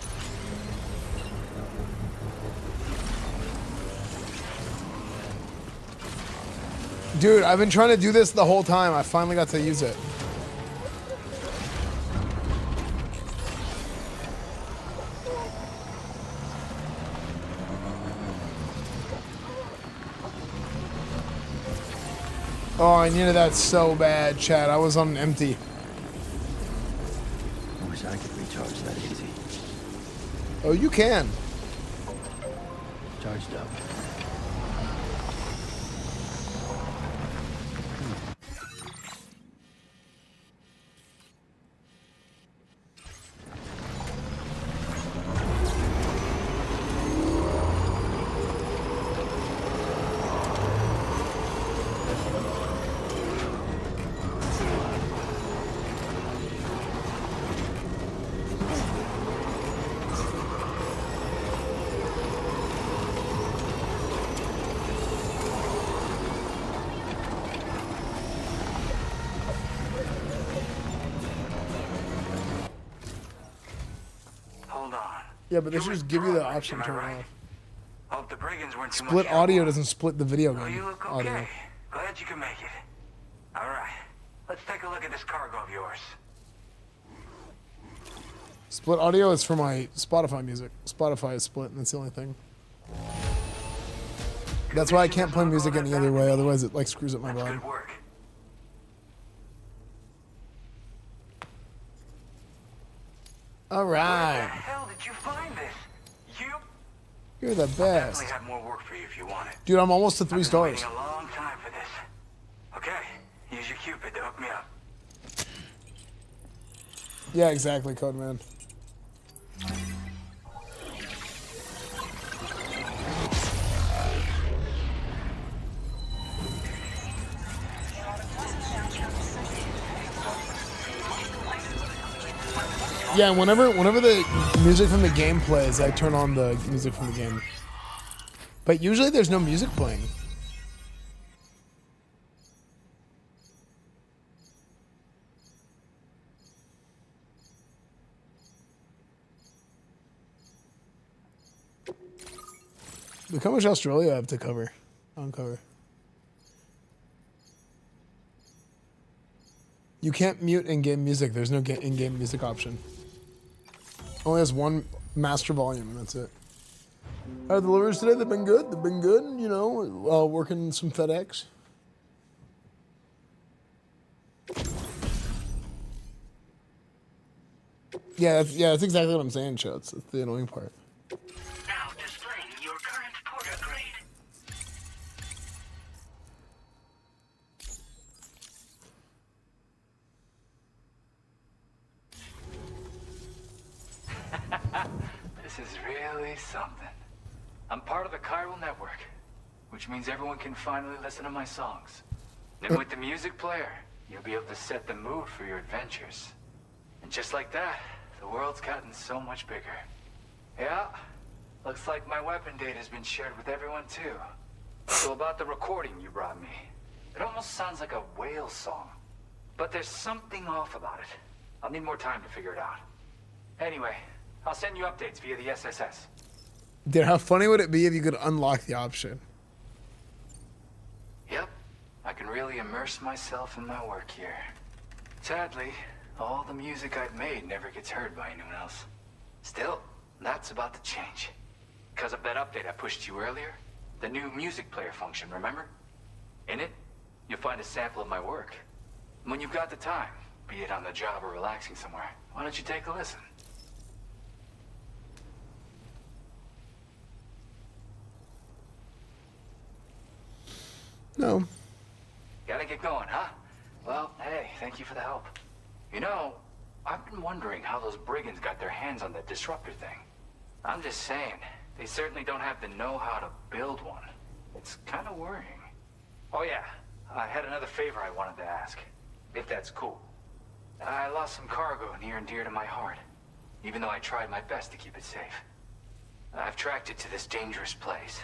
Dude, I've been trying to do this the whole time. I finally got to use it. Oh, I needed that so bad, Chad. I was on empty. I wish I could recharge that easy. Oh, you can. Charged up. Yeah, but they should just give you the option to turn it off. Hope the brigands weren't too much Split trouble. audio doesn't split the video Oh, game you look audio. okay. Glad you can make it. All right, let's take a look at this cargo of yours. Split audio is for my Spotify music. Spotify is split, and that's the only thing. That's why I can't play music any other way, otherwise it like screws up my volume. Good work. All Where the right. hell did you find this? You You're the best. definitely have more work for you if you want it. Dude, I'm almost to 3 I've been stars. waiting a long time for this. Okay, use your Cupid to hook me up. Yeah, exactly, Codeman. Yeah, whenever the music from the game plays, I turn on the music from the game. But usually there's no music playing. Look how much Australia I have to cover. On cover. You can't mute in-game music. There's no in-game music option. Only has one master volume, and that's it. Our deliveries today, they've been good. They've been good, you know, working some FedEx. Yeah, that's exactly what I'm saying, Chats. That's the annoying part. Now displaying your This is really something. I'm part of the chiral network, which means everyone can finally listen to my songs. And with the music player, you'll be able to set the mood for your adventures. And just like that, the world's gotten so much bigger. Yeah, looks like my weapon data has been shared with everyone too. So about the recording you brought me, it almost sounds like a whale song. But there's something off about it. I'll need more time to figure it out. Anyway, I'll send you updates via the SSS. Dude, how funny would it be if you could unlock the option? Yep, I can really immerse myself in my work here. Sadly, all the music I've made never gets heard by anyone else. Still, that's about to change. Because of that update I pushed you earlier, the new music player function, remember? In it, you'll find a sample of my work. When you've got the time, be it on the job or relaxing somewhere, why don't you take a listen? No. Gotta get going, huh? Well, hey, thank you for the help. You know, I've been wondering how those brigands got their hands on that disruptor thing. I'm just saying, they certainly don't have the know-how to build one. It's kind of worrying. Oh yeah, I had another favor I wanted to ask, if that's cool. I lost some cargo near and dear to my heart, even though I tried my best to keep it safe. I've tracked it to this dangerous place.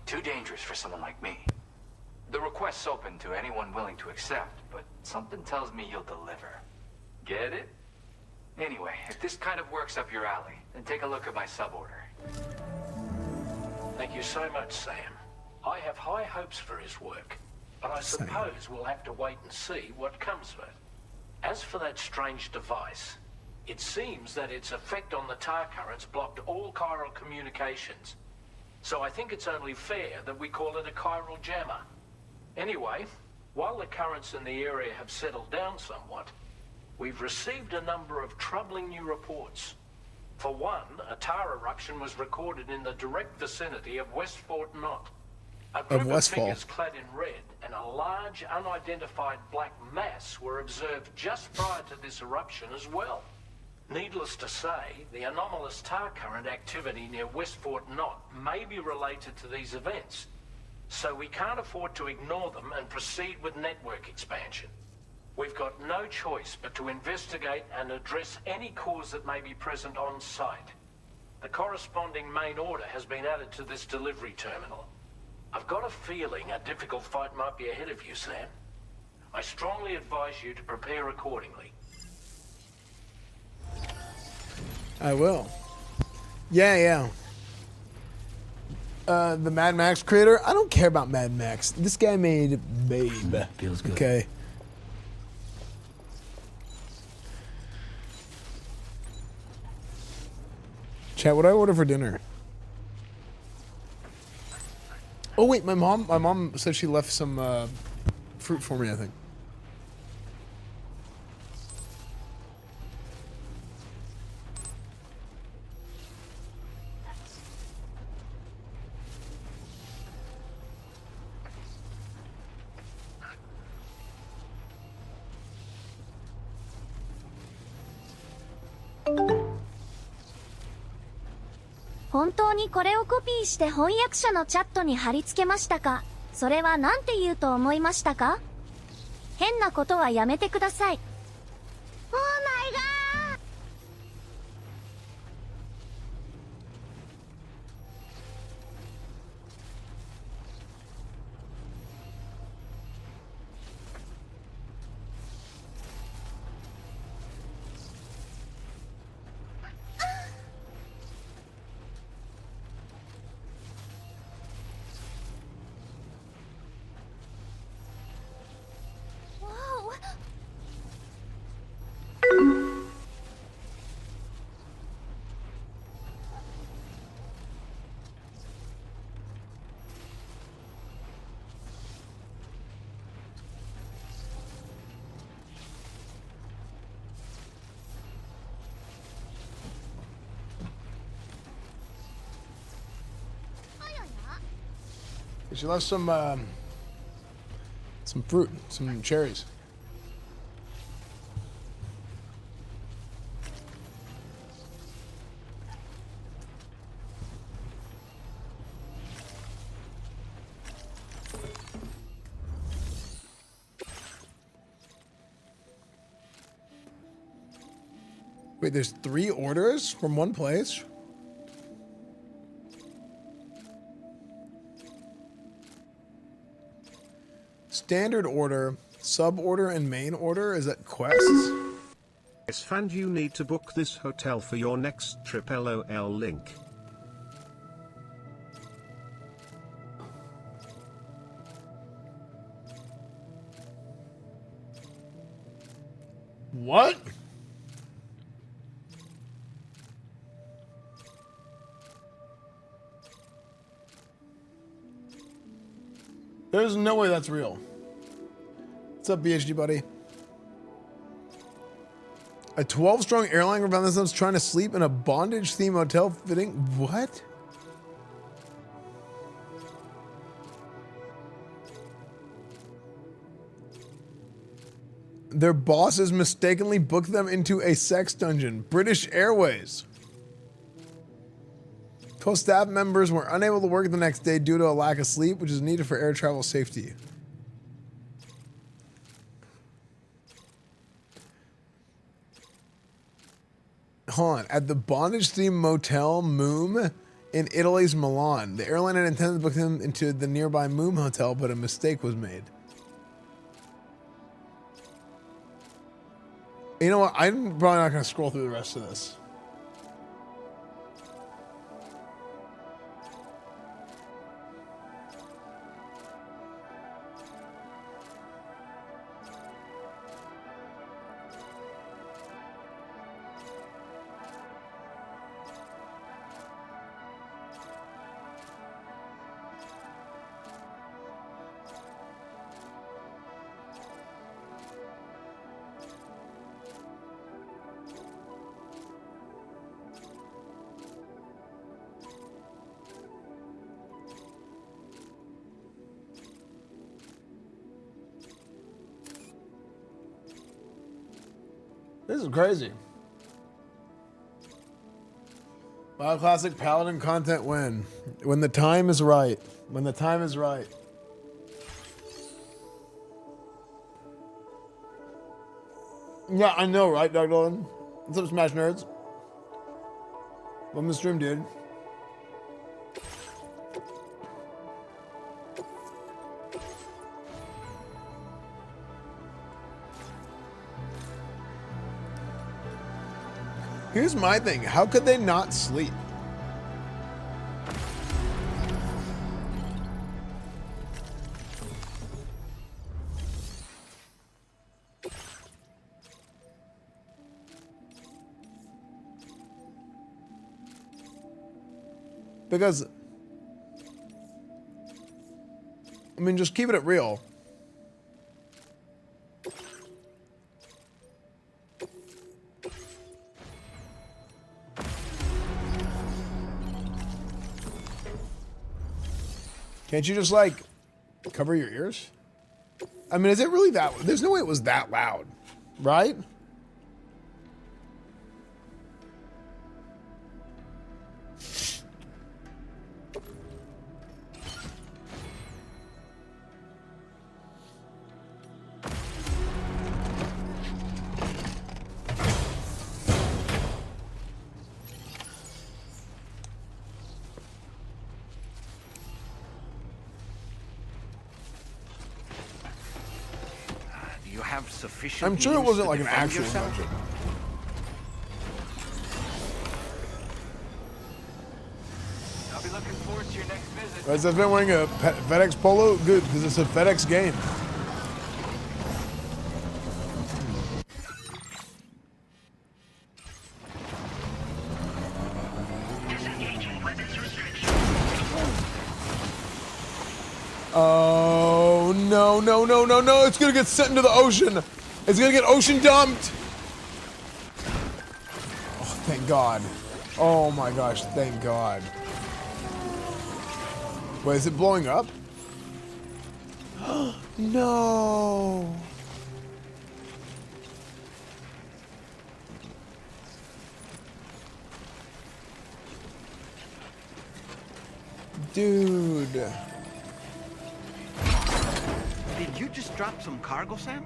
Too dangerous for someone like me. The request's open to anyone willing to accept, but something tells me you'll deliver. Get it? Anyway, if this kind of works up your alley, then take a look at my suborder. Thank you so much, Sam. I have high hopes for his work, but I suppose we'll have to wait and see what comes of it. As for that strange device, it seems that its effect on the tar currents blocked all chiral communications. So I think it's only fair that we call it a chiral jammer. Anyway, while the currents in the area have settled down somewhat, we've received a number of troubling new reports. For one, a tar eruption was recorded in the direct vicinity of West Fort Knot. A group of figures clad in red and a large unidentified black mass were observed just prior to this eruption as well. Needless to say, the anomalous tar current activity near West Fort Knot may be related to these events, so we can't afford to ignore them and proceed with network expansion. We've got no choice but to investigate and address any cause that may be present on site. The corresponding main order has been added to this delivery terminal. I've got a feeling a difficult fight might be ahead of you, Sam. I strongly advise you to prepare accordingly. I will. Yeah. The Mad Max creator, I don't care about Mad Max. This guy made Babe. Feels good. Okay. Chat, what do I order for dinner? Oh wait, my mom said she left some fruit for me, I think.本当にこれをコピーして翻訳者のチャットに貼り付けましたか？それは何て言うと思いましたか？変なことはやめてください。Oh my god! She left some fruit, some cherries. Wait, there's 3 orders from one place? Standard order, sub order, and main order? Is that quests? Esfand, you need to book this hotel for your next trip. LOL link. What? There's no way that's real. What's up, BHD buddy? A 12-strong airline found themselves trying to sleep in a bondage-themed hotel fitting. What? Their bosses mistakenly booked them into a sex dungeon. British Airways. 12 staff members were unable to work the next day due to a lack of sleep, which is needed for air travel safety. Hold on. At the bondage-themed motel Moom in Italy's Milan, the airline had intended to book them into the nearby Moom hotel, but a mistake was made. You know what? I'm probably not going to scroll through the rest of this. This is crazy. WoW Classic Paladin content when the time is right. When the time is right. Yeah, I know, right, Doug Dolan? What's up, Smash Nerds? Welcome to the stream, dude. Here's my thing. How could they not sleep? Because, I mean, just keeping it real. Can't you just, like, cover your ears? I mean, is it really that? There's no way it was that loud, right? Sufficient. I'm sure it wasn't like an actual dungeon. I'll be looking forward to your next visit. Has that been wearing a FedEx polo? Good, because it's a FedEx game. Oh, no, no, no, no, no. It's going to get sent into the ocean. It's going to get ocean dumped. Oh, thank God. Oh, my gosh. Thank God. Wait, is it blowing up? No. Dude. Did you just drop some cargo, Sam?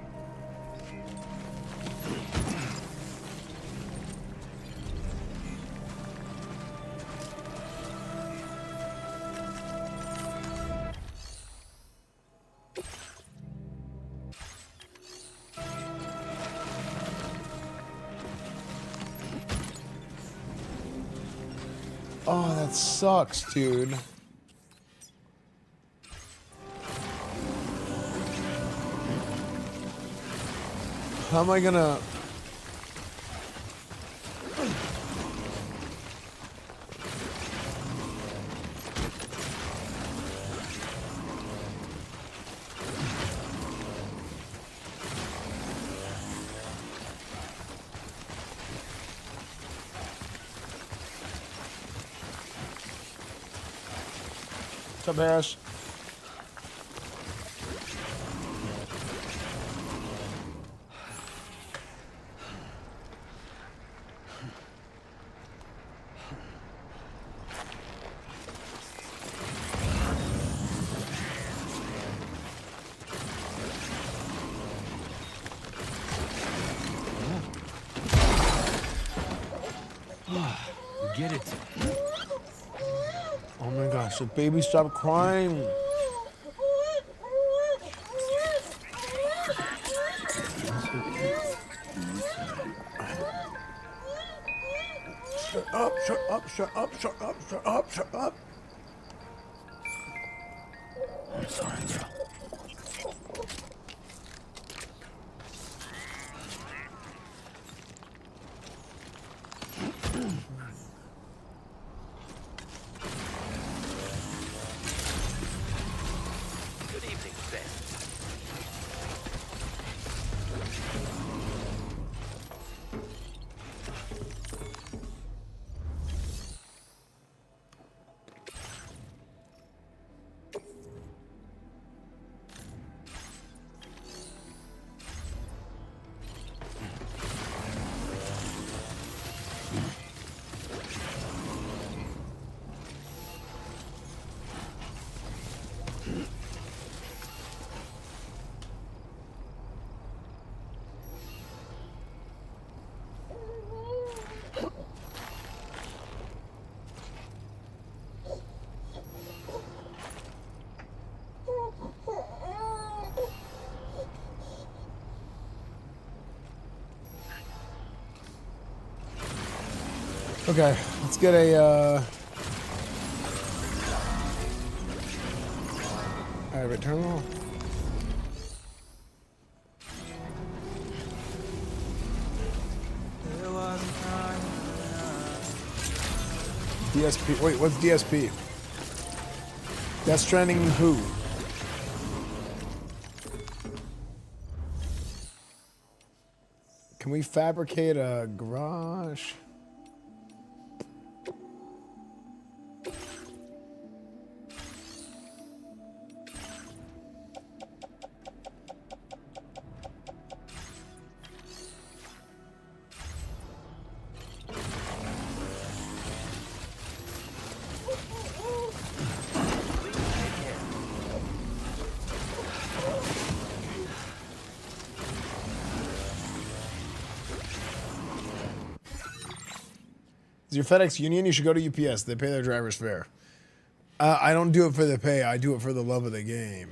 Oh, that sucks, dude. How am I gonna... What's up, Harris? Get it. Oh my gosh, the baby stopped crying. Shut up, shut up, shut up, shut up, shut up, shut up. I'm sorry, girl. Good evening, Sam. Okay, let's get a, Alright, terminal. DSP, wait, what's DSP? Death Stranding who? Can we fabricate a garage? Is your FedEx Union? You should go to UPS. They pay their drivers fair. I don't do it for the pay. I do it for the love of the game.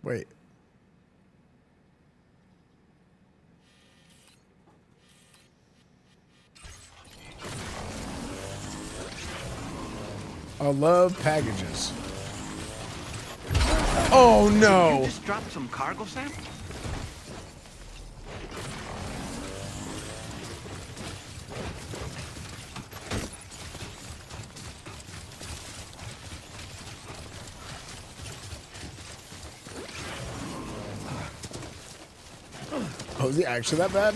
Wait. I love packages. Oh no! You just dropped some cargo, Sam? Oh, is he actually that bad?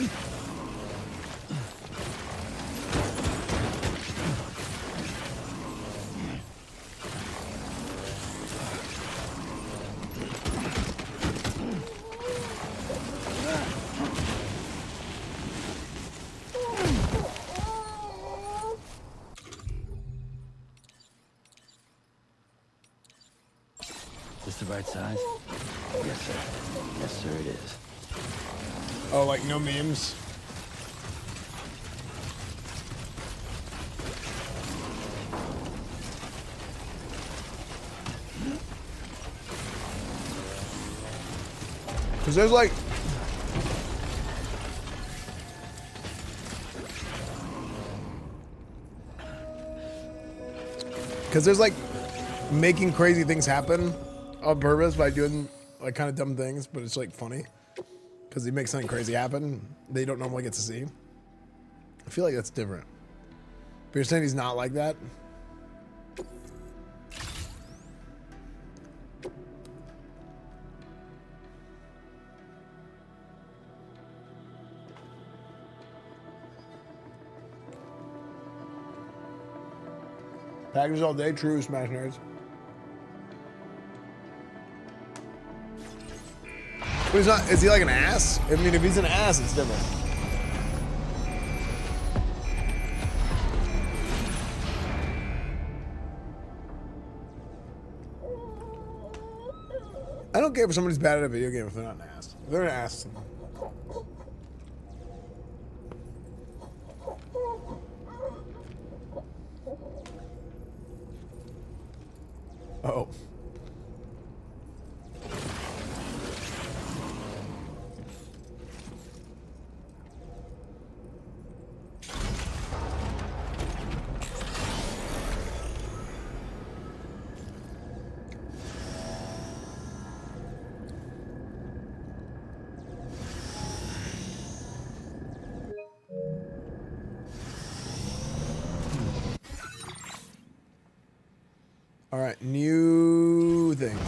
This the right size? Yes, sir. Yes, sir, it is. Oh, like no memes? Because there's like... Because there's like making crazy things happen on purpose by doing like kind of dumb things, but it's like funny because he makes something crazy happen that you don't normally get to see. I feel like that's different. But you're saying he's not like that? Packers all day, true, Smash Nerds. But he's not, is he like an ass? I mean, if he's an ass, it's different. I don't care if somebody's bad at a video game if they're not an ass. If they're an ass. Oh. All right, new things.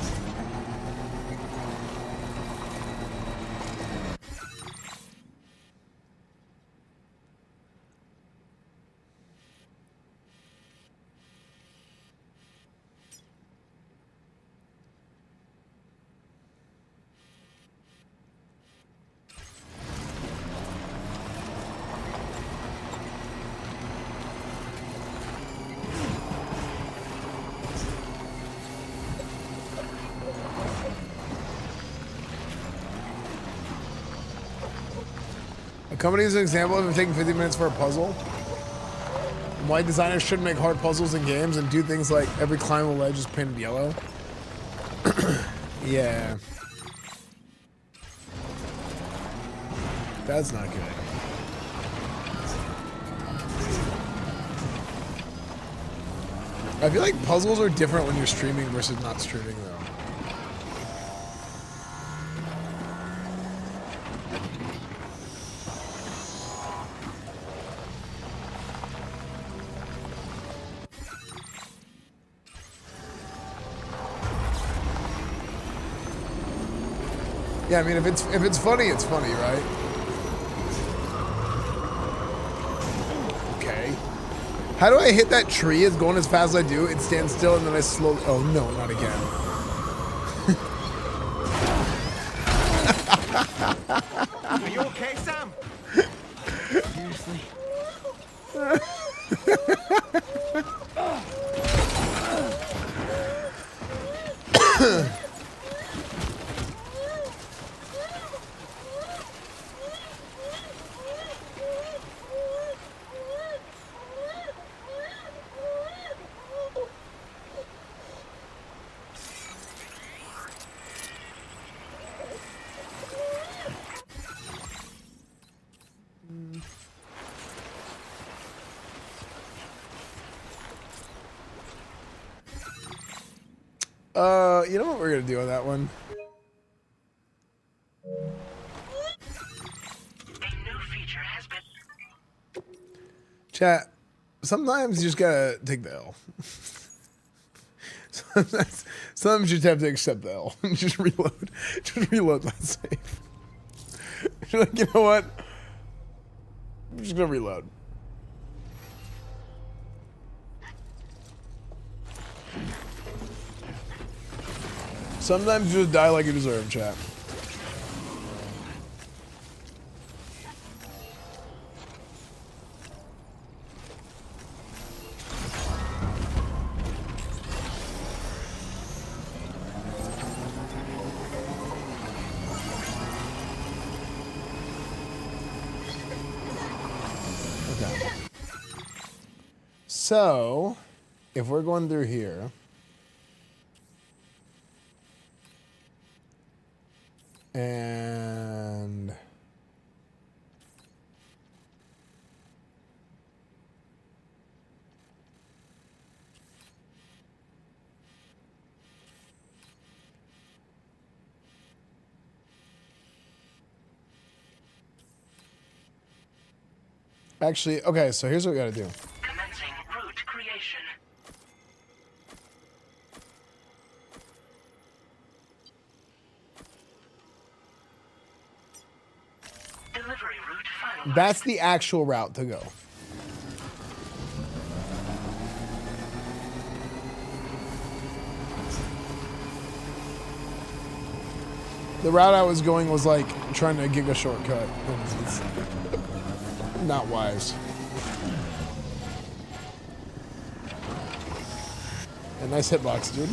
A company is an example of taking 50 minutes for a puzzle. Why designers shouldn't make hard puzzles in games and do things like every climbable ledge is painted yellow. Yeah. That's not good. I feel like puzzles are different when you're streaming versus not streaming though. Yeah, I mean, if it's funny, it's funny, right? Okay. How do I hit that tree? It's going as fast as I do. It stands still, and then I slowly. Oh no, not again. Are you okay, Sam? Seriously? You know what we're gonna do on that one? Chat, sometimes you just gotta take the L. Sometimes you just have to accept the L and just reload. Just reload that save. You're like, you know what? I'm just gonna reload. Sometimes you just die like you deserve, chat. Okay. So, if we're going through here, and Actually, okay, so here's what we gotta do. Commencing route creation. Delivery route finalized. That's the actual route to go. The route I was going was like trying to gig a shortcut. It's not wise. A nice hitbox, dude.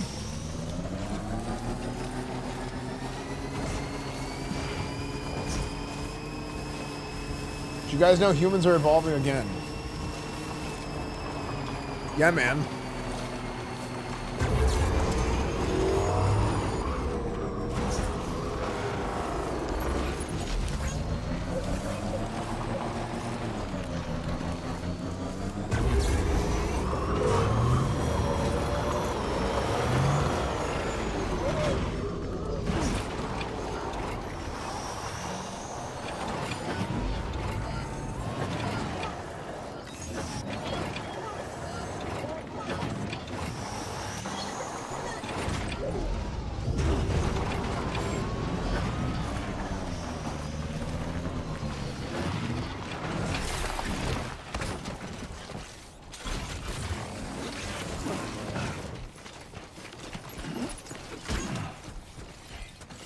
Did you guys know humans are evolving again? Yeah, man.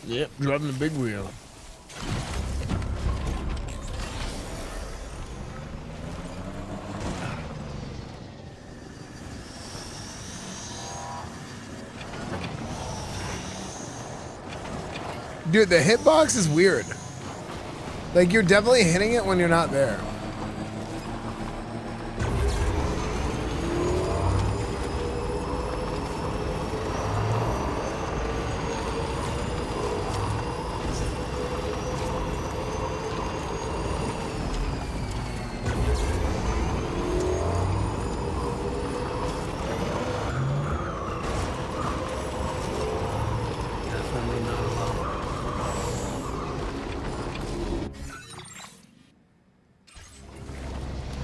Yep, driving the big wheel. Dude, the hitbox is weird. Like, you're definitely hitting it when you're not there.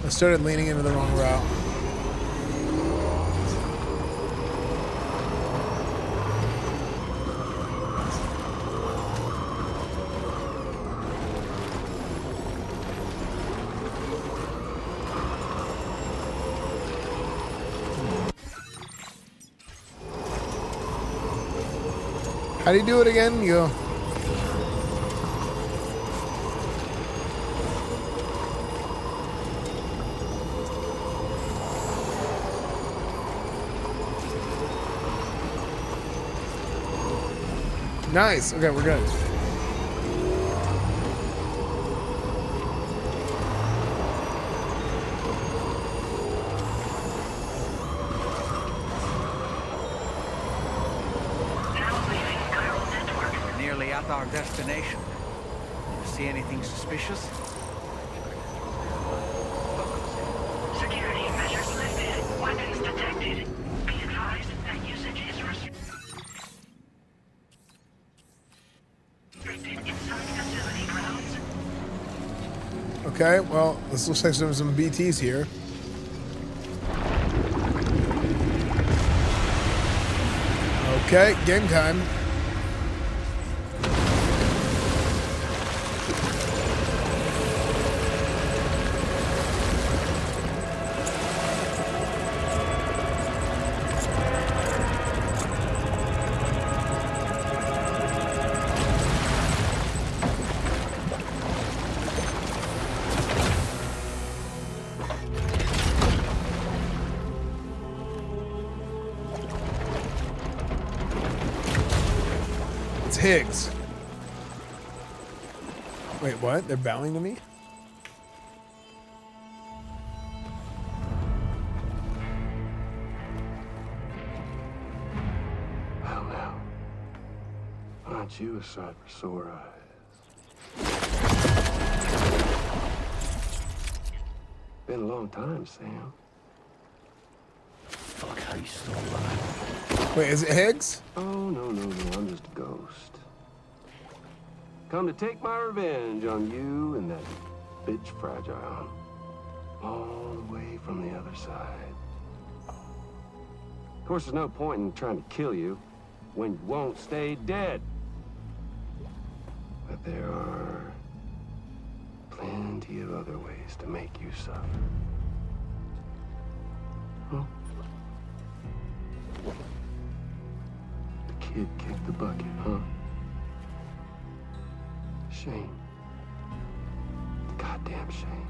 I started leaning into the wrong route. How do you do it again? You go. Nice. Okay, we're good. We're nearly at our destination. See anything suspicious? Security measures lifted. Weapons detected. Be advised that usage is restricted inside facility grounds. Okay, well, this looks like there's some BTs here. Okay, game time. Higgs. Wait, what? They're bowing to me? Well, now, aren't you a sight for sore eyes? Been a long time, Sam. Fuck, how you still alive? Wait, is it Higgs? Oh, no, I'm just a ghost. Come to take my revenge on you and that bitch Fragile. all the way from the other side. Of course, there's no point in trying to kill you when you won't stay dead. But there are plenty of other ways to make you suffer. Huh? The kid kicked the bucket, huh? Shame. Goddamn shame.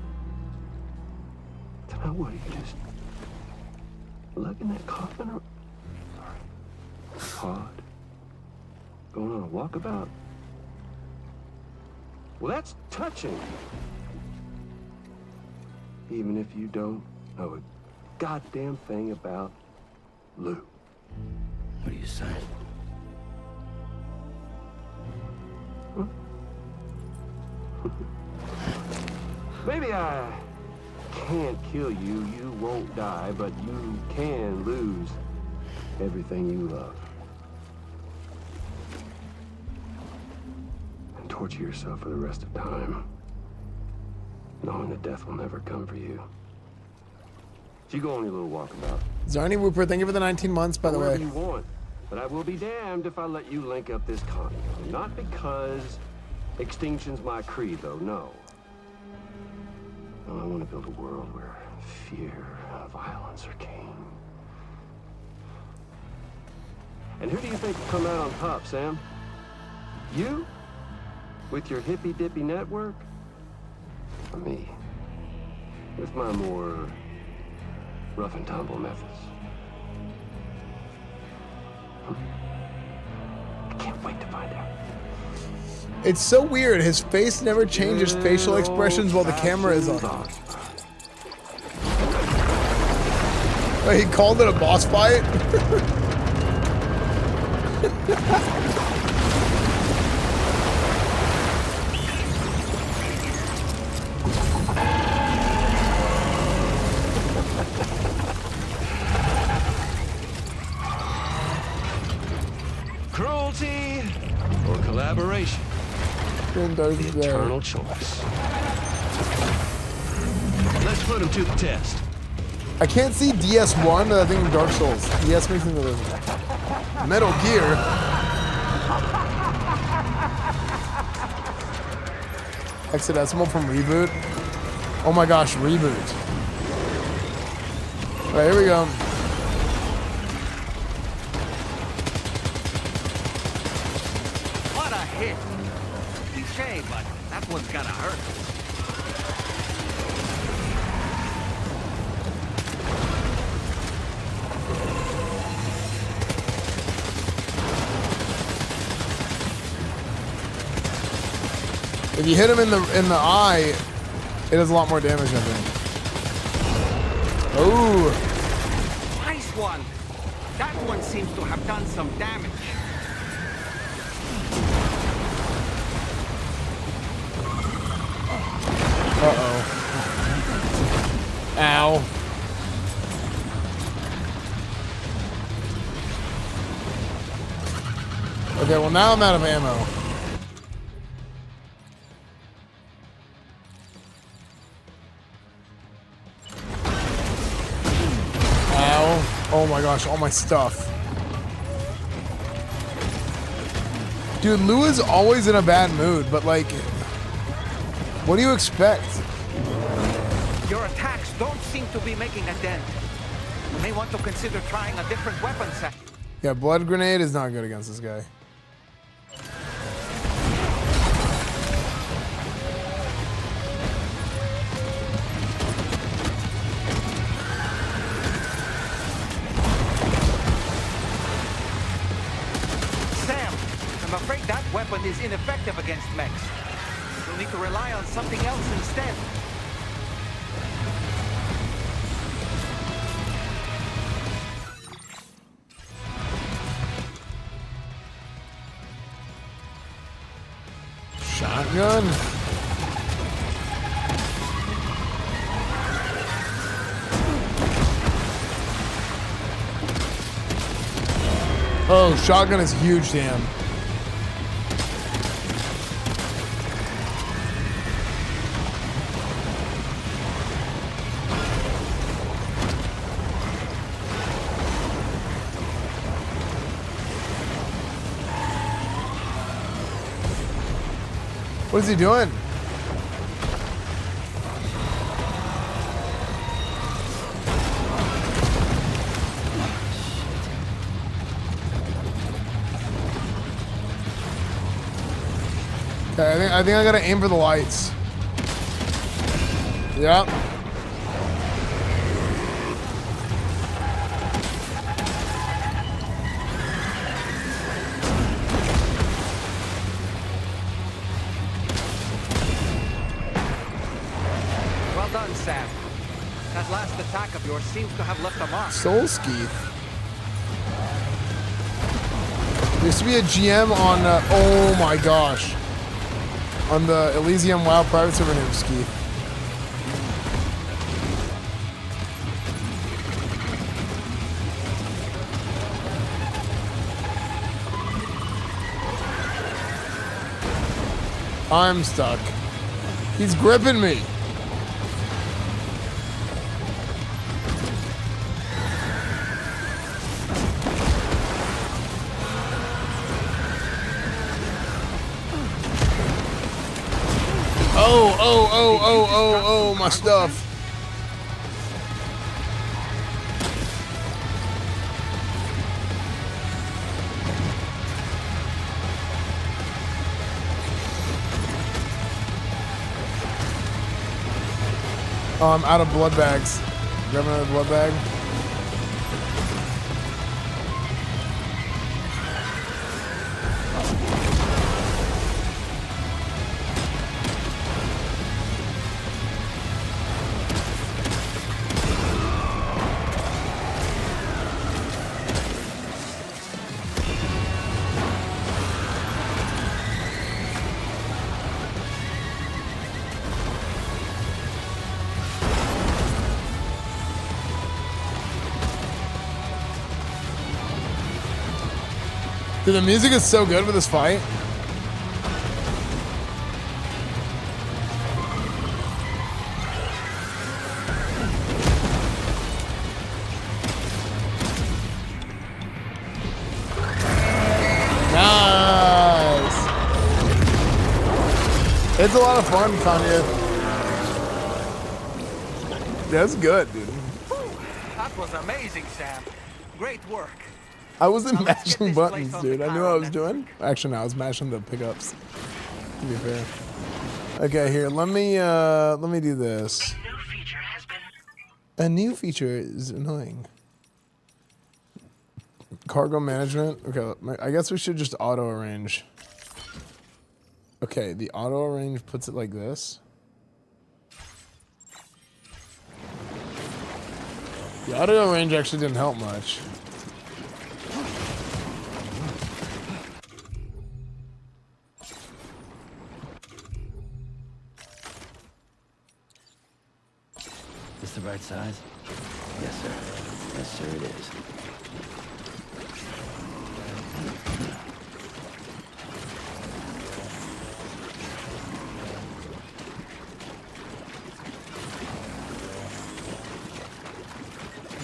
Now what, are you just lugging that coffin or pod? Going on a walkabout? Well, that's touching. Even if you don't know a goddamn thing about Lou. What are you saying? Huh? Maybe I can't kill you, you won't die, but you can lose everything you love. And torture yourself for the rest of time, knowing that death will never come for you. So you go on your little walkabout. Zarni Whooper, thank you for the 19 months, by the way. Whatever you want, but I will be damned if I let you link up this condo. Not because extinction's my creed, though, no. I want to build a world where fear and violence are king. And who do you think will come out on top, Sam? You? With your hippy-dippy network? Or me? With my more rough and tumble methods? I can't wait to find out. It's so weird. His face never changes facial expressions while the camera is on. Wait, he called it a boss fight? Cruelty or collaboration? The eternal choice. Let's put him to the test. I can't see DS1, but I think Dark Souls. DS makes me think of Metal Gear. Hexadecimal from Reboot. Oh my gosh, Reboot. Alright, here we go. What a hit! Cliche, but that one's gotta hurt. If you hit him in the eye, it does a lot more damage, I think. Oh. Nice one. That one seems to have done some damage. Uh-oh. Ow. Okay, well now I'm out of ammo. Ow. Oh my gosh, all my stuff. Dude, Lou is always in a bad mood, but like, what do you expect? Your attacks don't seem to be making a dent. You may want to consider trying a different weapon set. Yeah, blood grenade is not good against this guy. Sam, I'm afraid that weapon is ineffective against mechs. You'll need to rely on something else instead. Shotgun? Oh, shotgun is huge, damn. What is he doing? Okay, I think I gotta aim for the lights. Yep. Well done, Sam. That last attack of yours seems to have left a mark. Soul Skeeth. There used to be a GM on, oh my gosh. On the Elysium WoW private server named Skeeth. I'm stuck. He's gripping me. Oh, my stuff. Oh, I'm out of blood bags. Grab another blood bag. Dude, the music is so good with this fight. Nice. It's a lot of fun, Kanye. That's good, dude. That was amazing, Sam. Great work. I wasn't mashing buttons, dude. I knew what I was doing. Actually, no, I was mashing the pickups. To be fair. Okay, here. Let me do this. A new feature is annoying. Cargo management. Okay, I guess we should just auto arrange. Okay, the auto arrange puts it like this. The auto arrange actually didn't help much. Is this the right size? Yes, sir. Yes, sir, it is.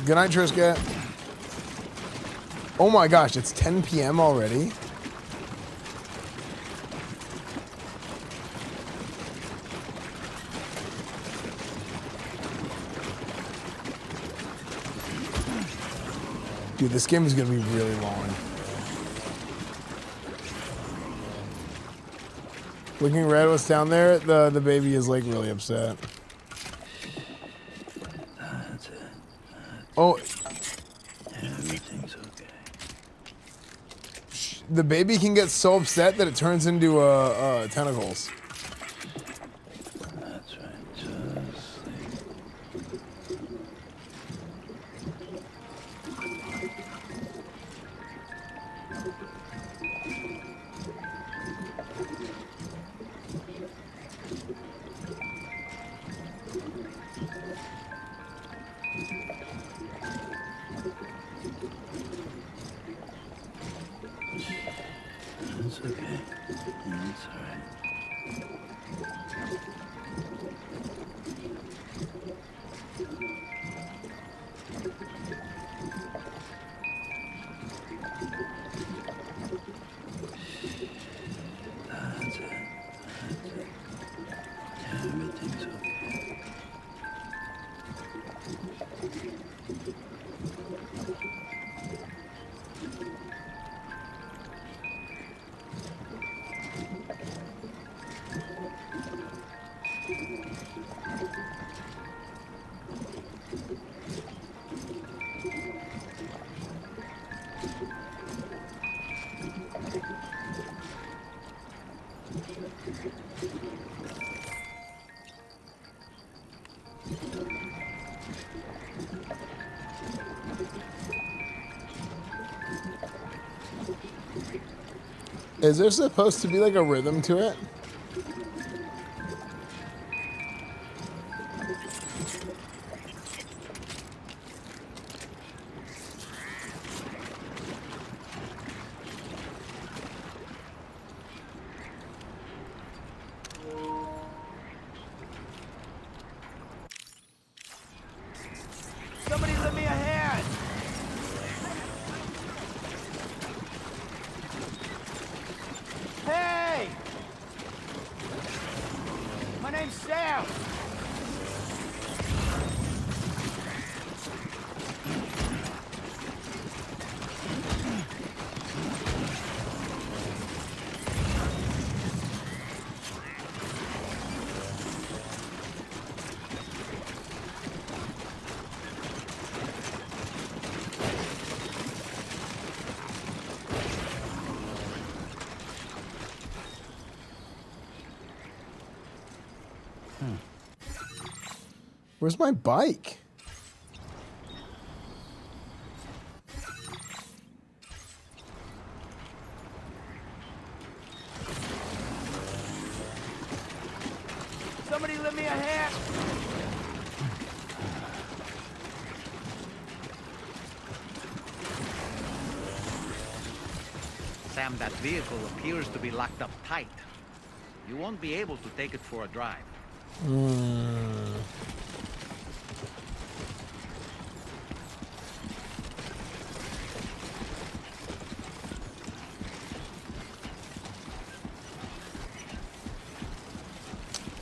Good night, Trisket. Oh my gosh, it's 10 p.m. already? Dude, this game is gonna be really long. Looking red, what's down there? The baby is like really upset. That's it. Oh, Everything's okay. the baby can get so upset that it turns into tentacles. That's right. Just sleep. It's okay. It's alright. Good things, okay. Is there supposed to be like a rhythm to it? Somebody lend me a hand! Hey! My name's Sam! Where's my bike? Somebody lend me a hand! Sam, that vehicle appears to be locked up tight. You won't be able to take it for a drive.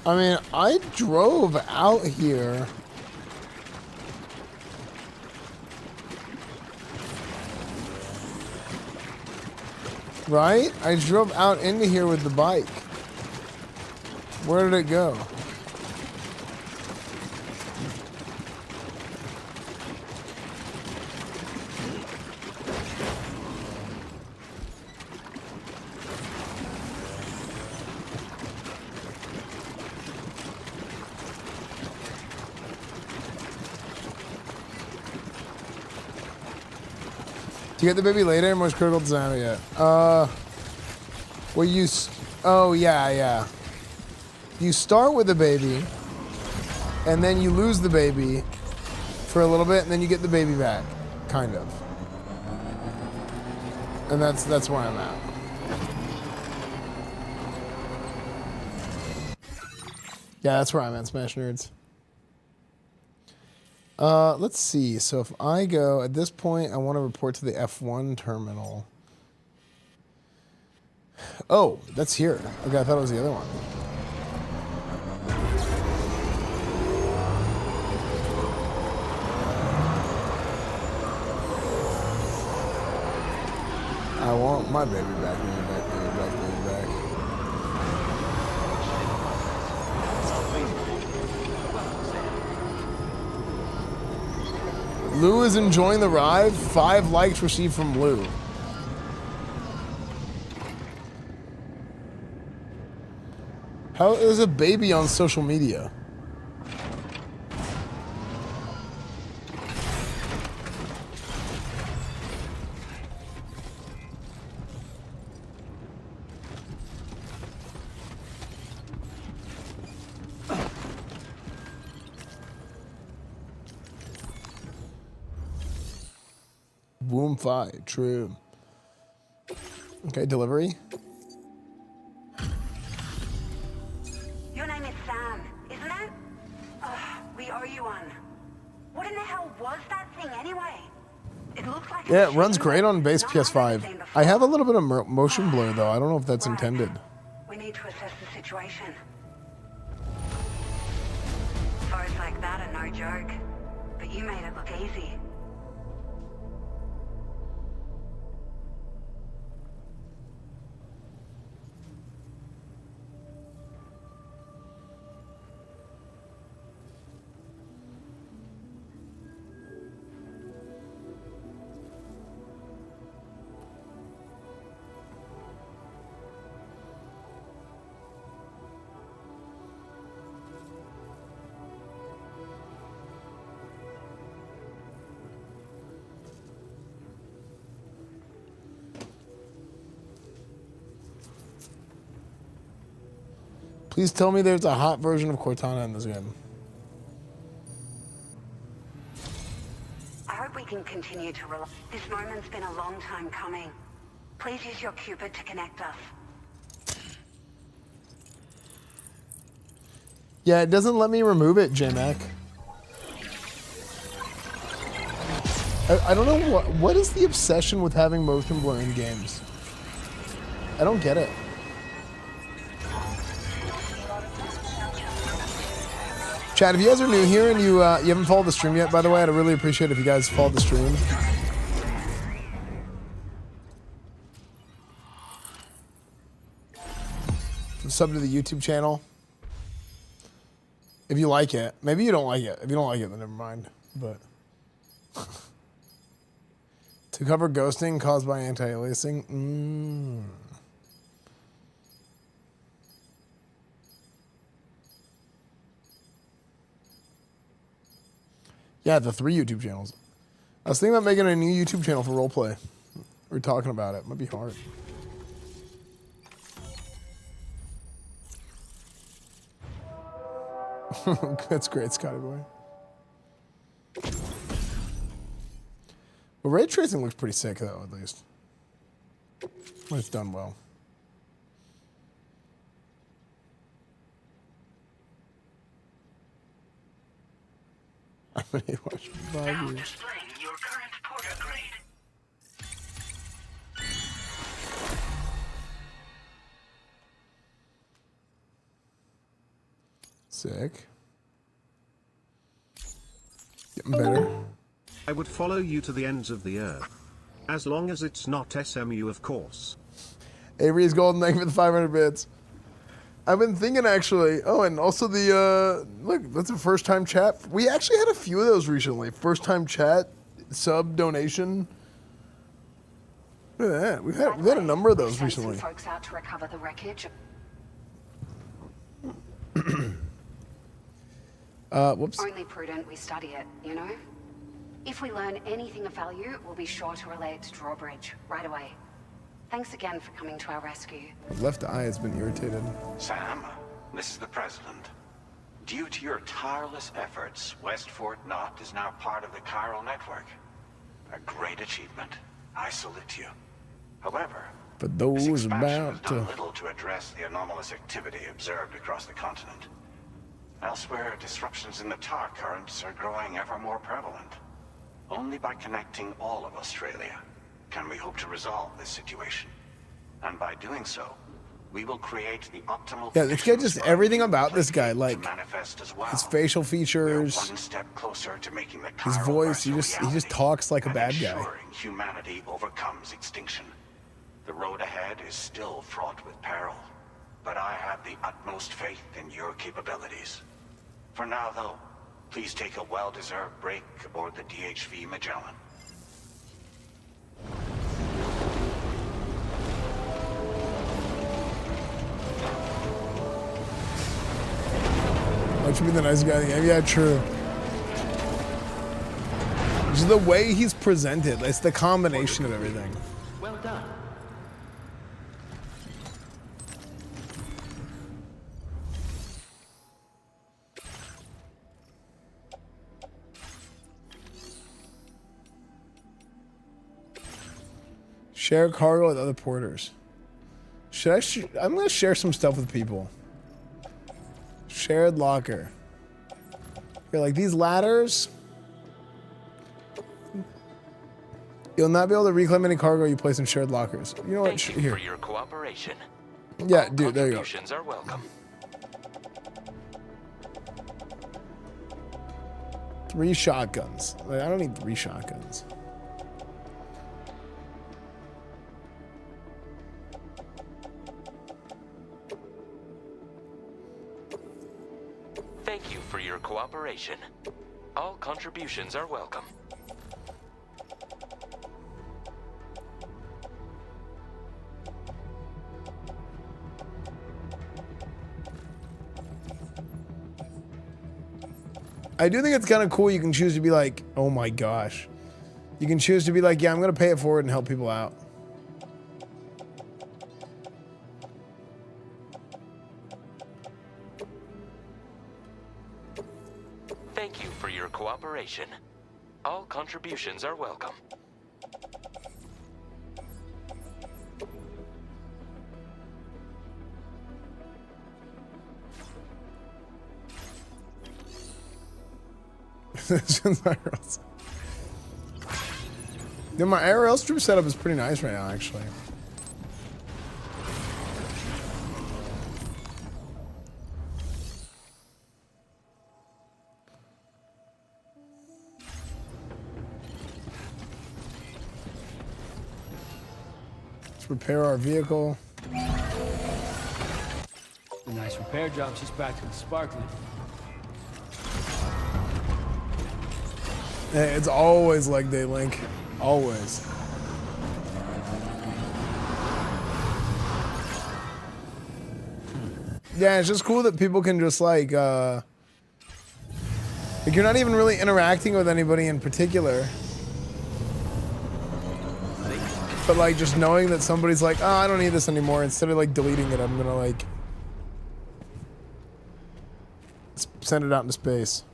I mean, I drove out here. Right? I drove out into here with the bike. Where did it go? Do you get the baby later? Most critical designer yet? Well, oh yeah. You start with the baby, and then you lose the baby for a little bit, and then you get the baby back, kind of. And that's where I'm at. Yeah, that's where I'm at, Smash Nerds. Let's see. So if I go, at this point, I want to report to the F1 terminal. Oh, that's here. Okay, I thought it was the other one. I want my baby back, baby back, baby back, baby back. Lou is enjoying the ride. 5 likes received from Lou. How is a baby on social media? Womb 5, true. Okay, delivery. Your name is Sam, isn't it? We owe you one. What in the hell was that thing anyway? It looks like Yeah, it runs great on base PS5. I have a little bit of motion blur though. I don't know if that's intended. we need to assess the situation. Scars like that are no joke. But you made it look easy. Please tell me there's a hot version of Cortana in this game. I hope we can continue to rely. This moment's been a long time coming. Please use your Cupid to connect us. Yeah, it doesn't let me remove it, J-Mac. I don't know what is the obsession with having motion blur in games. I don't get it. Chad, if you guys are new here and you haven't followed the stream yet, by the way, I'd really appreciate it if you guys followed the stream. Sub to the YouTube channel. If you like it. Maybe you don't like it. If you don't like it, then never mind. But to cover ghosting caused by anti-aliasing. Yeah, the 3 YouTube channels. I was thinking about making a new YouTube channel for roleplay. We're talking about it. Might be hard. That's great, Scotty boy. Well, ray tracing looks pretty sick, though, at least. When it's done well. I've been watching 5 years. Your current porter grade. Sick. Getting better. I would follow you to the ends of the earth. As long as it's not SMU, of course. Avery's golden, thank you for the 500 bits. I've been thinking actually, oh, and also the, look, that's a first time chat. We actually had a few of those recently. First time chat, sub donation. Look at that. We've had a number of those recently. Folks out to recover the wreckage. Whoops. Only prudent we study it, you know? If we learn anything of value, we'll be sure to relay it to Drawbridge right away. Thanks again for coming to our rescue. Left eye has been irritated. Sam, this is the President. Due to your tireless efforts, West Fort Knot is now part of the chiral network. A great achievement. I salute you. However, for those about has done little to address the anomalous activity observed across the continent. Elsewhere, disruptions in the tar currents are growing ever more prevalent. Only by connecting all of Australia can we hope to resolve this situation. And by doing so, we will create the optimal Yeah, this guy just everything about this guy, like his facial features, one step closer to making the his voice. He just talks like a bad guy. ensuring humanity overcomes extinction. The road ahead is still fraught with peril, but I have the utmost faith in your capabilities. For now, though, please take a well-deserved break aboard the DHV Magellan. Why should be the nice guy in the game? Yeah, true. Just the way he's presented. It's the combination of everything. Well done. Share cargo with other porters. Should I? I'm gonna share some stuff with people. Shared locker. You're like these ladders. You'll not be able to reclaim any cargo you place in shared lockers. You know what? Thank you Here. for your cooperation. Yeah, dude. There you go. Contributions are welcome. 3 shotguns. Like, I don't need 3 shotguns. Thank you for your cooperation. All contributions are welcome. I do think it's kind of cool. You can choose to be like, oh my gosh. You can choose to be like, yeah, I'm going to pay it forward and help people out. Thank you for your cooperation. All contributions are welcome. Yeah, my ARL strip setup is pretty nice right now, actually. Let's repair our vehicle. A nice repair job, just practically sparkling. Hey, it's always leg day, Link. Always. Yeah, it's just cool that people can just like you're not even really interacting with anybody in particular. But like just knowing that somebody's like, oh, I don't need this anymore, instead of like deleting it, I'm gonna like send it out into space.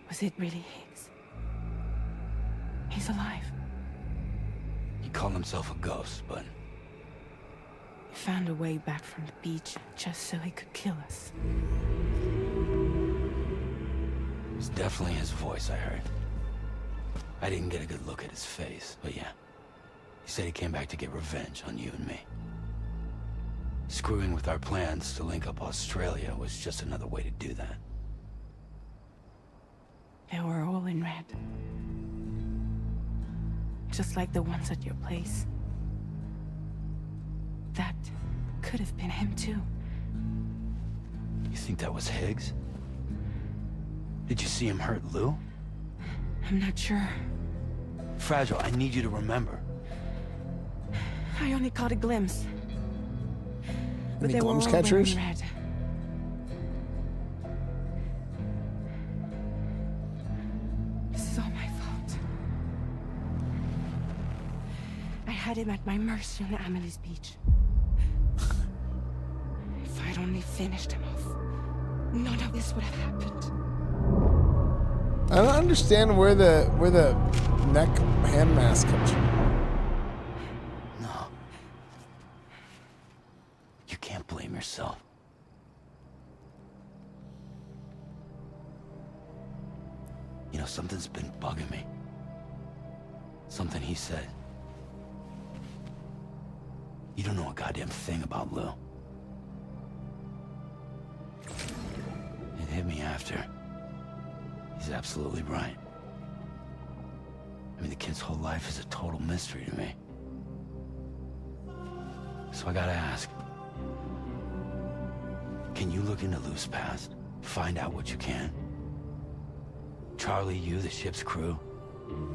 Was it really Higgs? He's alive. He called himself a ghost, but He found a way back from the beach just so he could kill us. it was definitely his voice I heard. I didn't get a good look at his face, but yeah. He said he came back to get revenge on you and me. Screwing with our plans to link up Australia was just another way to do that. They were all in red. Just like the ones at your place. That could have been him too. You think that was Higgs? Did you see him hurt Lou? I'm not sure. Fragile, I need you to remember. I only caught a glimpse. But Any they were all glimpse catchers? wearing red. This is all my fault. I had him at my mercy on Amelie's beach. If I'd only finished him off, none of this would have happened. I don't understand where the neck hand mask comes from. No. You can't blame yourself. You know, something's been bugging me. Something he said. You don't know a goddamn thing about Lou. It hit me after. He's absolutely right. I mean, the kid's whole life is a total mystery to me. So I gotta ask. Can you look into Lou's past? Find out what you can? Charlie, you, the ship's crew,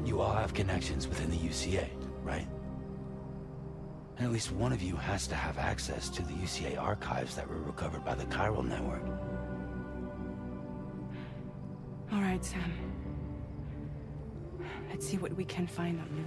you all have connections within the UCA, right? And at least one of you has to have access to the UCA archives that were recovered by the chiral network. All right, Sam. Let's see what we can find on Lou.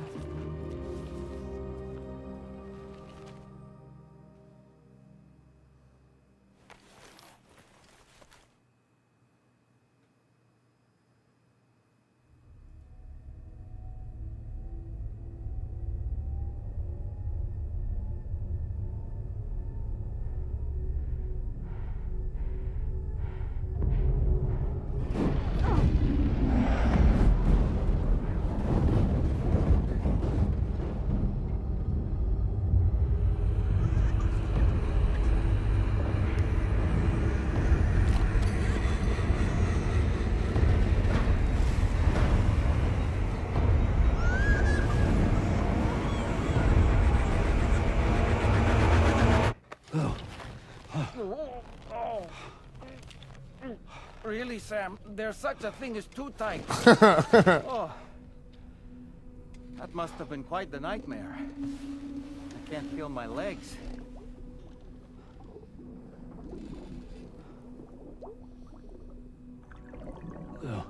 Really, Sam? There's such a thing as too tight. Oh. That must have been quite the nightmare. I can't feel my legs. Ugh.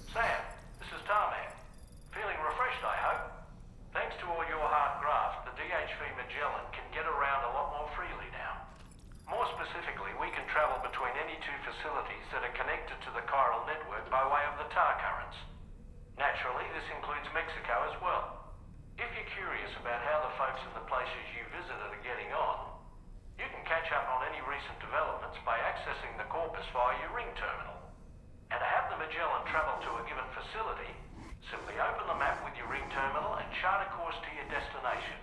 Sam, this is Tarman. Feeling refreshed, I hope? Thanks to all your hard graft, the DHV Magellan can get around a lot more freely now. More specifically, we can travel between any two facilities that are connected to the chiral network by way of the tar currents. Naturally, this includes Mexico as well. If you're curious about how the folks in the places you visited are getting on, you can catch up on any recent developments by accessing the corpus via your ring terminal. And to have the Magellan travel to a given facility, simply open the map with your ring terminal and chart a course to your destination.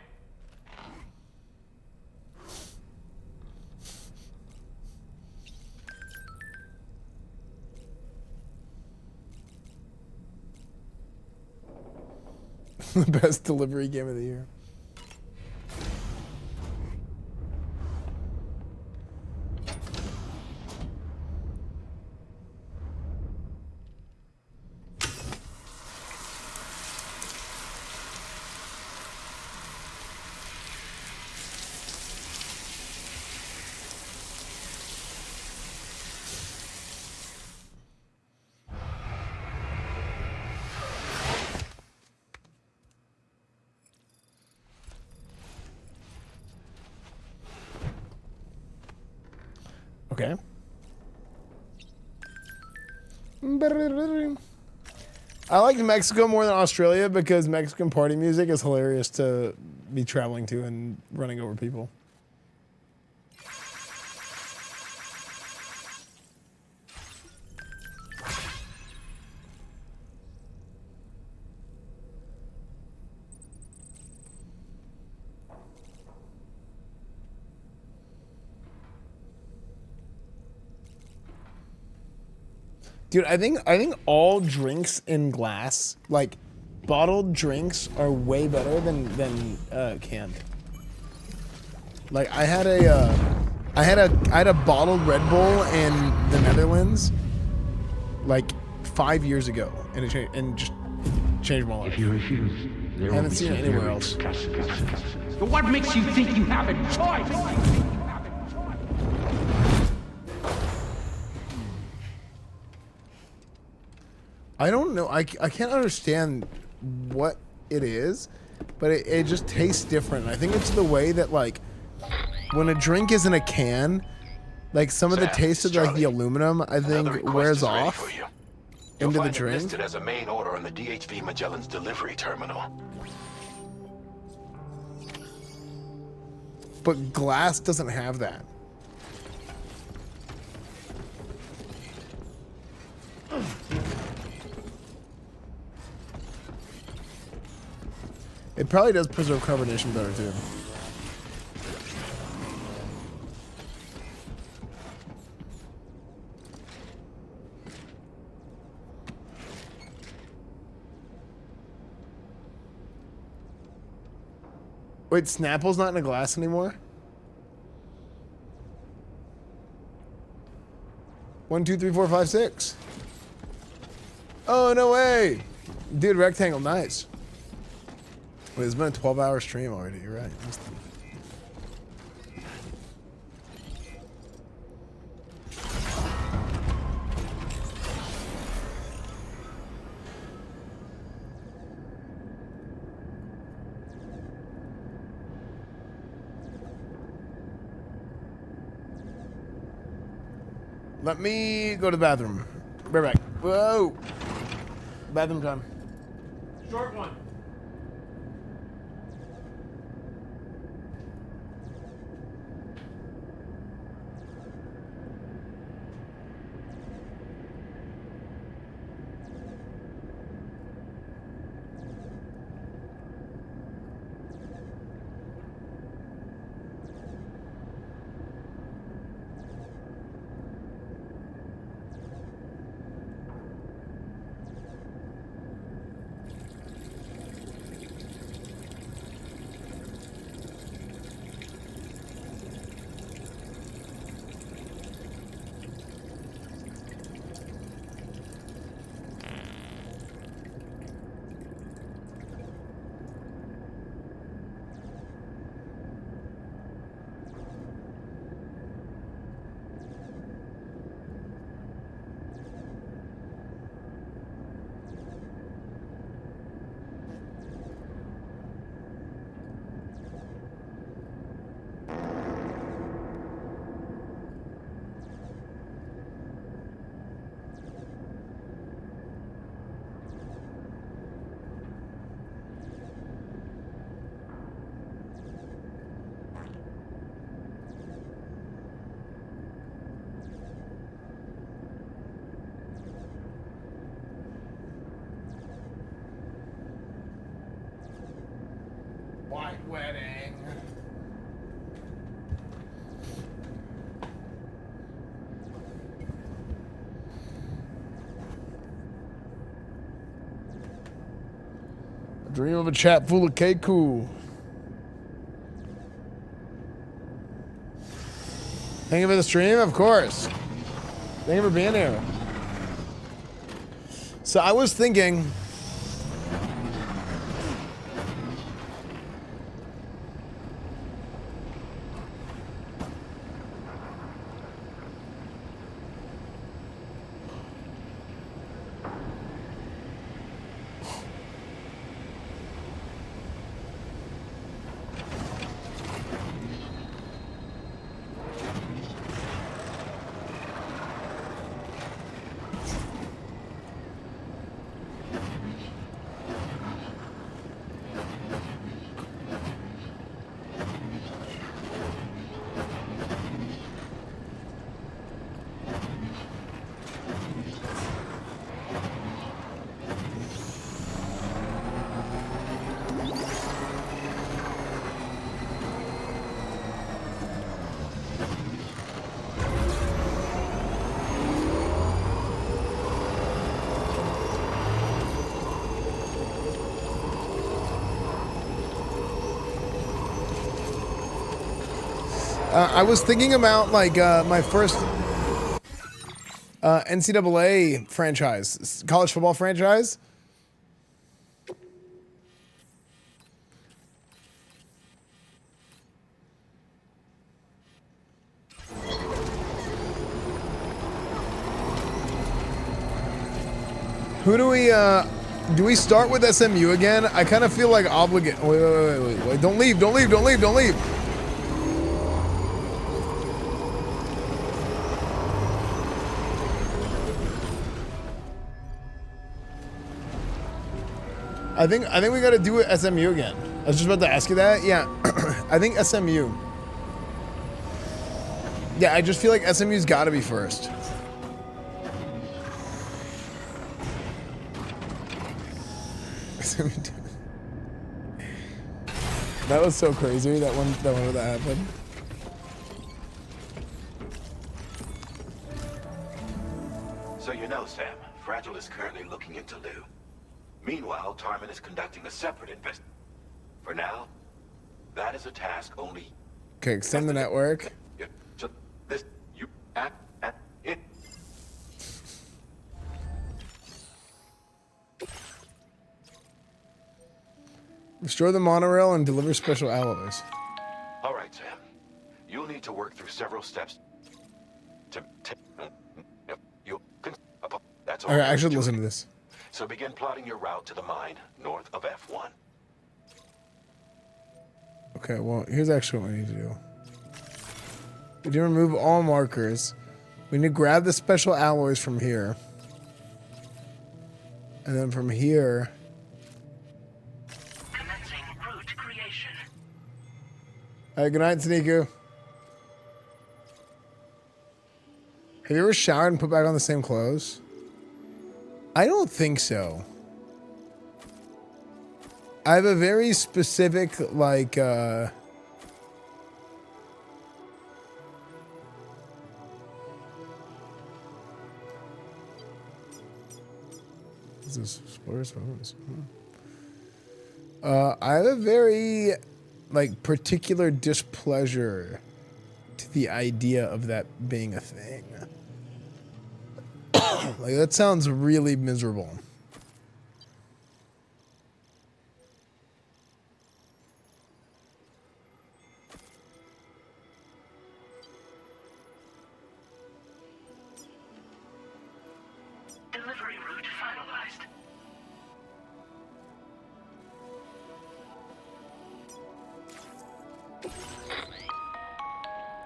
The best delivery game of the year. Okay. I like Mexico more than Australia because Mexican party music is hilarious to be traveling to and running over people. Dude, I think all drinks in glass, like bottled drinks, are way better than canned. Like I had a bottled Red Bull in the Netherlands, like 5 years ago, and it just changed my life. If you refuse, there I haven't seen it anywhere else. But what makes you think you have a choice? I don't know. I can't understand what it is, but it just tastes different. I think it's the way that, like, when a drink is in a can, like some of the taste of like the aluminum, I think, wears off into the drink. Listed as a main order on the DHV Magellan's delivery terminal. But glass doesn't have that. It probably does preserve carbonation better too. Wait, Snapple's not in a glass anymore? 1, 2, 3, 4, 5, 6. Oh, no way. Dude, rectangle, nice. Wait, it's been a 12-hour stream already. You're right. Let me go to the bathroom. Right back. Whoa. Bathroom time. Short one. Dream of a chat full of K-Cool. Thank you for the stream, of course. Thank you for being here. So I was thinking... I was thinking about like my first NCAA franchise, college football franchise. Who do we start with SMU again? I kind of feel like obligated. Wait. Don't leave. I think we got to do it SMU again. I was just about to ask you that. Yeah, I think SMU. Yeah, I just feel like SMU's got to be first. That was so crazy. That one that happened. So you know, Sam, Fragile is currently looking into Lou. Meanwhile, Tarman is conducting a separate investigation. For now, that is a task only. Okay, extend the network. So this you at it. Restore the monorail and deliver special alloys. All right, Sam. You'll need to work through several steps to you. That's all. Alright, I should listen to this. So begin plotting your route to the mine north of F1. Okay, well, here's actually what we need to do. We need to remove all markers. We need to grab the special alloys from here. And then from here... Commencing route creation. Alright, good night, Sneaku. Have you ever showered and put back on the same clothes? I don't think so. I have a very specific, like, Is this spoilers? I have a very, like, particular displeasure to the idea of that being a thing. Like, that sounds really miserable. Delivery route finalized.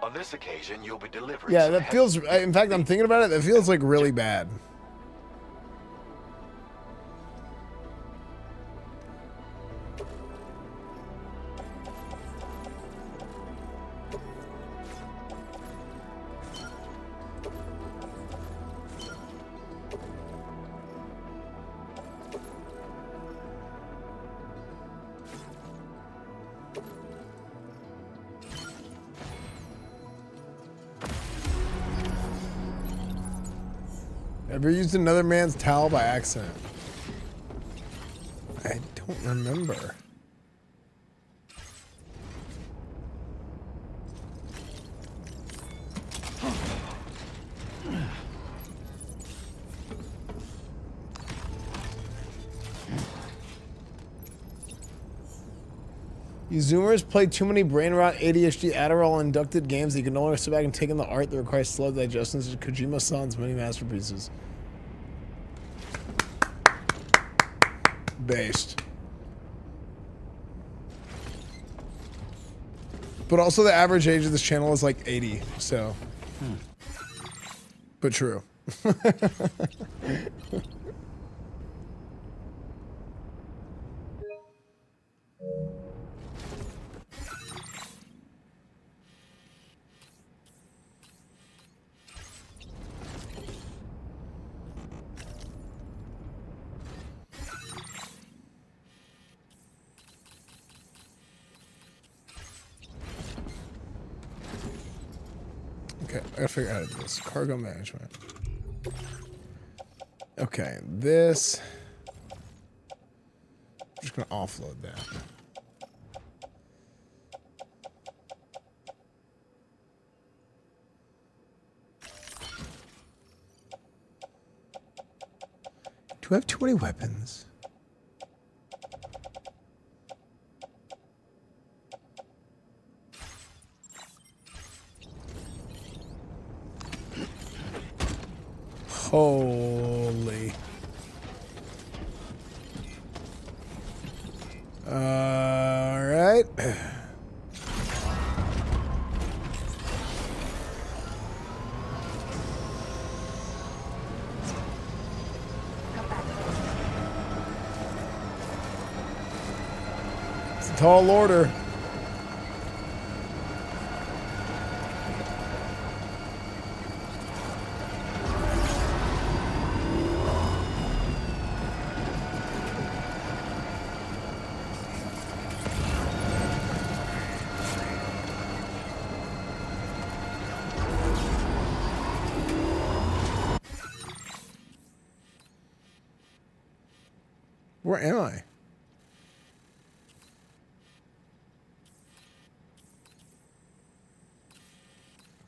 On this occasion, you'll be delivering. Yeah, that feels... In fact, I'm thinking about it. That feels, like, really bad. Ever used another man's towel by accident? I don't remember. You Zoomers play too many brain rot, ADHD, Adderall inducted games that you can no longer sit back and take in the art that requires slow digestion to Kojima-san's many masterpieces. Based. But also the average age of this channel is like 80, so. But true. Okay, I gotta figure out how to do this. Cargo management. Okay, this. I'm just gonna offload that. Do I have too many weapons? Holy. All right. It's a tall order. Where am I?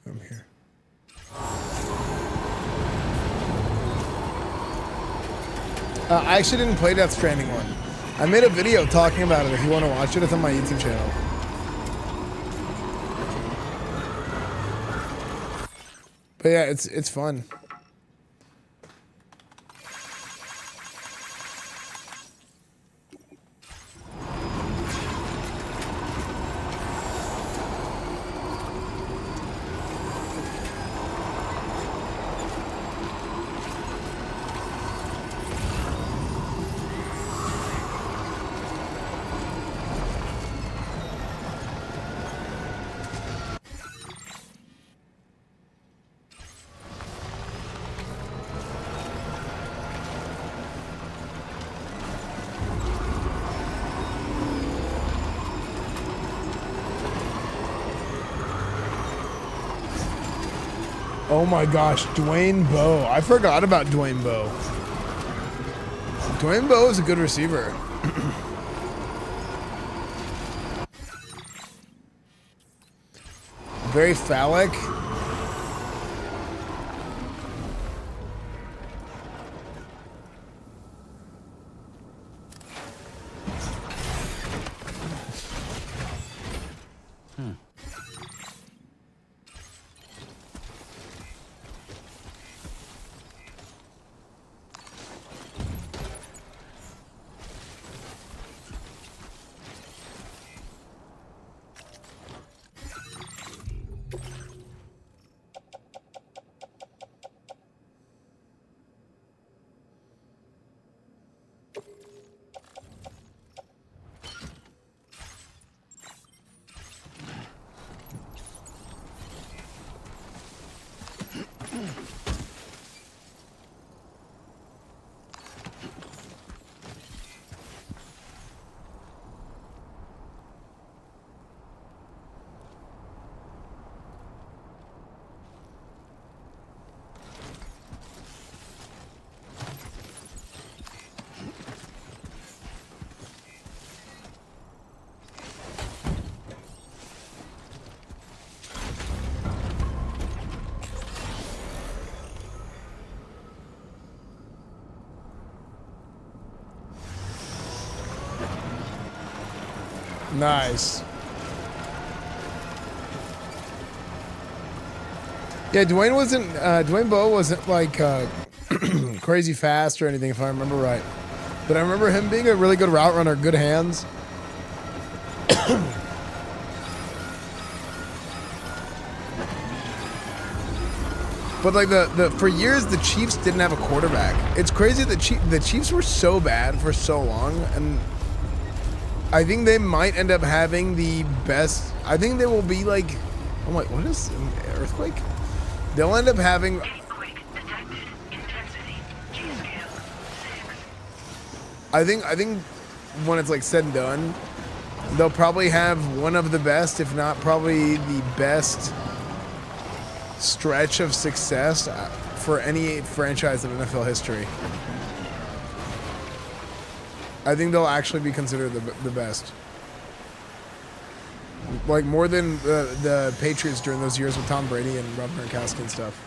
I'm here. I actually didn't play Death Stranding 1. I made a video talking about it. If you want to watch it, it's on my YouTube channel. But yeah, it's fun. Oh my gosh, Dwayne Bowe. I forgot about Dwayne Bowe. Dwayne Bowe is a good receiver. Very phallic. Nice. Yeah, Dwayne Bowe wasn't like crazy fast or anything, if I remember right. But I remember him being a really good route runner, good hands. But like for years, the Chiefs didn't have a quarterback. It's crazy that the Chiefs were so bad for so long, and I think they might end up having the best. I think they will be like, oh my, what is an earthquake? They'll end up having. I think when it's like said and done, they'll probably have one of the best, if not probably the best stretch of success for any franchise in NFL history. I think they'll actually be considered the best. Like more than the Patriots during those years with Tom Brady and Rob Gronkowski and stuff.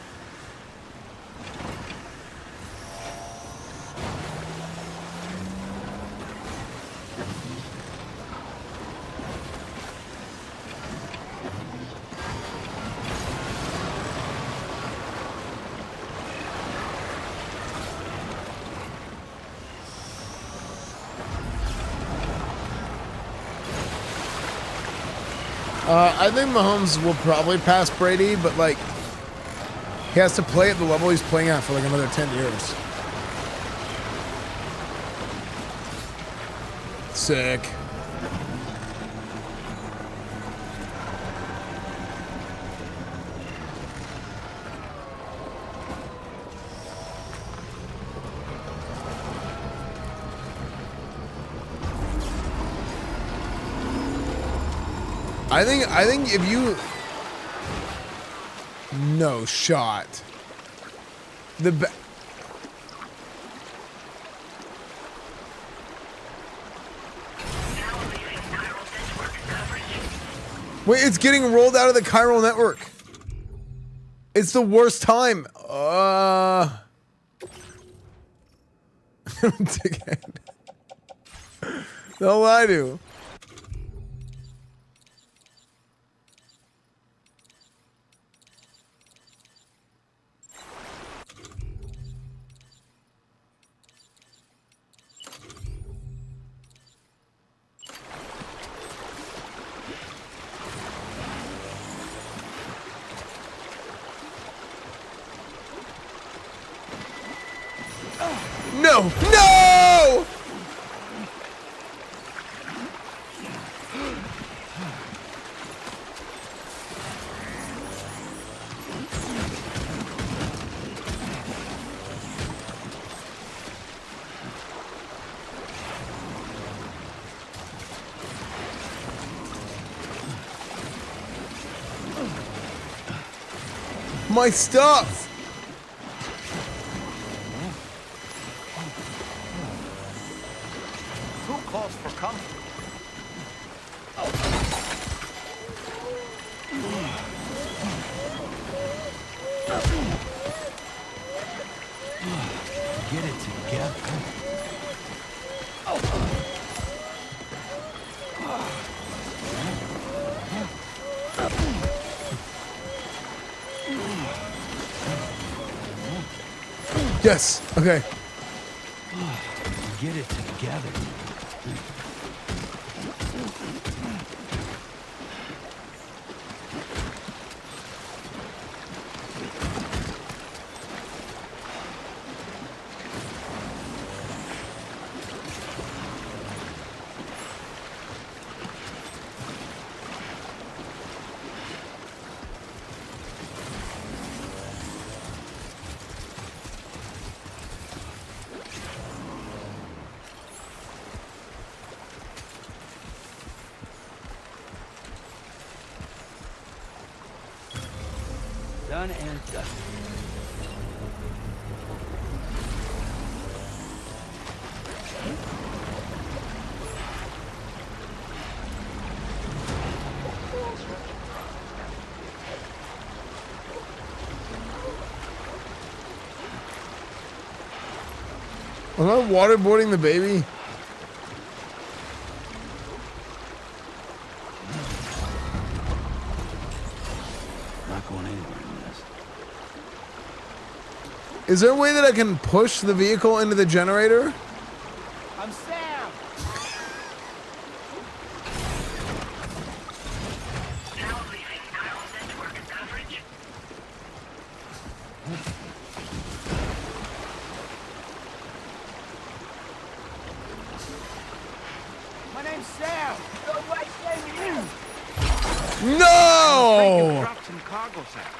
I think Mahomes will probably pass Brady, but like he has to play at the level he's playing at for like another 10 years. Sick. I think if you no shot wait, it's getting rolled out of the chiral network. It's the worst time. Don't lie to. No! No! My stuff! Calls for comfort. Get it together. Yes. Okay. Get it together. Done and done. Am I waterboarding the baby? Is there a way that I can push the vehicle into the generator? I'm Sam. Now leaving chiral network coverage. My name's Sam. No way, Sam. No! Dropped some cargo sack.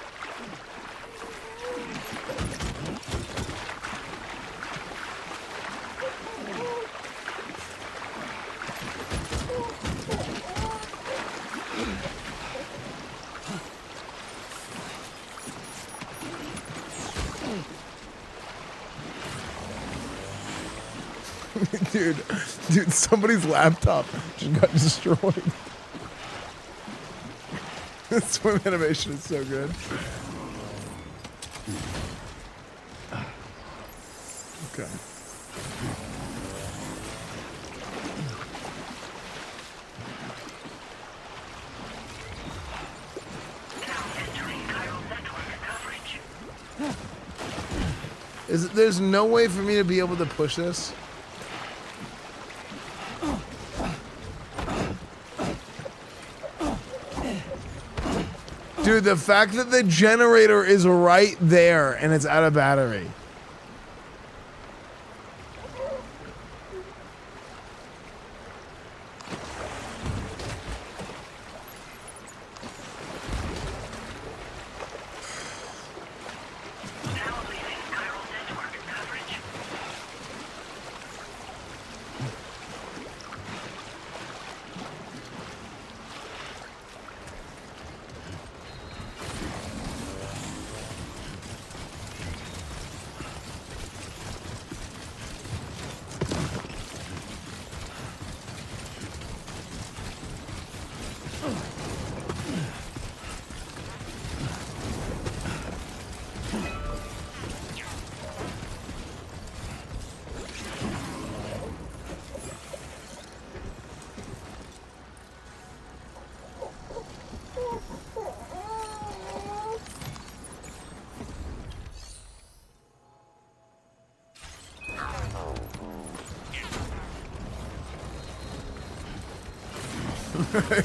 Dude, somebody's laptop just got destroyed. The swim animation is so good. Okay. There's no way for me to be able to push this? Dude, the fact that the generator is right there and it's out of battery.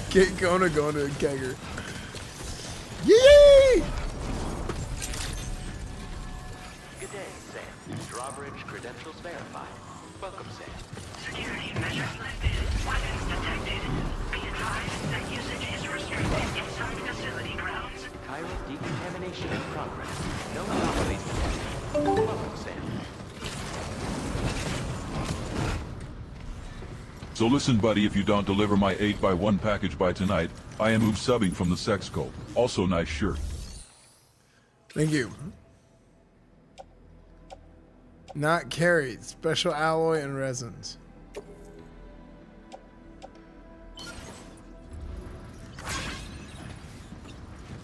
Get going to a kegger. Yee! Good day, Sam. Drawbridge credentials verified. Welcome, Sam. Security measures lifted. Weapons detected. Be advised that usage is restricted inside facility grounds. Chiral decontamination in progress. No anomalies detected. Welcome, Sam. So listen, buddy, if you don't deliver my 8x1 package by tonight, I am subbing from the sex scope. Also, nice shirt. Thank you. Not carried. Special alloy and resins.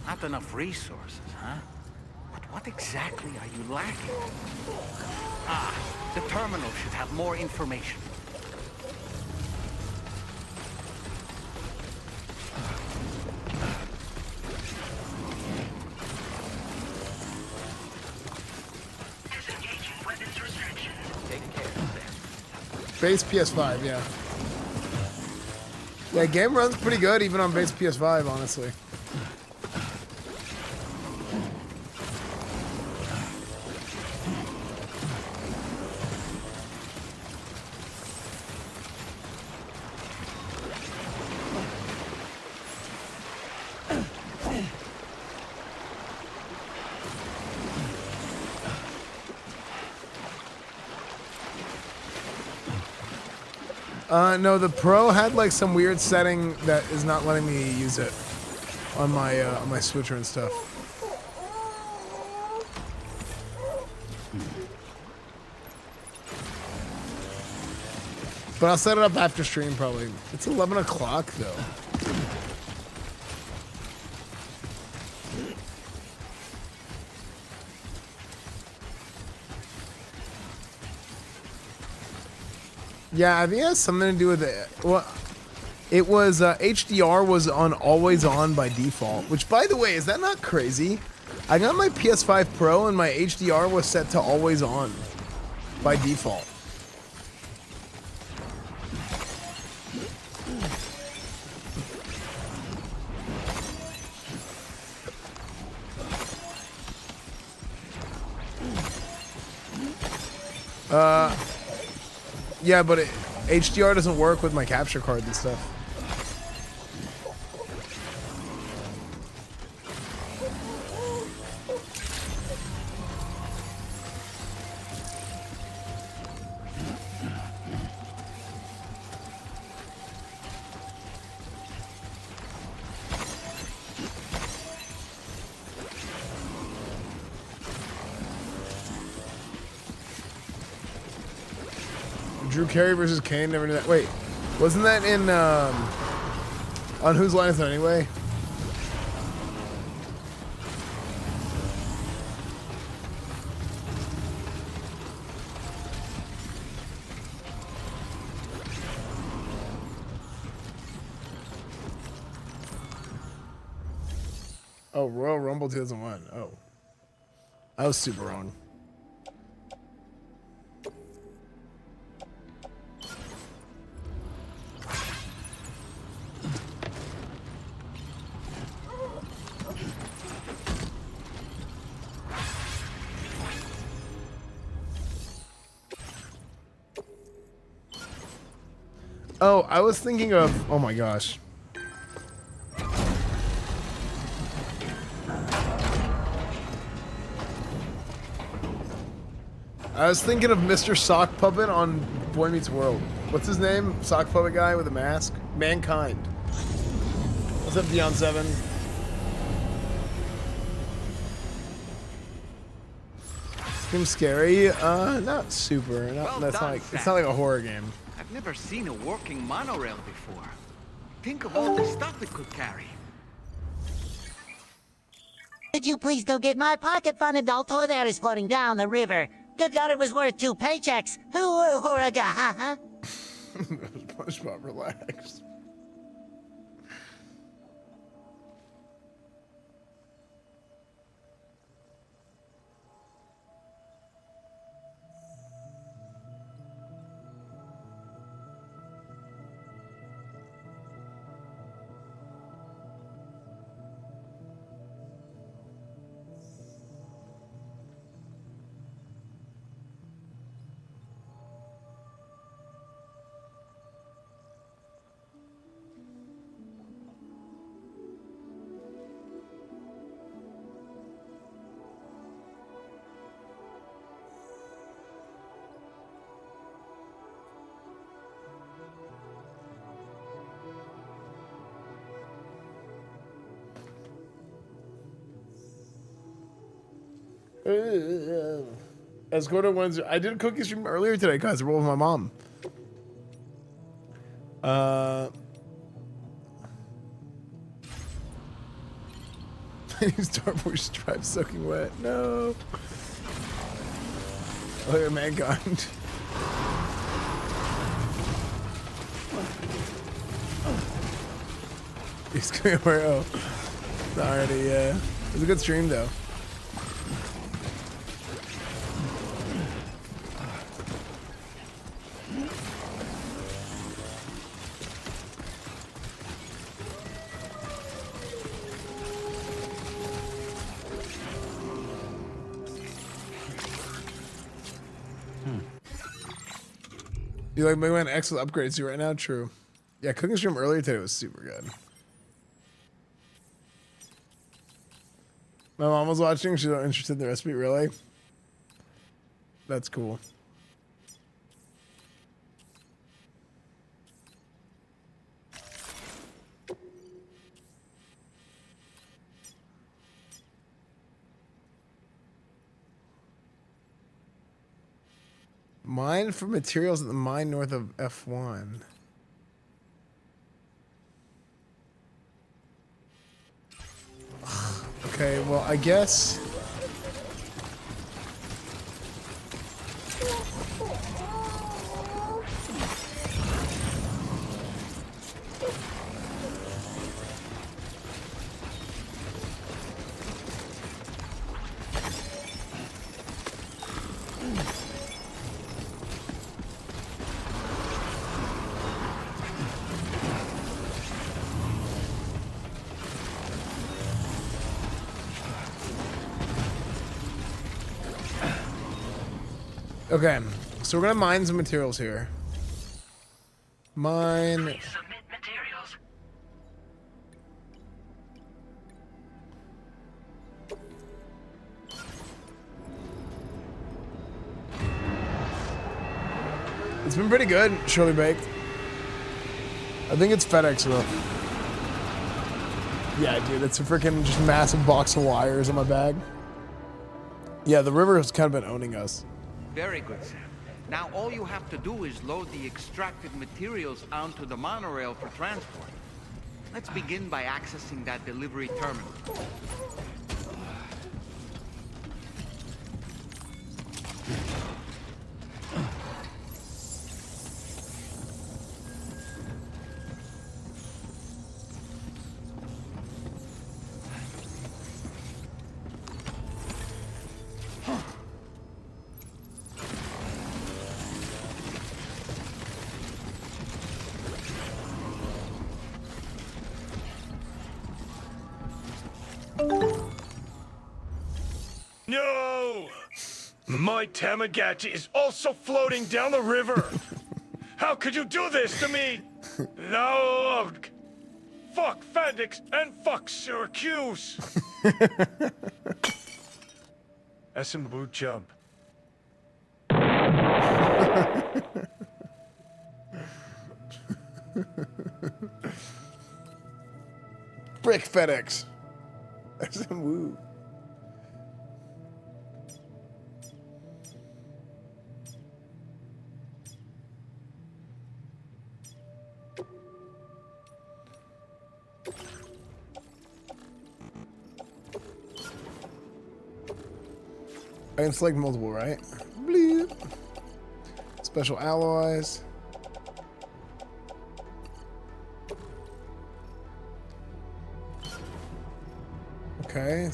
Not enough resources, huh? But what exactly are you lacking? Ah, the terminal should have more information. Base PS5, yeah. Yeah, game runs pretty good even on base PS5, honestly. No, the Pro had like some weird setting that is not letting me use it on my switcher and stuff. But I'll set it up after stream probably. It's 11 o'clock though. Yeah, I think it has something to do with it. Well, it was HDR was on always on by default. Which, by the way, is that not crazy? I got my PS5 Pro and my HDR was set to always on by default. Yeah, but HDR doesn't work with my capture card and stuff. Drew Carey versus Kane, never knew that. Wait, wasn't that in, on Whose Line Is It Anyway? Oh, Royal Rumble 2001. Oh. I was super wrong. Oh, I was thinking of, oh my gosh. I was thinking of Mr. Sock Puppet on Boy Meets World. What's his name? Sock Puppet guy with a mask? Mankind. What's up, Dion 7? Seems scary. Not super. Not, Well that's done, not like, it's Sam. not like a horror game. I've never seen a working monorail before. Think of all the stuff it could carry. Could you please go get my pocket-funded adult toy that is floating down the river? Good God, it was worth 2 paychecks. Hoo-hoo-hoo-ga-ha-ha. SpongeBob, relax. As Gordo Wednesday, I did a cookie stream earlier today, guys. I rolled with my mom. Star Wars stripes soaking wet. No. Look at Mankind. He's going where? Oh, already. Yeah, it was a good stream though. You like Mega Man X with upgrades you right now? True. Yeah, cooking stream earlier today was super good. My mom was watching. She's not interested in the recipe, really. That's cool. Mine for materials at the mine north of F1. Okay, well, I guess... Okay, so we're gonna mine some materials here. Mine. It's been pretty good, Shirley Baked. I think it's FedEx though. Yeah, dude, it's a freaking just massive box of wires in my bag. Yeah, the river has kind of been owning us. Very good, Sam. Now all you have to do is load the extracted materials onto the monorail for transport. Let's begin by accessing that delivery terminal. No! My Tamagotchi is also floating down the river! How could you do this to me? No! Fuck Fendix and fuck Syracuse! Esfand boot jump. Brick FedEx. Woo. I can select multiple, right? Bleep. Special alloys. Okay.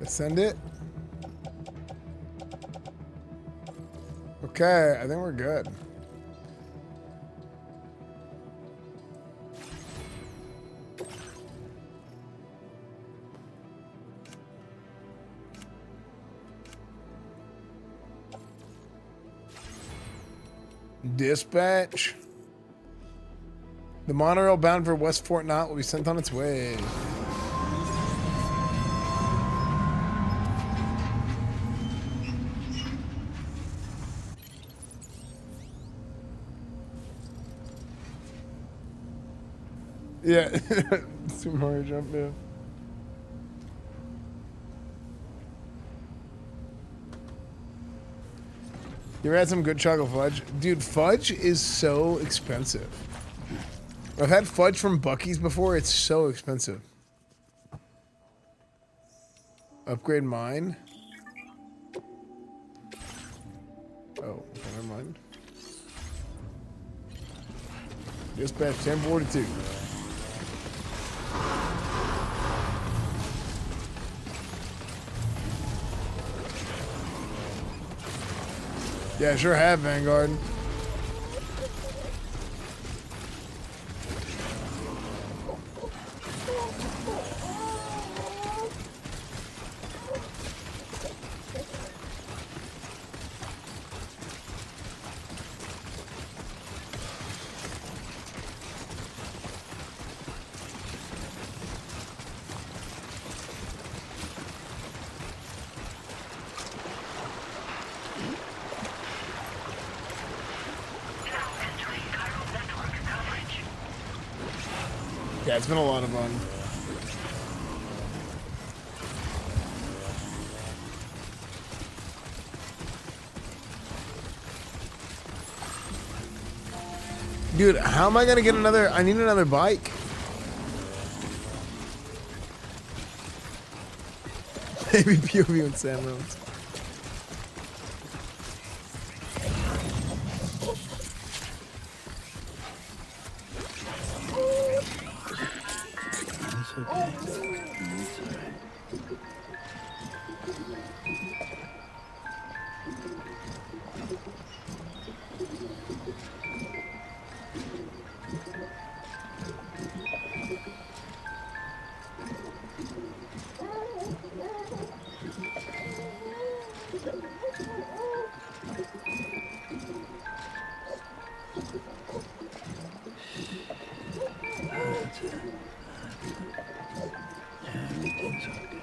Ascend it. Okay, I think we're good. Dispatch. The monorail bound for West Fort Knott will be sent on its way. Yeah, Super Mario Jump, yeah. You ever had some good chocolate fudge? Dude, fudge is so expensive. I've had fudge from Buc-ee's before. It's so expensive. Upgrade mine. Oh, never mind. Dispatch 1042. Yeah, sure have, Vanguard. Yeah, it's been a lot of fun. Dude, how am I gonna get another? I need another bike. Maybe POV and Sam Rhodes. That's it. Everything's okay.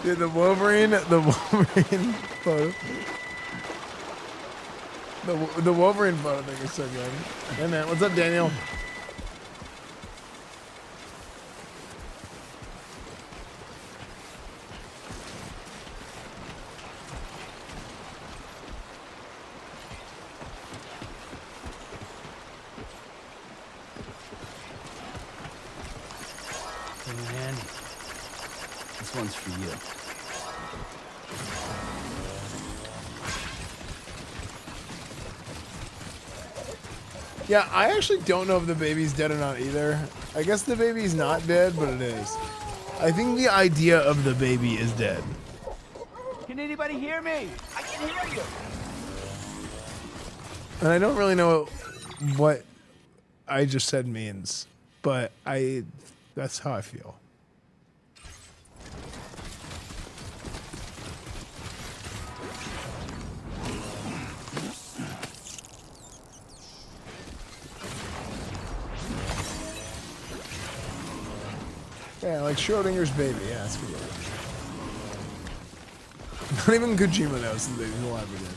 Dude, the Wolverine photo. The Wolverine photo thing is so good. Hey man, what's up, Daniel? Hey man, this one's for you. Yeah, I actually don't know if the baby's dead or not either. I guess the baby's not dead, but it is. I think the idea of the baby is dead. Can anybody hear me? I can hear you. And I don't really know what I just said means, but that's how I feel. Yeah, like Schrodinger's baby. Yeah, that's good. Not even Kojima knows the baby's alive again.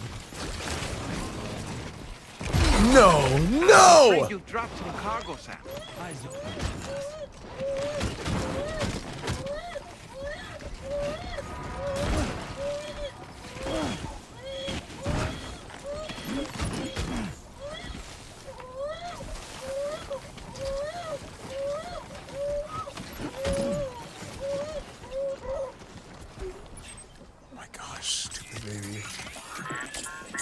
No! No! You dropped some cargo, Sam. Eyes open. Oh my gosh, stupid baby.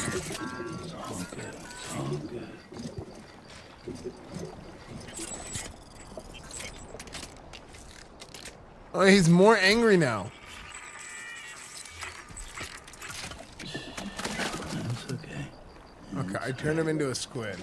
It's all good. It's all good. Oh, he's more angry now. That's okay. Okay, I turned him into a squid.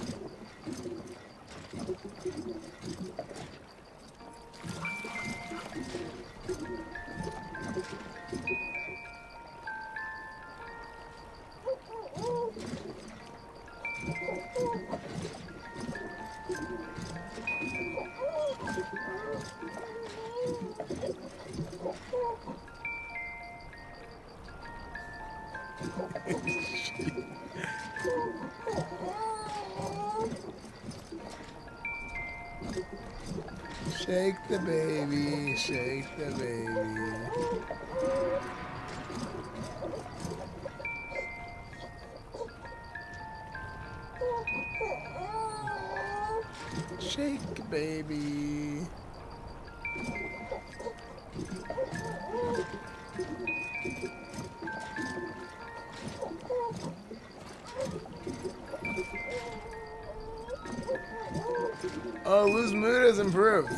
Shake the baby, shake the baby. Shake baby. Oh, Lou's mood has improved.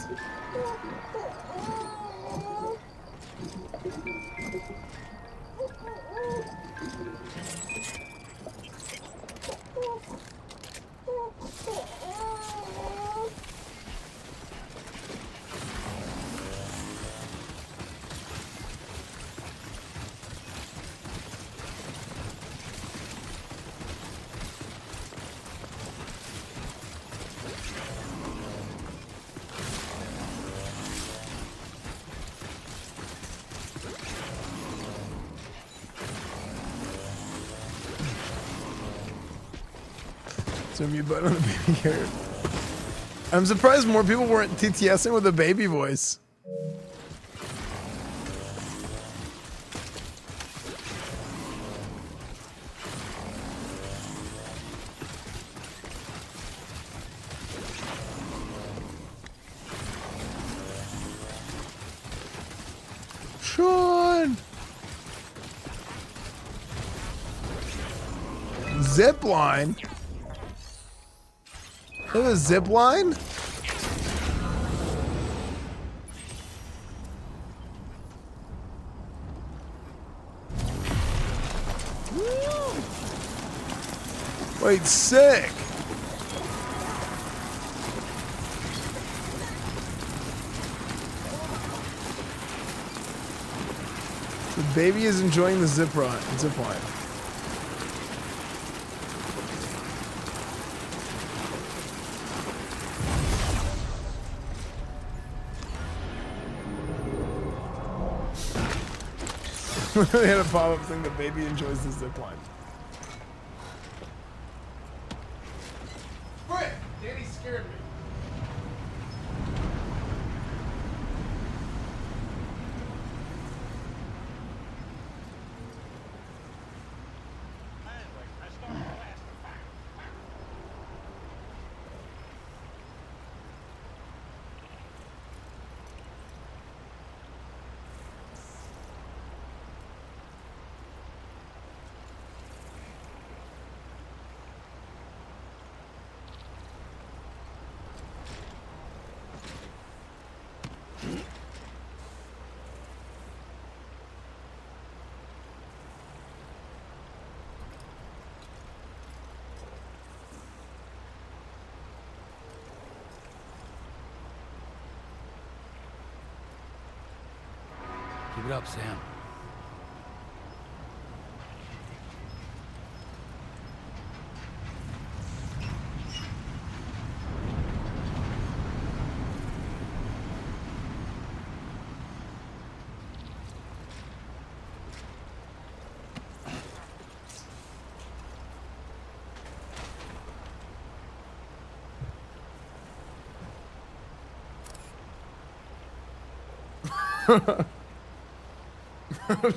So mute button on the baby carrot. I'm surprised more people weren't TTSing with a baby voice. Sean! Zip line? There's a zip line? Wait, sick. The baby is enjoying the zip line. They had a pop-up thing. The baby enjoys the zip line. Frick! Danny scared me. Keep it up, Sam.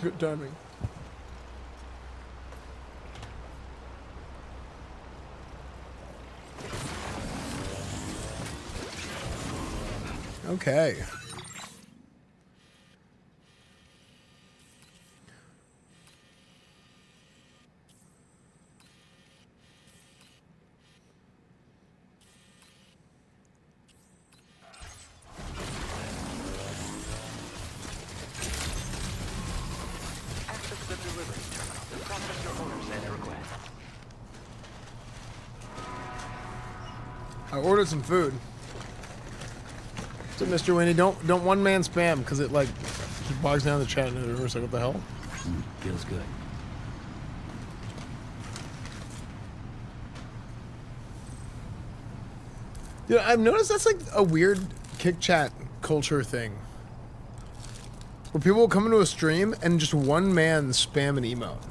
Good timing. Okay. Access the delivery terminal to process your orders and requests. I ordered some food. So, Mr. Winnie, don't one man spam because it like just bogs down the chat and everyone's like, what the hell? Feels good. Yeah, I've noticed that's like a weird kick chat culture thing. Where people will come into a stream and just one man spam an emote.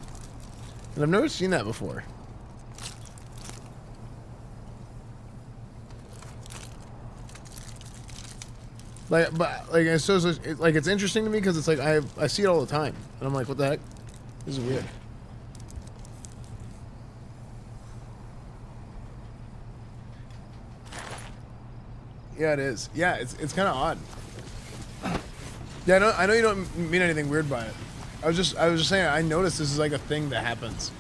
And I've never seen that before. Like, but like, it's so like it's interesting to me because it's like I see it all the time, and I'm like, what the heck? This is weird. Yeah, it is. Yeah, it's kind of odd. Yeah, I know you don't mean anything weird by it. I was just saying I noticed this is like a thing that happens.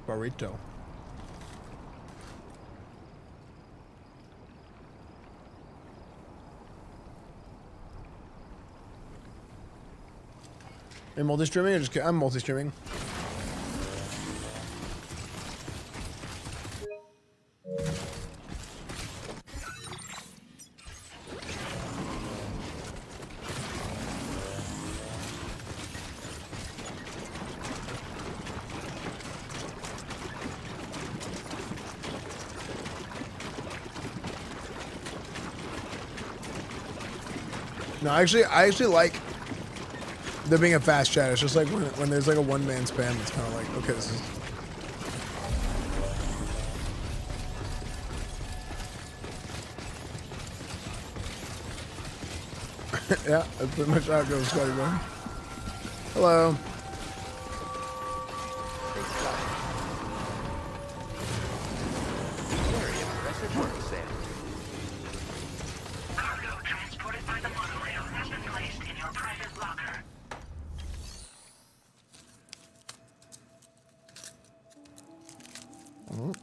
Burrito. Are you multi-streaming or just I'm multi-streaming? No, I actually like there being a fast chat. It's just like when there's like a one-man spam, it's kind of like, okay, this is... Yeah, that's pretty much how it goes, Scotty boy. Hello. Very impressive work, Sam. Cargo transported by the monorail has been placed in your private locker. Mm.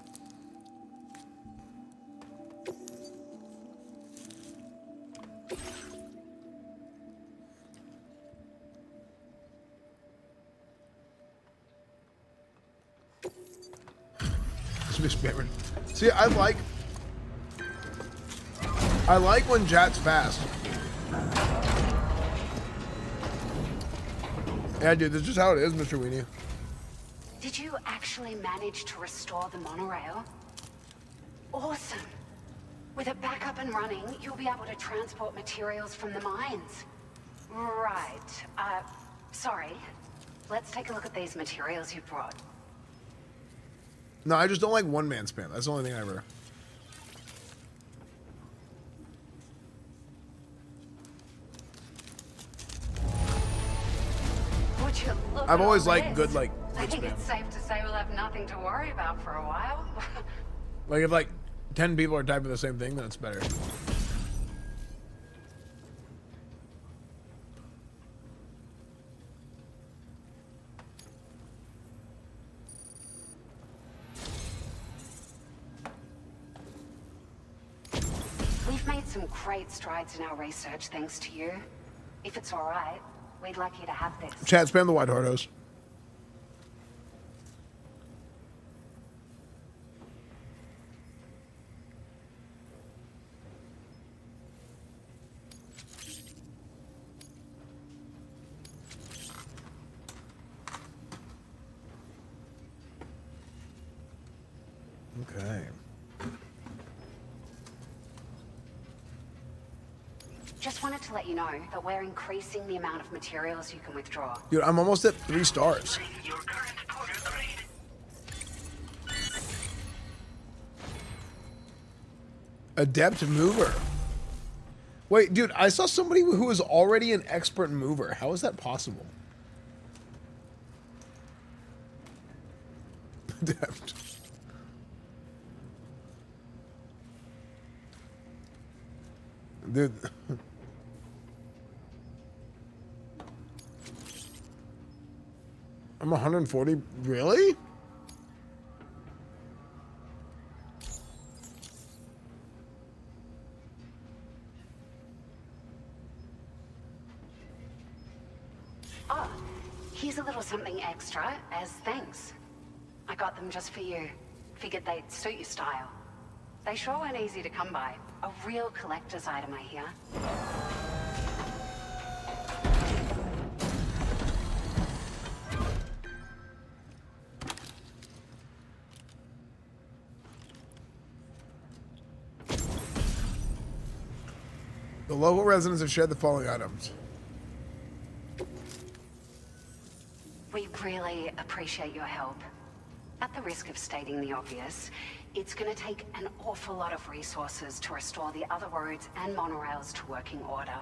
See, I like when Jat's fast. Yeah, dude, this is just how it is, Mr. Weenie. Did you actually manage to restore the monorail? Awesome. With it back up and running, you'll be able to transport materials from the mines. Right. Sorry. Let's take a look at these materials you brought. No, I just don't like one-man spam. That's the only thing I ever... Would you look I've at always all liked this? good, like, I good think spam. it's safe to say we'll have nothing to worry about for a while. Like, if, like, 10 people are typing the same thing, then it's better. We've made some great strides in our research thanks to you. If it's all right, we'd like you to have this. Chat, spam the white hardos. Okay. Just wanted to let you know that we're increasing the amount of materials you can withdraw. Dude, I'm almost at 3 stars. Adept mover. Wait, dude, I saw somebody who was already an expert mover. How is that possible? Adept. Dude. I'm 140. Really? Oh, here's a little something extra as thanks. I got them just for you. Figured they'd suit your style. They sure weren't easy to come by. A real collector's item, I hear. The local residents have shared the following items. We really appreciate your help. At the risk of stating the obvious, it's going to take an awful lot of resources to restore the other roads and monorails to working order.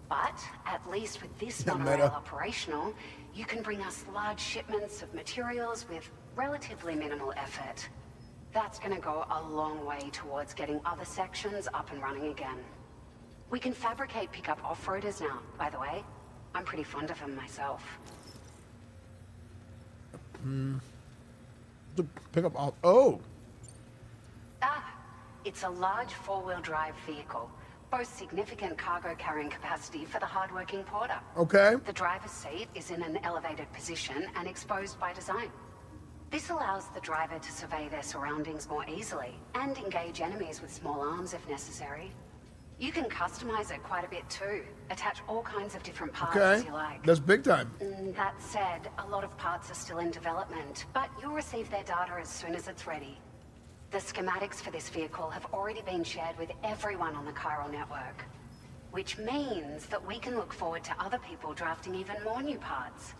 But at least with this monorail operational, you can bring us large shipments of materials with relatively minimal effort. That's going to go a long way towards getting other sections up and running again. We can fabricate pickup off-roaders now, by the way. I'm pretty fond of them myself. To pick up all. Oh! It's a large four-wheel drive vehicle. Boasts significant cargo carrying capacity for the hard-working porter. Okay. The driver's seat is in an elevated position and exposed by design. This allows the driver to survey their surroundings more easily and engage enemies with small arms if necessary. You can customize it quite a bit too. Attach all kinds of different parts as you like. That's big time. That said, a lot of parts are still in development, but you'll receive their data as soon as it's ready. The schematics for this vehicle have already been shared with everyone on the chiral network, which means that we can look forward to other people drafting even more new parts.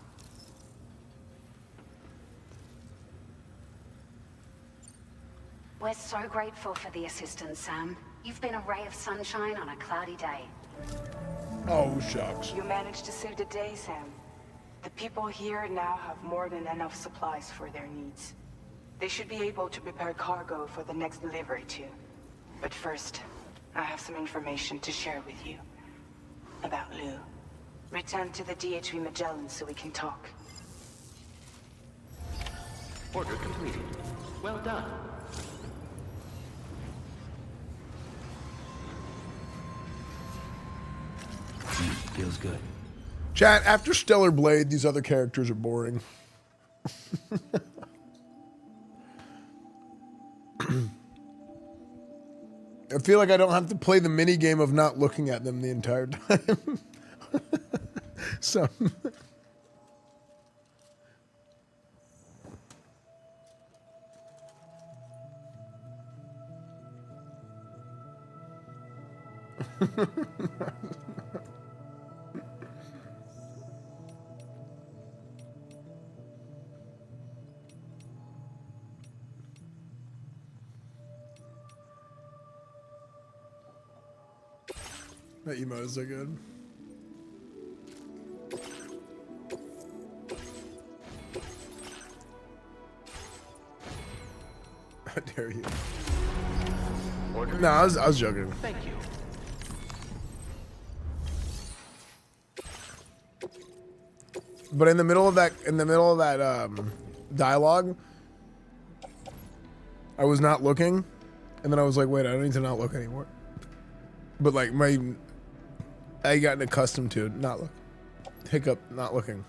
We're so grateful for the assistance, Sam. You've been a ray of sunshine on a cloudy day. Oh, shucks. You managed to save the day, Sam. The people here now have more than enough supplies for their needs. They should be able to prepare cargo for the next delivery too. But first, I have some information to share with you. About Lou. Return to the DHV Magellan so we can talk. Order completed. Well done. Feels good. Chat, after Stellar Blade, these other characters are boring. I feel like I don't have to play the mini game of not looking at them the entire time. So that emote is so good. How dare you? No, I was joking. Thank you. But in the middle of that, dialogue, I was not looking, and then I was like, wait, I don't need to not look anymore. But like I gotten accustomed to not look. Hiccup, not looking.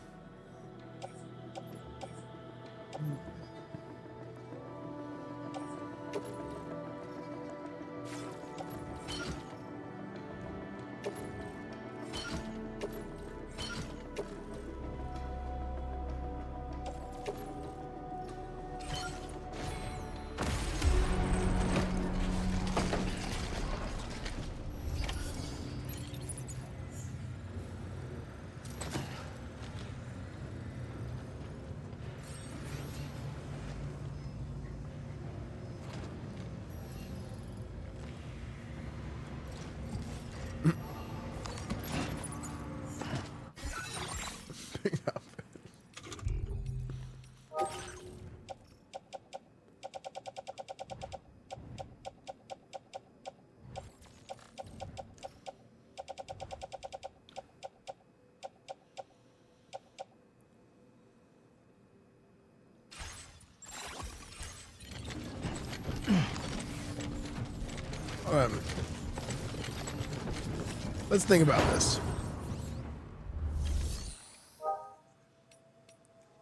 Let's think about this.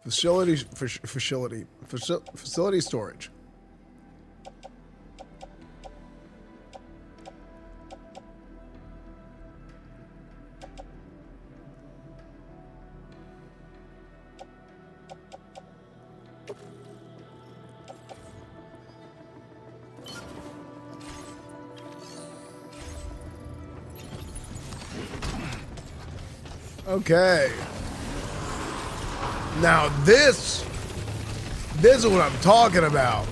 Facility storage. Okay. Now this is what I'm talking about.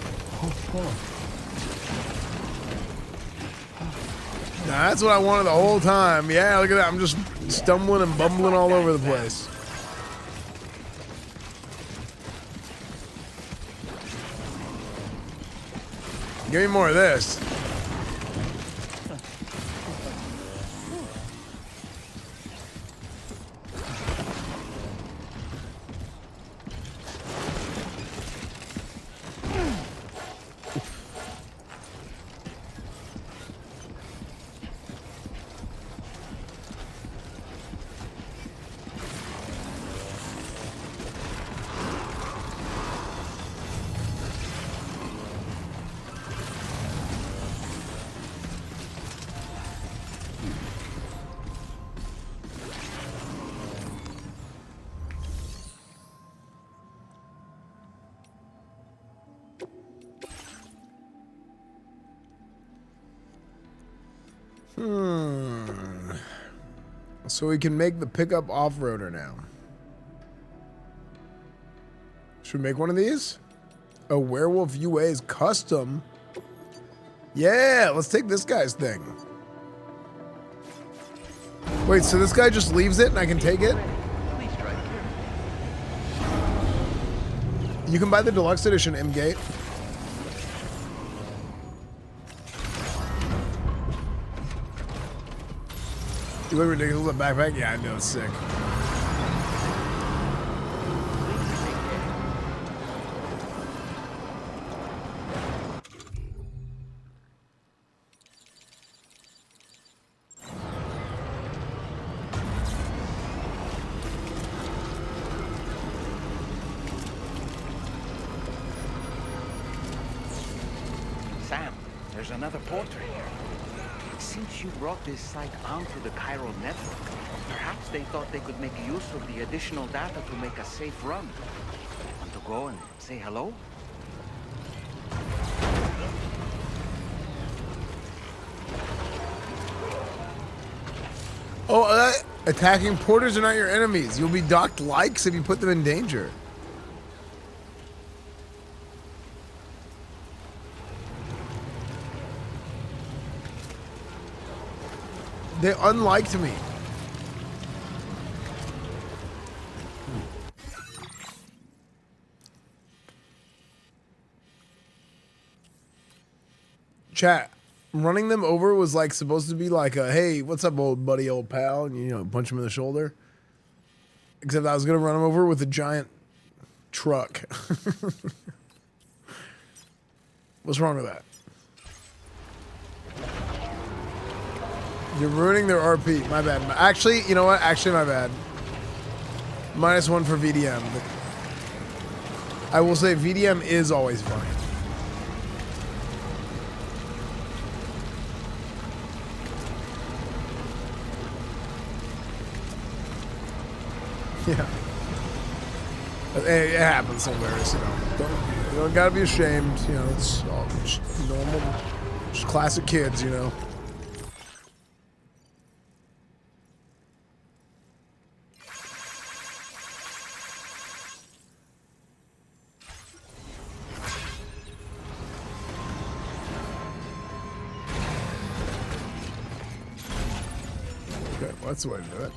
Now that's what I wanted the whole time. Yeah, look at that. I'm just stumbling and bumbling all over the place. Give me more of this. So we can make the pickup off-roader now. Should we make one of these? A werewolf UA's custom. Yeah, let's take this guy's thing. Wait, so this guy just leaves it and I can take it? You can buy the deluxe edition, M-Gate. You look ridiculous with a backpack? Yeah, I know, it's sick. there's another porter here. Since you brought this site onto the chiral network, perhaps they thought they could make use of the additional data to make a safe run. Want to go and say hello? Oh, attacking porters are not your enemies. You'll be docked likes if you put them in danger. They unliked me. Chat, running them over was like supposed to be like a, hey, what's up, old buddy, old pal, and you know, punch him in the shoulder. Except I was gonna run him over with a giant truck. What's wrong with that? You're ruining their RP. My bad. Actually, you know what? Actually, my bad. -1 for VDM. But I will say VDM is always fine. Yeah. It happens somewhere, you know. You don't gotta be ashamed, you know, it's all just normal, just classic kids, you know. Okay, well, that's the way to do it.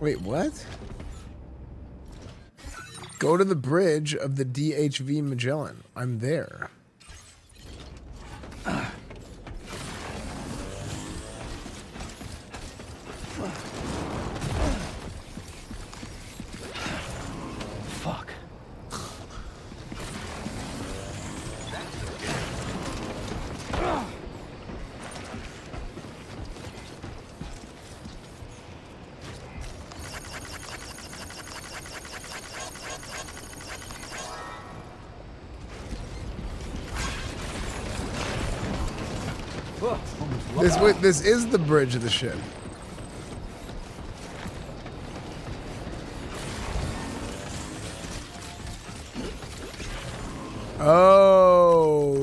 Wait, what? Go to the bridge of the DHV Magellan. I'm there. Fuck. This is the bridge of the ship. Oh,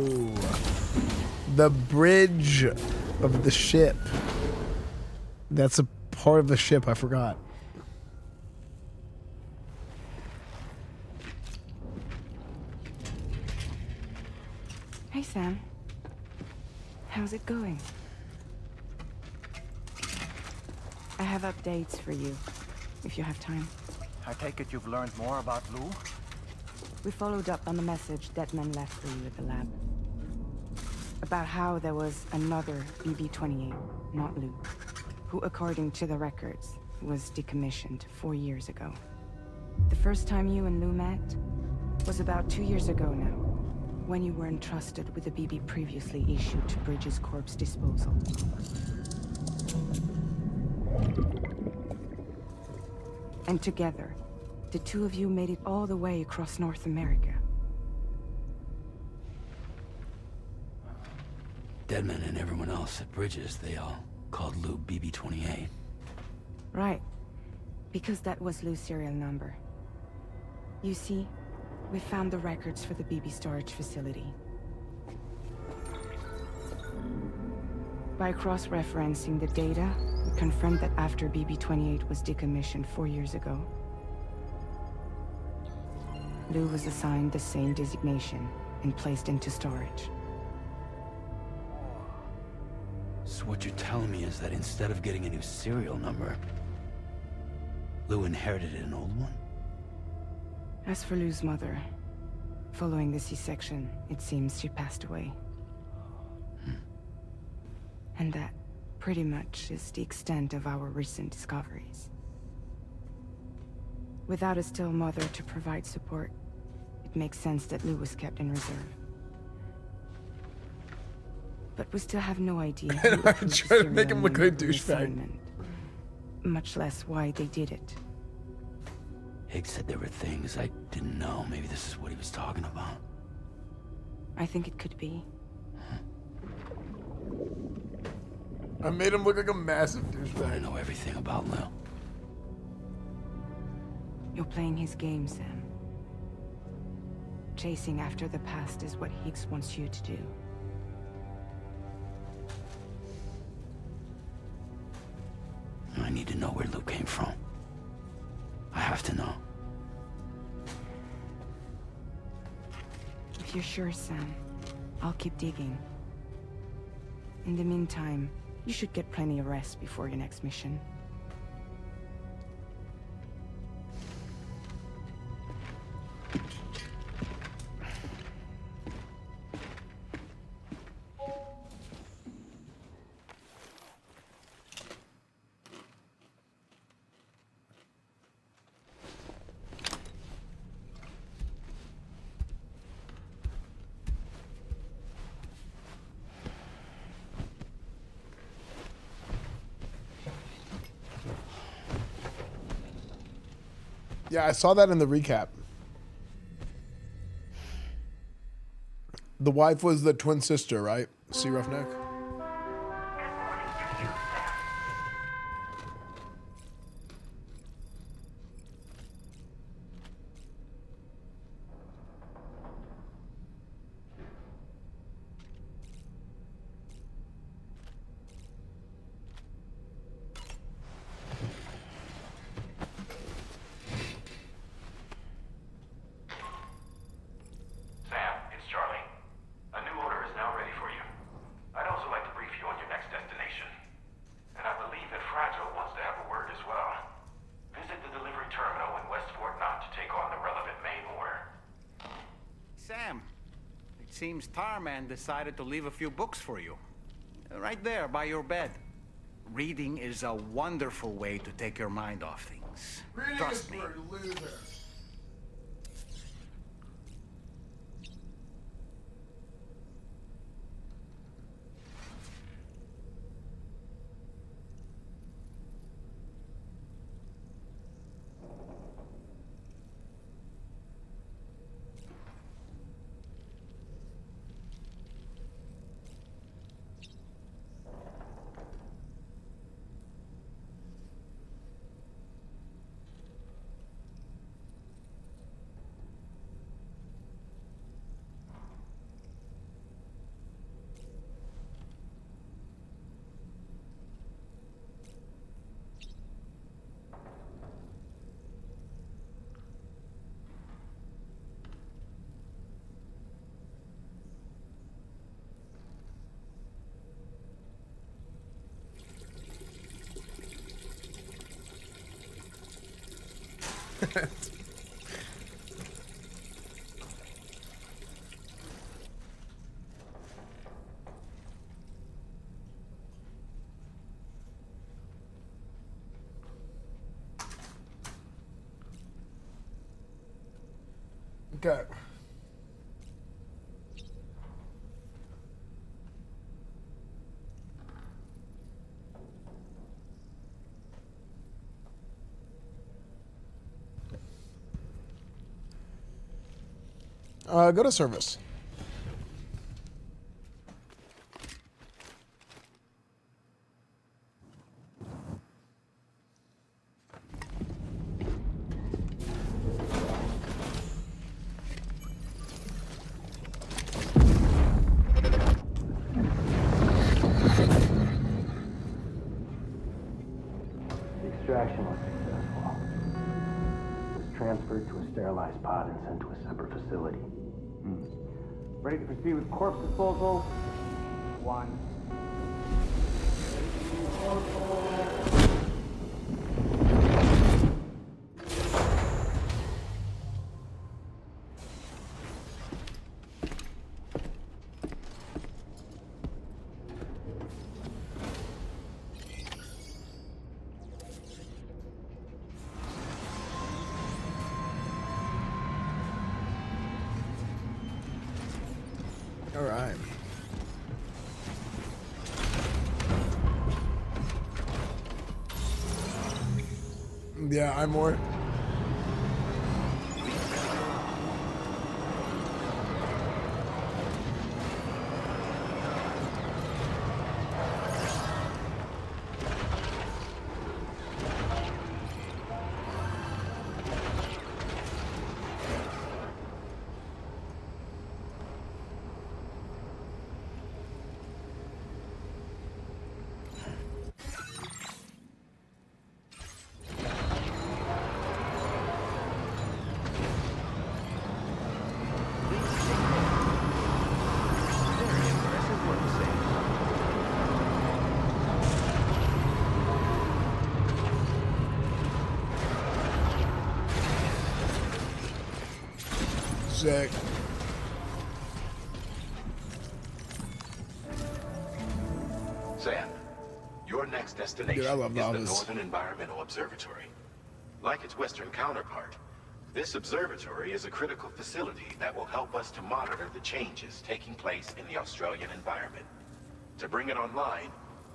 the bridge of the ship. That's a part of the ship. I forgot. Hey, Sam. How's it going? I have updates for you, if you have time. I take it you've learned more about Lou? We followed up on the message Deadman left for you at the lab. About how there was another BB-28, not Lou, who, according to the records, was decommissioned 4 years ago. The first time you and Lou met was about 2 years ago now, when you were entrusted with the BB previously issued to Bridges Corp's disposal. And together, the two of you made it all the way across North America. Deadman and everyone else at Bridges, they all called Lou BB-28. Right. Because that was Lou's serial number. You see, we found the records for the BB storage facility. By cross-referencing the data, we confirmed that after BB-28 was decommissioned 4 years ago, Lou was assigned the same designation and placed into storage. So what you're telling me is that instead of getting a new serial number, Lou inherited an old one? As for Lou's mother, following the C-section, it seems she passed away. And that, pretty much, is the extent of our recent discoveries. Without a still mother to provide support, it makes sense that Lou was kept in reserve. But we still have no idea who I'm trying to make him look like a douchebag. much less why they did it. Higgs said there were things I didn't know. Maybe this is what he was talking about. I think it could be. I made him look like a massive I douchebag. know everything about Lil. You're playing his game, Sam. Chasing after the past is what Higgs wants you to do. I need to know where Luke came from. I have to know. If you're sure, Sam, I'll keep digging. In the meantime, you should get plenty of rest before your next mission. Yeah, I saw that in the recap. The wife was the twin sister, right? Sea Roughneck? Sam, it's Charlie. A new order is now ready for you. I'd also like to brief you on your next destination. And I believe that Fragile wants to have a word as well. Visit the delivery terminal in West Fort Knott to take on the relevant main order. Sam, it seems Tarman decided to leave a few books for you. Right there, by your bed. Reading is a wonderful way to take your mind off things. Trust me. Okay. Go to service. The extraction was successful. It was transferred to a sterilized pod and sent to a separate facility. Ready to proceed with corpse disposal? 1. All right. Yeah, I'm more. Sick. Sam, your next destination Dude, I love is the Novice. Northern Environmental Observatory. Like its western counterpart, this observatory is a critical facility that will help us to monitor the changes taking place in the Australian environment. To bring it online,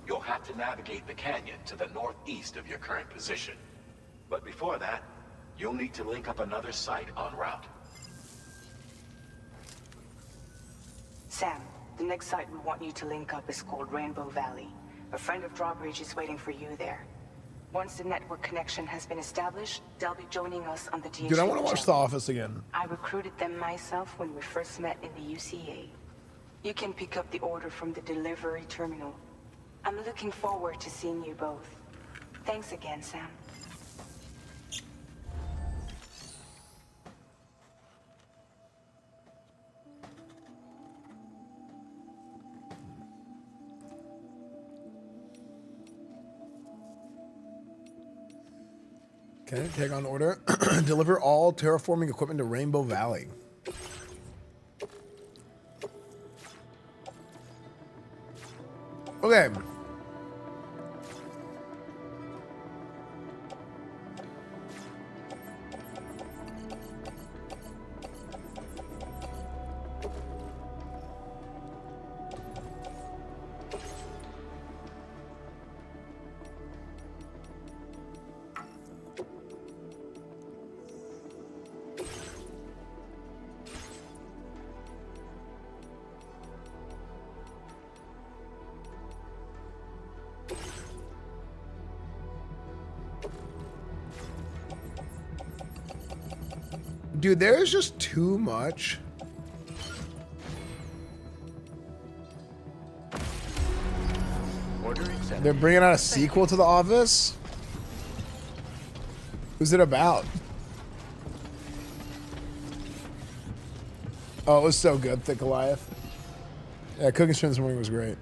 you'll have to navigate the canyon to the northeast of your current position. But before that, you'll need to link up another site en route. Sam, the next site we want you to link up is called Rainbow Valley. A friend of Drawbridge is waiting for you there. Once the network connection has been established, they'll be joining us on the DHC. Dude, I want to watch The Office again. I recruited them myself when we first met in the UCA. You can pick up the order from the delivery terminal. I'm looking forward to seeing you both. Thanks again, Sam. Okay, take on order. Deliver all terraforming equipment to Rainbow Valley. Okay. Dude, there is just too much. They're bringing out a sequel to The Office? Who's it about? Oh, it was so good, Thick Goliath. Yeah, Cooking Stream this morning was great.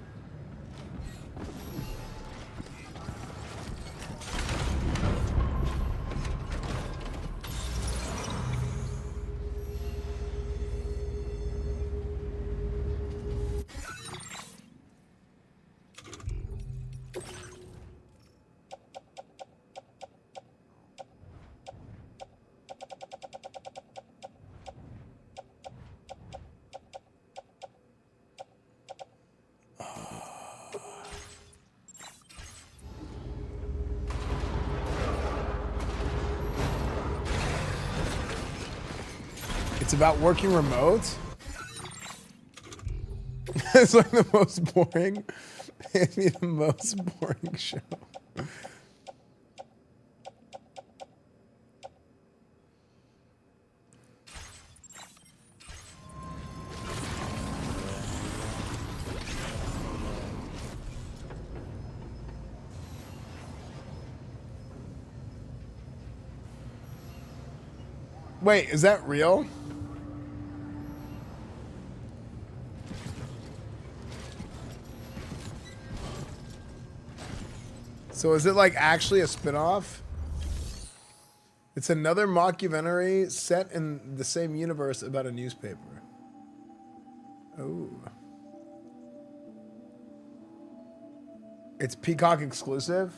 It's about working remote. It's like the most boring, maybe the most boring show. Wait, is that real? So is it like actually a spin-off? It's another mockumentary set in the same universe about a newspaper. Oh. It's Peacock exclusive?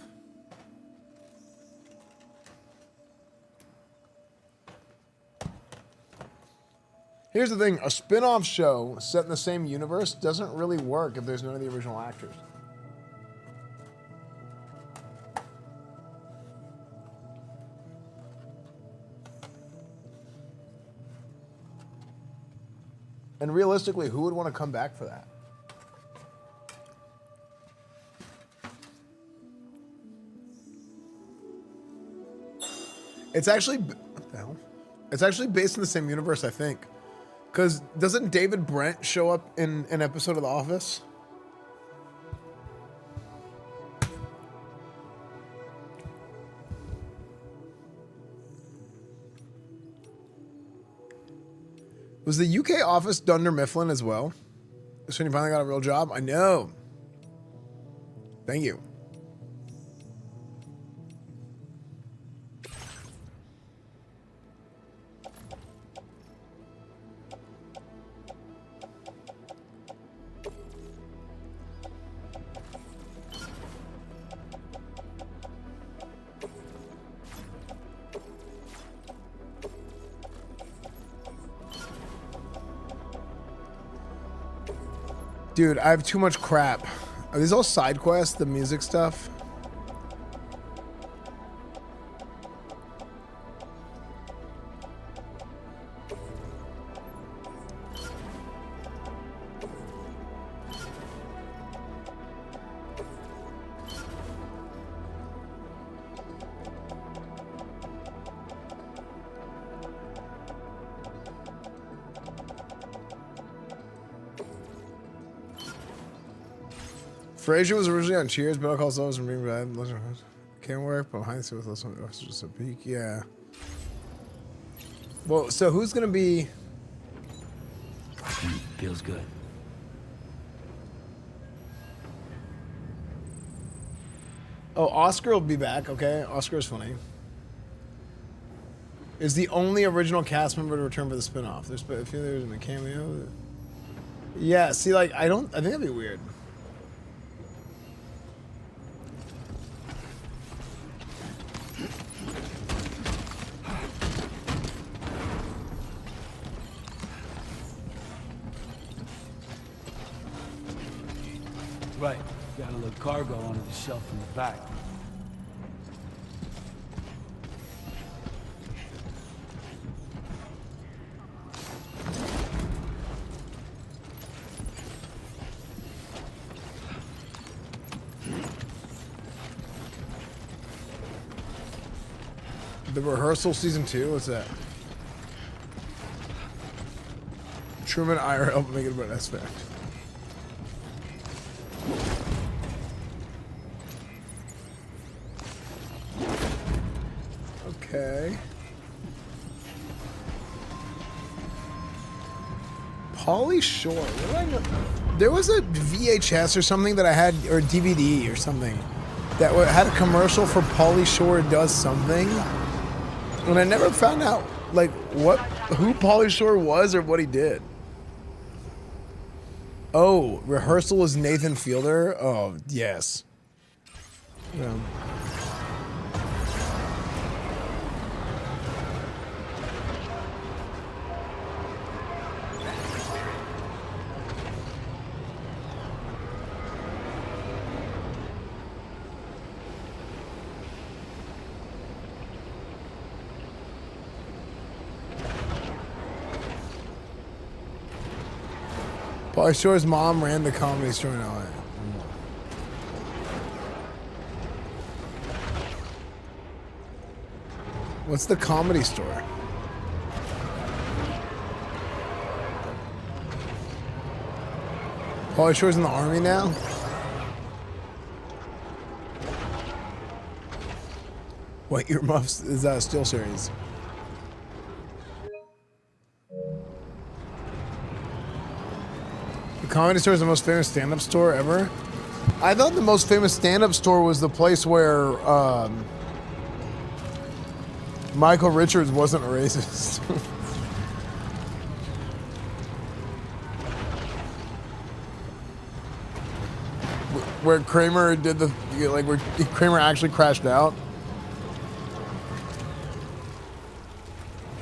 Here's the thing, a spin-off show set in the same universe doesn't really work if there's none of the original actors. And realistically, who would want to come back for that? It's actually, what the hell? It's actually based in the same universe, I think. Because doesn't David Brent show up in an episode of The Office? Was the UK office Dunder Mifflin as well? So you finally got a real job? I know. Thank you. Dude, I have too much crap. Are these all side quests, the music stuff? Frasier was originally on Cheers, Better Call Saul, and Breaking Bad. Can't work, but behind the scenes with us, just a peek. Yeah. Well, so who's gonna be? Feels good. Oh, Oscar will be back. Okay, Oscar is funny. Is the only original cast member to return for the spinoff. There's a few there's in a cameo. Yeah. See, like I think that'd be weird. Right. Got a little cargo under the shelf in the back. The Rehearsal season 2. What's that? Truman IRL make it about Esfand. Okay. Pauly Shore. What did I know? There was a VHS or something that I had, or DVD or something, that had a commercial for Pauly Shore Does Something, and I never found out like who Pauly Shore was or what he did. Oh, Rehearsal is Nathan Fielder. Oh yes. Yeah. Pauly Shore's mom ran the Comedy Store in LA. What's the Comedy Store? Pauly Shore's in the Army now? What Earmuffs is that a still series? The Comedy Store is the most famous stand-up store ever. I thought the most famous stand-up store was the place where Michael Richards wasn't a racist. Where Kramer did the where Kramer actually crashed out.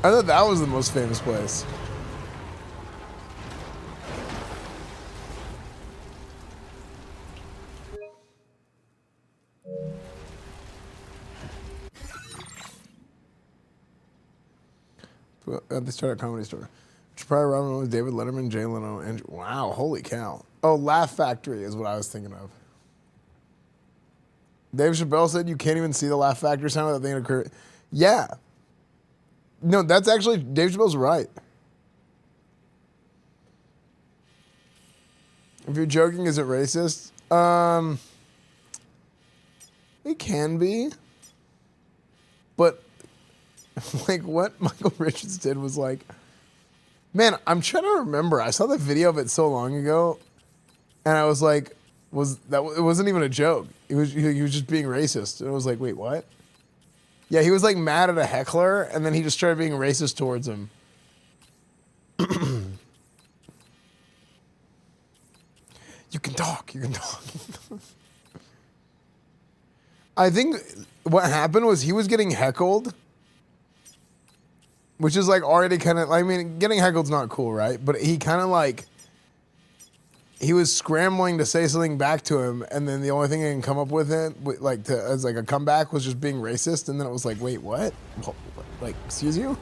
I thought that was the most famous place. At the start of Comedy Store. Should probably run with David Letterman, Jay Leno, and wow, holy cow. Oh, Laugh Factory is what I was thinking of. Dave Chappelle said you can't even see the Laugh Factory sound without thinking of Kurt. Yeah. No, that's actually, Dave Chappelle's right. If you're joking, is it racist? It can be. But, like, what Michael Richards did was like, man, I'm trying to remember. I saw the video of it so long ago, and I was like, it wasn't even a joke. He was just being racist. And I was like, wait, what? Yeah, he was like mad at a heckler, and then he just started being racist towards him. You can talk. You can talk. I think what happened was he was getting heckled, which is like already kind of, I mean, getting heckled's not cool, right? But he kind of like, he was scrambling to say something back to him, and then the only thing I can come up with it, like as like a comeback, was just being racist, and then it was like, wait, what? Like, excuse you?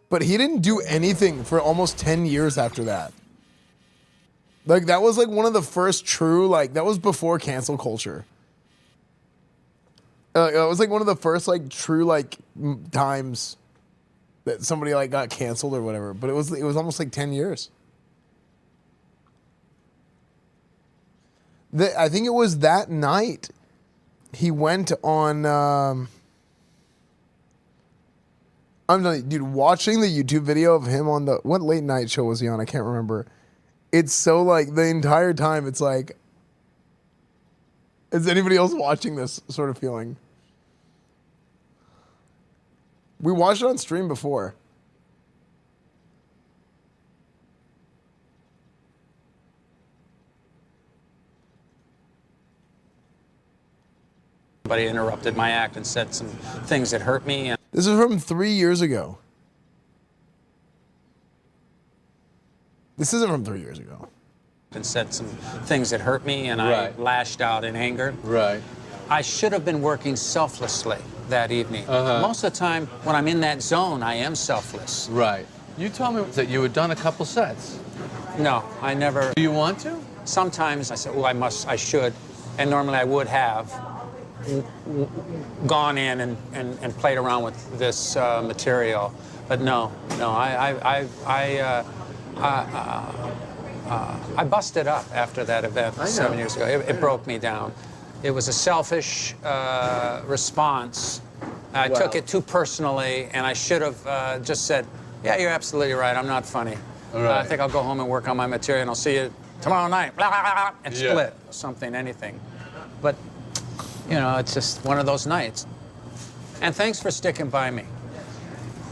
But he didn't do anything for almost 10 years after that. Like, that was like one of the first true, like, that was before cancel culture. It was like one of the first, like, true, like, times that somebody, like, got canceled or whatever. But it was almost like 10 years. I think it was that night he went on... I'm telling you, dude, watching the YouTube video of him on what late night show was he on? I can't remember. It's so like the entire time it's like, is anybody else watching this sort of feeling? We watched it on stream before. Somebody interrupted my act and said some things that hurt me. This is from 3 years ago. This isn't from 3 years ago. And said some things that hurt me, and Right. I lashed out in anger. Right. I should have been working selflessly that evening. Most of the time, when I'm in that zone, I am selfless. Right. You told me that you had done a couple sets. No, I never. Do you want to? Sometimes I said, oh, I should, and normally I would have gone in and played around with this material, but no, I busted up after that event 7 years ago. It broke me down. It was a selfish response. I took it too personally, and I should have just said, yeah, you're absolutely right, I'm not funny. I think I'll go home and work on my material, and I'll see you tomorrow night, blah, blah, blah, and split, something, anything. But, you know, it's just one of those nights. And thanks for sticking by me.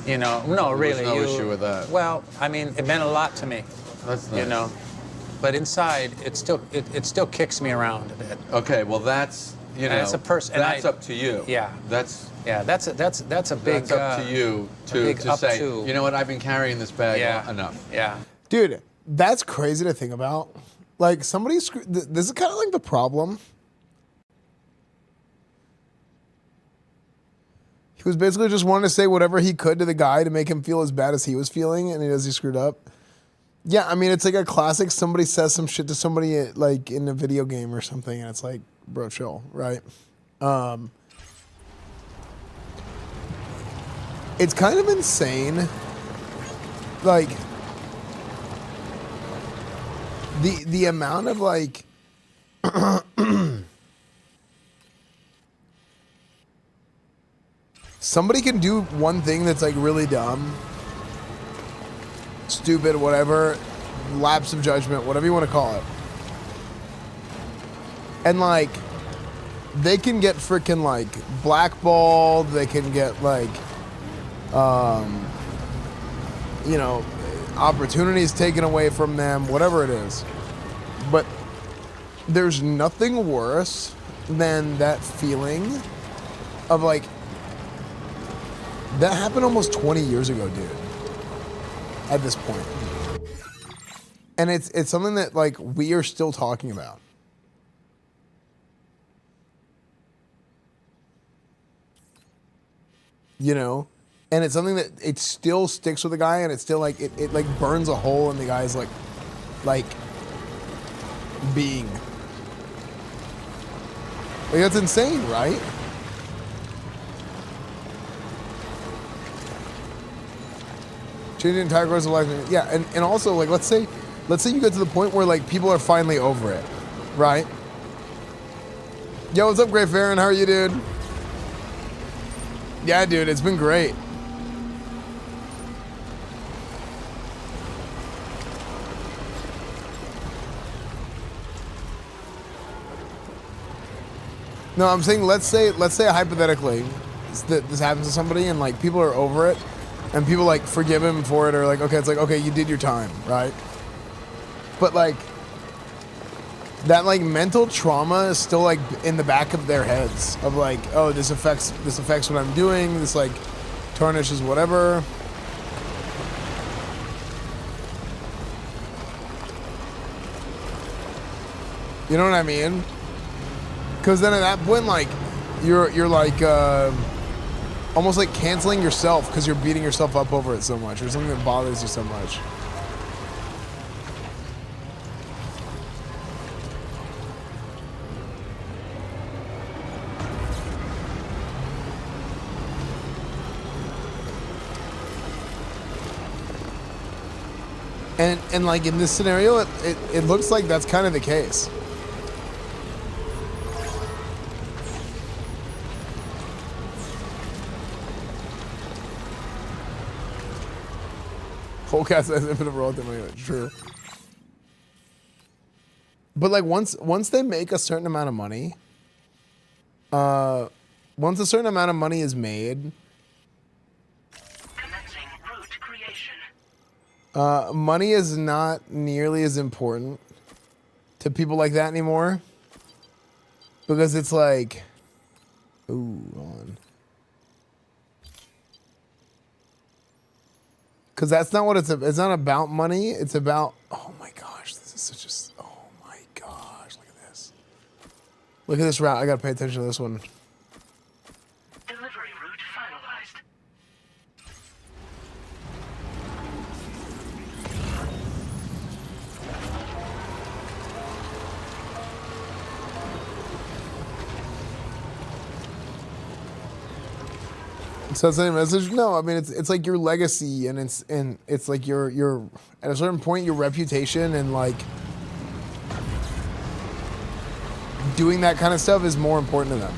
You know, no, really. There's no issue with that. Well, I mean, it meant a lot to me. That's nice. You know, but inside, it still kicks me around a bit. Okay, well, that's, you know, it's a person. That's up to you. Yeah. That's a big. That's up to you to say, you know what, I've been carrying this bag enough. Yeah. Dude, that's crazy to think about. Like, somebody this is kind of like the problem. He was basically just wanting to say whatever he could to the guy to make him feel as bad as he was feeling, and he screwed up. Yeah, I mean, it's like a classic, somebody says some shit to somebody like in a video game or something, and it's like, bro, chill, right? It's kind of insane, like, the amount of, like, somebody can do one thing that's, like, really dumb, stupid, whatever, lapse of judgment, whatever you want to call it. And, like, they can get freaking, like, blackballed, they can get, like, you know, opportunities taken away from them, whatever it is. But there's nothing worse than that feeling of, like, that happened almost 20 years ago, dude, at this point. And it's something that like we are still talking about. You know? And it's something that it still sticks with the guy, and it's still like it like burns a hole in the guy's like being. Like that's insane, right? Changing the entire course of life. Yeah, and also like let's say you get to the point where like people are finally over it, right? Yo, what's up, Great Farron? How are you, dude? Yeah, dude, it's been great. No, I'm saying let's say hypothetically that this happens to somebody and like people are over it and people like forgive him for it or like okay, it's like okay, you did your time, right? But like that like mental trauma is still like in the back of their heads of like, oh, this affects what I'm doing, this like tarnishes whatever. You know what I mean? Because then at that point, like, you're like almost like canceling yourself because you're beating yourself up over it so much, or something that bothers you so much. And like in this scenario, it looks like that's kind of the case. Whole cast has infinite royalty money. True. But like once they make a certain amount of money, once a certain amount of money is made, money is not nearly as important to people like that anymore. Because it's like, ooh, hold on. Because that's not what it's not about money. It's about, oh my gosh, this is such a, oh my gosh, look at this. Look at this route. I got to pay attention to this one. Delivery route finalized. So that's any message? No, I mean it's like your legacy, and it's like your at a certain point your reputation and like doing that kind of stuff is more important to them.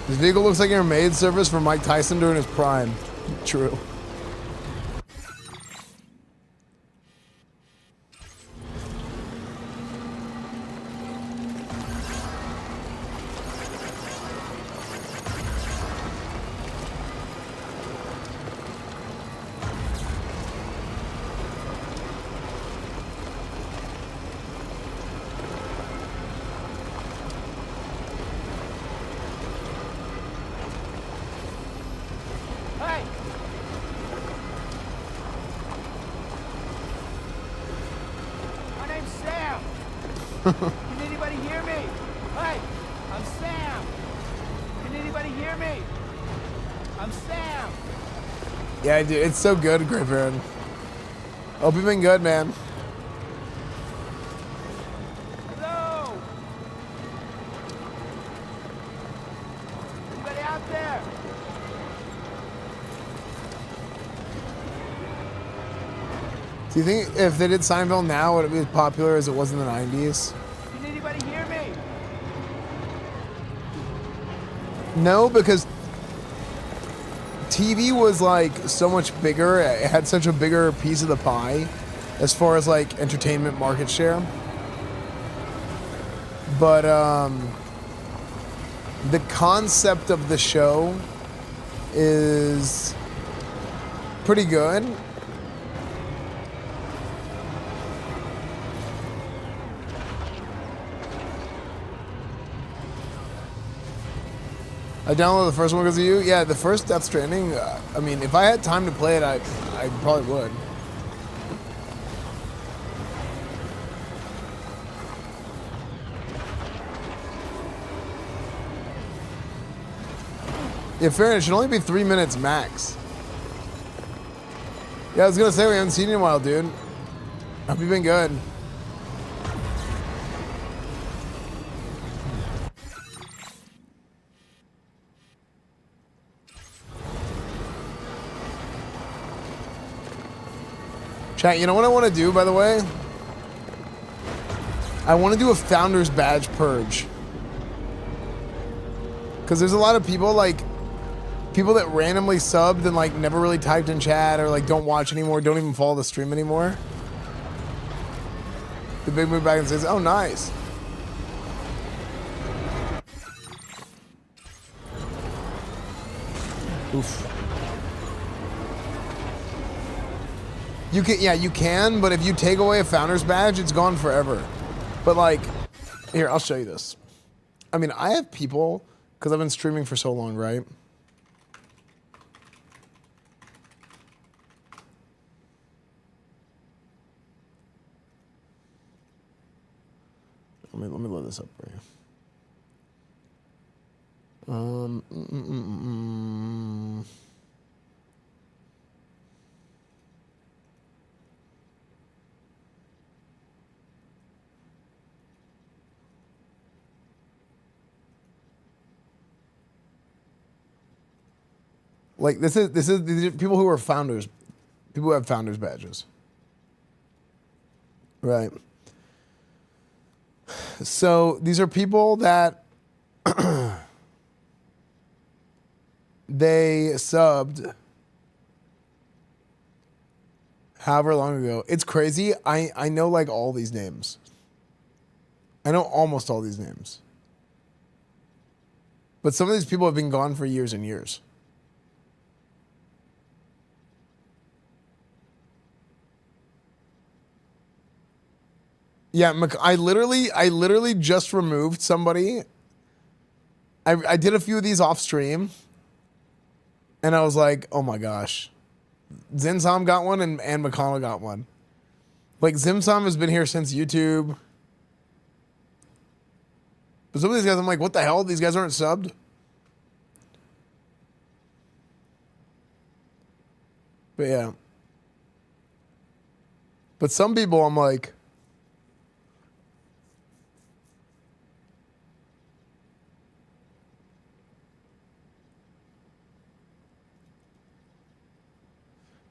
This vehicle looks like your maid service for Mike Tyson during his prime. True. Can anybody hear me? Hey, I'm Sam. Can anybody hear me? I'm Sam. Yeah, dude, it's so good, Great Baron. Hope you've been good, man. Hello. Anybody out there? Do you think if they did Seinfeld now, would it be as popular as it was in the 90s? Can anybody hear me? No, because TV was like so much bigger. It had such a bigger piece of the pie as far as like entertainment market share. But the concept of the show is pretty good. I downloaded the first one because of you. Yeah, the first Death Stranding. I mean, if I had time to play it, I probably would. Yeah, fair. It should only be 3 minutes max. Yeah, I was gonna say we haven't seen you in a while, dude. Hope you've been good. Chat, you know what I want to do, by the way? I want to do a Founder's Badge purge. Because there's a lot of people, like, people that randomly subbed and, like, never really typed in chat or, like, don't watch anymore, don't even follow the stream anymore. The big move back and says, oh, nice. Oof. You can, yeah, you can, but if you take away a Founder's Badge, it's gone forever. But, like, here, I'll show you this. I mean, I have people, because I've been streaming for so long, right? Let me load this up for you. Like these are people who are founders, people who have founders badges, right? So these are people that they subbed however long ago. It's crazy. I know like all these names. I know almost all these names. But some of these people have been gone for years and years. Yeah, I literally just removed somebody. I did a few of these off stream, and I was like, oh my gosh. Zinsom got one and McConnell got one. Like, Zimsom has been here since YouTube. But some of these guys, I'm like, what the hell? These guys aren't subbed? But yeah. But some people, I'm like...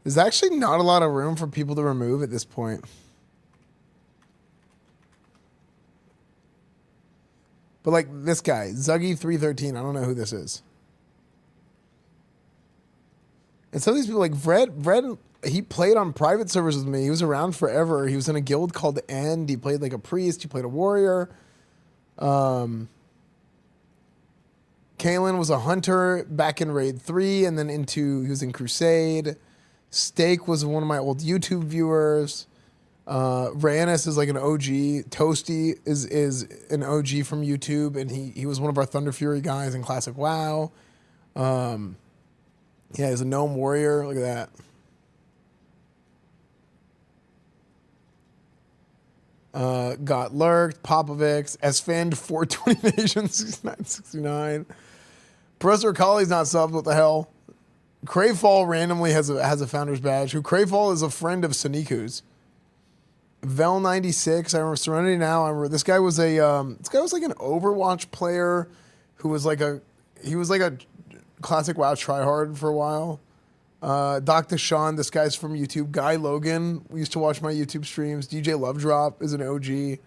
There's actually not a lot of room for people to remove at this point. But like this guy, Zuggy313, I don't know who this is. And some of these people, like Vred, he played on private servers with me. He was around forever. He was in a guild called End. He played like a priest. He played a warrior. Kalen was a hunter back in Raid 3 and then he was in Crusade. Steak was one of my old YouTube viewers. Rayanis is like an OG. Toasty is an OG from YouTube, and he was one of our Thunder Fury guys in Classic WoW. Yeah, he's a gnome warrior. Look at that. Got Lurked, Popovix, Esfand 420 Nation 6969. Professor Colley's not subbed. What the hell? Crayfall randomly has a founder's badge. Who Crayfall is a friend of Saniku's. Vel96. I remember Serenity Now. I remember this guy was like an Overwatch player who was like a classic WoW tryhard for a while. Dr. Sean. This guy's from YouTube. Guy Logan. We used to watch my YouTube streams. DJ Lovedrop is an OG.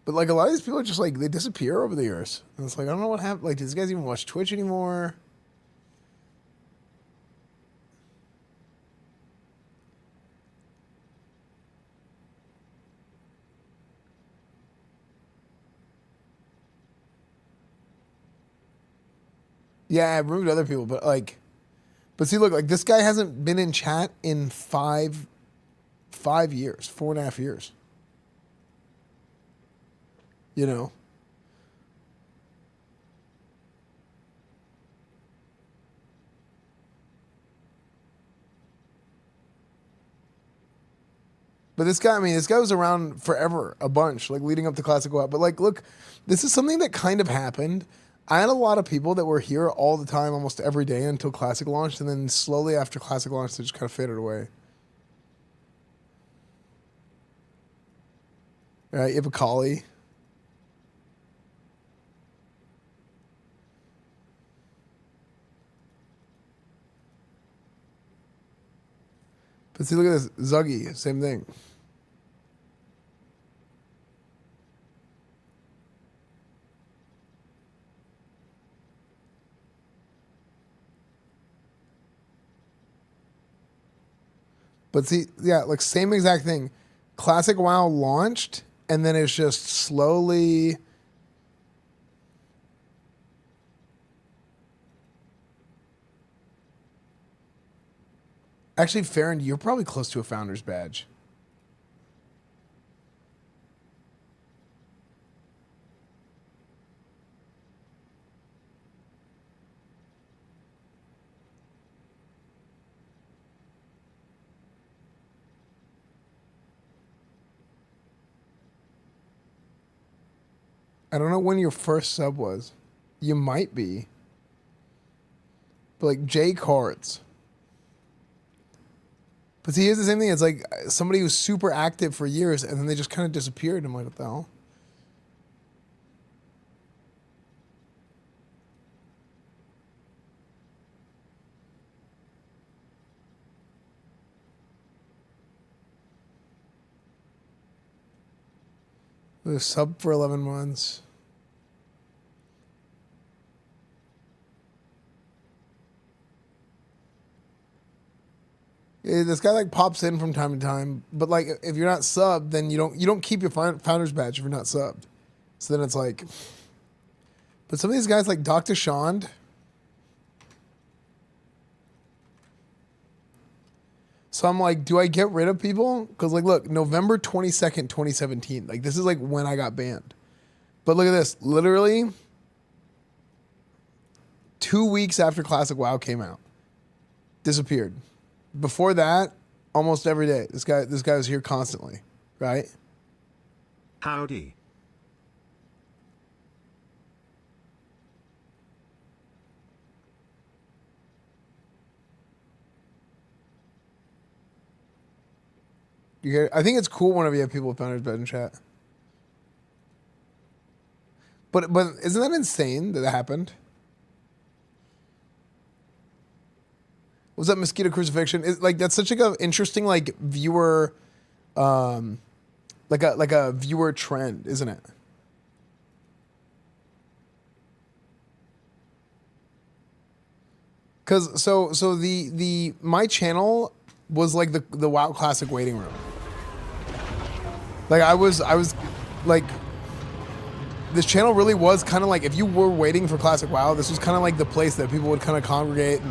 But like a lot of these people are just like they disappear over the years. And it's like I don't know what happened. Like, do these guys even watch Twitch anymore? Yeah, I removed other people, but see, look, like this guy hasn't been in chat in 5 years, 4.5 years. You know? But this guy, I mean, this guy was around forever, a bunch, like leading up to Classic WoW. But like, look, this is something that kind of happened. I had a lot of people that were here all the time, almost every day until Classic launched, and then slowly after Classic launched, they just kind of faded away. All right, Ibakali. But see, look at this. Zuggy, same thing. But see, yeah, like same exact thing. Classic WoW launched, and then it's just slowly... Actually, Farron, you're probably close to a founder's badge. I don't know when your first sub was. You might be. But like J Cards. But see, here's the same thing. It's like somebody who's super active for years and then they just kind of disappeared. I'm like, what the hell? It was sub for 11 months. Yeah, this guy like pops in from time to time, but like if you're not subbed, then you don't keep your founder's badge if you're not subbed. So then it's like, but some of these guys like Dr. Shand. So I'm like, do I get rid of people? Because like, look, November 22nd, 2017. Like this is like when I got banned. But look at this. Literally 2 weeks after Classic WoW came out. Disappeared. Before that, almost every day. This guy was here constantly, right? Howdy. You hear? I think it's cool whenever you have people with founders bed in chat. But isn't that insane that happened? Was that Mosquito Crucifixion? Like that's such like an interesting like viewer, like a viewer trend, isn't it? Cause so the my channel was like the WoW Classic waiting room. Like I was like, this channel really was kind of like, if you were waiting for Classic WoW, this was kind of like the place that people would kind of congregate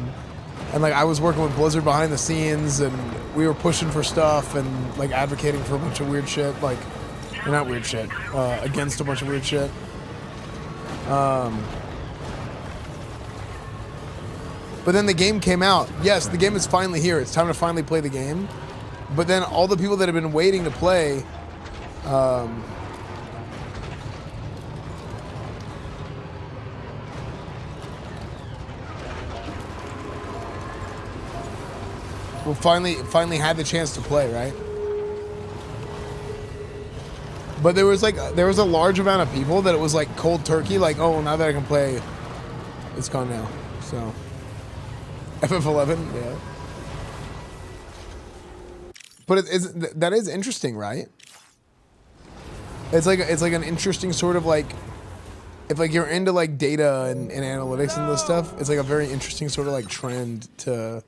and like I was working with Blizzard behind the scenes and we were pushing for stuff and like advocating for a bunch of weird shit, like, or not weird shit, against a bunch of weird shit. But then the game came out. Yes, the game is finally here. It's time to finally play the game. But then all the people that have been waiting to play, well, finally had the chance to play, right? But there was a large amount of people that it was like cold turkey, like, oh, now that I can play, it's gone now. So FF11, yeah. But that is interesting, right? It's like an interesting sort of like, if like you're into like data and analytics and this stuff, it's like a very interesting sort of like trend to.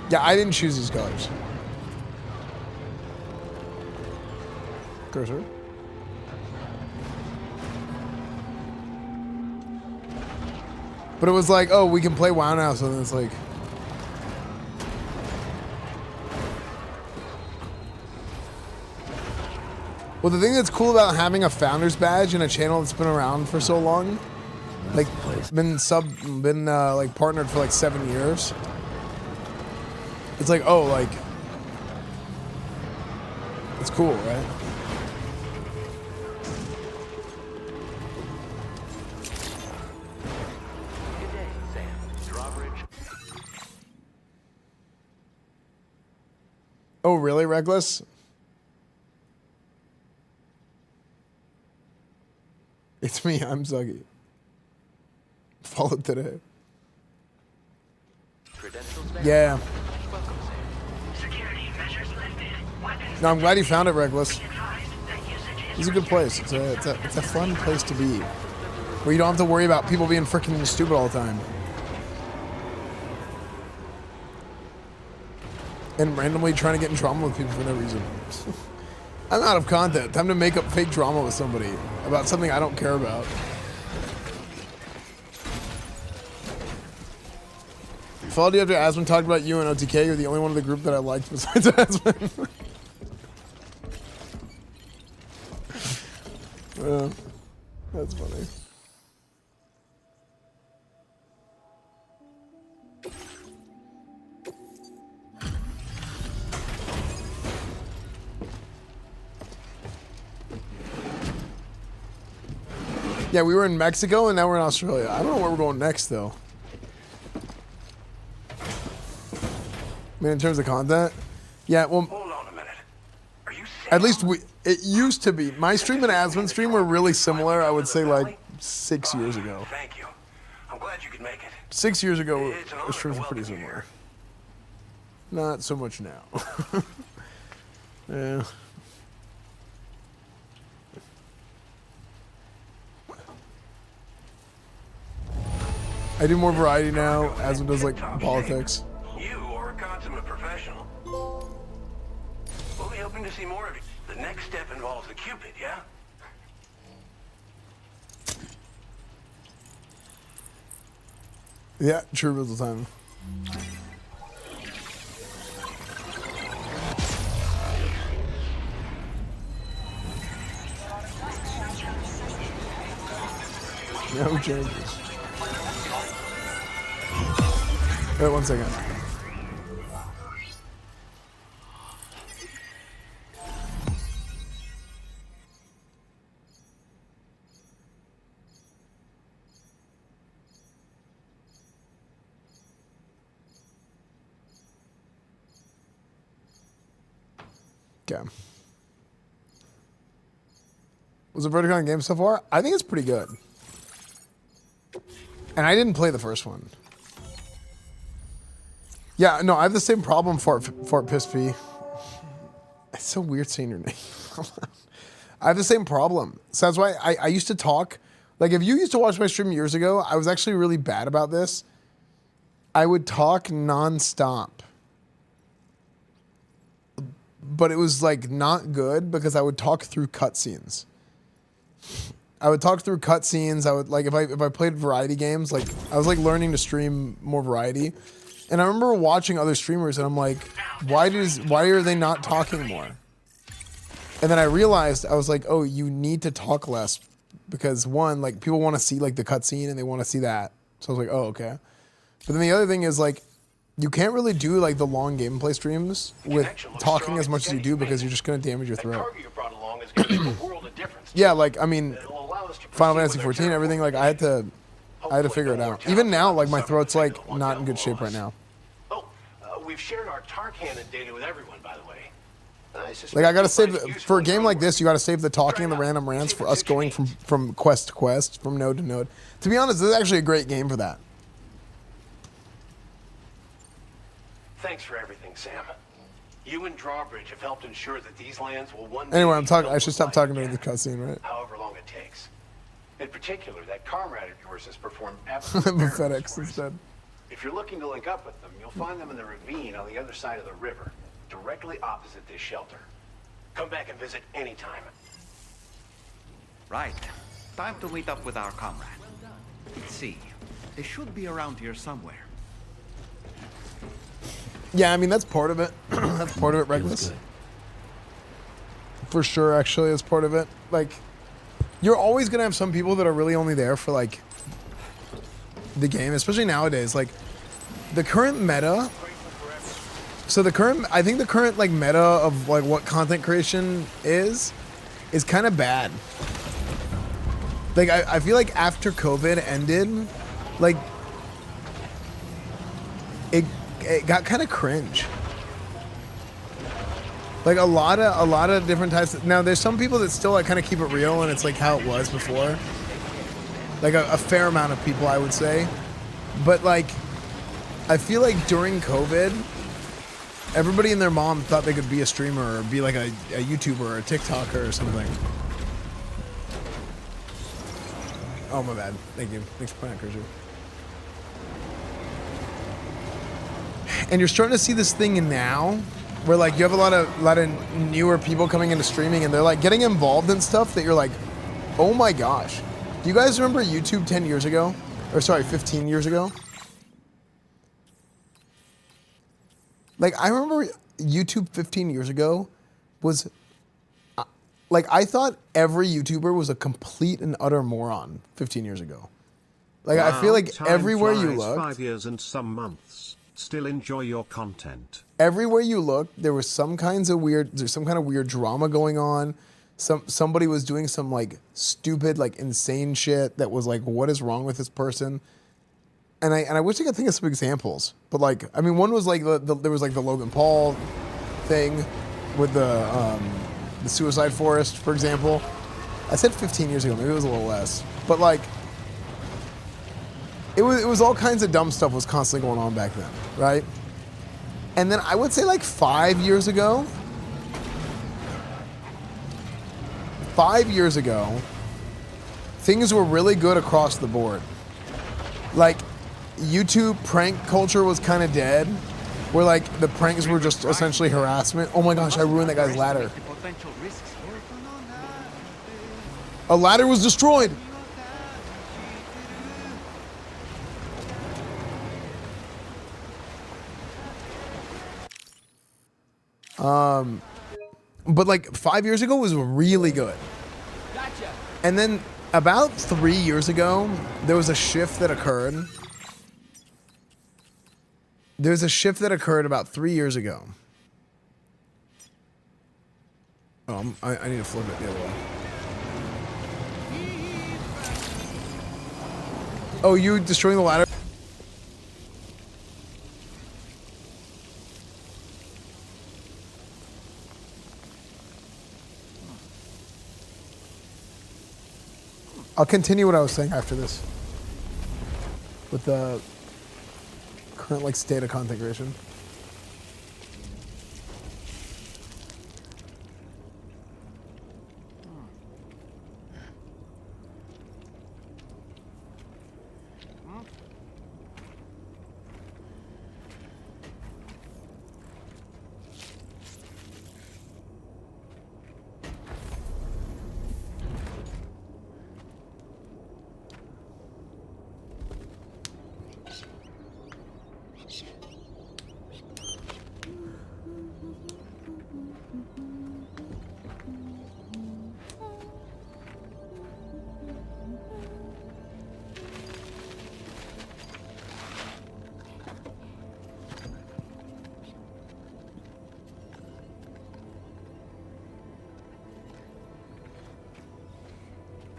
Yeah, I didn't choose these colors. Cursor. But it was like, oh, we can play WoW now, so then it's like... Well, the thing that's cool about having a founder's badge in a channel that's been around for so long, like been like partnered for like 7 years. It's like, oh, like it's cool, right? Good day, Sam. Drawbridge. Oh, really, Reckless? It's me, I'm Zuggy. Followed today. Yeah. No, I'm glad you found it, Reckless. It's a good place. It's a fun place to be. Where you don't have to worry about people being freaking stupid all the time. And randomly trying to get in drama with people for no reason. I'm out of content. Time to make up fake drama with somebody about something I don't care about. Followed you after Asmund talked about you and OTK. You're the only one in the group that I liked besides Asmund. That's funny. Yeah, we were in Mexico and now we're in Australia. I don't know where we're going next though. I mean, in terms of content, yeah. Well, hold on a minute. Are you at least it used to be. My stream and Asmund's stream were really similar. I would say like 6 years ago. Thank you. I'm glad you could make it. 6 years ago, our streams were pretty similar. Not so much now. Yeah. I do more variety now, Asmund does like politics. You are a consummate professional. We'll be hoping to see more of you. The next step involves the Cupid, yeah? Yeah, true real time. No changes. Wait 1 second. Okay. Was the Verticon game so far? I think it's pretty good. And I didn't play the first one. Yeah, no, I have the same problem for Piss-P. It's so weird saying your name. I have the same problem. So that's why I used to talk. Like, if you used to watch my stream years ago, I was actually really bad about this. I would talk nonstop. But it was, like, not good because I would talk through cutscenes. I would talk through cutscenes. I would, like, if I played variety games, like, I was, like, learning to stream more variety. And I remember watching other streamers and I'm like, why are they not talking more? And then I realized, I was like, oh, you need to talk less because one, like people want to see like the cutscene and they want to see that. So I was like, oh, okay. But then the other thing is like, you can't really do like the long gameplay streams with talking as much as you do because you're just going to damage your throat. Yeah, like, I mean, Final Fantasy 14, everything, like I had to figure it out. Even now, like my throat's like not in good shape right now. We've shared our tar cannon data with everyone, by the way. Like I gotta save for a game like this. You gotta save the talking and the random rants for us going from quest to quest, from node to node. To be honest, this is actually a great game for that. Thanks for everything, Sam. You and Drawbridge have helped ensure that these lands will one day. Anyway, I'm talking. I should stop talking during the cutscene, right? However long it takes. In particular, that comrade of yours has performed absolutely FedEx instead. If you're looking to link up with them, you'll find them in the ravine on the other side of the river, directly opposite this shelter. Come back and visit anytime. Right. Time to meet up with our comrade. Let's see. They should be around here somewhere. Yeah, I mean that's part of it. That's part of it, Reckless. for sure. Actually, as part of it, like, you're always gonna have some people that are really only there for like the game, especially nowadays. Like the current meta. So I think the current like meta of like what content creation is kind of bad. Like I feel like after COVID ended, like it got kind of cringe. Like a lot of different types. Now there's some people that still like kind of keep it real and it's like how it was before. Like a fair amount of people, I would say. But like, I feel like during COVID, everybody and their mom thought they could be a streamer or be like a YouTuber or a TikToker or something. Oh, my bad. Thank you. Thanks for pointing out, Cruiser. And you're starting to see this thing now where like you have a lot of newer people coming into streaming and they're like getting involved in stuff that you're like, oh my gosh. Do you guys remember YouTube 10 years ago? Or sorry, 15 years ago? Like, I remember YouTube 15 years ago was, like, I thought every YouTuber was a complete and utter moron 15 years ago. Like, wow, I feel like time everywhere you flies, looked... 5 years and some months. Still enjoy your content. Everywhere you looked, there was some kind of weird drama going on. Somebody was doing some, like, stupid, like, insane shit that was like, what is wrong with this person? And I wish I could think of some examples, but like, I mean, one was like there was like the Logan Paul thing with the suicide forest, for example. I said 15 years ago, maybe it was a little less, but like, it was all kinds of dumb stuff was constantly going on back then, right? And then I would say like 5 years ago, things were really good across the board. Like, YouTube prank culture was kind of dead, where like the pranks were just essentially harassment. Oh my gosh, I ruined that guy's ladder. A ladder was destroyed. But like 5 years ago was really good. And then about 3 years ago, there was a shift that occurred. There's a shift that occurred about 3 years ago. Oh, I need to flip it the other way. Oh, you destroying the ladder? I'll continue what I was saying after this. With the current like state of content creation.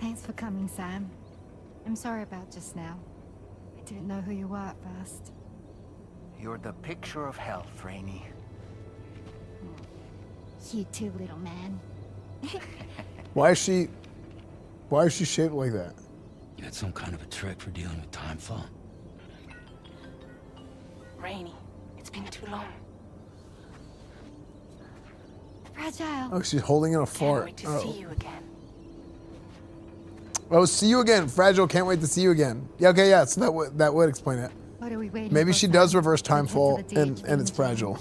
Thanks for coming, Sam. I'm sorry about just now. I didn't know who you were at first. You're the picture of health, Rainey. You too, little man. Why is she shaped like that? You had some kind of a trick for dealing with time flow? Rainey, it's been too long. Fragile. Oh, she's holding in a fart. Can't wait to see you again. Oh, see you again. Fragile, can't wait to see you again. Yeah, okay, yeah, so that would explain it. What are we waiting Maybe for, she Sam? does reverse time Head to fall the and it's fragile.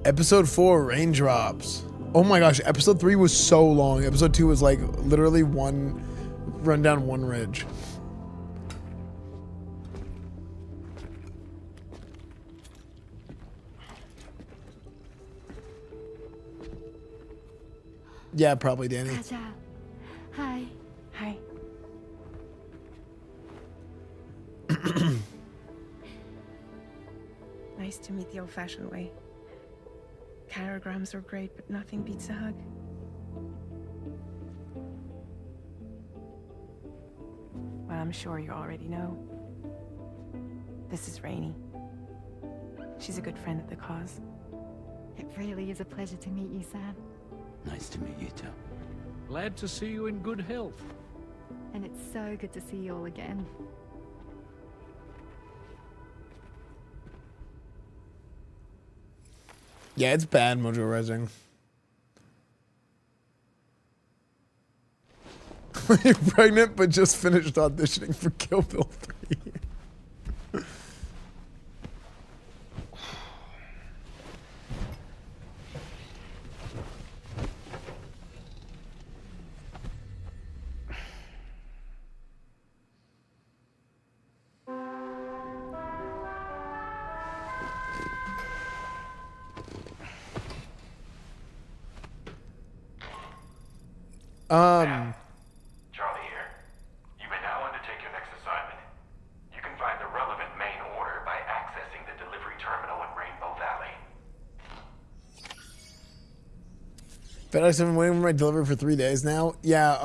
Episode 4, Raindrops. Oh my gosh, episode 3 was so long. Episode 2 was like literally one run down one ridge. Yeah, probably Danny. Hi. Hi. Nice to meet the old-fashioned way. Carograms are great, but nothing beats a hug. Well, I'm sure you already know. This is Rainey. She's a good friend of the cause. It really is a pleasure to meet you, Sam. Nice to meet you too. Glad to see you in good health. And it's so good to see you all again. Yeah, it's bad, Mojo Rising. You're pregnant, but just finished auditioning for Kill Bill 3. Charlie here. You may now undertake your next assignment. You can find the relevant main order by accessing the delivery terminal in Rainbow Valley. FedEx, I've been waiting for my delivery for 3 days now. Yeah,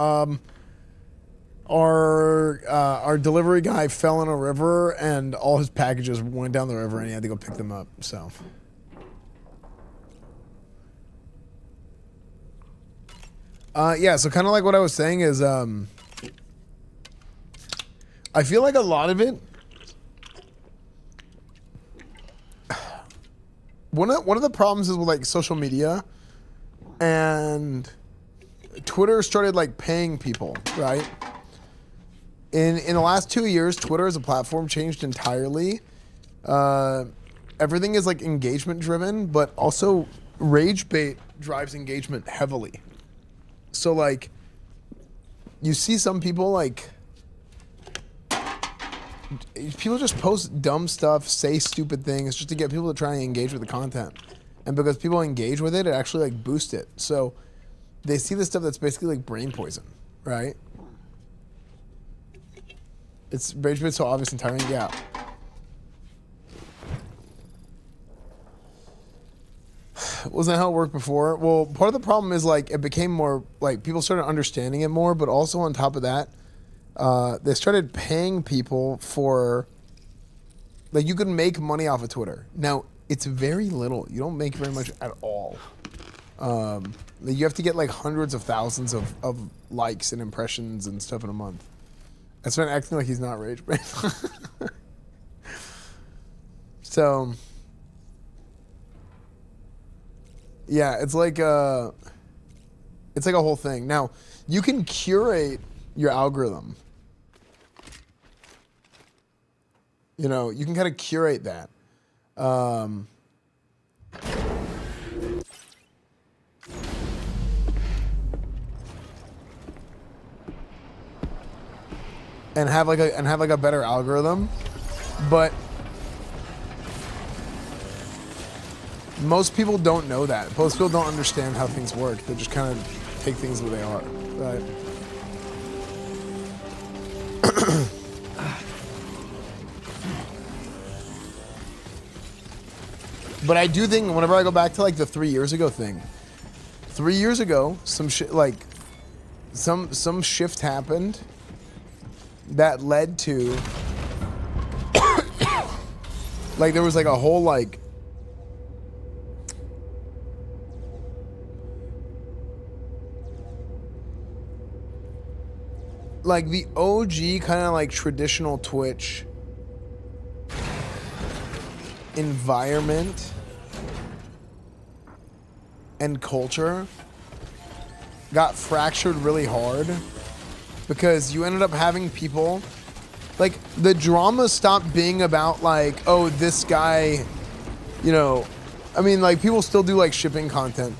our delivery guy fell in a river and all his packages went down the river and he had to go pick them up, so. Yeah, so kind of like what I was saying is, I feel like a lot of it, one of the problems is with like social media and Twitter started like paying people, right? In the last 2 years, Twitter as a platform changed entirely. Everything is like engagement driven, but also rage bait drives engagement heavily. So like, you see some people like, people just post dumb stuff, say stupid things just to get people to try and engage with the content. And because people engage with it, it actually like boosts it. So they see this stuff that's basically like brain poison, right? It's rage bait so obvious and tiring, yeah. Wasn't that how it worked before? Well, part of the problem is like it became more like people started understanding it more, but also on top of that, they started paying people for like you can make money off of Twitter. Now it's very little. You don't make very much at all. You have to get like hundreds of thousands of likes and impressions and stuff in a month. I started acting like he's not rage bait. So. Yeah, it's like a whole thing. Now, you can curate your algorithm. You know, you can kind of curate that. And have like a better algorithm, but most people don't know that. Most people don't understand how things work. They just kind of take things the way they are, right? But I do think whenever I go back to like the 3 years ago thing, 3 years ago, some shit like some shift happened that led to like there was like a whole like the OG kind of like traditional Twitch environment and culture got fractured really hard because you ended up having people like the drama stopped being about like, oh, this guy, you know, I mean, like people still do like shipping content.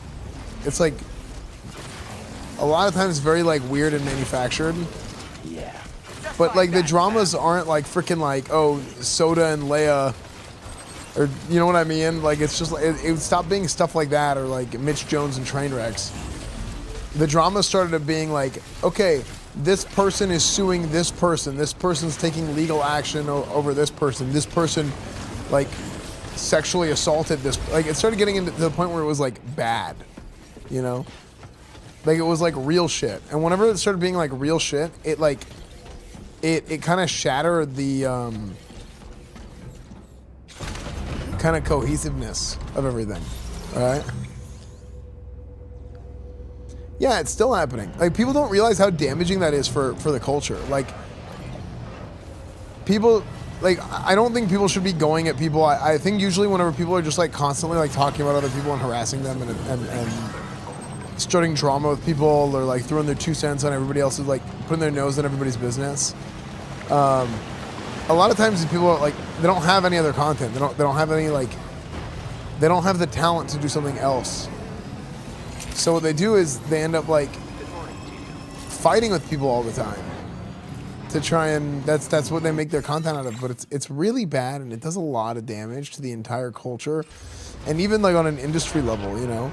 It's like a lot of times very like weird and manufactured. Yeah. But like the dramas aren't like freaking like, oh, Soda and Leia, or you know what I mean? Like it's just like it would stop being stuff like that, or like Mitch Jones and Trainwrecks. the drama started of being like, okay, this person is suing this person's taking legal action over this person, like, sexually assaulted this, like, it started getting into the point where it was like bad, you know? Like, it was like real shit. And whenever it started being like real shit, it like, it kind of shattered the kind of cohesiveness of everything, all right? Yeah, it's still happening. Like, people don't realize how damaging that is for the culture. Like, people, like, I don't think people should be going at people. I think usually whenever people are just like constantly like talking about other people and harassing them and starting drama with people, or like throwing their 2 cents on everybody else's, like putting their nose in everybody's business. A lot of times these people are like, they don't have any other content. They don't have any, like, they don't have the talent to do something else. So what they do is they end up like fighting with people all the time to try and that's what they make their content out of. But it's really bad, and it does a lot of damage to the entire culture, and even like on an industry level, you know.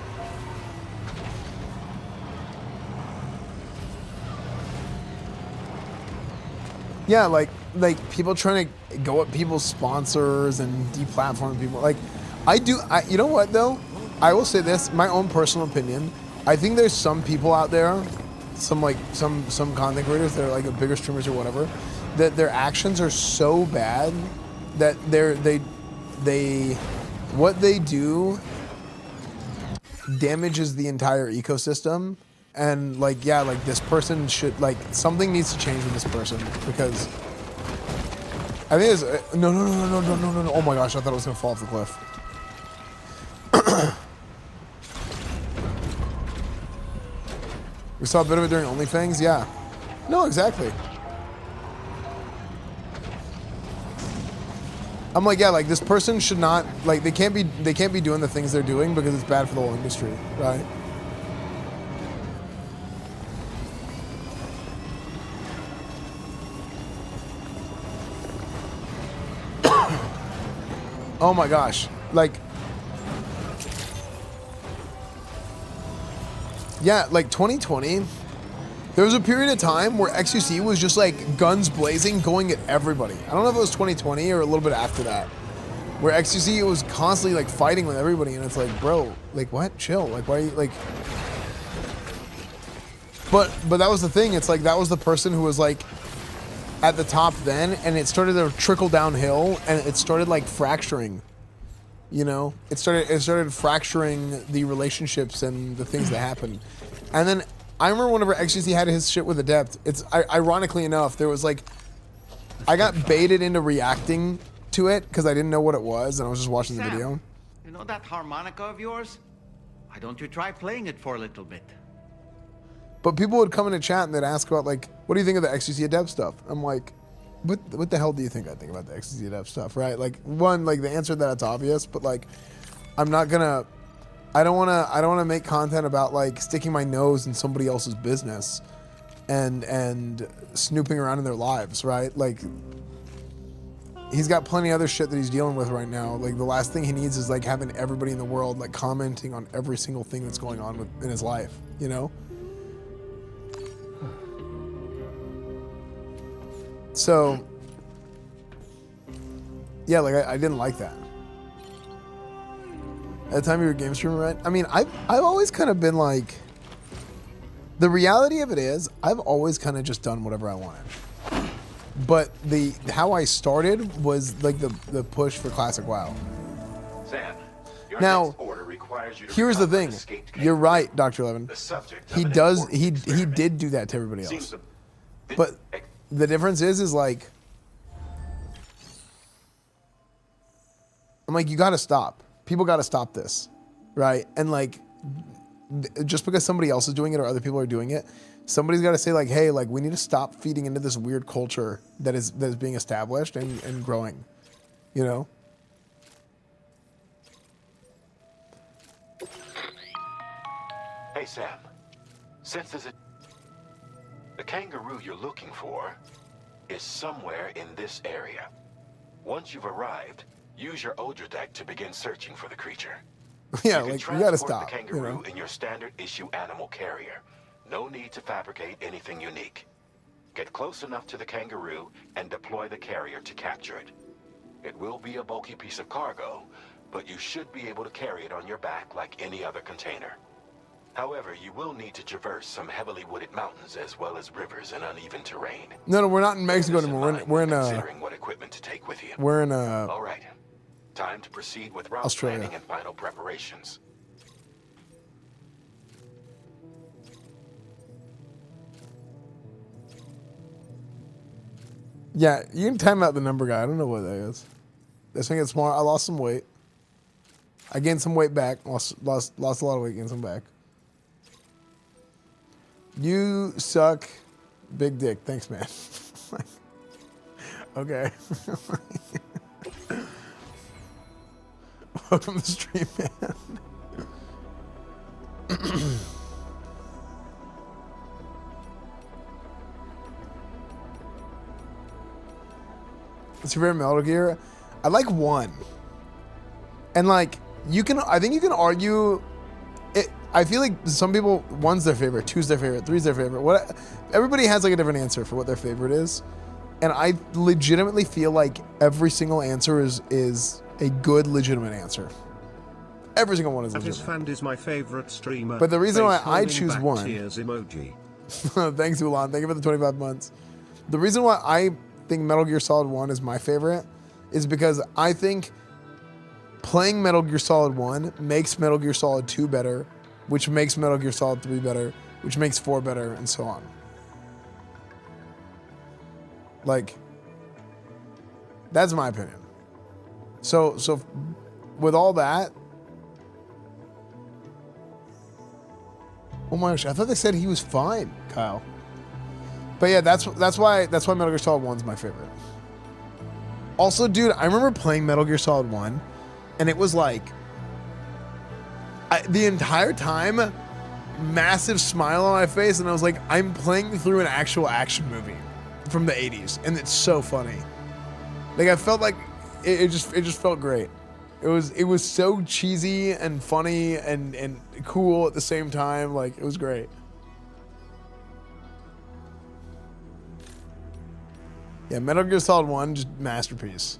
Yeah, like people trying to go at people's sponsors and deplatform people. Like, you know what though? I will say this, my own personal opinion. I think there's some people out there, some content creators that are like bigger streamers or whatever, that their actions are so bad that what they do damages the entire ecosystem. And like, yeah, like this person should, like, something needs to change with this person, because I think it's no. Oh my gosh, I thought it was gonna fall off the cliff. We saw a bit of it during OnlyFans, yeah. No, exactly. I'm like, yeah, like this person should not, like, they can't be doing the things they're doing because it's bad for the whole industry, right? Oh my gosh, like, yeah, like 2020, there was a period of time where XQC was just like guns blazing, going at everybody. I don't know if it was 2020 or a little bit after that, where XQC was constantly like fighting with everybody, and it's like, bro, like what? Chill. Like, why are you like? But that was the thing. It's like that was the person who was like at the top then, and it started to trickle downhill, and it started like fracturing. You know, it started fracturing the relationships and the things that happened. And then I remember whenever XQC had his shit with Adept, it's ironically enough, there was like, I got baited into reacting to it because I didn't know what it was, and I was just watching the video. You know that harmonica of yours? Why don't you try playing it for a little bit? But people would come into chat and they'd ask about like, what do you think of the XQC Adept stuff? I'm like, what the hell do you think I think about the XQC Adept stuff, right? Like, one, like the answer to that's obvious, but like, I'm not gonna, I don't wanna make content about like sticking my nose in somebody else's business and snooping around in their lives, right? Like, he's got plenty of other shit that he's dealing with right now. Like, the last thing he needs is like having everybody in the world like commenting on every single thing that's going on in his life, you know? So, yeah, like I didn't like that. At the time you were a game streamer, right? I mean, I've always kind of been like, the reality of it is, I've always kind of just done whatever I wanted. But how I started was like the push for Classic WoW. Sam, your Now, next order requires you to here's the recover thing. escaped You're right, Dr. Levin. The subject of He an does. important He did do that to everybody else. Seems But the difference is like, I'm like, you got to stop. People got to stop this, right? And like, just because somebody else is doing it or other people are doing it, somebody's got to say like, hey, like we need to stop feeding into this weird culture that is being established and growing, you know? Hey, Sam. Since there's the kangaroo you're looking for is somewhere in this area. Once you've arrived, use your Odra deck to begin searching for the creature. Yeah, you like can you got to transport stop. the kangaroo You know? in your standard issue animal carrier. No need to fabricate anything unique. Get close enough to the Kangaroo and deploy the carrier to capture it. It will be a bulky piece of cargo, but you should be able to carry it on your back like any other container. However, you will need to traverse some heavily wooded mountains as well as rivers and uneven terrain. No, we're not in Mexico anymore. We're in considering what equipment to take with you. We're in All right. Time to proceed with route Australia. planning and final preparations. Yeah, you can time out the number guy. I don't know what that is. This thing gets smaller. I lost some weight. I gained some weight back. Lost a lot of weight. Gained some back. You suck, big dick. Thanks, man. Okay. Welcome to the stream, man. What's your favorite Metal Gear? I like 1. And like, I think you can argue it. I feel like some people, 1's their favorite, 2's their favorite, 3's their favorite. Everybody has like a different answer for what their favorite is. And I legitimately feel like every single answer is a good, legitimate answer. Every single one is legitimate. Esfand is my favorite streamer. But the reason why I Face choose back 1. Tears emoji. Thanks, Ulan. Thank you for the 25 months. The reason why I think Metal Gear Solid 1 is my favorite is because I think playing Metal Gear Solid 1 makes Metal Gear Solid 2 better, which makes Metal Gear Solid 3 better, which makes 4 better, and so on. Like, that's my opinion. So with all that, oh my gosh, I thought they said he was fine, Kyle. But yeah, that's why Metal Gear Solid 1's my favorite. Also, dude, I remember playing Metal Gear Solid 1, and it was like, the entire time, massive smile on my face, and I was like, I'm playing through an actual action movie from the 80s, and it's so funny. Like, I felt like it just felt great. It was so cheesy and funny and cool at the same time. Like, it was great. Yeah, Metal Gear Solid 1, just masterpiece.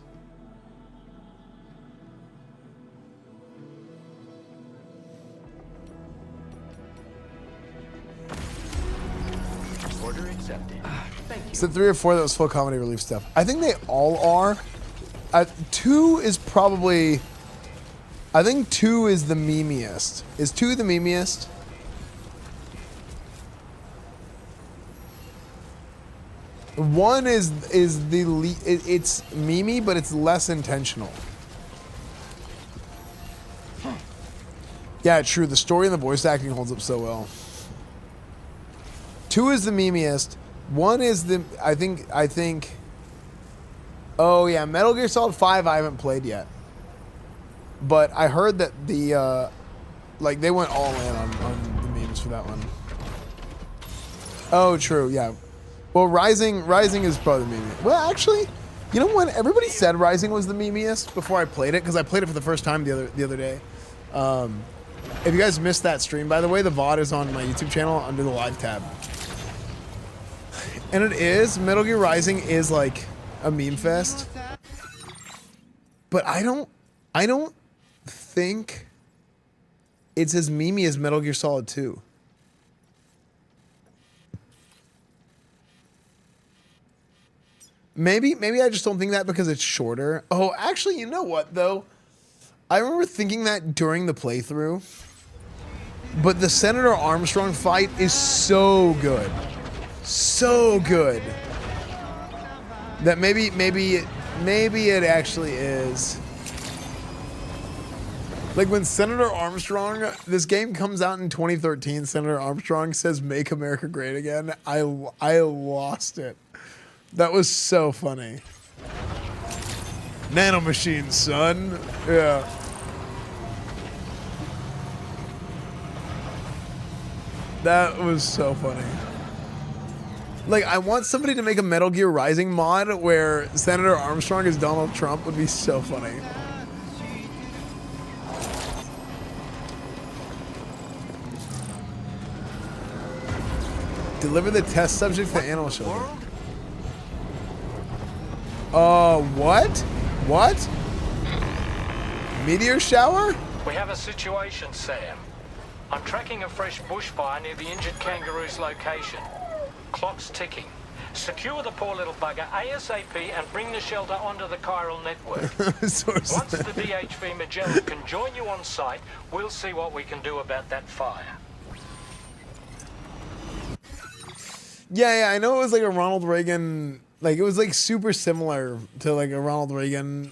Order accepted. Thank you. So 3 or 4 that was full comedy relief stuff. I think they all are. 2 is probably... I think 2 is the memeiest. Is 2 the memeiest? One is the it's memey, but it's less intentional. Yeah, true. The story and the voice acting holds up so well. 2 is the memeiest. 1 is the I think. Oh yeah, Metal Gear Solid 5 I haven't played yet, but I heard that the like they went all in on the memes for that one. Oh, true. Yeah. Well, Rising is probably the meme. Well, actually, you know what? Everybody said Rising was the memeiest before I played it, because I played it for the first time the other day. If you guys missed that stream, by the way, the VOD is on my YouTube channel under the live tab. And it is, Metal Gear Rising is like a meme fest. But I don't think it's as memey as Metal Gear Solid 2. Maybe I just don't think that because it's shorter. Oh, actually, you know what, though? I remember thinking that during the playthrough. But the Senator Armstrong fight is so good. So good. That maybe it actually is. Like when Senator Armstrong, this game comes out in 2013, Senator Armstrong says, "Make America Great Again." I lost it. That was so funny. Nanomachine, son. Yeah. That was so funny. Like, I want somebody to make a Metal Gear Rising mod where Senator Armstrong as Donald Trump would be so funny. Deliver the test subject to the animal shelter. What? What? Meteor shower? We have a situation, Sam. I'm tracking a fresh bushfire near the injured kangaroo's location. Clock's ticking. Secure the poor little bugger ASAP and bring the shelter onto the chiral network. Once the DHV Magellan can join you on site, we'll see what we can do about that fire. Yeah, I know it was like a Ronald Reagan, like it was like super similar to like a Ronald Reagan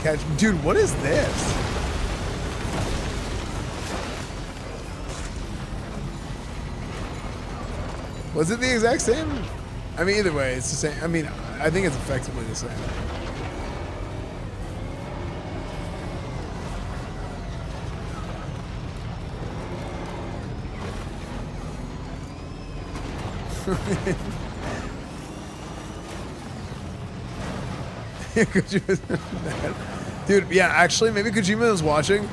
catch. Dude, what is this? Was it the exact same? I mean, either way, it's the same. I mean, I think it's effectively the same. Dude, yeah, actually, maybe Kojima was watching,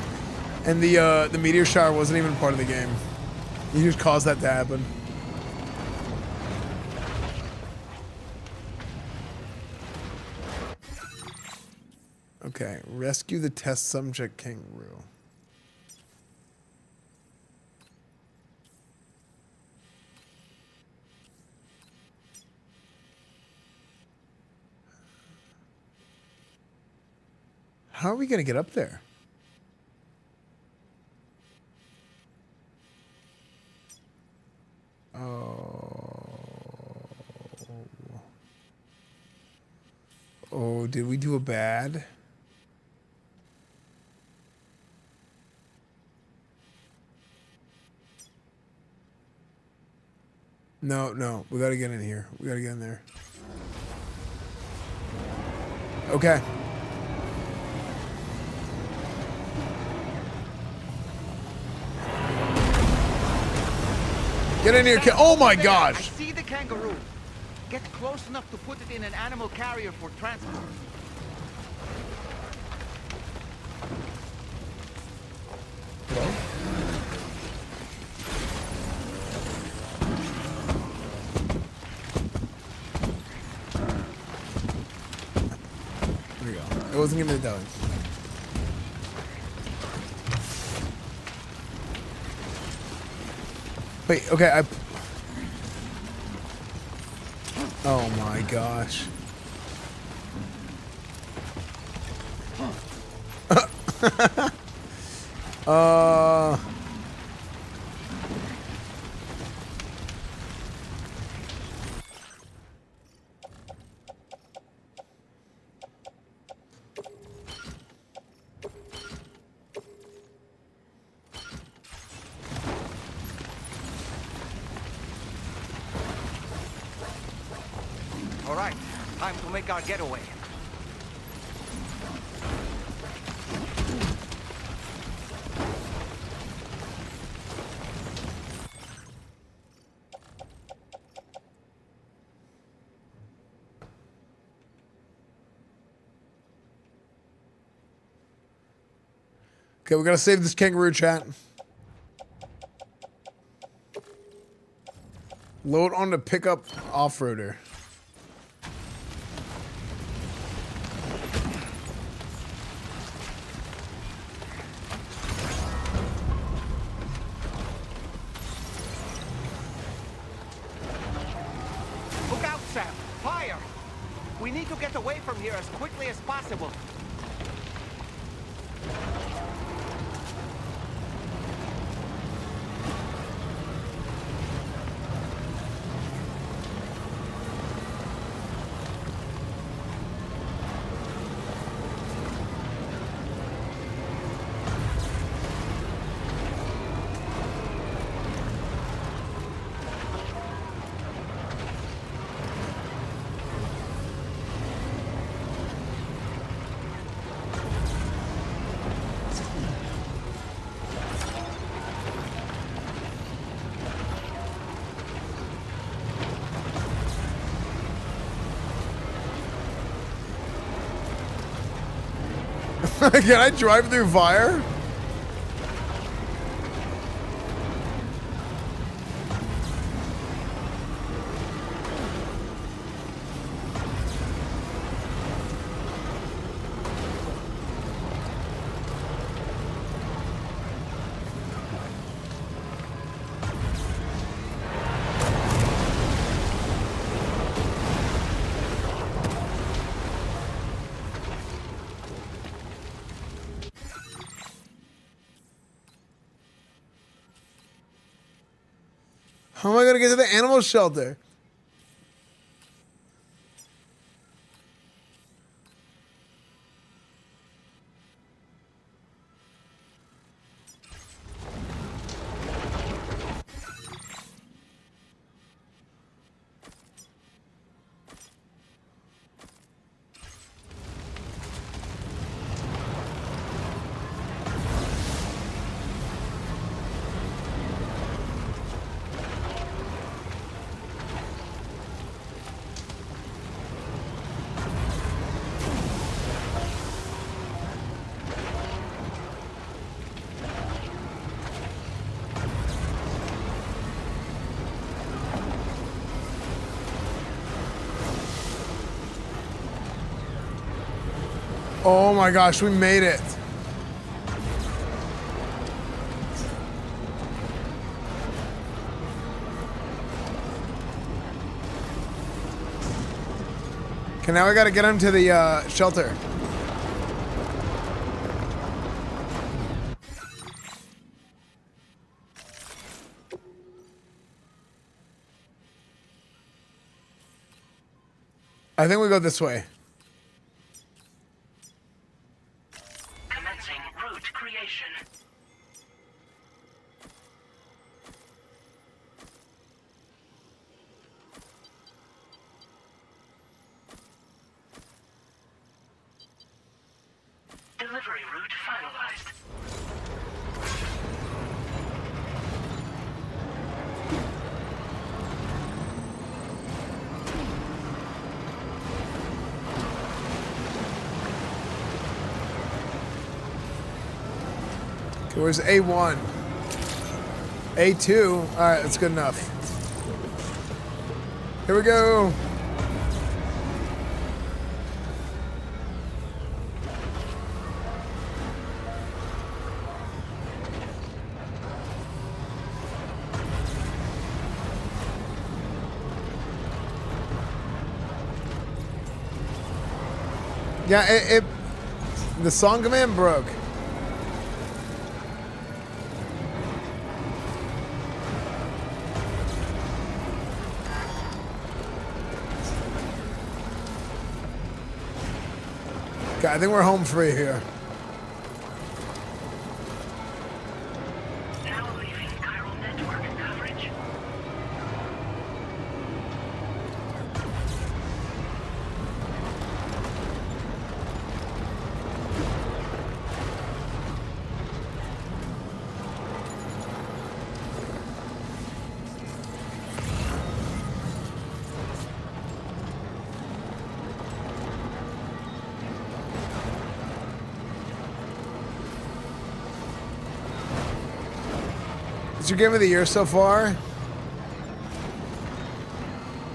and the meteor shower wasn't even part of the game. He just caused that to happen. Okay, rescue the test subject kangaroo. How are we gonna get up there? Oh, did we do a bad? No, we gotta get in here. We gotta get in there. Okay. Get in here, oh my gosh! I see the kangaroo. Get close enough to put it in an animal carrier for transport. There we go. It wasn't gonna be done. Wait, okay, oh my gosh. All right, time to make our getaway. Okay, we gotta save this kangaroo, chat. Load on the pickup off-roader. Look out, Sam! Fire! We need to get away from here as quickly as possible. Can I drive through fire? How am I gonna get to the animal shelter? Oh my gosh, we made it. Okay, now we gotta get him to the shelter. I think we go this way. Commencing route creation. Delivery route finalized. Okay, where's A1? A2? All right, that's good enough. Here we go. Yeah, the song command broke. Okay, I think we're home free here. Now leaving chiral network coverage. It's your game of the year so far.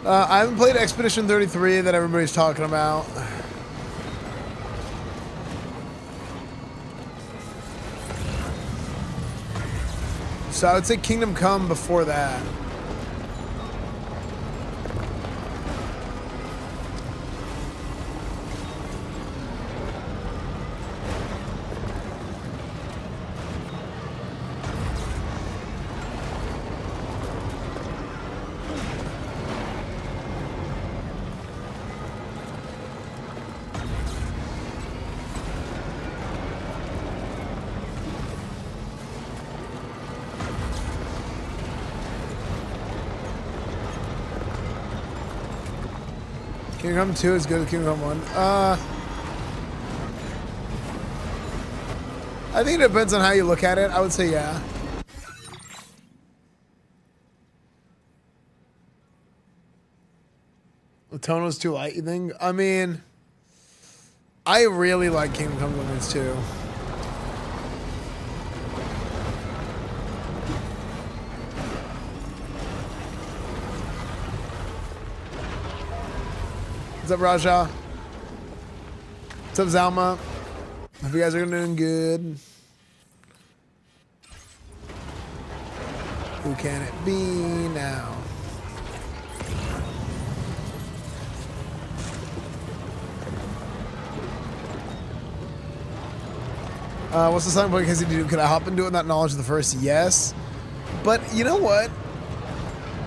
I haven't played Expedition 33 that everybody's talking about. So I would say Kingdom Come before that. Kingdom Come 2 is good as Kingdom Come 1. I think it depends on how you look at it. I would say yeah. The tone was too light, you think? I mean, I really like Kingdom Come Deliverance 2. What's up, Raja? What's up, Zalma? Hope you guys are doing good. Who can it be now? What's the selling point? Because could I hop into it without knowledge of the first? Yes. But you know what?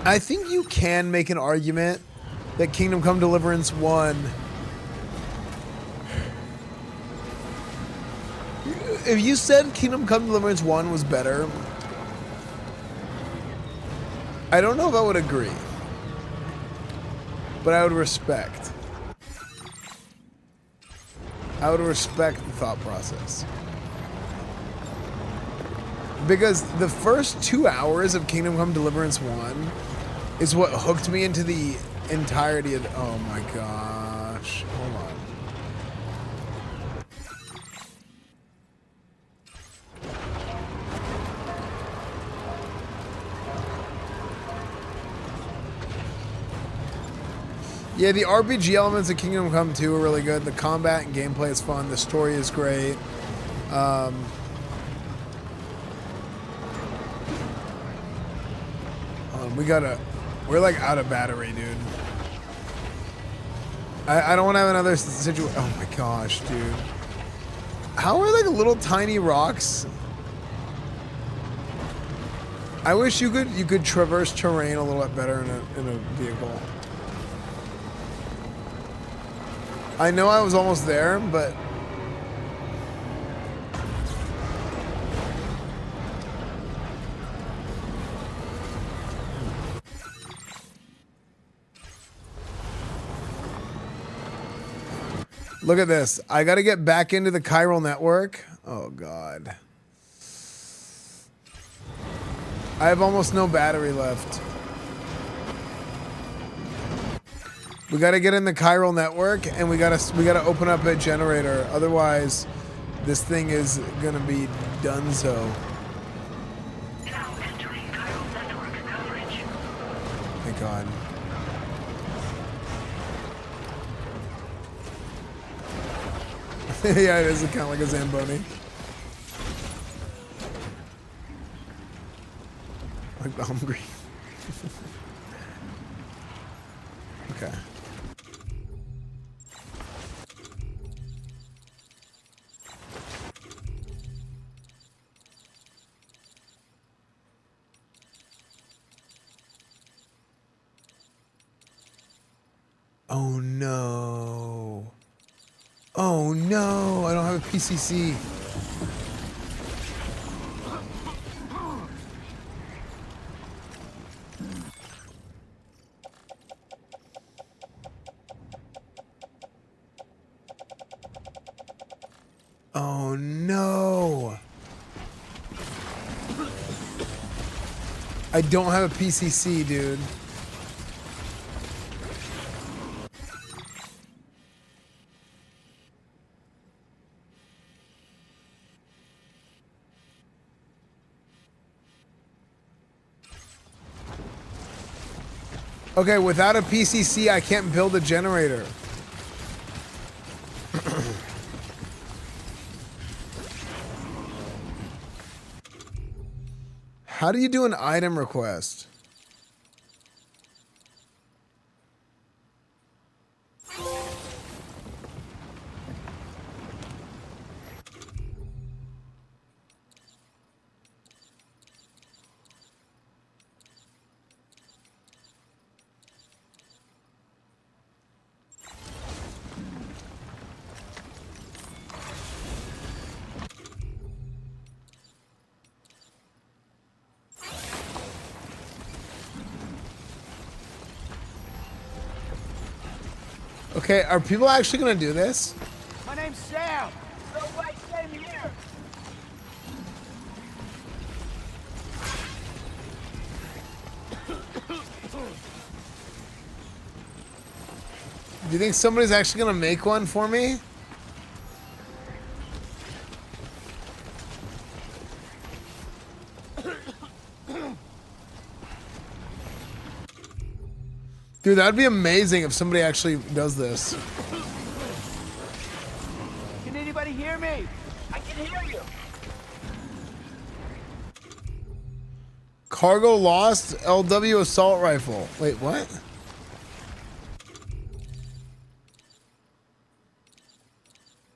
I think you can make an argument that Kingdom Come Deliverance 1, if you said Kingdom Come Deliverance 1 was better, I don't know if I would agree, but I would respect. I would respect the thought process. Because the first 2 hours of Kingdom Come Deliverance 1 is what hooked me into the entirety of... Oh my gosh. Hold on. Yeah, the RPG elements of Kingdom Come 2 are really good. The combat and gameplay is fun. The story is great. We're like out of battery, dude. I don't want to have another situation. Oh my gosh, dude. How are like little tiny rocks? I wish you could traverse terrain a little bit better in a vehicle. I know I was almost there, but look at this. I got to get back into the chiral network. Oh, God. I have almost no battery left. We got to get in the chiral network, and we got to open up a generator. Otherwise, this thing is going to be donezo. Now entering chiral network coverage. Thank God. Yeah, it is kind of like a Zamboni. Like the hungry. Okay. Oh no. Oh no, I don't have a PCC. Oh no. I don't have a PCC, dude. Okay, without a PCC, I can't build a generator. How do you do an item request? Okay, are people actually gonna do this? My name's Sam. No way, same here. Do you think somebody's actually gonna make one for me? Dude, that'd be amazing if somebody actually does this. Can anybody hear me? I can hear you. Cargo lost, LW assault rifle. Wait, what?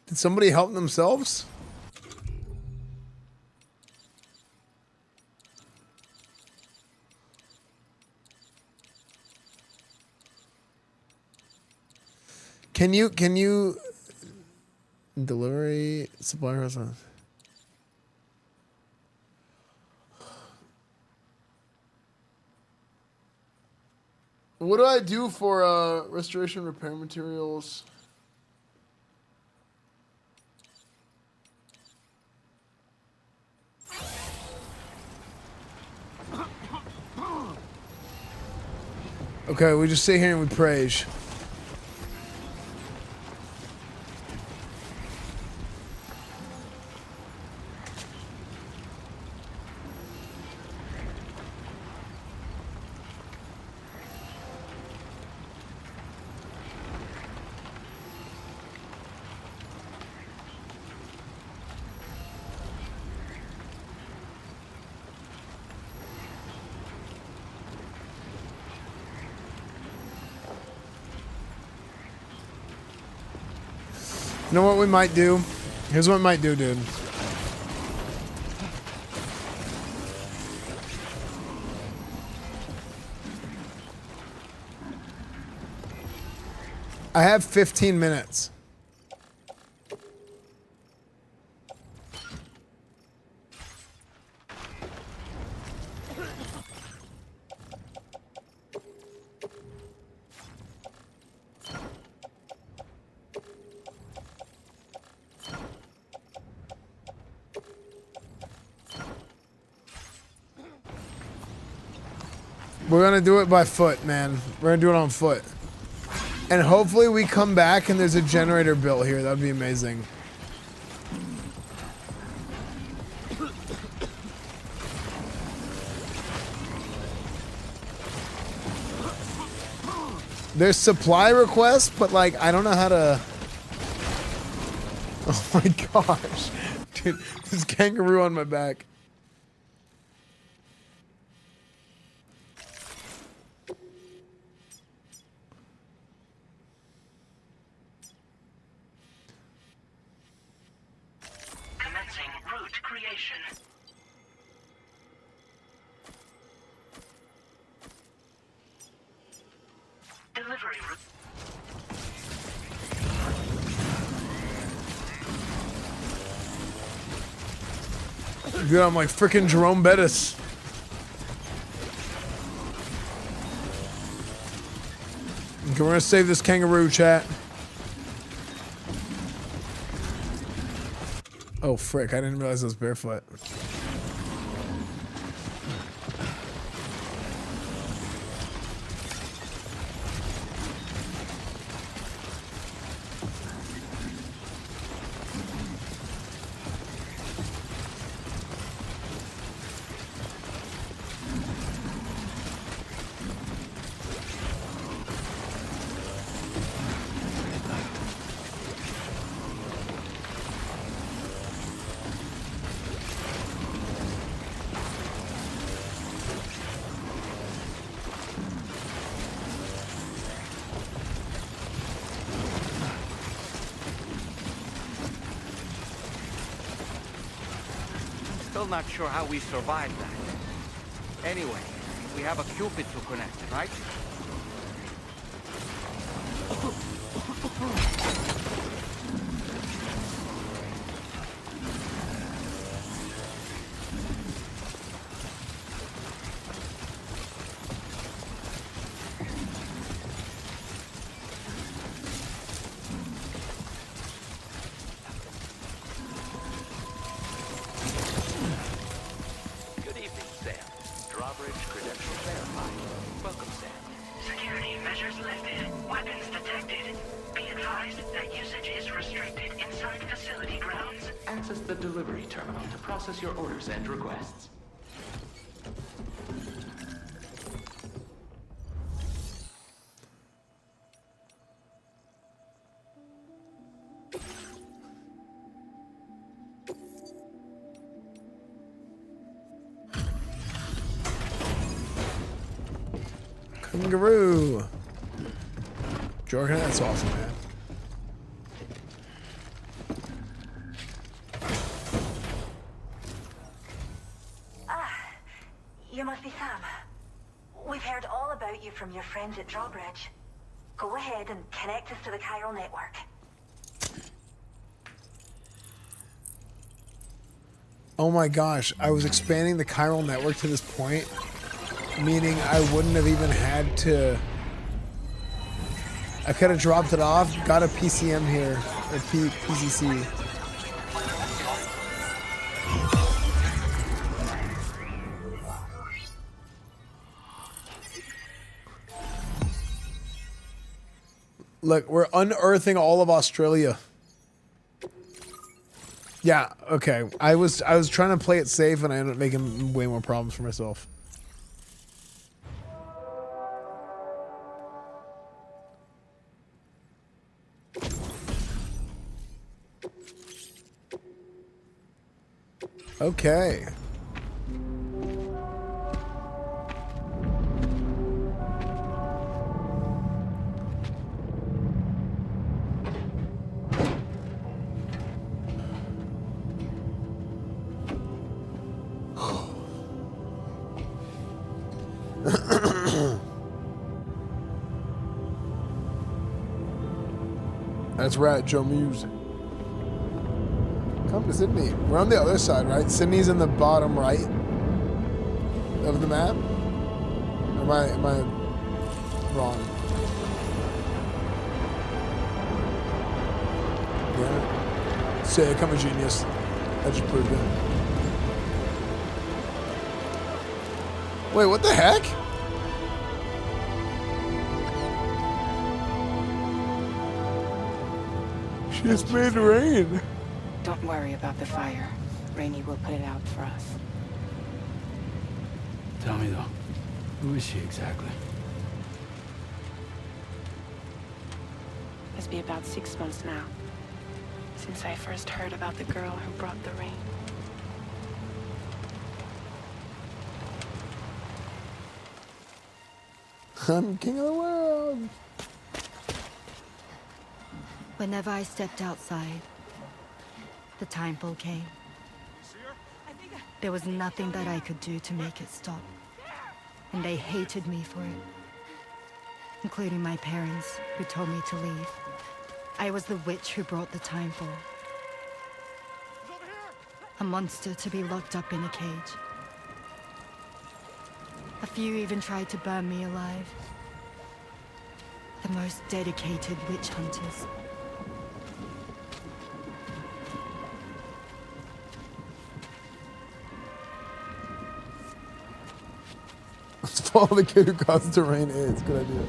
Did somebody help themselves? Can you delivery supplier restaurant? What do I do for restoration repair materials? Okay, we just sit here and we praise. You know what we might do? Here's what we might do, dude. I have 15 minutes. We're gonna do it by foot, man. We're gonna do it on foot. And hopefully we come back and there's a generator built here. That'd be amazing. There's supply requests, but like, I don't know how to... Oh my gosh. Dude, this kangaroo on my back. Commencing route creation. Delivery route. Dude, I'm like freaking Jerome Bettis. Okay, we're gonna save this kangaroo, chat. Oh frick, I didn't realize I was barefoot. Still not sure how we survived that. Anyway, we have a Cupid to connect, right? Good evening, Sam. Drawbridge credentials verified. Welcome, Sam. Security measures lifted. Weapons detected. Be advised that usage is restricted inside facility grounds. Access the delivery terminal to process your orders and requests. Kangaroo. Jorgen, that's awesome, man. You must be Sam. We've heard all about you from your friends at Drawbridge. Go ahead and connect us to the chiral network. Oh my gosh, I was expanding the chiral network to this point, meaning I wouldn't have even had to... I could have dropped it off, got a PCM here, or PCC. Look, we're unearthing all of Australia. Yeah, okay. I was trying to play it safe and I ended up making way more problems for myself. Okay. That's right, Joe Muse. Come to Sydney. We're on the other side, right? Sydney's in the bottom right of the map. Am I wrong? Yeah. Sick, I'm a genius. I just proved it. Wait, what the heck? She just made rain. Don't worry about the fire. Rainey will put it out for us. Tell me though, who is she exactly? It's been about 6 months now, since I first heard about the girl who brought the rain. I'm king of the world. Whenever I stepped outside, the time fall came. There was nothing that I could do to make it stop. And they hated me for it. Including my parents, who told me to leave. I was the witch who brought the time fall. A monster to be locked up in a cage. A few even tried to burn me alive. The most dedicated witch hunters. Let's follow the kid who caused it to rain. Hey, it's a good idea.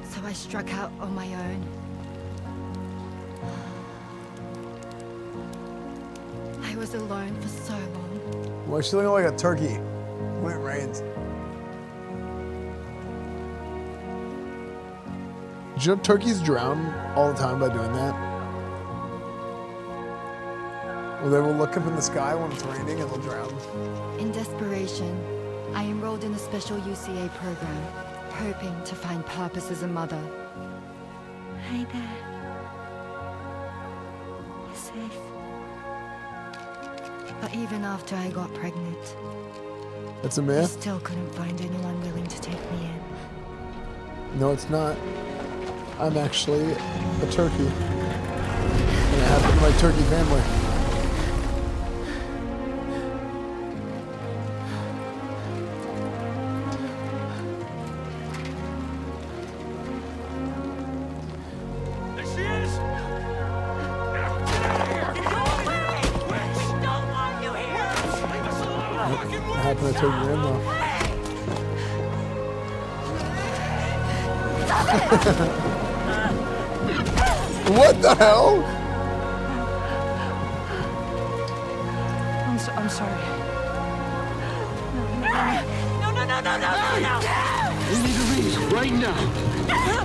So I struck out on my own. I was alone for so long. Why is she looking like a turkey when it rains? Did you know turkeys drown all the time by doing that? Well, they will look up in the sky when it's raining and they'll drown. In desperation, I enrolled in a special UCA program, hoping to find purpose as a mother. Hi there. You're safe. But even after I got pregnant, That's a I myth? still couldn't find anyone willing to take me in. No, it's not. I'm actually a turkey. And it happened to my turkey family. There she is! It happened to turkey grandma. What the hell? I'm sorry. No! We need to leave right now.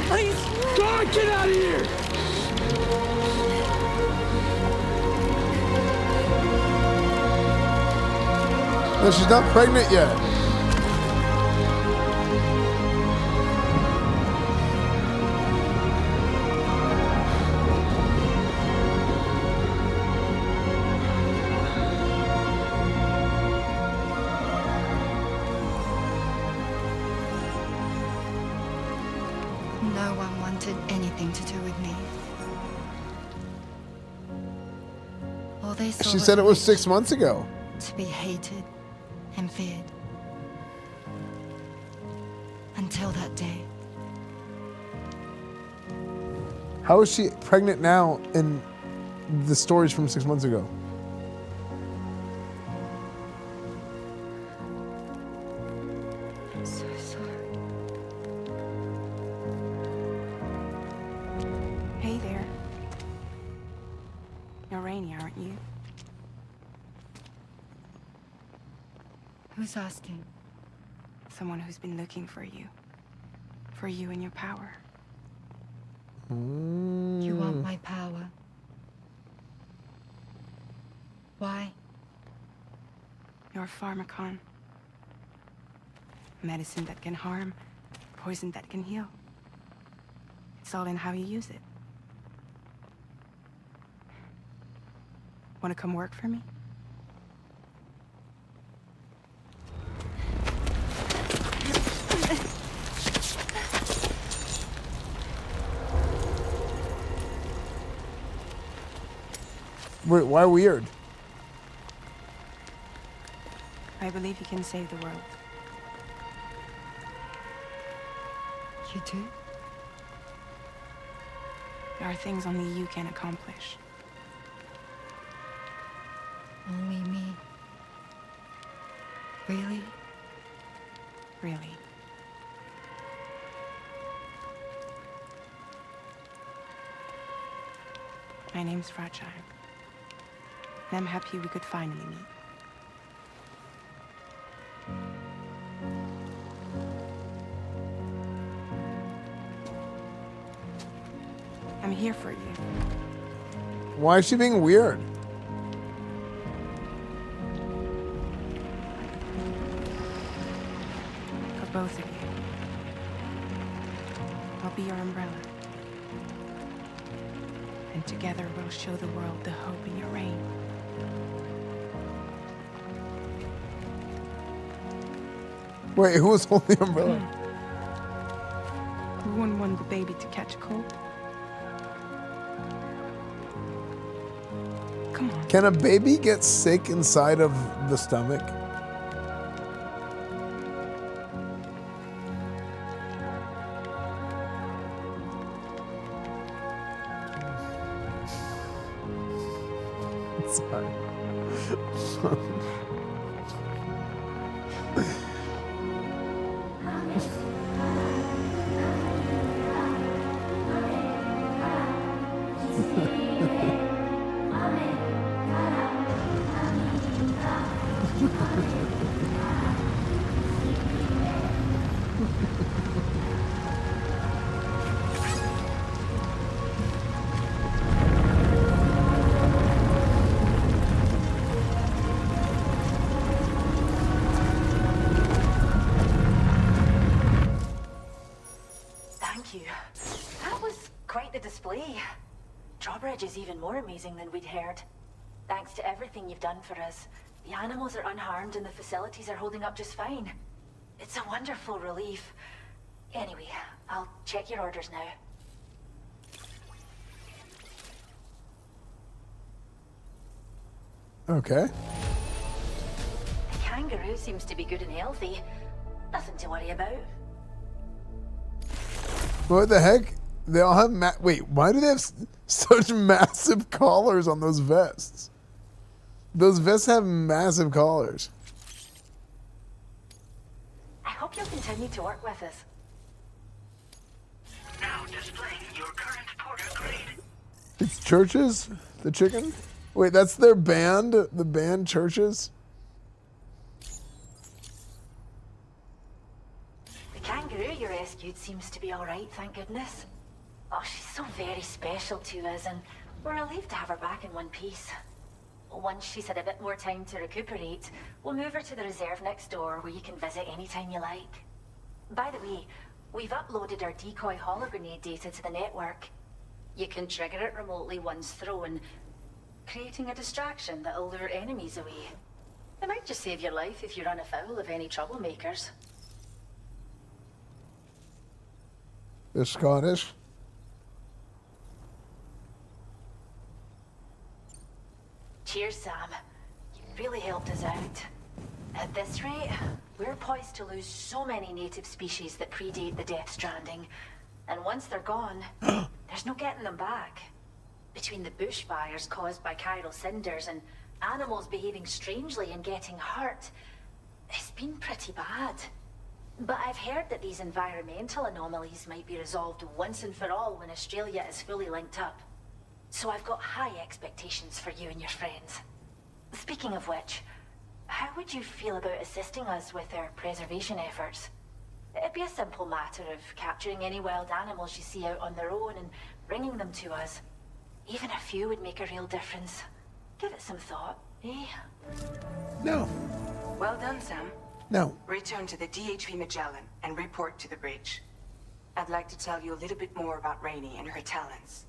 Please! God, get out of here! No, she's not pregnant yet. No one wanted anything to do with me. All they saw She said it was a 6 months ago. to be hated and feared. Until that day. How is she pregnant now in the stories from 6 months ago? I'm so sorry. Hey there. You're Rainey, aren't you? Who's asking? Someone who's been looking for you. For you and your power. You want my power? Why? You're a pharmacon. Medicine that can harm, poison that can heal. It's all in how you use it. Want to come work for me? Wait, why weird? I believe you can save the world. You do? There are things only you can accomplish. Only me. Really? Really. My name's Fragile. And I'm happy we could finally meet. I'm here for you. Why is she being weird? For both of you. I'll be your umbrella. And together we'll show the world the hope in your reign. Wait, who was holding the umbrella? Who wouldn't want the baby to catch a cold? Come on. Can a baby get sick inside of the stomach? Sorry. Thank you. That was quite the display. Drawbridge is even more amazing than we'd heard. Thanks to everything you've done for us, the animals are unharmed and the facilities are holding up just fine. It's a wonderful relief. Anyway, I'll check your orders now. Okay. The kangaroo seems to be good and healthy. Nothing to worry about. What the heck? They all have wait, why do they have such massive collars on those vests? Those vests have massive collars. I hope you'll continue to work with us. Now displaying your current porter grade. It's Churches? The chicken? Wait, that's their band? The band Churches? The kangaroo you rescued seems to be alright, thank goodness. Oh, she's so very special to us, and we're relieved to have her back in one piece. Once she's had a bit more time to recuperate, we'll move her to the reserve next door where you can visit anytime you like. By the way, we've uploaded our decoy hologrenade data to the network. You can trigger it remotely once thrown, creating a distraction that'll lure enemies away. It might just save your life if you run afoul of any troublemakers. They're Scottish. Cheers, Sam. You really helped us out. At this rate, we're poised to lose so many native species that predate the Death Stranding. And once they're gone, there's no getting them back. Between the bushfires caused by chiral cinders and animals behaving strangely and getting hurt, it's been pretty bad. But I've heard that these environmental anomalies might be resolved once and for all when Australia is fully linked up. So I've got high expectations for you and your friends. Speaking of which, how would you feel about assisting us with our preservation efforts? It'd be a simple matter of capturing any wild animals you see out on their own and bringing them to us. Even a few would make a real difference. Give it some thought, eh? No. Well done, Sam. No. Return to the DHV Magellan and report to the bridge. I'd like to tell you a little bit more about Rainey and her talents.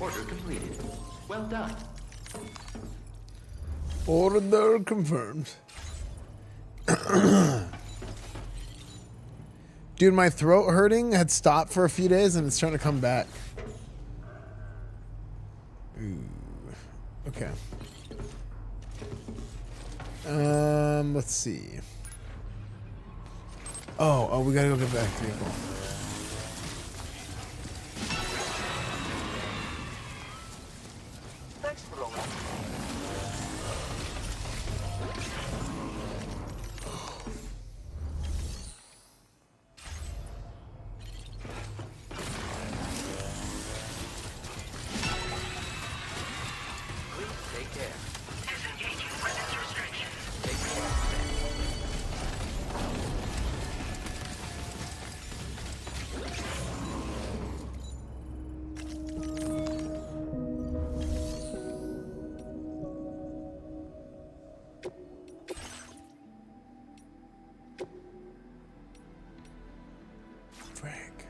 Order completed. Well done. Order confirmed. Dude, my throat hurting had stopped for a few days and it's starting to come back. Ooh. Okay. Let's see. Oh, we gotta go get back to the vehicle. Thanks for all that. Take care. Disengaging weapons restrictions. Take care. Frank.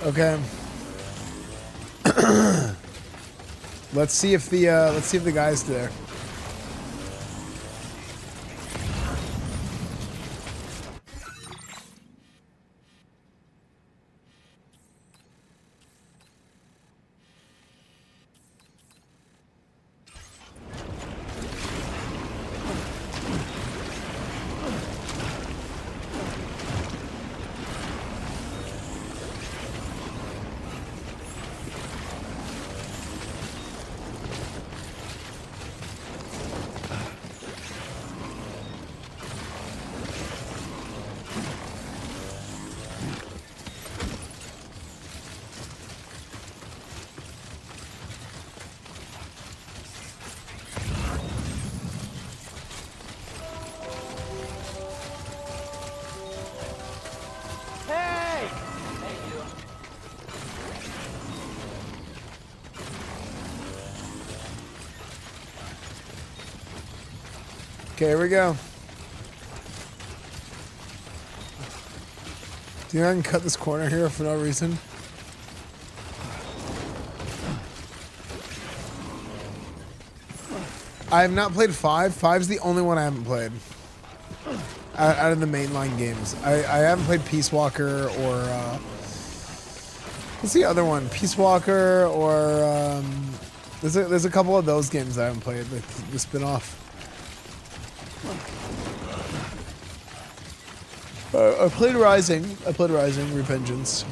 Okay. Let's see if the guy's there. Hey! Okay, here we go. Do you know I can cut this corner here for no reason? I have not played 5. 5's the only one I haven't played. Out of the mainline games. I haven't played Peace Walker or... what's the other one? Peace Walker or... there's a couple of those games I haven't played, like the spin-off. I played Rising. Revengeance.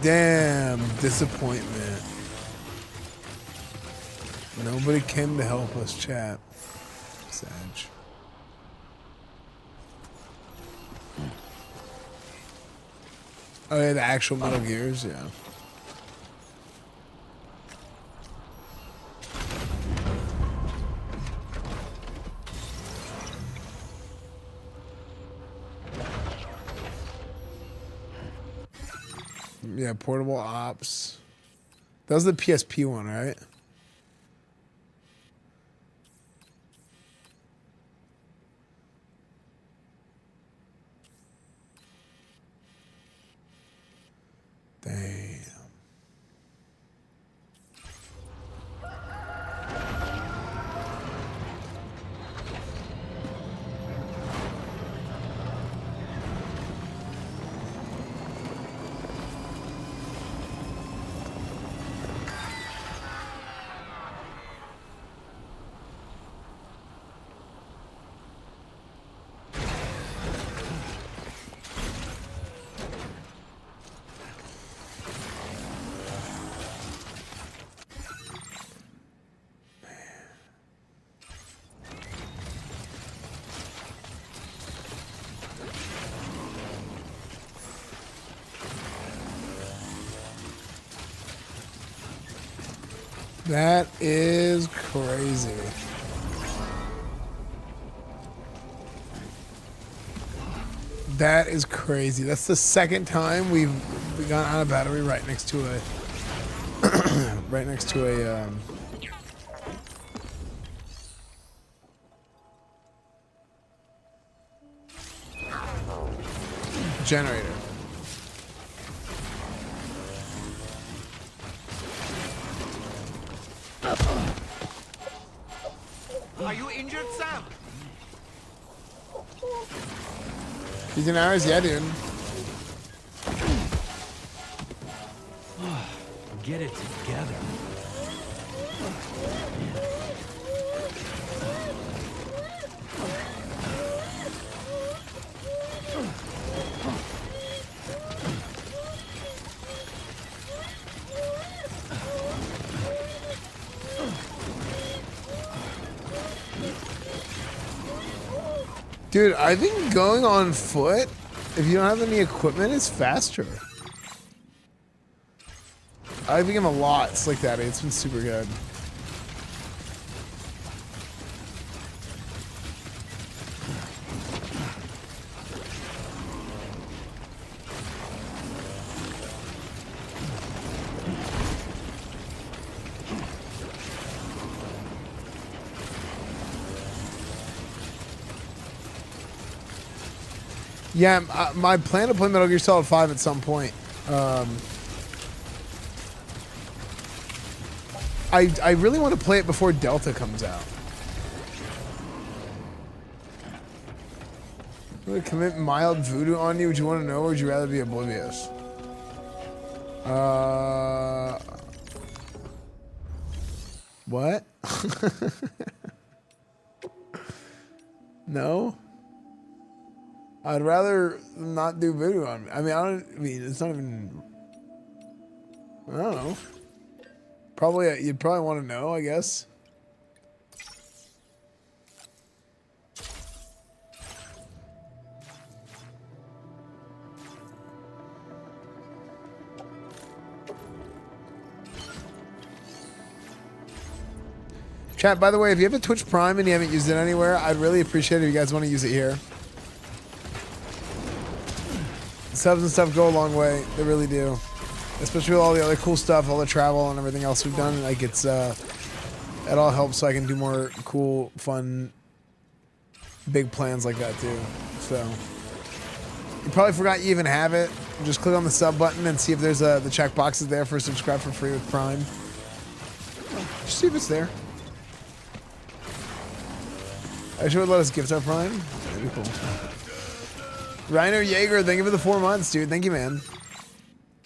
Damn disappointment. Nobody came to help us, chat. Sag. Oh yeah, the actual Metal Gears, yeah. Yeah, Portable Ops. That was the PSP one, right? That is crazy. That is crazy. That's the second time we've gone out of battery right next to a right next to a generator. Are you injured, Sam? 15 hours? Yeah, dude. Get it together. Dude, I think going on foot, if you don't have any equipment, is faster. I think I'm a lot slick daddy. It's been super good. Yeah, my plan to play Metal Gear Solid 5 at some point. I really want to play it before Delta comes out. Would I commit mild voodoo on you? Would you want to know, or would you rather be oblivious? What? No? I'd rather not do voodoo on me. I mean, it's not even... I don't know. Probably, you'd probably want to know, I guess. Chat, by the way, if you have a Twitch Prime and you haven't used it anywhere, I'd really appreciate it if you guys want to use it here. Subs and stuff go a long way. They really do. Especially with all the other cool stuff, all the travel and everything else we've done. Like, it's, it all helps so I can do more cool, fun, big plans like that too. So, you probably forgot you even have it. Just click on the sub button and see if there's the checkbox is there for subscribe for free with Prime. Just see if it's there. I should let us gift our Prime. That'd be cool. Reiner Jaeger, thank you for the 4 months, dude. Thank you, man.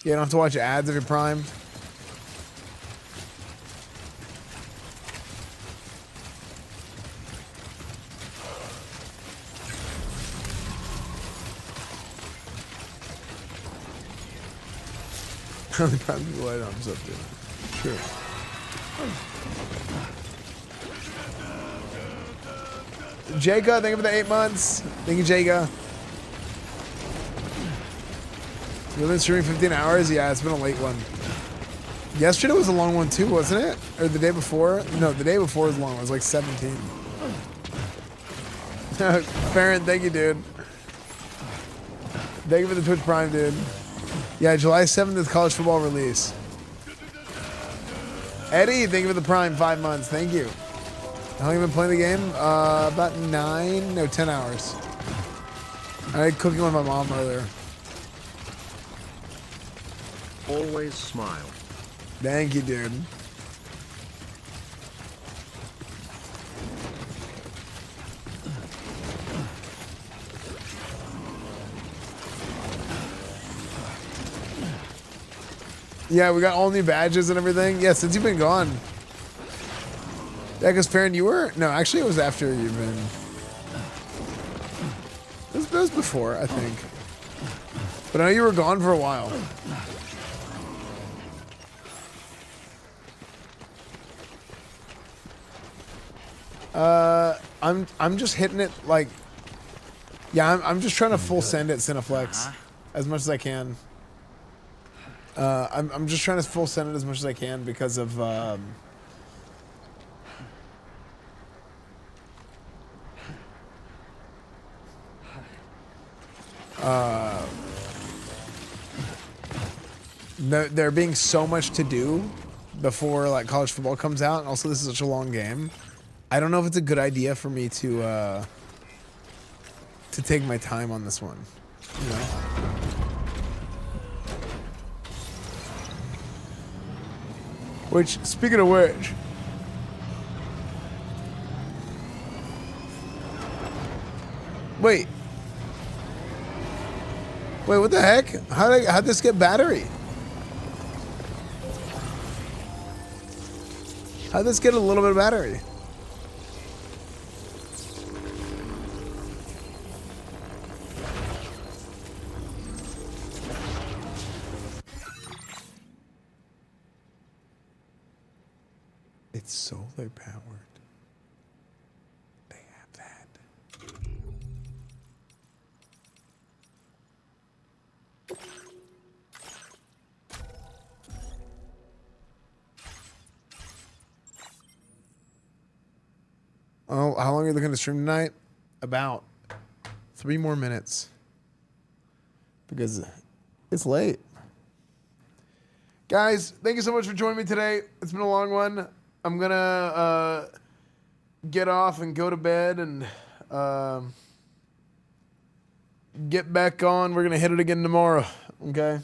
Yeah, you don't have to watch ads if you're Prime. Only Prime people light arms up, dude. Sure. Jacob, thank you for the 8 months. Thank you, Jacob. You've been streaming 15 hours? Yeah, it's been a late one. Yesterday was a long one too, wasn't it? Or the day before? No, the day before was long. It was like 17. Farron, thank you, dude. Thank you for the Twitch Prime, dude. Yeah, July 7th is college football release. Eddie, thank you for the Prime, 5 months. Thank you. How long have you been playing the game? About 10 hours. I had cooking with my mom earlier. Always smile. Thank you, dude. Yeah, we got all new badges and everything. Yeah, since you've been gone. Yeah, because Farron, you were... No, actually it was after you've been... It was before, I think. But I know you were gone for a while. I'm just hitting it like, yeah, I'm just trying to full send it Cineflex as much as I can. I'm just trying to full send it as much as I can because of there being so much to do before like college football comes out, and also this is such a long game. I don't know if it's a good idea for me to take my time on this one. You know? Which, speaking of which, wait, what the heck? How'd this get battery? How'd this get a little bit of battery? It's solar powered. They have that. Oh, how long are you looking to stream tonight? About 3 more minutes. Because it's late. Guys, thank you so much for joining me today. It's been a long one. I'm gonna get off and go to bed and get back on. We're gonna hit it again tomorrow. Okay.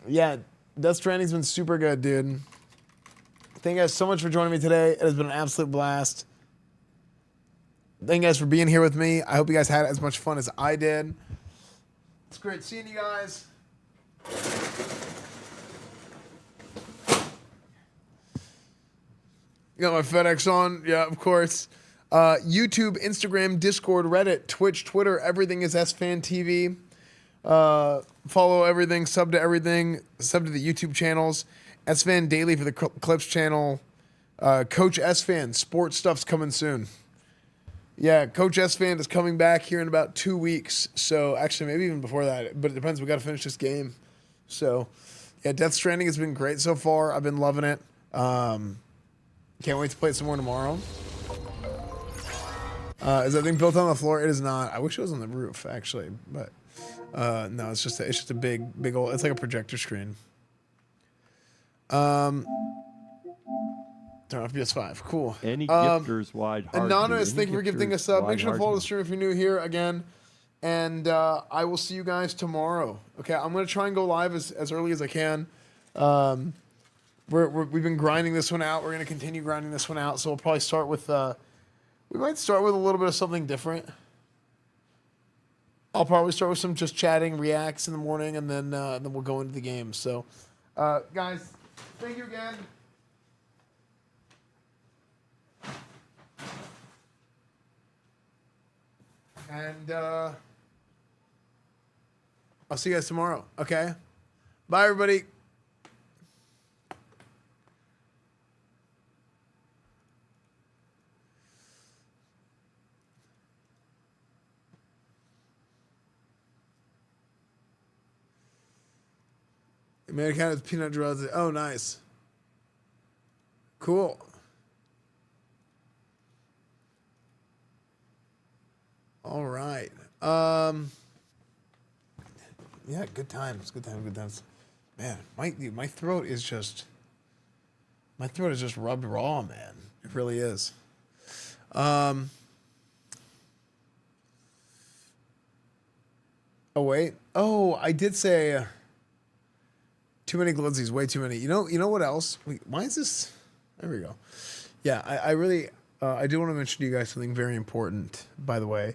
Yeah, Death Stranding's been super good, dude. Thank you guys so much for joining me today. It has been an absolute blast. Thank you guys for being here with me. I hope you guys had as much fun as I did. It's great seeing you guys. You got my FedEx on? Yeah, of course. YouTube, Instagram, Discord, Reddit, Twitch, Twitter, everything is EsfandTV. Follow everything, sub to everything, sub to the YouTube channels. Esfand Daily for the Clips channel. Coach Esfand, sports stuff's coming soon. Yeah, Coach Esfand is coming back here in about 2 weeks. So, actually, maybe even before that. But it depends. We got to finish this game. So, yeah, Death Stranding has been great so far. I've been loving it. Can't wait to play it some more tomorrow. Is that thing built on the floor? It is not. I wish it was on the roof, actually. But, no, it's just a big old... It's like a projector screen. Turn off PS5. Cool. Any gifters wide heart. Anonymous, thank you for gifting us up. Make sure to follow the stream if you're new here again. And I will see you guys tomorrow. Okay, I'm going to try and go live as early as I can. We've been grinding this one out. We're going to continue grinding this one out. So we'll probably start with... we might start with a little bit of something different. I'll probably start with some just chatting, reacts in the morning, and then we'll go into the game. So, guys, thank you again. And I'll see you guys tomorrow. Okay? Bye, everybody. Americano with peanut drugs. Oh, nice. Cool. All right. Yeah, good times. Good times. Man, my throat is just rubbed raw, man. It really is. Oh wait. Oh, I did say too many glitzies, way too many. You know what else? Wait, why is this? There we go. Yeah, I really I do want to mention to you guys something very important, by the way.